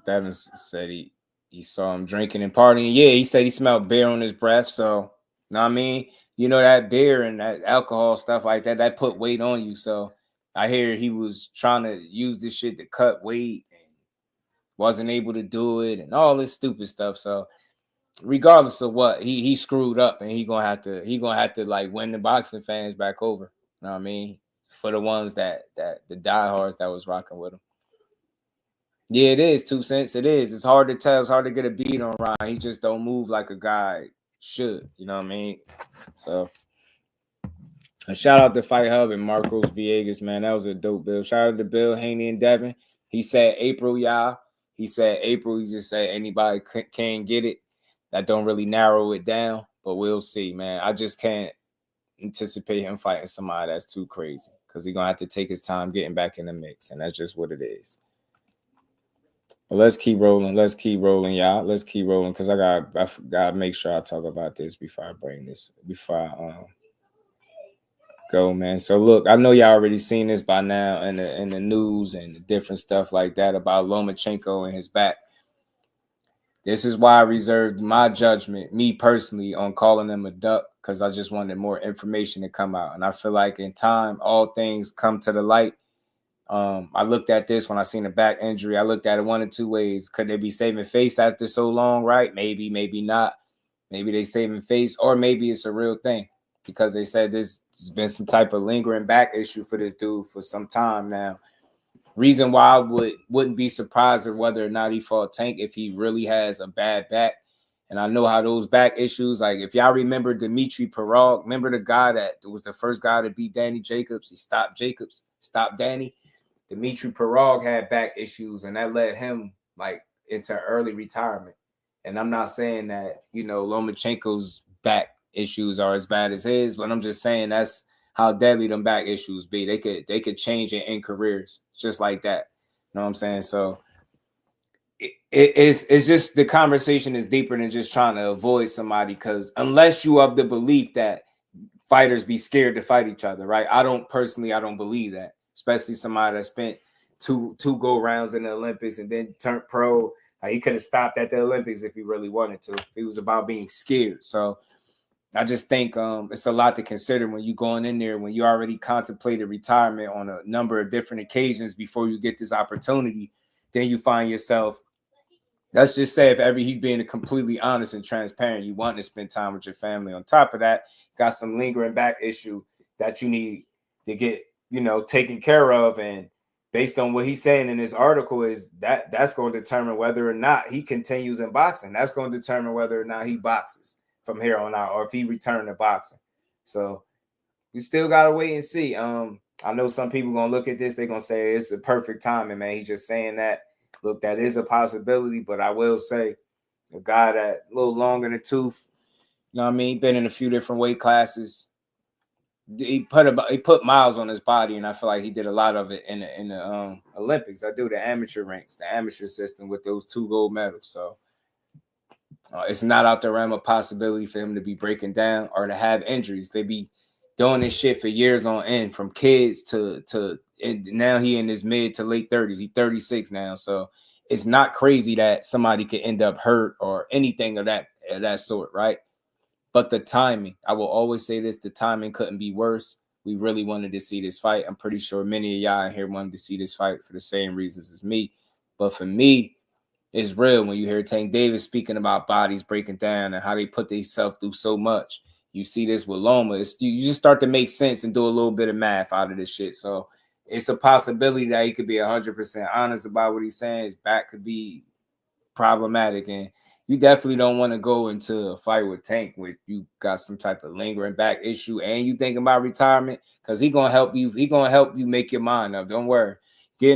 [SPEAKER 1] Tevin said he saw him drinking and partying. Yeah, he said he smelled beer on his breath. So, you know what I mean? You know, that beer and that alcohol, stuff like that, that put weight on you. So I hear he was trying to use this shit to cut weight and wasn't able to do it and all this stupid stuff. So regardless of what, he screwed up and he gonna have to like win the boxing fans back over. You know what I mean? For the ones that the diehards that was rocking with him. Yeah, it is 2 cents. It is. It's hard to tell. It's hard to get a beat on Ryan. He just don't move like a guy should. You know what I mean? So a shout out to Fight Hub and Marcos Villegas, man. That was a dope build. Shout out to Bill, Haney, and Devin. He said April, y'all. He said April. He just said anybody can get it. That don't really narrow it down, but we'll see, man. I just can't anticipate him fighting somebody that's too crazy because he's gonna have to take his time getting back in the mix, and that's just what it is. But let's keep rolling. Let's keep rolling, y'all. Let's keep rolling because I gotta make sure I talk about this before I bring this, before I go, man. So look, I know y'all already seen this by now in the news and the different stuff like that about Lomachenko and his back. This is why I reserved my judgment, me personally, on calling him a duck, because I just wanted more information to come out. And I feel like in time, all things come to the light. I looked at this when I seen a back injury. I looked at it one of two ways. Could they be saving face after so long, right? Maybe, maybe not. Maybe they saving face, or maybe it's a real thing because they said there's been some type of lingering back issue for this dude for some time now. Reason why I wouldn't be surprised at whether or not he fought Tank if he really has a bad back. And I know how those back issues, like if y'all remember Dimitri Pirog, remember the guy that was the first guy to beat Danny Jacobs? He stopped Jacobs, stopped Danny. Dimitri Pirog had back issues, and that led him like into early retirement. And I'm not saying that, you know, Lomachenko's back issues are as bad as his, but I'm just saying that's how deadly them back issues be. They could change it in careers just like that. You know what I'm saying? So it's just the conversation is deeper than just trying to avoid somebody, because unless you have the belief that fighters be scared to fight each other, right? I don't believe that. Especially somebody that spent two go rounds in the Olympics and then turned pro. He could have stopped at the Olympics if he really wanted to. It was about being scared. So I just think it's a lot to consider when you're going in there, when you already contemplated retirement on a number of different occasions before you get this opportunity. Then you find yourself, let's just say, if he's being completely honest and transparent, you want to spend time with your family. On top of that, got some lingering back issue that you need to get, you know, taken care of. And based on what he's saying in his article is that's going to determine whether or not he continues in boxing. That's going to determine whether or not he boxes from here on out, or if he returned to boxing. So we still got to wait and see. I know some people going to look at this. They're going to say it's a perfect timing, man. He's just saying that. Look, that is a possibility, but I will say a guy that a little long in the tooth, you know what I mean, been in a few different weight classes. He put miles on his body, and I feel like he did a lot of it in the Olympics. I do the amateur ranks, the amateur system with those 2 gold medals. So it's not out the realm of possibility for him to be breaking down or to have injuries. They be doing this shit for years on end, from kids to and now he in his mid to late 30s. He's 36 now, so it's not crazy that somebody could end up hurt or anything of that sort, right? But the timing, I will always say this, the timing couldn't be worse. We really wanted to see this fight. I'm pretty sure many of y'all in here wanted to see this fight for the same reasons as me. But for me, it's real when you hear Tank Davis speaking about bodies breaking down and how they put themselves through so much. You see this with Loma. You just start to make sense and do a little bit of math out of this shit. So it's a possibility that he could be 100% honest about what he's saying. His back could be problematic, and you definitely don't want to go into a fight with Tank with you got some type of lingering back issue and you thinking about retirement, because he's gonna help you. He's gonna help you make your mind up. Don't worry. You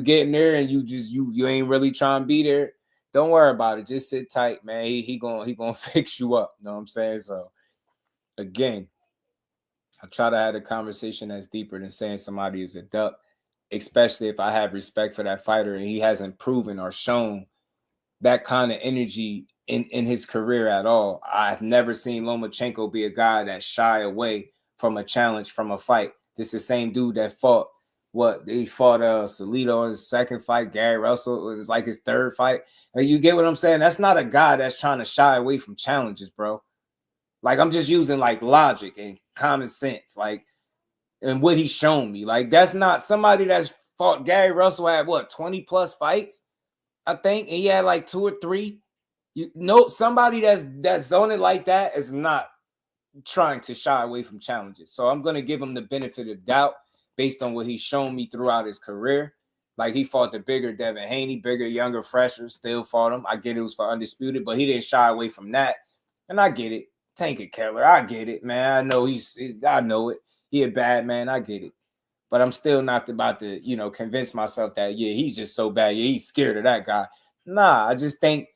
[SPEAKER 1] getting there, and you ain't really trying to be there. don't worry about it. Just sit tight, man. He gonna fix you up. You know what I'm saying? So again, I try to have a conversation that's deeper than saying somebody is a duck, especially if I have respect for that fighter and he hasn't proven or shown that kind of energy in his career at all. I've never seen Lomachenko be a guy that shy away from a challenge, from a fight. This is the same dude that fought he fought Salido in his second fight. Gary Russell, it was like his third fight. And you get what I'm saying? That's not a guy that's trying to shy away from challenges, bro. Like, I'm just using like logic and common sense, like, and what he's shown me. Like, that's not somebody that's fought. Gary Russell had what, 20 plus fights, I think, and he had like 2 or 3. You know, somebody that's zoning like that is not trying to shy away from challenges. So I'm going to give him the benefit of doubt based on what he's shown me throughout his career. Like, he fought the bigger Devin Haney, bigger, younger, fresher, still fought him. I get it was for undisputed, but he didn't shy away from that. And I get it. Tank it, Keller. I get it, man. I know I know it. He a bad man. I get it. But I'm still not about to, you know, convince myself that, yeah, he's just so bad. Yeah, he's scared of that guy. Nah, I just think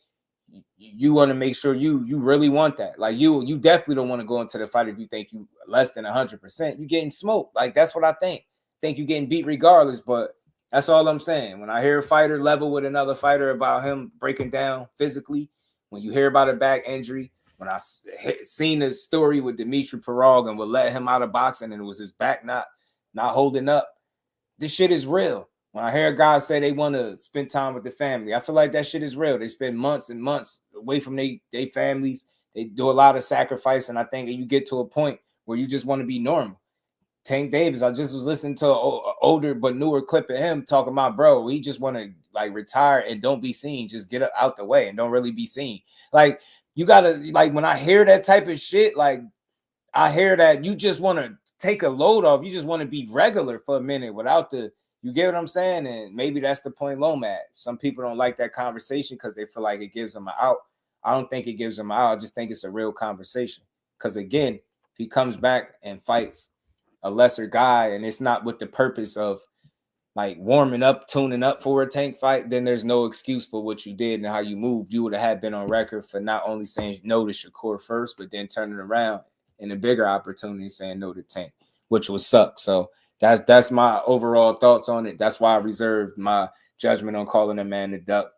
[SPEAKER 1] you want to make sure you really want that. Like, you definitely don't want to go into the fight if you think you less than 100%. You getting smoked. Like, that's what I think. Think you getting beat regardless, but that's all I'm saying. When I hear a fighter level with another fighter about him breaking down physically, when you hear about a back injury, when I seen the story with Demetrius Pirog and would let him out of boxing and it was his back not holding up, this shit is real. When I hear a guy say they want to spend time with the family, I feel like that shit is real. They spend months and months away from their families. They do a lot of sacrifice, and I think you get to a point where you just want to be normal. Tank Davis, I just was listening to an older but newer clip of him talking about, bro, he just want to like retire and don't be seen. Just get out the way and don't really be seen. Like, you gotta, like, when I hear that type of shit, like, I hear that you just want to take a load off. You just want to be regular for a minute without the, you get what I'm saying? And maybe that's the point Lom at. Some people don't like that conversation because they feel like it gives them an out. I don't think it gives them an out. I just think it's a real conversation. Because again, if he comes back and fights a lesser guy and it's not with the purpose of like warming up, tuning up for a Tank fight, then there's no excuse for what you did and how you moved. You would have had been on record for not only saying no to Shakur first, but then turning around in a bigger opportunity saying no to Tank, which would suck. So that's my overall thoughts on it. That's why I reserved my judgment on calling a man a duck,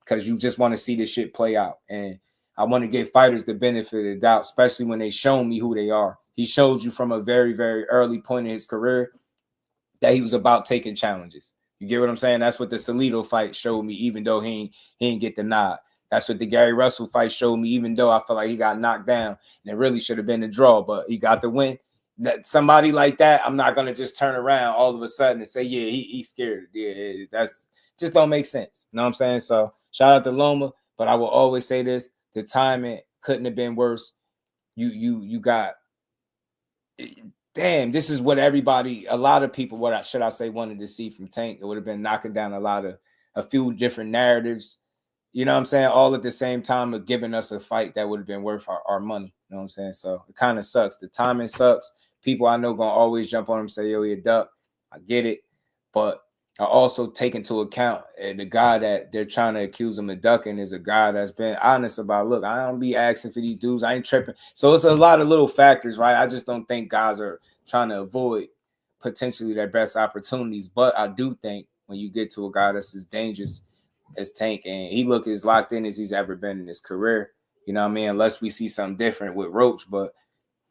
[SPEAKER 1] because you just want to see this shit play out. And I want to give fighters the benefit of the doubt, especially when they show me who they are. He showed you from a very, very early point in his career that he was about taking challenges. You get what I'm saying? That's what the Salido fight showed me, even though he didn't get the nod. That's what the Gary Russell fight showed me, even though I feel like he got knocked down and it really should have been a draw, but he got the win. That somebody like that, I'm not going to just turn around all of a sudden and say, yeah, he's scared. Yeah, that's just don't make sense. You know what I'm saying? So shout out to Loma, but I will always say this, the timing couldn't have been worse. You got, damn, this is what everybody, a lot of people, what should I say, wanted to see from Tank. It would have been knocking down a few different narratives, you know what I'm saying, all at the same time of giving us a fight that would have been worth our money. You know what I'm saying? So it kind of sucks. The timing sucks. People I know gonna always jump on him and say, yo, he a duck. I get it. But I also take into account the guy that they're trying to accuse him of ducking is a guy that's been honest about, look, I don't be asking for these dudes. I ain't tripping. So it's a lot of little factors, right? I just don't think guys are trying to avoid potentially their best opportunities. But I do think when you get to a guy that's as dangerous as Tank, and he look as locked in as he's ever been in his career, you know what I mean? Unless we see something different with Roach, but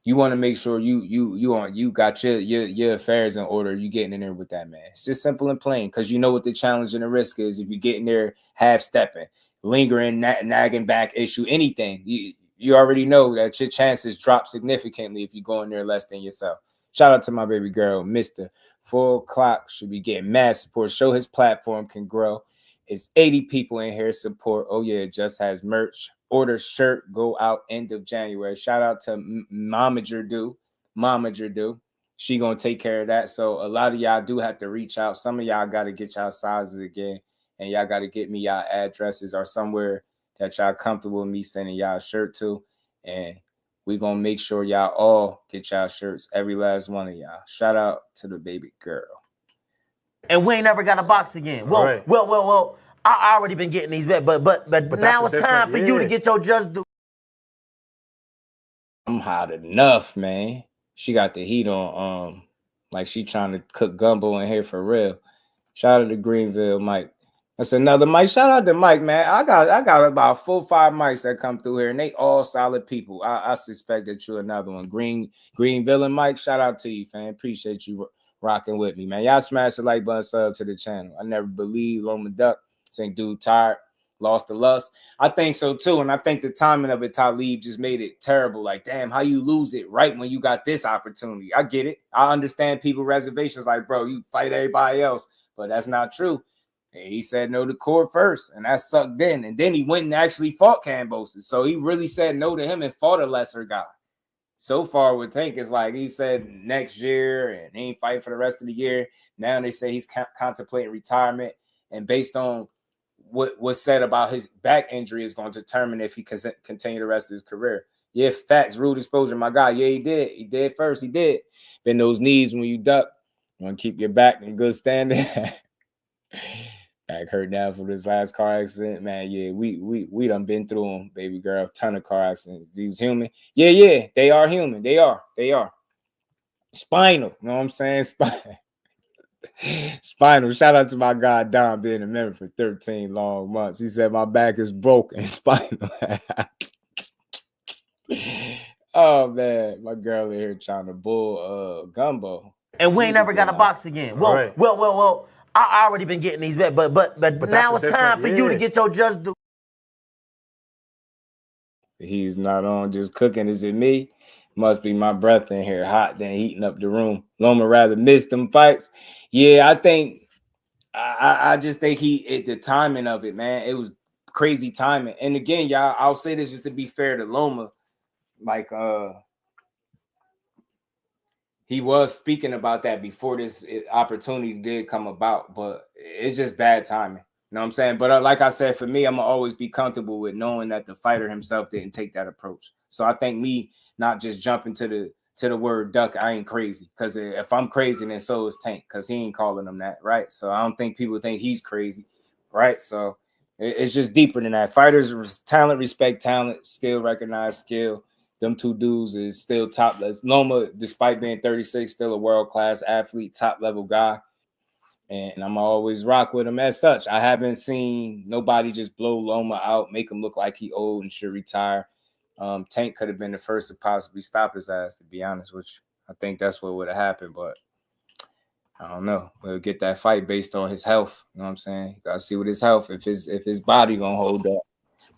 [SPEAKER 1] you want to make sure you got your affairs in order. You getting in there with that man. It's just simple and plain, because you know what the challenge and the risk is if you get in there half stepping, lingering, nagging back issue, anything. You already know that your chances drop significantly if you go in there less than yourself. Shout out to my baby girl, Mr. 4 o'clock. Should be getting mad support. Show his platform can grow. It's 80 people in here support. Oh yeah, it just has merch. Order shirt, go out end of January. Shout out to Momager Do. She gonna take care of that. So a lot of y'all do have to reach out. Some of y'all got to get y'all sizes again, and y'all got to get me y'all addresses or somewhere that y'all comfortable with me sending y'all a shirt to. And we gonna make sure y'all all get y'all shirts, every last one of y'all. Shout out to the baby girl.
[SPEAKER 10] And we ain't never got a box again. Well, I already been getting these back, but now it's time for you to get your just due.
[SPEAKER 4] I'm hot enough, man. She got the heat on, like she trying to cook gumbo in here for real. Shout out to Greenville Mike. That's another Mike. Shout out to Mike, man. I got about 4 or 5 mics that come through here, and they all solid people. I suspect that you're another one. Greenville and Mike, shout out to you, fam. Appreciate you rocking with me, man. Y'all smash the like button, sub to the channel. I never believed Loma Duck. Saying dude tired, lost the lust. I think so too, and I think the timing of it, Talib, just made it terrible. Like, damn, how you lose it right when you got this opportunity? I get it. I understand people reservations. Like, bro, you fight everybody else, but that's not true. And he said no to Court first, and that sucked in. And then he went and actually fought Kambosos. So he really said no to him and fought a lesser guy. So far with Tank, it's like he said next year, and he ain't fighting for the rest of the year. Now they say he's contemplating retirement, and based on what was said about his back injury is going to determine if he can continue the rest of his career. Yeah, facts, rude exposure, my guy. Yeah, he did. He did first. He did. Bend those knees when you duck. You want to keep your back in good standing. Back hurt now for this last car accident, man. Yeah, we done been through them, baby girl. Ton of car accidents. These human. Yeah, they are human. They are. Spinal. You know what I'm saying? Spinal. Shout out to my guy Don being a member for 13 long months. He said my back is broken. Spinal. Oh man, my girl in here trying to bull gumbo.
[SPEAKER 10] And we ain't never got a box again. Well, I already been getting these back, but now it's time for you to get your just due.
[SPEAKER 4] He's not on just cooking. Is it me? Must be my breath in here hot than heating up the room. Loma rather miss them fights. Yeah, I think I just think the timing of it, man, it was crazy timing. And again, y'all, I'll say this just to be fair to Loma, like he was speaking about that before this opportunity did come about, but it's just bad timing. You know what I'm saying? But like I said, for me, I'm gonna always be comfortable with knowing that the fighter himself didn't take that approach. So I think me not just jumping to the word duck, I ain't crazy. Because if I'm crazy, then so is Tank, because he ain't calling him that, right? So I don't think people think he's crazy, right? So it's just deeper than that. Fighters talent, respect talent, skill, recognize skill. Them two dudes is still top. Loma, despite being 36, still a world-class athlete, top-level guy. And I'm always rock with him as such. I haven't seen nobody just blow Loma out, make him look like he old and should retire. Tank could have been the first to possibly stop his ass, to be honest with you. I think that's what would have happened, but I don't know. We'll get that fight based on his health. You know what I'm saying? You gotta see what his health, if his body gonna hold up.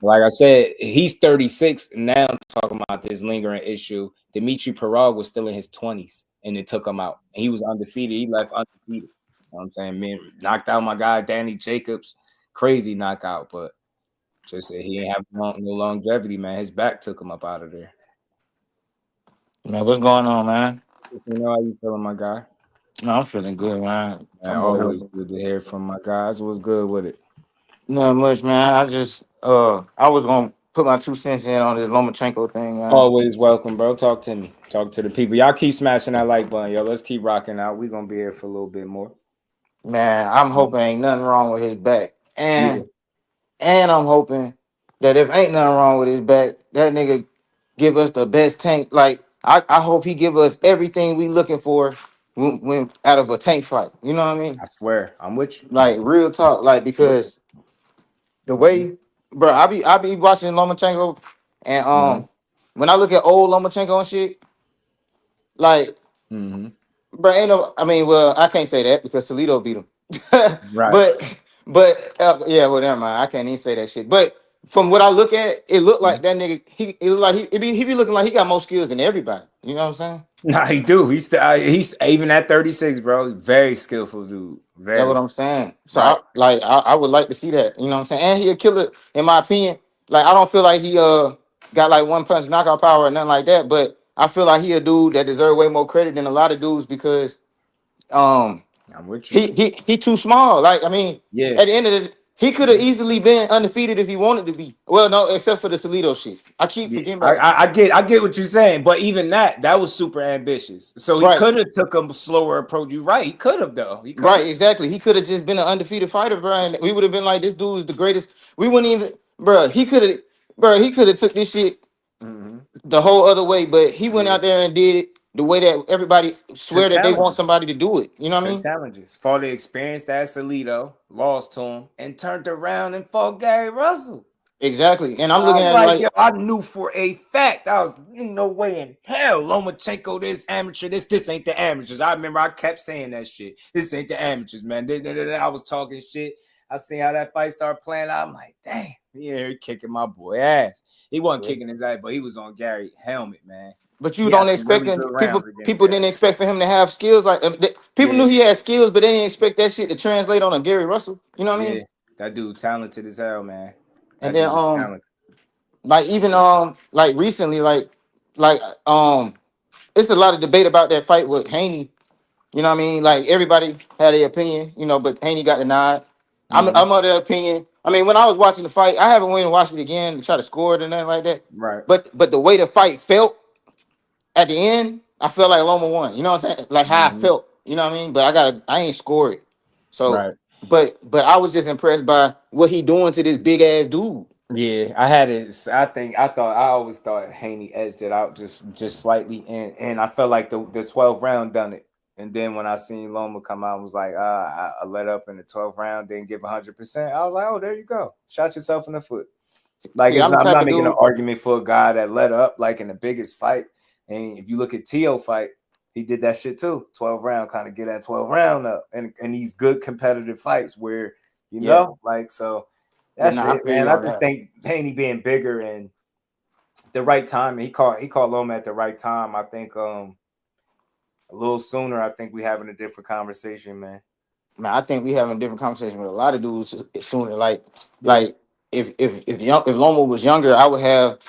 [SPEAKER 4] Like I said, he's 36 now. Talking about this lingering issue. Demetrius was still in his 20s, and it took him out. And he was undefeated. He left undefeated. You know what I'm saying? Man, knocked out my guy Danny Jacobs. Crazy knockout, but just said he ain't have no longevity, man. His back took him up out of there.
[SPEAKER 14] Man, what's going on, man?
[SPEAKER 4] Just, you know how you feeling, my guy?
[SPEAKER 14] No, I'm feeling good, man.
[SPEAKER 4] I'm always good to hear from my guys. What's good with it?
[SPEAKER 14] Not much, man. I just I was gonna put my 2 cents in on this Lomachenko thing, man.
[SPEAKER 4] Always welcome, bro. Talk to me. Talk to the people. Y'all keep smashing that like button, yo. Let's keep rocking out. We're gonna be here for a little bit more.
[SPEAKER 14] Man, I'm hoping ain't nothing wrong with his back. And I'm hoping that if ain't nothing wrong with his back, that nigga give us the best Tank. Like, I hope he give us everything we looking for when out of a Tank fight. You know what I mean?
[SPEAKER 4] I swear, I'm with you.
[SPEAKER 14] Like, real talk. Like, because the way, bro, I be watching Lomachenko, and when I look at old Lomachenko and shit, like, bro, ain't no. I mean, well, I can't say that because Toledo beat him.
[SPEAKER 4] Right.
[SPEAKER 14] But yeah, well, never mind. I can't even say that shit. But from what I look at, it looked like that nigga. He look like he be looking like he got more skills than everybody. You know what I'm saying?
[SPEAKER 4] Nah, he do. He's even at 36, bro. Very skillful dude. Very.
[SPEAKER 14] That's what I'm saying. So I would like to see that. You know what I'm saying? And he a killer, in my opinion. Like, I don't feel like he got like one punch knockout power or nothing like that. But I feel like he a dude that deserves way more credit than a lot of dudes because
[SPEAKER 4] I'm with you.
[SPEAKER 14] He too small. Like, I mean, at the end of He could have easily been undefeated if he wanted to be. Well, no, except for the Salido shit. I keep forgetting about it.
[SPEAKER 1] I get what you're saying, but even that was super ambitious. So he could have took a slower approach. You're right. He could have though.
[SPEAKER 14] Right, exactly. He could have just been an undefeated fighter, bro. And we would have been like, this dude is the greatest. We wouldn't even, bro. He could have took this shit the whole other way, but he went out there and did it the way that everybody swear that they want somebody to do it. You know what I mean?
[SPEAKER 1] Challenges. Fought the experienced that Salido, lost to him, and turned around and fought Gary Russell.
[SPEAKER 14] Exactly. And I'm looking at
[SPEAKER 1] like, yo, I knew for a fact I was no way in hell Lomachenko, this amateur, this ain't the amateurs. I remember I kept saying that shit. This ain't the amateurs, man. I was talking shit. I seen how that fight started playing. I'm like, damn, yeah, he kicking my boy ass. He wasn't kicking his ass, but he was on Gary helmet, man.
[SPEAKER 14] But you don't expect him. People didn't expect for him to have skills like people knew he had skills, but they didn't expect that shit to translate on a Gary Russell. You know what I mean?
[SPEAKER 1] That dude talented as hell, man.
[SPEAKER 14] And then like even like recently, like it's a lot of debate about that fight with Haney. You know what I mean? Like everybody had their opinion, you know, but Haney got the nod. I'm of the opinion. I mean, when I was watching the fight, I haven't went and watched it again to try to score it or nothing like that.
[SPEAKER 1] Right.
[SPEAKER 14] But the way the fight felt at the end, I felt like Loma won. You know what I'm saying? Like how I felt. You know what I mean? But I ain't scored it. So but I was just impressed by what he doing to this big ass dude.
[SPEAKER 1] Yeah, I always thought Haney edged it out just slightly, and I felt like the 12th round done it. And then when I seen Loma come out, I was like, I let up in the 12th round, didn't give 100%. I was like, oh, there you go. Shot yourself in the foot. Like, I'm not making an argument for a guy that let up, like in the biggest fight. And if you look at Teo fight, he did that shit too. 12 round, kind of get that 12 round up. And these good competitive fights where, you know, like, so that's it, man. I just think Haney being bigger and the right time. He called Loma at the right time. I think a little sooner, I think we having a different conversation, man.
[SPEAKER 14] Man, I think we having a different conversation with a lot of dudes sooner. Like if Loma was younger, I would have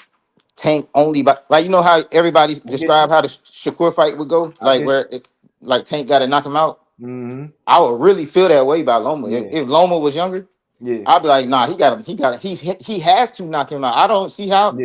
[SPEAKER 14] Tank only by, like, you know how everybody described how the Shakur fight would go, like where Tank got to knock him out. I would really feel that way about Loma. If Loma was younger, I'd be like, nah, he has to knock him out. I don't see how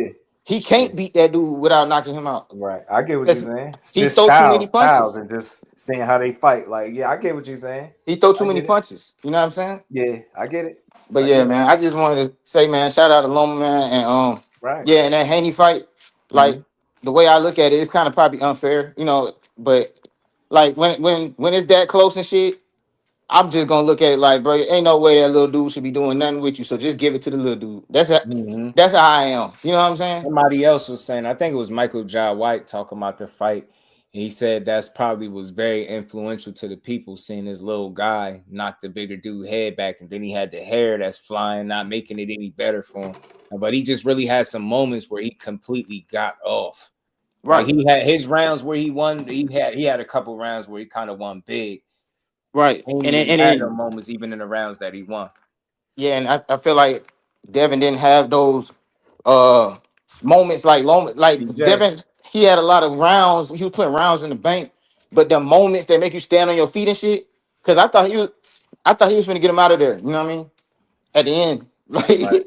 [SPEAKER 14] he can't beat that dude without knocking him out.
[SPEAKER 1] Right, I get what you're saying.
[SPEAKER 14] He throw too many punches
[SPEAKER 1] and just seeing how they fight. Like, I get what you're saying.
[SPEAKER 14] He throw too many punches. You know what I'm saying?
[SPEAKER 1] Yeah, I get it.
[SPEAKER 14] But man, I just wanted to say, man, shout out to Loma, man, and and that Haney fight, like the way I look at it, it's kind of probably unfair, you know. But like when it's that close and shit, I'm just gonna look at it like, bro, ain't no way that little dude should be doing nothing with you. So just give it to the little dude. That's how I am. You know what I'm saying?
[SPEAKER 1] Somebody else was saying, I think it was Michael Jai White talking about the fight. And he said that's probably was very influential to the people, seeing this little guy knock the bigger dude head back, and then he had the hair that's flying, not making it any better for him. But he just really had some moments where he completely got off. Right. Like he had his rounds where he won. He had a couple rounds where he kind of won big.
[SPEAKER 14] Right.
[SPEAKER 1] And had no moments even in the rounds that he won.
[SPEAKER 14] Yeah, and I feel like Devin didn't have those moments like Loma. Like Devin, he had a lot of rounds. He was putting rounds in the bank, but the moments that make you stand on your feet and shit. Because I thought he was going to get him out of there. You know what I mean? At the end, like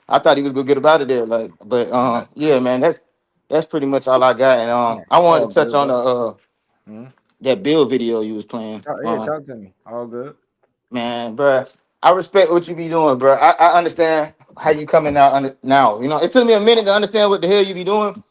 [SPEAKER 14] I thought he was going to get him out of there. Like, but yeah, man, that's pretty much all I got. And I wanted to touch on the that build video you was playing.
[SPEAKER 1] Oh, yeah, talk to me. All good,
[SPEAKER 14] man, bro. I respect what you be doing, bro. I understand how you coming out now. You know, it took me a minute to understand what the hell you be doing.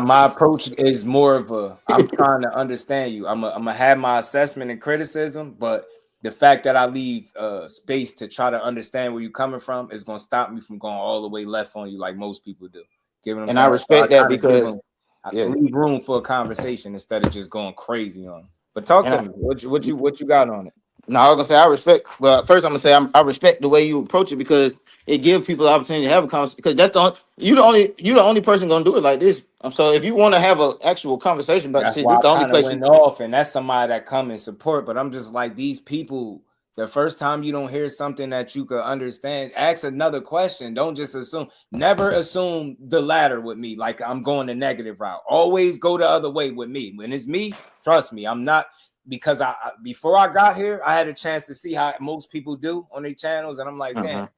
[SPEAKER 1] My approach is more of I'm trying to understand you. I'm gonna have my assessment and criticism, but the fact that I leave space to try to understand where you're coming from is gonna stop me from going all the way left on you like most people do.
[SPEAKER 14] And I respect that because
[SPEAKER 1] I leave room for a conversation instead of just going crazy on it. But talk to me. What you got on it?
[SPEAKER 14] No, I was gonna say I respect. Well, first I'm gonna say I respect the way you approach it because it gives people the opportunity to have a conversation. Because that's you're the only person gonna do it like this. So if you want to have an actual conversation about
[SPEAKER 1] that's
[SPEAKER 14] shit,
[SPEAKER 1] why
[SPEAKER 14] this the
[SPEAKER 1] I
[SPEAKER 14] only place.
[SPEAKER 1] Went off, and that's somebody that come and support. But I'm just like these people. The first time you don't hear something that you could understand, ask another question. Don't just assume. Never assume the latter with me. Like I'm going the negative route. Always go the other way with me. When it's me, trust me. I'm not. because before I got here, I had a chance to see how most people do on their channels, and I'm like, damn,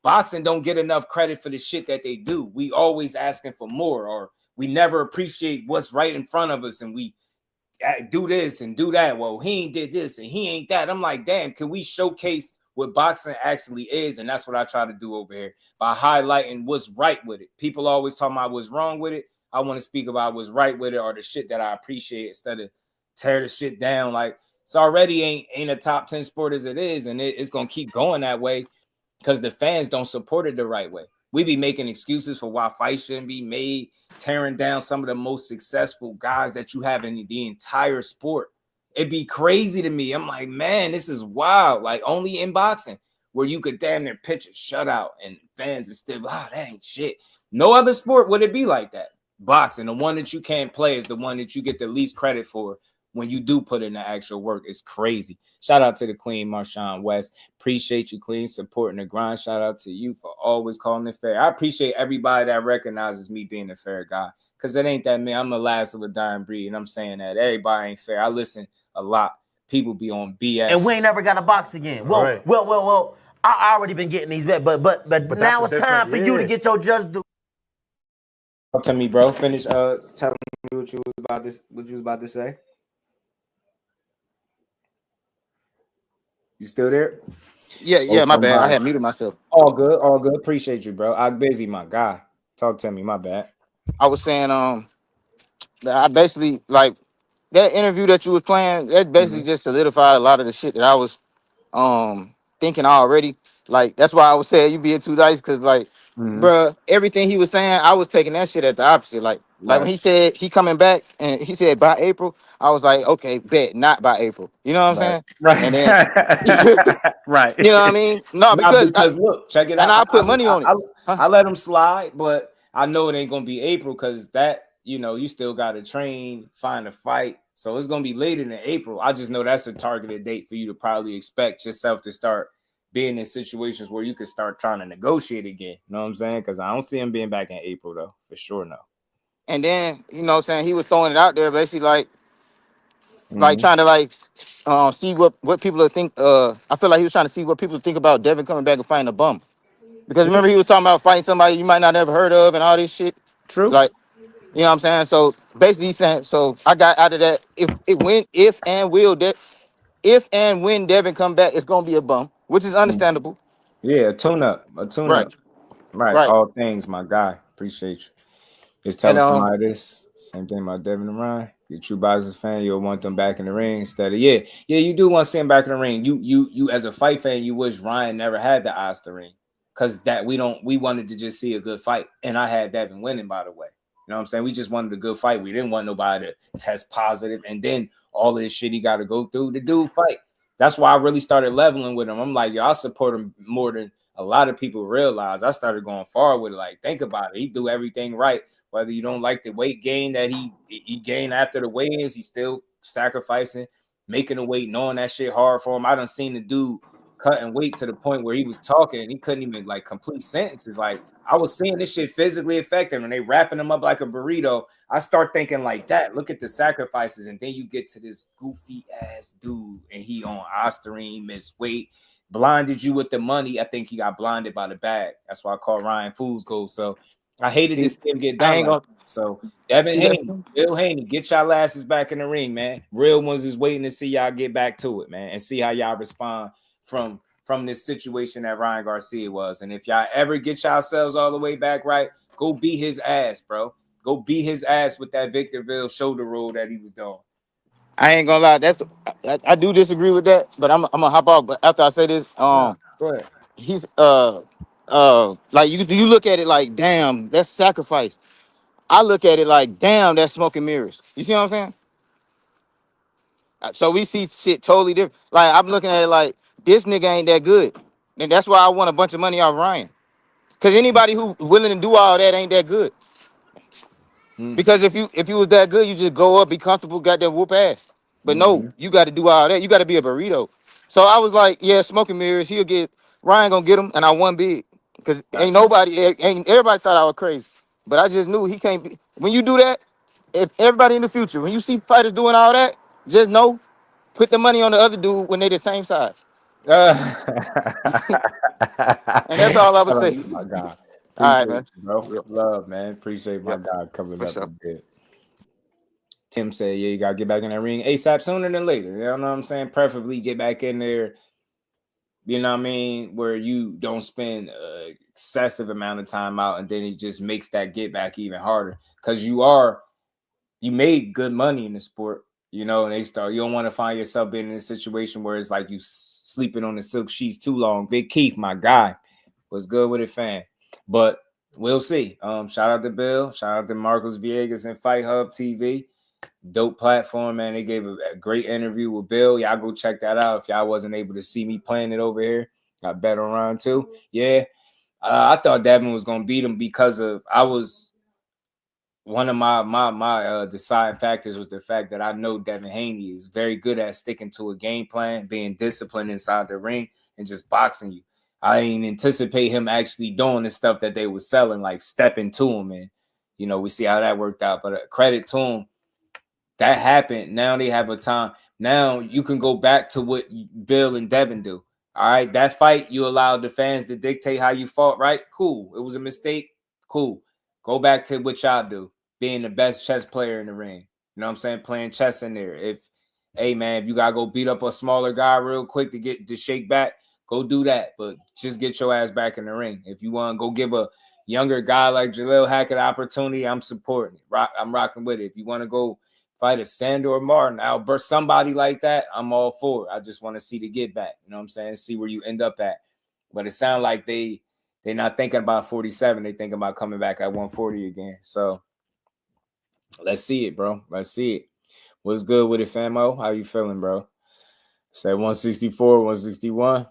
[SPEAKER 1] boxing don't get enough credit for the shit that they do. We always asking for more, or we never appreciate what's right in front of us, and we do this and do that. Well, he ain't did this and he ain't that. I'm like, damn, can we showcase what boxing actually is? And that's what I try to do over here by highlighting what's right with it. People always talking about what's wrong with it. I want to speak about what's right with it, or the shit that I appreciate, instead of tear the shit down. Like, it's already ain't a top 10 sport as it is, and it's gonna keep going that way because the fans don't support it the right way. We be making excuses for why fights shouldn't be made, tearing down some of the most successful guys that you have in the entire sport. It'd be crazy to me. I'm like, man, this is wild. Like, only in boxing where you could damn near pitch a shutout and fans are still, that ain't shit. No other sport would it be like that. Boxing, the one that you can't play, is the one that you get the least credit for when you do put in the actual work. It's crazy. Shout out to the Queen, Marshawn West. Appreciate you, Queen, supporting the grind. Shout out to you for always calling it fair. I appreciate everybody that recognizes me being a fair guy, because it ain't that me. I'm the last of a dying breed, and I'm saying that everybody ain't fair. I listen a lot. People be on BS.
[SPEAKER 10] And we ain't never got to box again. Well, I already been getting these bet, but now it's time for you to get your just due.
[SPEAKER 1] Talk to me, bro. Finish telling me what you was about to say. You still there?
[SPEAKER 14] Yeah, my bad. I had muted myself.
[SPEAKER 1] All good. Appreciate you, bro. I'm busy, my guy. Talk to me, my bad.
[SPEAKER 14] I was saying, I basically, like, that interview that you was playing, that basically just solidified a lot of the shit that I was thinking already. Like, that's why I was saying you being too nice, because, like, bruh, everything he was saying, I was taking that shit at the opposite. Like when he said he coming back and he said by April, I was like, okay, bet, not by April. You know what I'm saying?
[SPEAKER 1] Right.
[SPEAKER 14] And then,
[SPEAKER 1] right.
[SPEAKER 14] You know what I mean? No, because
[SPEAKER 1] look, check it out.
[SPEAKER 14] And I put money on it.
[SPEAKER 1] I let him slide, but I know it ain't gonna be April, because that, you still got to train, find a fight. So it's gonna be later than April. I just know that's a targeted date for you to probably expect yourself to start being in situations where you can start trying to negotiate again. You know what I'm saying? Because I don't see him being back in April, though. For sure, no.
[SPEAKER 14] And then, you know what I'm saying, he was throwing it out there basically like trying to see what people think. I feel like he was trying to see what people think about Devin coming back and fighting a bum. Because remember, he was talking about fighting somebody you might not ever heard of and all this shit.
[SPEAKER 1] True.
[SPEAKER 14] Like, you know what I'm saying? So basically he's saying, so I got out of that, if and when Devin come back, it's gonna be a bum, which is understandable.
[SPEAKER 1] Yeah, a tune-up. Right. All things, my guy. Appreciate you. Just telling somebody this. Same thing about Devin and Ryan. You're a true boxers fan, you'll want them back in the ring instead of you do want to see him back in the ring. You as a fight fan, you wish Ryan never had the eyes to ring, because that we wanted to just see a good fight, and I had Devin winning, by the way. You know what I'm saying? We just wanted a good fight. We didn't want nobody to test positive, and then all of this shit he got to go through to do fight. That's why I really started leveling with him. I'm like, I support him more than a lot of people realize. I started going far with it. Like, think about it. He do everything right. Whether you don't like the weight gain that he gained after the weigh-ins, he's still sacrificing, making the weight, knowing that shit hard for him. I done seen the dude cutting weight to the point where he was talking and he couldn't even like complete sentences. Like, I was seeing this shit physically affect him, and they wrapping him up like a burrito. I start thinking like that. Look at the sacrifices, and then you get to this goofy ass dude, and he on Ostarine, missed weight, blinded you with the money. I think he got blinded by the bag. That's why I call Ryan Fool's Gold. So I hated to see him get done. So Devin Haney, Bill Haney, get y'all asses back in the ring, man. Real ones is waiting to see y'all get back to it, man, and see how y'all respond from this situation that Ryan Garcia was. And if y'all ever get yourselves all the way back right, go beat his ass, bro. Go beat his ass with that Victorville shoulder roll that he was doing.
[SPEAKER 14] I ain't gonna lie, I do disagree with that, but I'm gonna hop off. But after I say this,
[SPEAKER 1] go ahead.
[SPEAKER 14] He's like you look at it like, damn, that's sacrifice. I look at it like, damn, that's smoke and mirrors. You see what I'm saying? So we see shit totally different. Like, I'm looking at it like, this nigga ain't that good. And that's why I won a bunch of money off Ryan. Because anybody who willing to do all that ain't that good. Because if you was that good, you just go up, be comfortable, got that whoop ass. But no, you got to do all that. You got to be a burrito. So I was like, yeah, smoking mirrors. Ryan gonna get him, and I won big. Because ain't everybody thought I was crazy. But I just knew he can't be. When you do that, if everybody in the future, when you see fighters doing all that, just know Put the money on the other dude when they the same size.
[SPEAKER 4] And
[SPEAKER 14] that's all I would say.
[SPEAKER 4] My God.
[SPEAKER 14] All
[SPEAKER 4] Appreciate
[SPEAKER 14] right, man.
[SPEAKER 4] you, bro. Love, man. Appreciate my
[SPEAKER 14] Yep.
[SPEAKER 4] God coming
[SPEAKER 14] For
[SPEAKER 4] up
[SPEAKER 14] sure.
[SPEAKER 4] a bit. Tim said, yeah, you got to get back in that ring ASAP sooner than later. You know what I'm saying? Preferably get back in there, you know what I mean, where you don't spend excessive amount of time out, and then it just makes that get back even harder because you made good money in the sport, you know, and you don't want to find yourself being in a situation where it's like you sleeping on the silk sheets too long. Big Keith, my guy, was good with it, fan. But we'll see. Shout out to Bill. Shout out to Marcos Villegas and Fight Hub TV. Dope platform, man. They gave a great interview with Bill. Y'all go check that out if y'all wasn't able to see me playing it over here. I bet on round 2. Yeah. I thought Devin was going to beat him because one of my deciding factors was the fact that I know Devin Haney is very good at sticking to a game plan, being disciplined inside the ring, and just boxing you. I didn't anticipate him actually doing the stuff that they were selling, like stepping to him. And, you know, we see how that worked out. But credit to him, that happened. Now they have a time. Now you can go back to what Bill and Devin do. All right, that fight, you allowed the fans to dictate how you fought, right? Cool. It was a mistake. Cool. Go back to what y'all do, being the best chess player in the ring. You know what I'm saying? Playing chess in there. Hey, man, if you got to go beat up a smaller guy real quick to shake back, go do that. But just get your ass back in the ring. If you want to go give a younger guy like Jaleel Hackett opportunity, I'm supporting it. I'm rocking with it. If you want to go fight a Sandor Martin, Albert, somebody like that, I'm all for it. I just want to see the get back. You know what I'm saying? See where you end up at. But it sounds like they're not thinking about 47. They thinking about coming back at 140 again. So let's see it, bro. Let's see it. What's good with it, famo? How you feeling, bro? Say 164, 161.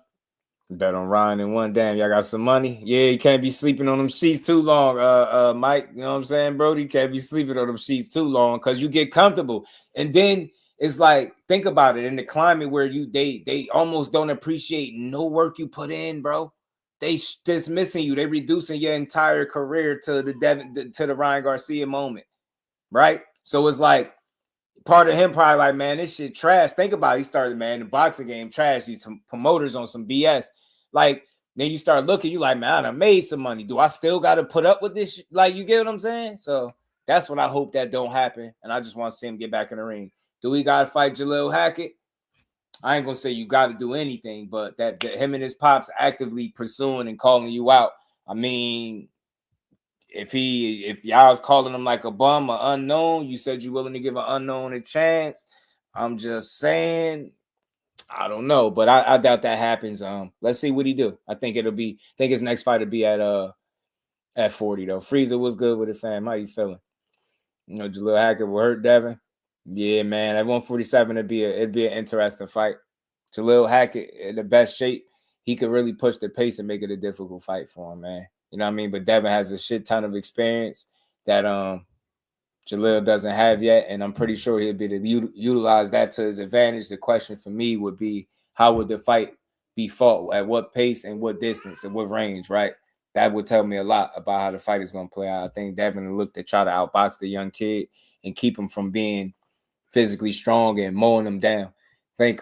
[SPEAKER 4] Bet on Ryan and one. Damn, y'all got some money. Yeah, you can't be sleeping on them sheets too long, Mike. You know what I'm saying, bro? You can't be sleeping on them sheets too long because you get comfortable. And then it's like, think about it, in the climate where they almost don't appreciate no work you put in, bro. They dismissing you. They reducing your entire career to the Ryan Garcia moment, right? So it's like, part of him probably like, man, this shit trash. Think about it. He started, man, the boxing game trash. These promoters on some BS. Like, then you start looking, you like, man, I done made some money. Do I still got to put up with this? Like, you get what I'm saying? So that's what I hope that don't happen. And I just want to see him get back in the ring. Do we got to fight Jaleel Hackett? I ain't going to say you got to do anything, but that him and his pops actively pursuing and calling you out. I mean, if y'all was calling him like a bum, an unknown, you said you're willing to give an unknown a chance. I'm just saying, I don't know, but I doubt that happens. Let's see what he do. I think his next fight will be at 40 though. Freezer was good with it, fam. How you feeling? You know, Jaleel Hackett will hurt Devin. Yeah, man. At 147, it'd be an interesting fight. Jaleel Hackett in the best shape, he could really push the pace and make it a difficult fight for him, man. You know what I mean? But Devin has a shit ton of experience that Jaleel doesn't have yet, and I'm pretty sure he'll be able to utilize that to his advantage. The question for me would be, how would the fight be fought? At what pace and what distance and what range, right? That would tell me a lot about how the fight is going to play out. I think Devin looked to try to outbox the young kid and keep him from being physically strong and mowing him down. I think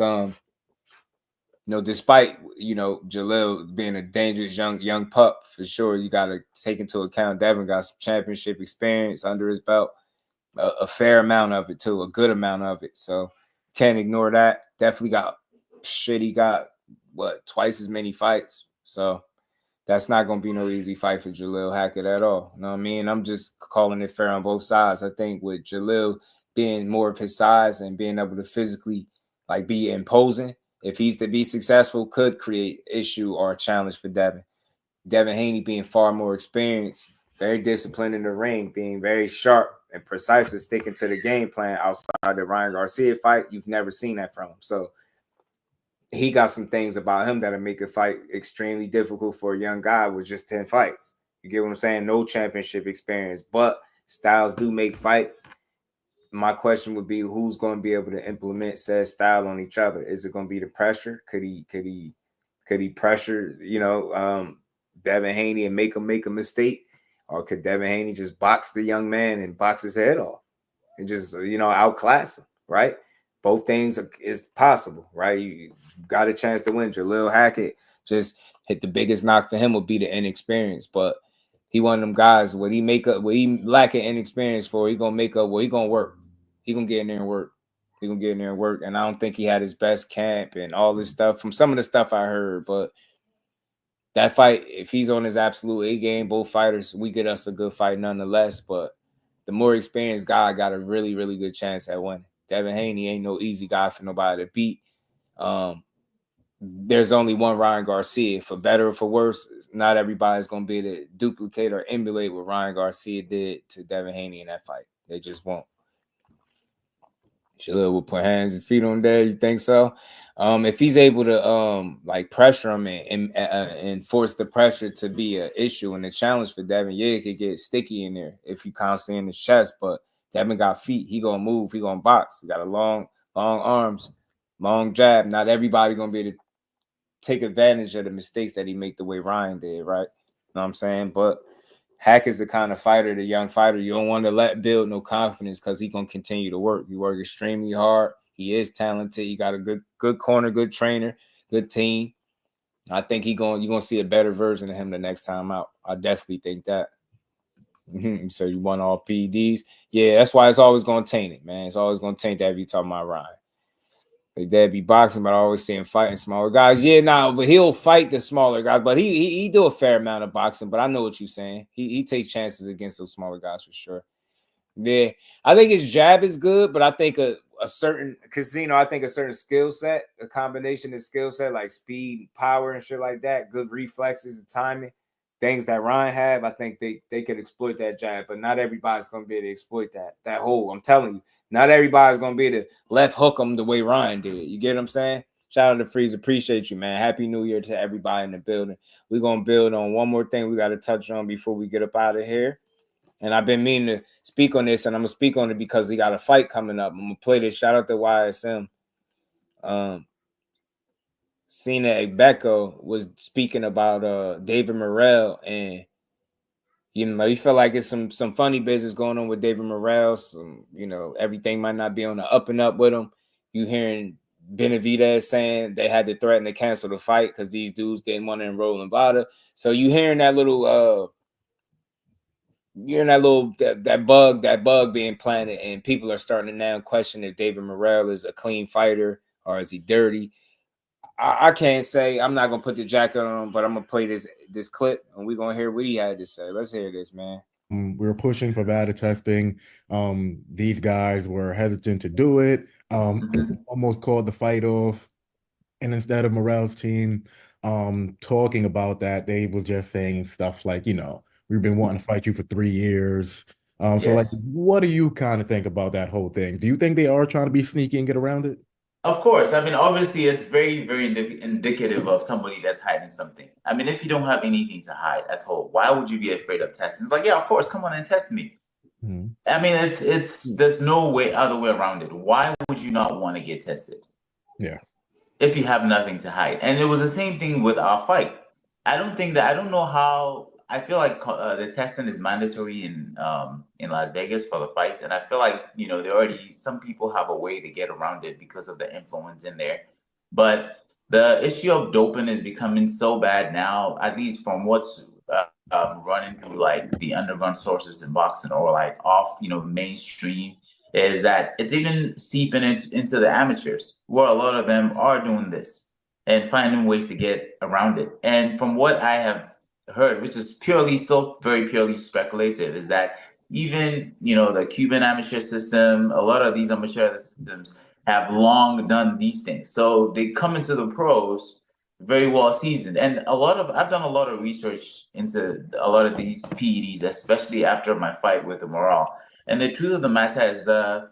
[SPEAKER 4] despite, Jaleel being a dangerous young pup, for sure, you got to take into account Devin got some championship experience under his belt, a fair amount of it too, a good amount of it. So can't ignore that. Definitely he got twice as many fights. So that's not going to be no easy fight for Jaleel Hackett at all. You know what I mean? I'm just calling it fair on both sides. I think with Jaleel being more of his size and being able to physically be imposing, if he's to be successful, could create issue or a challenge for Devin. Devin Haney being far more experienced, very disciplined in the ring, being very sharp and precise and sticking to the game plan outside the Ryan Garcia fight. You've never seen that from him. So he got some things about him that'll make a fight extremely difficult for a young guy with just 10 fights. You get what I'm saying? No championship experience, but styles do make fights. My question would be, who's going to be able to implement said style on each other? Is it going to be the pressure? Could he pressure, Devin Haney and make a mistake? Or could Devin Haney just box the young man and box his head off and just, outclass him, right? both things is possible, right? You got a chance to win. Jalil Hackett just hit the biggest knock for him would be the inexperience, but he one of them guys. What he lacking inexperience for, he gonna make up. Well, he gonna work. He gonna get in there and work. He gonna get in there and work. And I don't think he had his best camp and all this stuff from some of the stuff I heard. But that fight, if he's on his absolute A game, both fighters, we get us a good fight nonetheless. But the more experienced guy got a really, really good chance at winning. Devin Haney ain't no easy guy for nobody to beat. There's only one Ryan Garcia. For better or for worse, not everybody's going to be able to duplicate or emulate what Ryan Garcia did to Devin Haney in that fight. They just won't. Jalil will put hands and feet on there. You think so? If he's able to like pressure him and force the pressure to be an issue and a challenge for Devin, yeah, it could get sticky in there if you constantly in his chest. But Devin got feet. He gonna move. He gonna box. He got a long arms, long jab. Not everybody gonna be able to take advantage of the mistakes that he make the way Ryan did, right? You know what I'm saying? But Hack is the kind of fighter, the young fighter, you don't want to let build no confidence because he's going to continue to work. He work extremely hard. He is talented. He got a good corner, good trainer, good team. I think you're going to see a better version of him the next time out. I definitely think that. So you won all PEDs. Yeah, that's why it's always going to taint it, man. It's always going to taint that if you talking about Ryan. Like that be boxing, but I always see him fighting smaller guys. Yeah, but he'll fight the smaller guys. But he do a fair amount of boxing. But I know what you're saying. He takes chances against those smaller guys for sure. Yeah, I think his jab is good, but I think a certain casino. I think a certain skill set, a combination of skill set like speed, power, and shit like that. Good reflexes and timing, things that Ryan have. I think they could exploit that jab, but not everybody's gonna be able to exploit that hole. I'm telling you. Not everybody's going to be able to left hook them the way Ryan did. You get what I'm saying? Shout out to Freeze. Appreciate you, man. Happy New Year to everybody in the building. We're going to build on one more thing we got to touch on before we get up out of here. And I've been meaning to speak on this, and I'm going to speak on it because we got a fight coming up. I'm going to play this. Shout out to YSM. Sena Agbeko was speaking about David Morrell, and he felt like it's some funny business going on with David Morrell. Everything might not be on the up and up with him. You hearing Benavidez saying they had to threaten to cancel the fight because these dudes didn't want to enroll in VADA. So you hearing that little that bug being planted, and people are starting to now question if David Morrell is a clean fighter or is he dirty. I can't say. I'm not gonna put the jacket on, but I'm gonna play this clip, and we're gonna hear what he had to say. Let's hear this, man.
[SPEAKER 15] We were pushing for VADA testing. These guys were hesitant to do it. Almost called the fight off, and instead of Morrell's team talking about that, they was just saying stuff like, we've been wanting to fight you for 3 years. So, like, what do you kind of think about that whole thing? Do you think they are trying to be sneaky and get around it?
[SPEAKER 16] Of course. I mean, obviously, it's very, very indicative of somebody that's hiding something. I mean, if you don't have anything to hide at all, why would you be afraid of testing? It's like, yeah, of course, come on and test me. I mean, there's no other way around it. Why would you not want to get tested?
[SPEAKER 15] Yeah.
[SPEAKER 16] If you have nothing to hide. And it was the same thing with our fight. I don't know how. I feel like the testing is mandatory in Las Vegas for the fights, and I feel like some people have a way to get around it because of the influence in there. But the issue of doping is becoming so bad now, at least from what's running through like the underground sources in boxing or like off mainstream, is that it's even seeping into the amateurs, where a lot of them are doing this and finding ways to get around it. And from what I have heard, which is still very purely speculative, is that even the Cuban amateur system, a lot of these amateur systems have long done these things, so they come into the pros very well seasoned. And I've done a lot of research into a lot of these PEDs, especially after my fight with the Morrell. And the truth of the matter is the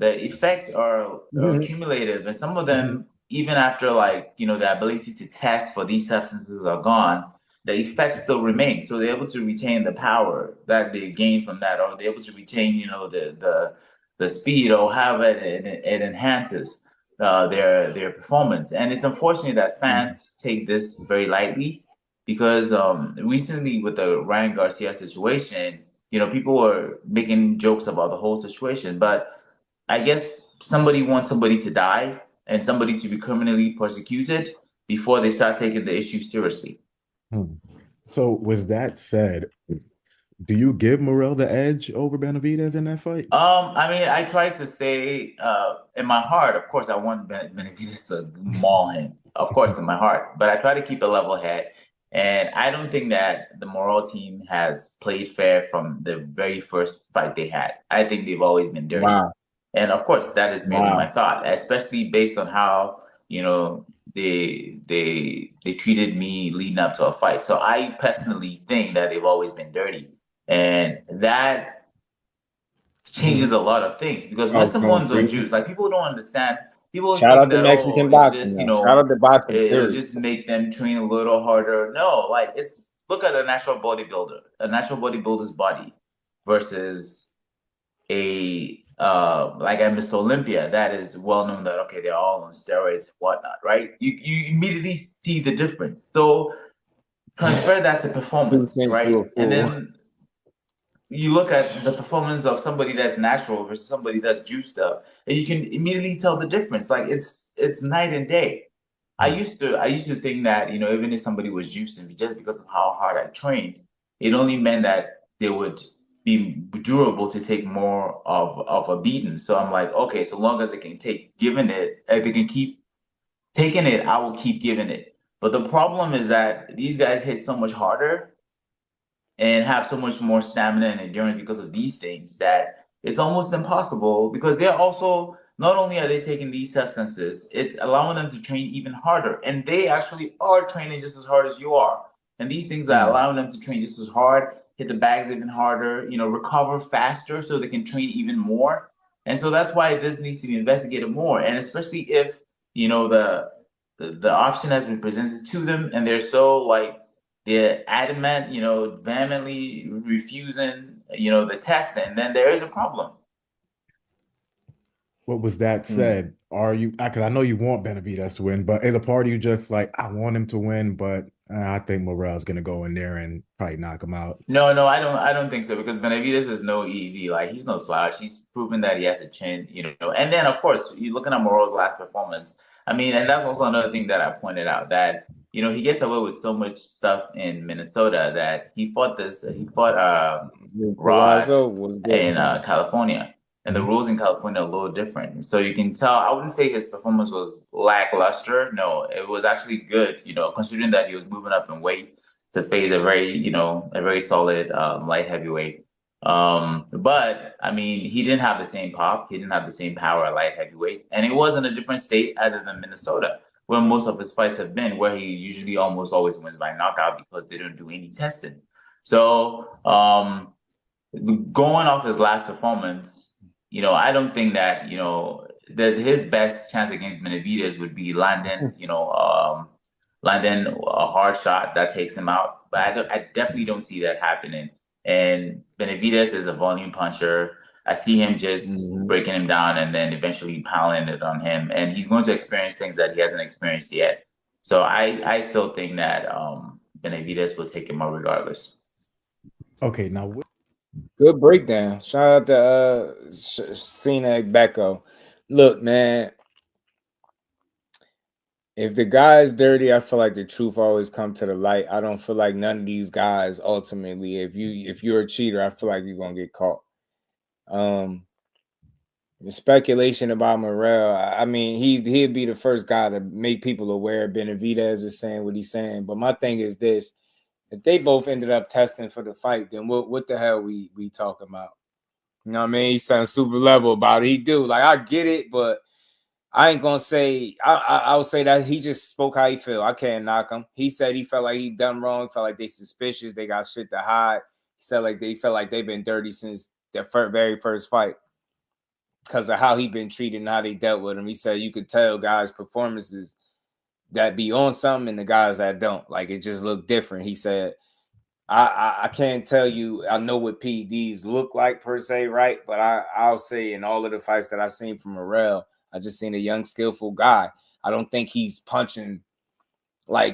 [SPEAKER 16] effects are cumulative, and some of them, even after the ability to test for these substances are gone, the effects still remain. So they're able to retain the power that they gained from that, or they're able to retain, the speed, or how it enhances their performance. And it's unfortunate that fans take this very lightly, because recently with the Ryan Garcia situation, people were making jokes about the whole situation. But I guess somebody wants somebody to die and somebody to be criminally persecuted before they start taking the issue seriously.
[SPEAKER 15] So with that said, do you give Morrell the edge over Benavidez in that fight?
[SPEAKER 16] I mean, I try to say in my heart, of course, I want Benavidez to maul him, of course, in my heart. But I try to keep a level head, and I don't think that the Morrell team has played fair from the very first fight they had. I think they've always been dirty, and of course, that is merely my thought, especially based on how they treated me leading up to a fight. So I personally think that they've always been dirty, and that changes a lot of things because when someone's on juice, like people don't understand. People think that it's just
[SPEAKER 4] Shout out to boxing.
[SPEAKER 16] it'll just make them train a little harder. No, like look at a natural bodybuilder, a natural bodybuilder's body versus a like a Mr. Olympia that is well known that okay they're all on steroids and whatnot, right? You immediately see the difference. So transfer that to performance, right? And then you look at the performance of somebody that's natural versus somebody that's juiced up, and you can immediately tell the difference. Like it's night and day. I used to think that even if somebody was juicing, just because of how hard I trained, it only meant that they would be durable to take more of a beating. So I'm like, okay, so long as they can keep taking it, I will keep giving it. But the problem is that these guys hit so much harder and have so much more stamina and endurance because of these things that it's almost impossible, because they're also, not only are they taking these substances, it's allowing them to train even harder. And they actually are training just as hard as you are. And these things are allowing them to train just as hard, hit the bags even harder, recover faster so they can train even more. And so that's why this needs to be investigated more. And especially if, the option has been presented to them and they're so they're adamant, vehemently refusing, the testing, then there is a problem.
[SPEAKER 15] What was that said? Are you, because I know you want Benavidez to win, but as a part of you just like, I want him to win, but I think Morrell's going to go in there and probably knock him out.
[SPEAKER 16] No, I don't think so, because Benavidez is no easy, he's no slouch. He's proven that he has a chin, and then of course, you're looking at Morrell's last performance. I mean, and that's also another thing that I pointed out, that he gets away with so much stuff in Minnesota that he fought Rod in California, and the rules in California are a little different. So you can tell, I wouldn't say his performance was lackluster. No, it was actually good, considering that he was moving up in weight to face a very solid light heavyweight. But I mean, he didn't have the same pop, he didn't have the same power at light heavyweight, and it was in a different state other than Minnesota, where most of his fights have been, where he usually almost always wins by knockout because they don't do any testing. So going off his last performance, I don't think that that his best chance against Benavidez would be landing a hard shot that takes him out. But I definitely don't see that happening. And Benavidez is a volume puncher. I see him just breaking him down and then eventually piling it on him. And he's going to experience things that he hasn't experienced yet. So I still think that Benavidez will take him out regardless.
[SPEAKER 15] Okay, now
[SPEAKER 4] good breakdown. Shout out to Sena Agbeko. Look, man, if the guy is dirty, I feel like the truth always come to the light. I don't feel like none of these guys ultimately, if you're a cheater, I feel like you're gonna get caught. The speculation about Morrell, I mean, he'd be the first guy to make people aware Benavidez is saying what he's saying. But my thing is this: if they both ended up testing for the fight, then what the hell we talking about? You know what I mean? He sounds super level about it. He do. I get it, but I ain't gonna say. I would say that he just spoke how he feel. I can't knock him. He said he felt like he done wrong. Felt like they suspicious. They got shit to hide. He said they felt like they've been dirty since their very first fight because of how he been treated and how they dealt with him. He said you could tell guys' performances that be on something and the guys that don't. It just looked different. He said, I can't tell you, I know what PEDs look like per se, right? But I'll say in all of the fights that I've seen from Morrell, I just seen a young, skillful guy. I don't think he's punching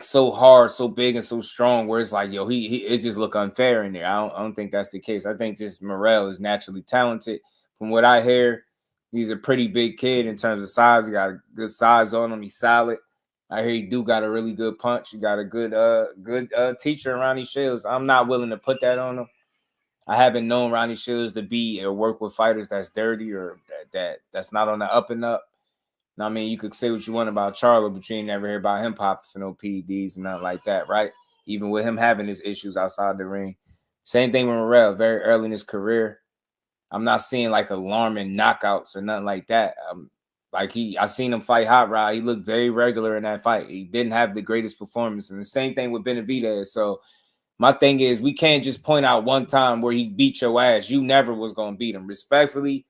[SPEAKER 4] so hard, so big, and so strong where it's it just look unfair in there. I don't think that's the case. I think just Morrell is naturally talented. From what I hear,
[SPEAKER 1] He's a pretty big kid in terms of size. He got a good size on him. He's solid. I hear he got a really good punch. He got a good teacher in Ronnie Shields. I'm not willing to put that on him. I haven't known Ronnie Shields to be or work with fighters that's dirty or that's not on the up and up. Now, I mean, you could say what you want about Charlo, but you ain't never hear about him popping for no PEDs and nothing like that, right? Even with him having his issues outside the ring. Same thing with Morrell, very early in his career. I'm not seeing like alarming knockouts or nothing like that. I seen him fight Hot Rod. He looked very regular in that fight. He didn't have the greatest performance. And the same thing with Benavidez. So my thing is, we can't just point out one time where he beat your ass. You never was going to beat him. Respectfully,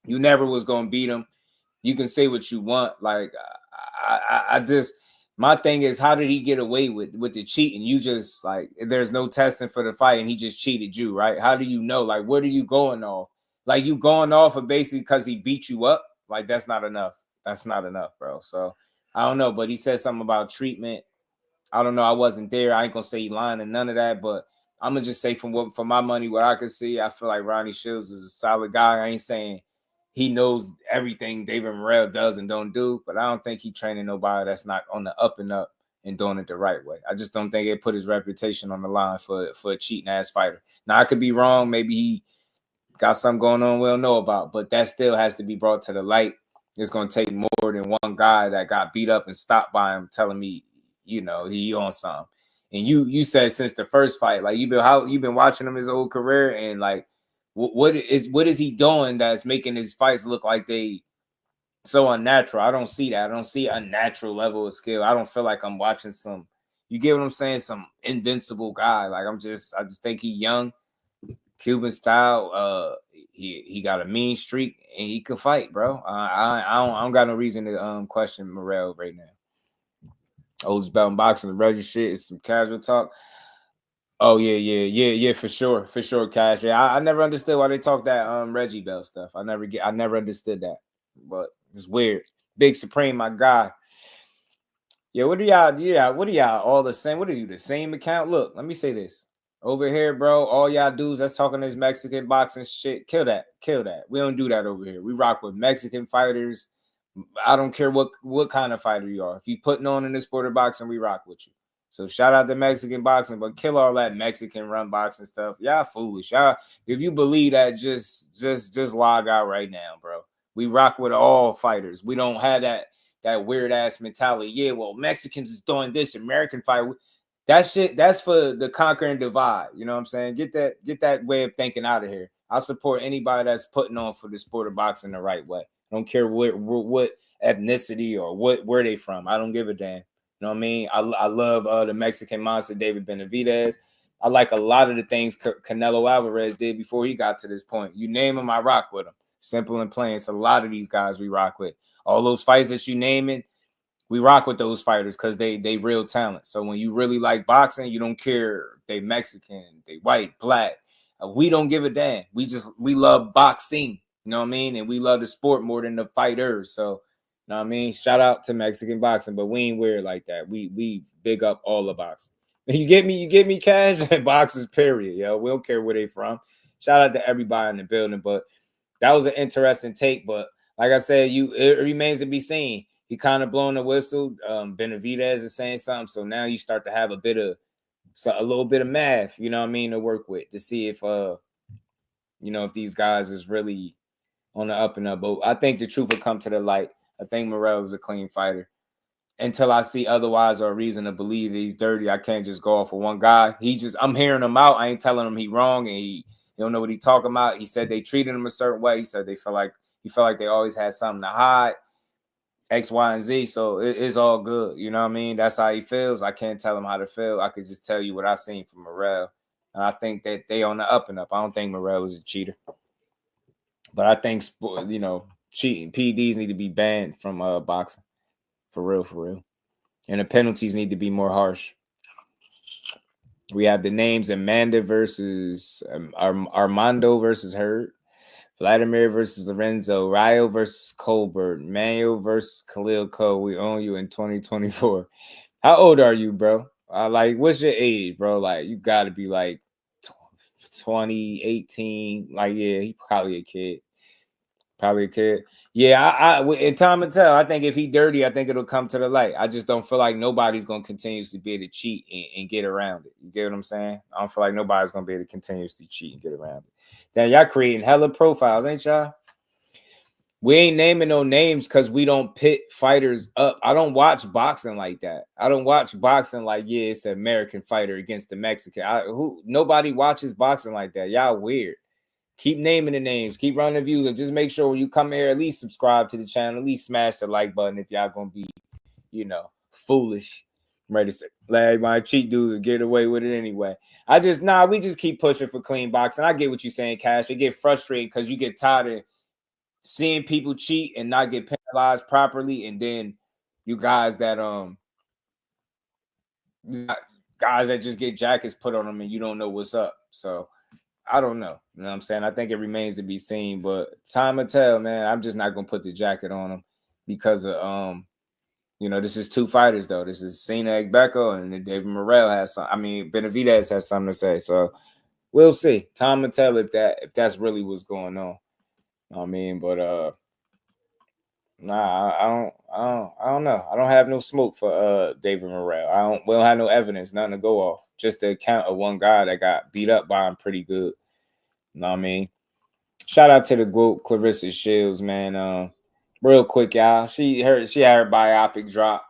[SPEAKER 1] you never was going to beat him. You can say what you want. Like, my thing is, how did he get away with the cheating? You just, like, there's no testing for the fight and he just cheated you, right? How do you know? Like, what are you going off? Like, you going off of basically because he beat you up? Like, that's not enough. That's not enough, bro. So, I don't know, but he said something about treatment. I don't know. I wasn't there. I ain't going to say he lying and none of that, but I'm going to just say for my money, what I can see, I feel like Ronnie Shields is a solid guy. I ain't saying he knows everything David Morrell does and don't do, but I don't think he training nobody that's not on the up and up and doing it the right way. I just don't think it put his reputation on the line for a cheating ass fighter. Now, I could be wrong. Maybe he got something going on we don't know about, but that still has to be brought to the light. It's going to take more than one guy that got beat up and stopped by him telling me, you know, he on something. And you said since the first fight, like you've been watching him his whole career, and like what is he doing that's making his fights look like they so unnatural? I don't see that. I don't see a natural level of skill. I don't feel like I'm watching some, you get what I'm saying, some invincible guy. Like I just think he young, Cuban style. He got a mean streak and he can fight, bro. I don't got no reason to question Morrell right now. Oldest belt in boxing, the Reggie shit is some casual talk. Oh yeah, for sure, Cash. Yeah, I never understood why they talk that Reggie belt stuff. I never understood that, but it's weird. Big Supreme, my guy. Yeah, what are y'all all the same? What are you, the same account? Look, let me say this. Over here, bro, all y'all dudes that's talking this Mexican boxing shit, kill that. We don't do that over here. We rock with Mexican fighters. I don't care what kind of fighter you are. If you putting on in the sport of boxing, we rock with you. So shout out to Mexican boxing, but kill all that Mexican run boxing stuff. Y'all foolish. Y'all, if you believe that, just log out right now, bro. We rock with all fighters. We don't have that weird ass mentality. Yeah, well, Mexicans is doing this, American fight. That shit, that's for the conquer and divide. You know what I'm saying? Get that way of thinking out of here. I support anybody that's putting on for the sport of boxing the right way. I don't care what ethnicity or where they from. I don't give a damn. You know what I mean? I love the Mexican monster, David Benavidez. I like a lot of the things Canelo Alvarez did before he got to this point. You name him, I rock with him. Simple and plain. It's a lot of these guys we rock with. All those fights that you naming, we rock with those fighters because they real talent. So when you really like boxing, you don't care if they Mexican, they white, black. We don't give a damn. We love boxing. You know what I mean? And we love the sport more than the fighters. So, you know what I mean? Shout out to Mexican boxing, but we ain't weird like that. We big up all the boxing. You get me, Cash? Boxers, period, yo. We don't care where they from. Shout out to everybody in the building. But that was an interesting take. But like I said, it remains to be seen. He kind of blowing the whistle. Benavidez is saying something. So now you start to have a little bit of math, you know what I mean, to work with to see if if these guys is really on the up and up. But I think the truth will come to the light. I think Morrell is a clean fighter. Until I see otherwise or a reason to believe that he's dirty, I can't just go off of one guy. I'm hearing him out. I ain't telling him he wrong and he don't know what he talking about. He said they treated him a certain way. He said he felt like they always had something to hide. X, Y, and Z. So it's all good. You know what I mean? That's how he feels. I can't tell him how to feel. I could just tell you what I seen from Morrell. And I think that they on the up and up. I don't think Morrell is a cheater. But I think, cheating, PEDs need to be banned from boxing. For real. And the penalties need to be more harsh. We have the names Amanda versus Armando versus Hurd. Vladimir versus Lorenzo, Rayo versus Colbert, Manuel versus Khalil Cole. We own you in 2024. How old are you, bro? What's your age, bro? Like, you got to be like 20, 18. Like, yeah, he probably a kid.
[SPEAKER 4] Probably a kid. Yeah, in time to tell. I think if he dirty, I think it'll come to the light. I just don't feel like nobody's gonna continuously be able to cheat and get around it. You get what I'm saying? I don't feel like nobody's gonna be able to continuously cheat and get around it. Then y'all creating hella profiles, ain't y'all? We ain't naming no names because we don't pit fighters up. I don't watch boxing like that. I don't watch boxing like, yeah, it's the American fighter against the Mexican. Nobody watches boxing like that. Y'all weird. Keep naming the names, keep running the views, and just make sure when you come here, at least subscribe to the channel, at least smash the like button if y'all gonna be, foolish. I'm ready to say, let everybody cheat dudes and get away with it anyway. We just keep pushing for clean boxing. I get what you're saying, Cash. It get frustrating because you get tired of seeing people cheat and not get penalized properly, and then you guys that just get jackets put on them and you don't know what's up. So I don't know. You know what I'm saying? I think it remains to be seen, but time will tell, man. I'm just not gonna put the jacket on him because of this is two fighters though. This is Sena Agbeko, and then David Morrell has some. I mean, Benavidez has something to say. So we'll see. Time will tell if that's really what's going on. I mean, but nah, I don't know. I don't have no smoke for David Morrell. We don't have no evidence, nothing to go off. Just the account of one guy that got beat up by him pretty good. You know what I mean? Shout out to the GOAT, Clarissa Shields, man. Real quick, y'all. She had her biopic drop.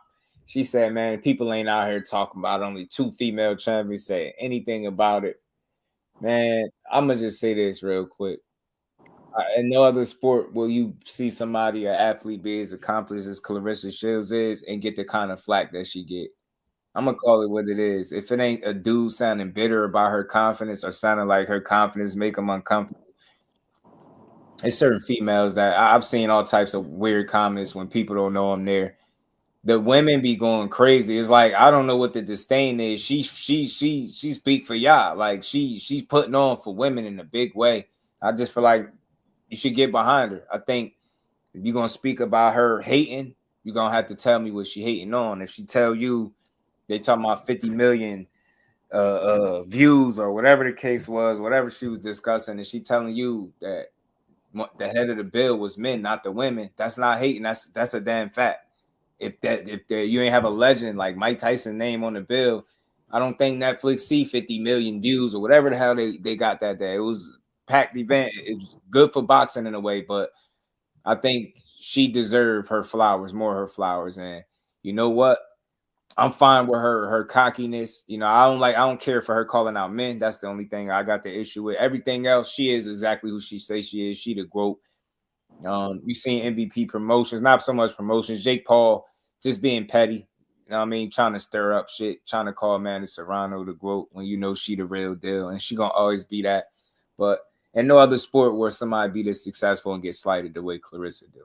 [SPEAKER 4] She said, man, people ain't out here talking about it. Only 2 female champions say anything about it. Man, I'm going to just say this real quick. In no other sport will you see somebody, an athlete, be as accomplished as Clarissa Shields is and get the kind of flack that she get. I'm going to call it what it is. If it ain't a dude sounding bitter about her confidence or sounding like her confidence make them uncomfortable, there's certain females that I've seen all types of weird comments when people don't know I'm there. The women be going crazy. It's like, I don't know what the disdain is. She speak for y'all. Like she's putting on for women in a big way. I just feel like you should get behind her. I think if you're going to speak about her hating, you're going to have to tell me what she hating on. If she tell you they talking about 50 million views or whatever the case was, whatever she was discussing, and she telling you that the head of the bill was men, not the women, that's not hating. That's a damn fact. If you ain't have a legend like Mike Tyson name on the bill, I don't think Netflix see 50 million views or whatever the hell they got that day. It was a packed event. It was good for boxing in a way, but I think she deserved her flowers, more her flowers. And you know what? I'm fine with her cockiness. I don't care for her calling out men. That's the only thing I got the issue with. Everything else, she is exactly who she says she is. She the GOAT. You seen MVP promotions, not so much promotions. Jake Paul just being petty. You know what I mean? Trying to stir up shit, trying to call Amanda Serrano the GOAT when you know she the real deal, and she gonna always be that. But in no other sport where somebody be this successful and get slighted the way Clarissa do.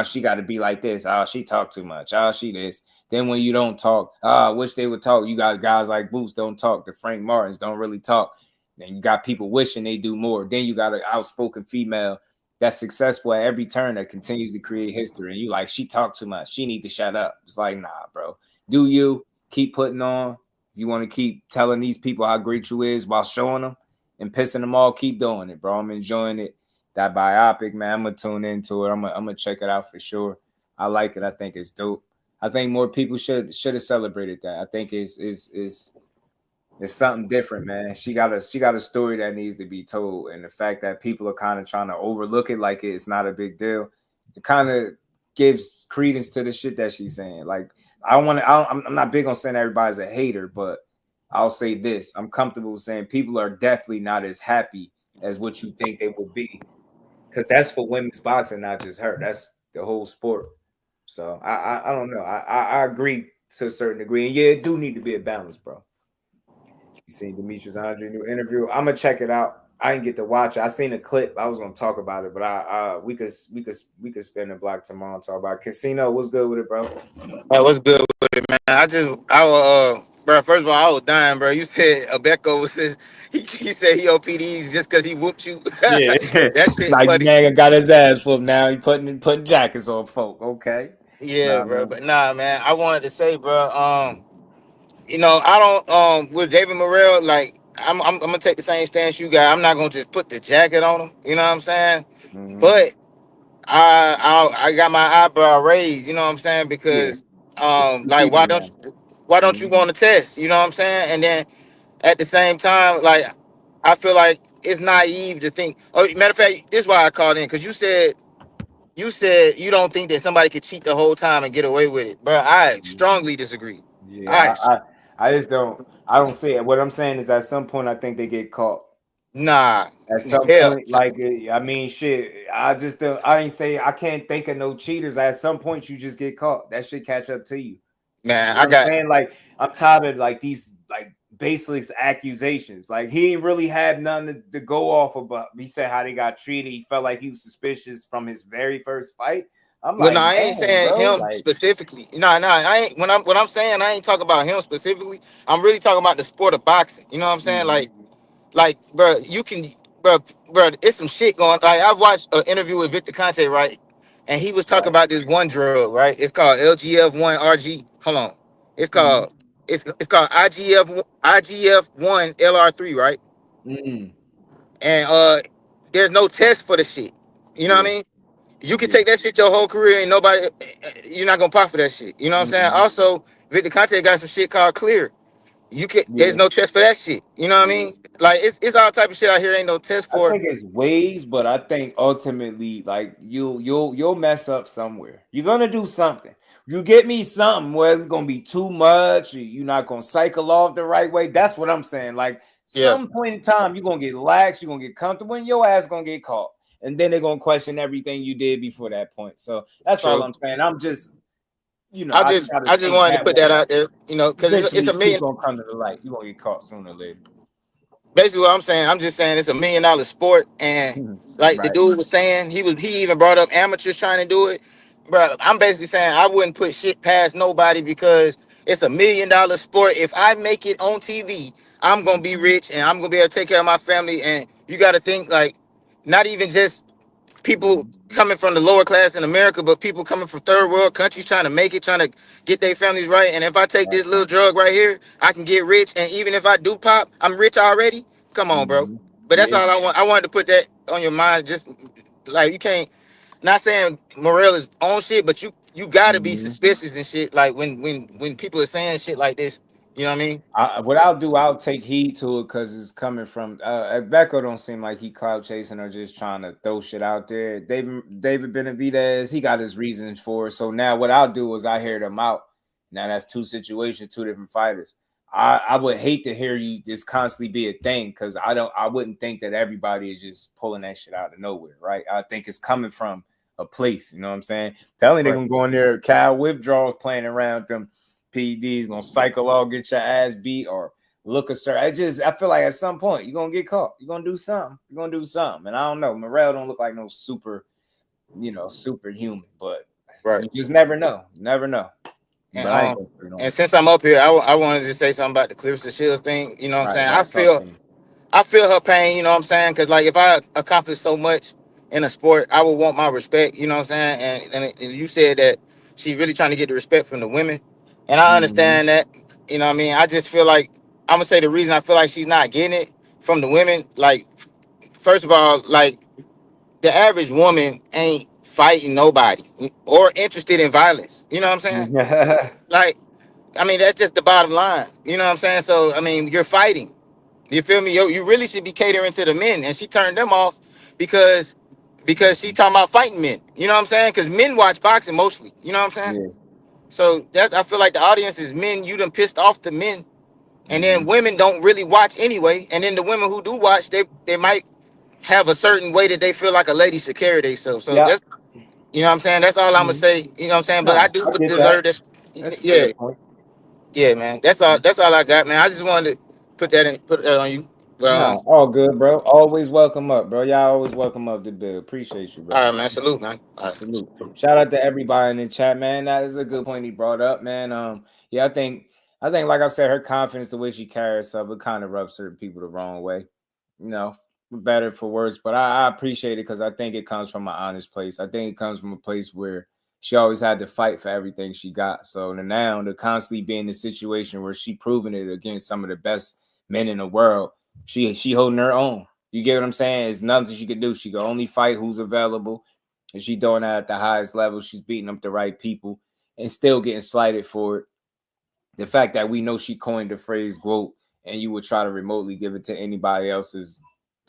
[SPEAKER 4] She got to be like this. She talk too much. She this. Then when you don't talk, I wish they would talk. You got guys like Boots don't talk. The Frank Martins don't really talk. Then you got people wishing they do more. Then you got an outspoken female that's successful at every turn that continues to create history. And you like, she talk too much. She need to shut up. It's like, nah, bro. Do you keep putting on? You want to keep telling these people how great you is while showing them and pissing them off? Keep doing it, bro. I'm enjoying it. That biopic, man, I'm gonna tune into it. I'm gonna check it out for sure. I like it. I think it's dope. I think more people should have celebrated that. I think it's something different, man. She got a story that needs to be told, and the fact that people are kind of trying to overlook it like it's not a big deal, it kind of gives credence to the shit that she's saying. Like I'm not big on saying everybody's a hater, but I'll say this: I'm comfortable saying people are definitely not as happy as what you think they will be. Because that's for women's boxing, not just her. That's the whole sport. So I don't know. I agree to a certain degree. And yeah, it do need to be a balance, bro. You seen Demetrius Andre new interview? I'm gonna check it out. I didn't get to watch it. I seen a clip. I was gonna talk about it, but we could spin the block tomorrow and talk about it. Casino. What's good with it, bro?
[SPEAKER 14] What's good with it, man? Bro, first of all, I was dying, bro. You said Agbeko was he said he OPDs just because he whooped you.
[SPEAKER 4] Yeah,
[SPEAKER 14] That shit
[SPEAKER 4] like
[SPEAKER 14] funny.
[SPEAKER 4] man got his ass whooped. Now he putting jackets on folk. Okay,
[SPEAKER 14] Yeah, bro. Man. But nah, man. I wanted to say, bro. I don't. With David Morrell, like I'm gonna take the same stance you got. I'm not gonna just put the jacket on him. You know what I'm saying? Mm-hmm. But I got my eyebrow raised. You know what I'm saying? Because like why don't you want to test? You know what I'm saying? And then at the same time, like I feel like it's naive to think. Oh, matter of fact, this is why I called in because you said you don't think that somebody could cheat the whole time and get away with it, bro. I strongly disagree.
[SPEAKER 4] Yeah, I just don't. I don't see it. What I'm saying is, at some point, I think they get caught.
[SPEAKER 14] Nah,
[SPEAKER 4] At some point, like I mean, shit. I just don't. I ain't say I can't think of no cheaters. At some point, you just get caught. That shit catch up to you.
[SPEAKER 14] Man,
[SPEAKER 4] You know what I'm saying? Like I'm tired of like these like baseless accusations. Like he ain't really had nothing to go off of. But he said how they got treated. He felt like he was suspicious from his very first fight. I'm
[SPEAKER 14] Well,
[SPEAKER 4] like,
[SPEAKER 14] no, I ain't saying
[SPEAKER 4] bro,
[SPEAKER 14] him
[SPEAKER 4] like,
[SPEAKER 14] specifically. No, I ain't. When I'm saying I ain't talking about him specifically. I'm really talking about the sport of boxing. You know what I'm saying? Like, bro, you can, bro, it's some shit going. Like, I watched an interview with Victor Conte, right? And he was talking about this one drug, right? It's called LGF1 RG. Hold on, it's called it's called IGF1 LR3, right? And there's no test for the shit. You know what I mean? You can take that shit your whole career and nobody, you're not gonna pop for that shit. You know what I'm saying? Also, Victor Conte got some shit called Clear. You can there's no test for that shit. You know what I mean? Like it's all type of shit out here. Ain't no test
[SPEAKER 4] I
[SPEAKER 14] for it.
[SPEAKER 4] think it's ways, but I think ultimately, like you'll mess up somewhere. You're gonna do something. You get me something where it's gonna be too much, or you're not gonna cycle off the right way. That's what I'm saying. Like some point in time, you're gonna get lax, you're gonna get comfortable, and your ass gonna get caught. And then they're gonna question everything you did before that point. So that's all I'm saying. I'm just,
[SPEAKER 14] I
[SPEAKER 4] I
[SPEAKER 14] just
[SPEAKER 4] try to
[SPEAKER 14] I just
[SPEAKER 4] think
[SPEAKER 14] wanted to
[SPEAKER 4] that
[SPEAKER 14] put
[SPEAKER 4] way.
[SPEAKER 14] that out there, you know, because it's
[SPEAKER 4] Eventually,
[SPEAKER 14] a
[SPEAKER 4] truth
[SPEAKER 14] million.
[SPEAKER 4] gonna come to the light. You're gonna get caught sooner or later.
[SPEAKER 14] Basically, what I'm saying, I'm just saying it's $1 million sport, and like the
[SPEAKER 4] Right.
[SPEAKER 14] dude was saying, he even brought up amateurs trying to do it, bro. I'm basically saying I wouldn't put shit past nobody because it's $1 million sport. If I make it on TV, I'm gonna be rich and I'm gonna be able to take care of my family. And you got to think like, not even just people coming from the lower class in America, but people coming from third world countries trying to make it, trying to get their families right. And if I take this little drug right here, I can get rich. And even if I do pop, I'm rich already. Come on, bro. But that's all I want. I wanted to put that on your mind. Just like you can't. Not saying Morrell is on shit, but you gotta be suspicious and shit. Like when people are saying shit like this, you know what I mean?
[SPEAKER 4] What I'll do, I'll take heed to it because it's coming from Agbeko. Don't seem like he cloud chasing or just trying to throw shit out there. David Benavidez, he got his reasons for it. So now what I'll do is I hear them out. Now that's two situations, two different fighters. I would hate to hear you just constantly be a thing because I wouldn't think that everybody is just pulling that shit out of nowhere, right? I think it's coming from a place, you know what I'm saying? Telling they're gonna go in there, Cal withdrawals playing around them. PD's gonna cycle off, get your ass beat, or look a certain. I feel like at some point you're gonna get caught. You're gonna do something. You're gonna do something. And I don't know. Morrell don't look like no superhuman, but you just never know. You never know. But I ain't gonna put it on.
[SPEAKER 14] And since I'm up here, I wanted to say something about the Clarissa Shields thing. You know what I'm saying? I feel her pain. You know what I'm saying? Because like if I accomplish so much in a sport, I would want my respect. You know what I'm saying? And you said that she's really trying to get the respect from the women, and I understand that. You know what I mean? I just feel like I'm gonna say the reason I feel like she's not getting it from the women. Like first of all, like the average woman ain't fighting nobody or interested in violence. You know what I'm saying? Like, I mean, that's just the bottom line. You know what I'm saying? So, I mean, you're fighting. You feel me? You really should be catering to the men. And she turned them off because she talking about fighting men. You know what I'm saying? Because men watch boxing mostly. You know what I'm saying? So I feel like the audience is men. You done pissed off the men. And then women don't really watch anyway. And then the women who do watch, they might have a certain way that they feel like a lady should carry themselves. So that's, you know what I'm saying? That's all I'm gonna say. You know what I'm saying? But I do deserve this.
[SPEAKER 4] That's a
[SPEAKER 14] Yeah.
[SPEAKER 4] fair point.
[SPEAKER 14] Yeah, man. That's all I got, man. I just wanted to put that on you. But,
[SPEAKER 4] All good, bro. Always welcome up, bro. Y'all always welcome up to Bill. Appreciate you, bro.
[SPEAKER 14] all right, man. Salute, man. All right.
[SPEAKER 4] Salute. Shout out to everybody in the chat, man. That is a good point he brought up, man. Yeah, I think like I said, her confidence, the way she carries herself, it kind of rubs certain people the wrong way. You know, for better for worse. But I appreciate it because I think it comes from an honest place. I think it comes from a place where she always had to fight for everything she got. So now to constantly be in a situation where she proving it against some of the best men in the world, she holding her own. You get what I'm saying? It's nothing she could do. She can only fight who's available. And she's doing that at the highest level. She's beating up the right people and still getting slighted for it. The fact that we know she coined the phrase "GWOAT" and you would try to remotely give it to anybody else is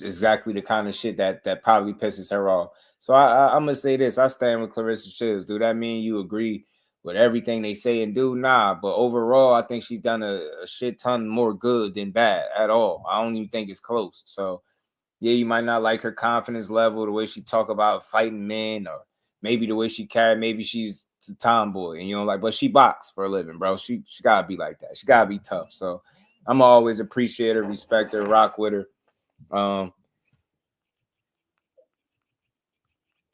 [SPEAKER 4] exactly the kind of shit that probably pisses her off. So I'm gonna say this: I stand with Clarissa Shields. Do that mean you agree with everything they say and do? Nah, but overall, I think she's done a shit ton more good than bad at all. I don't even think it's close. So yeah, you might not like her confidence level, the way she talk about fighting men, or maybe the way she carry. Maybe she's a tomboy, and you know, like, but she box for a living, bro. She gotta be like that. She gotta be tough. So I'm always appreciate her, respect her, rock with her.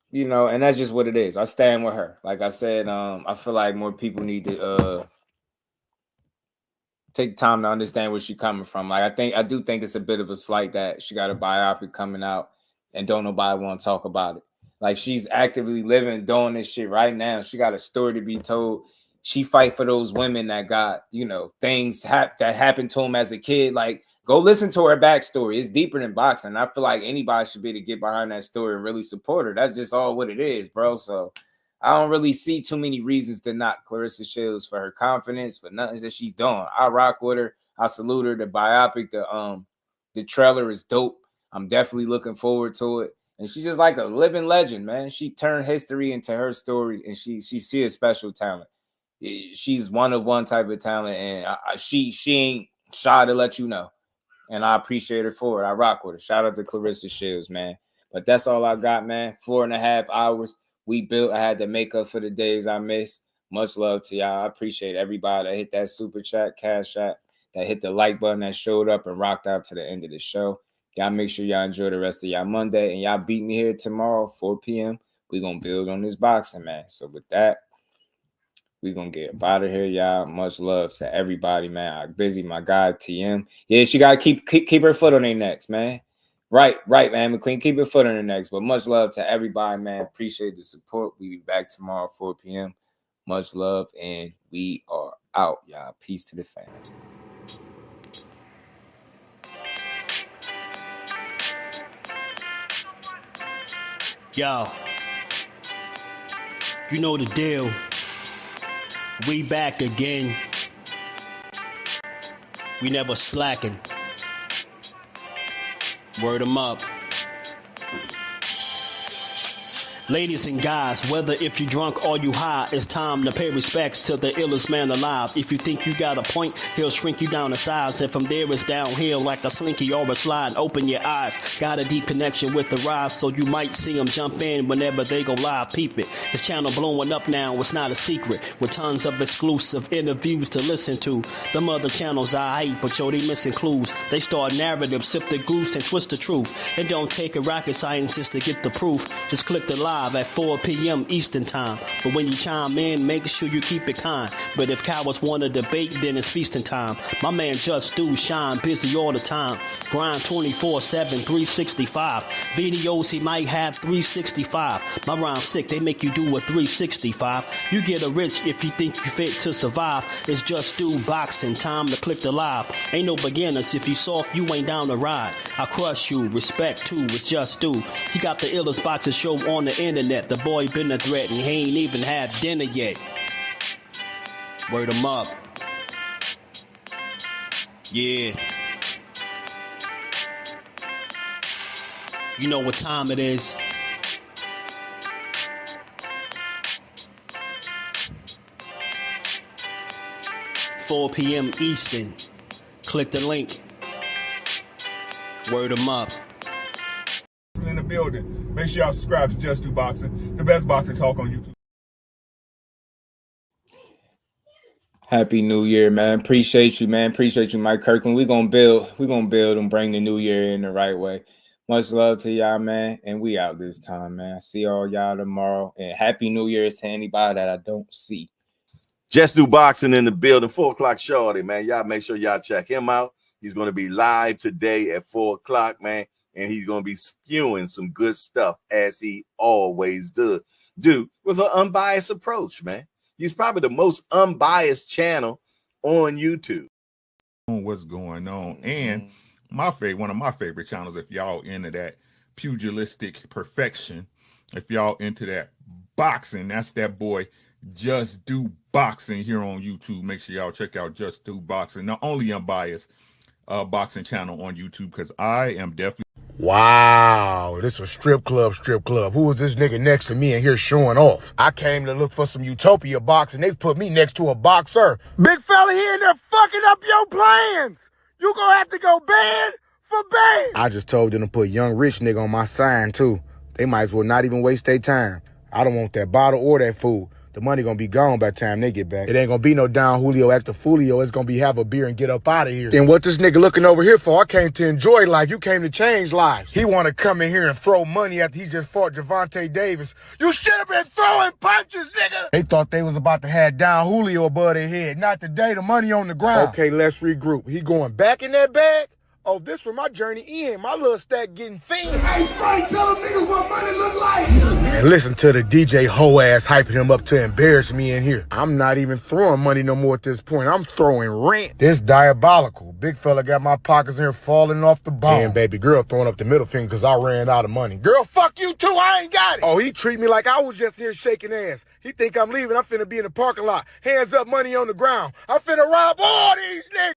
[SPEAKER 4] You know, and that's just what it is. I stand with her. Like I said, I feel like more people need to take time to understand where she's coming from. Like I do think it's a bit of a slight that she got a biopic coming out and don't nobody want to talk about it. Like she's actively living, doing this shit right now. She got a story to be told. She fight for those women that got, you know, things that happened to them as a kid. Like, go listen to her backstory. It's deeper than boxing. I feel like anybody should be able to get behind that story and really support her. That's just all what it is, bro. So I don't really see too many reasons to knock Clarissa Shields for her confidence, for nothing that she's doing. I rock with her. I salute her. The biopic, the trailer is dope. I'm definitely looking forward to it. And she's just like a living legend, man. She turned history into her story, and she a special talent. She's one of one type of talent, and she ain't shy to let you know. And I appreciate her for it. I rock with her. Shout out to Clarissa Shields, man. But that's all I got, man. 4.5 hours. We built. I had to make up for the days I missed. Much love to y'all. I appreciate everybody that hit that super chat, cash app, that hit the like button, that showed up and rocked out to the end of the show. Y'all make sure y'all enjoy the rest of y'all Monday. And y'all beat me here tomorrow, 4 p.m. We're going to build on this boxing, man. So with that, we're going to get up out of here, y'all. Much love to everybody, man. I'm busy, my guy, TM. Yeah, she got to keep her foot on their necks, man. Right, man. McQueen, keep your foot on her necks. But much love to everybody, man. Appreciate the support. We'll be back tomorrow, 4 p.m. Much love, and we are out, y'all. Peace to the fam.
[SPEAKER 3] Yo, you know the deal. We back again. We never slacking. Word 'em up. Ladies and guys, whether if you drunk or you high, it's time to pay respects to the illest man alive. If you think you got a point, he'll shrink you down to size. And from there it's downhill like a slinky or a slide. Open your eyes, got a deep connection with the rise, so you might see them jump in whenever they go live. Peep it, this channel blowing up now, it's not a secret. With tons of exclusive interviews to listen to. Them other channels I hate, but yo, they missing clues. They start narratives, sip the goose and twist the truth. It don't take a rocket scientist to get the proof. Just click the live at 4 p.m. Eastern time. But when you chime in, make sure you keep it kind. But if cowards want to debate, then it's feasting time. My man Jusdu shine busy all the time. Grind 24/7, 365. Videos he might have 365. My rhyme's sick, they make you do a 365. You get a rich if you think you fit to survive. It's Jusdueboxing, time to click the live. Ain't no beginners, if you soft, you ain't down to ride. I crush you, respect too, it's Jusdu. He got the illest boxing show on the internet. The boy been a threat and he ain't even had dinner yet. Word 'em up. Yeah. You know what time it is. "4 p.m. Eastern. Click the link. Word 'em up.
[SPEAKER 17] In the building. Make sure y'all subscribe to Jusdueboxing, the best boxing talk on YouTube.
[SPEAKER 4] Happy New Year, man. Appreciate you, man. Appreciate you, Mike Kirkland. We're gonna build and bring the new year in the right way. Much love to y'all, man. And we out this time, man. See all y'all tomorrow. And happy New Year's to anybody that I don't see.
[SPEAKER 18] Jusdueboxing in the building, 4 o'clock shorty, man. Y'all make sure y'all check him out. He's going to be live today at 4 o'clock, man. And he's going to be spewing some good stuff as he always do with an unbiased approach, man. He's probably the most unbiased channel on YouTube.
[SPEAKER 17] What's going on? And one of my favorite channels, if y'all into that pugilistic perfection, if y'all into that boxing. That's that boy Just Do Boxing here on YouTube. Make sure y'all check out Just Do Boxing, the only unbiased boxing channel on YouTube, because I am definitely.
[SPEAKER 19] Wow, this a strip club. Who is this nigga next to me in here showing off? I came to look for some Utopia boxing. They put me next to a boxer. Big fella here in there fucking up your plans. You gonna have to go band for band. I just told them to put young rich nigga on my sign too. They might as well not even waste their time. I don't want that bottle or that food. The money gonna be gone by the time they get back. It ain't gonna be no Don Julio Actifulio. It's gonna be have a beer and get up out of here. Then what this nigga looking over here for? I came to enjoy life. You came to change lives. He wanna come in here and throw money after he just fought Javante Davis. You should have been throwing punches, nigga. They thought they was about to have Don Julio above their head. Not today, the money on the ground. Okay, let's regroup. He going back in that bag? Oh, this where my journey ends. My little stack getting thin. Hey, Frank, tell them niggas what money look like. And listen to the DJ hoe ass hyping him up to embarrass me in here. I'm not even throwing money no more at this point. I'm throwing rent. This diabolical. Big fella got my pockets in here falling off the bone. And baby girl throwing up the middle finger because I ran out of money. Girl, fuck you too. I ain't got it. Oh, he treat me like I was just here shaking ass. He think I'm leaving. I'm finna be in the parking lot. Hands up, money on the ground. I'm finna rob all these niggas.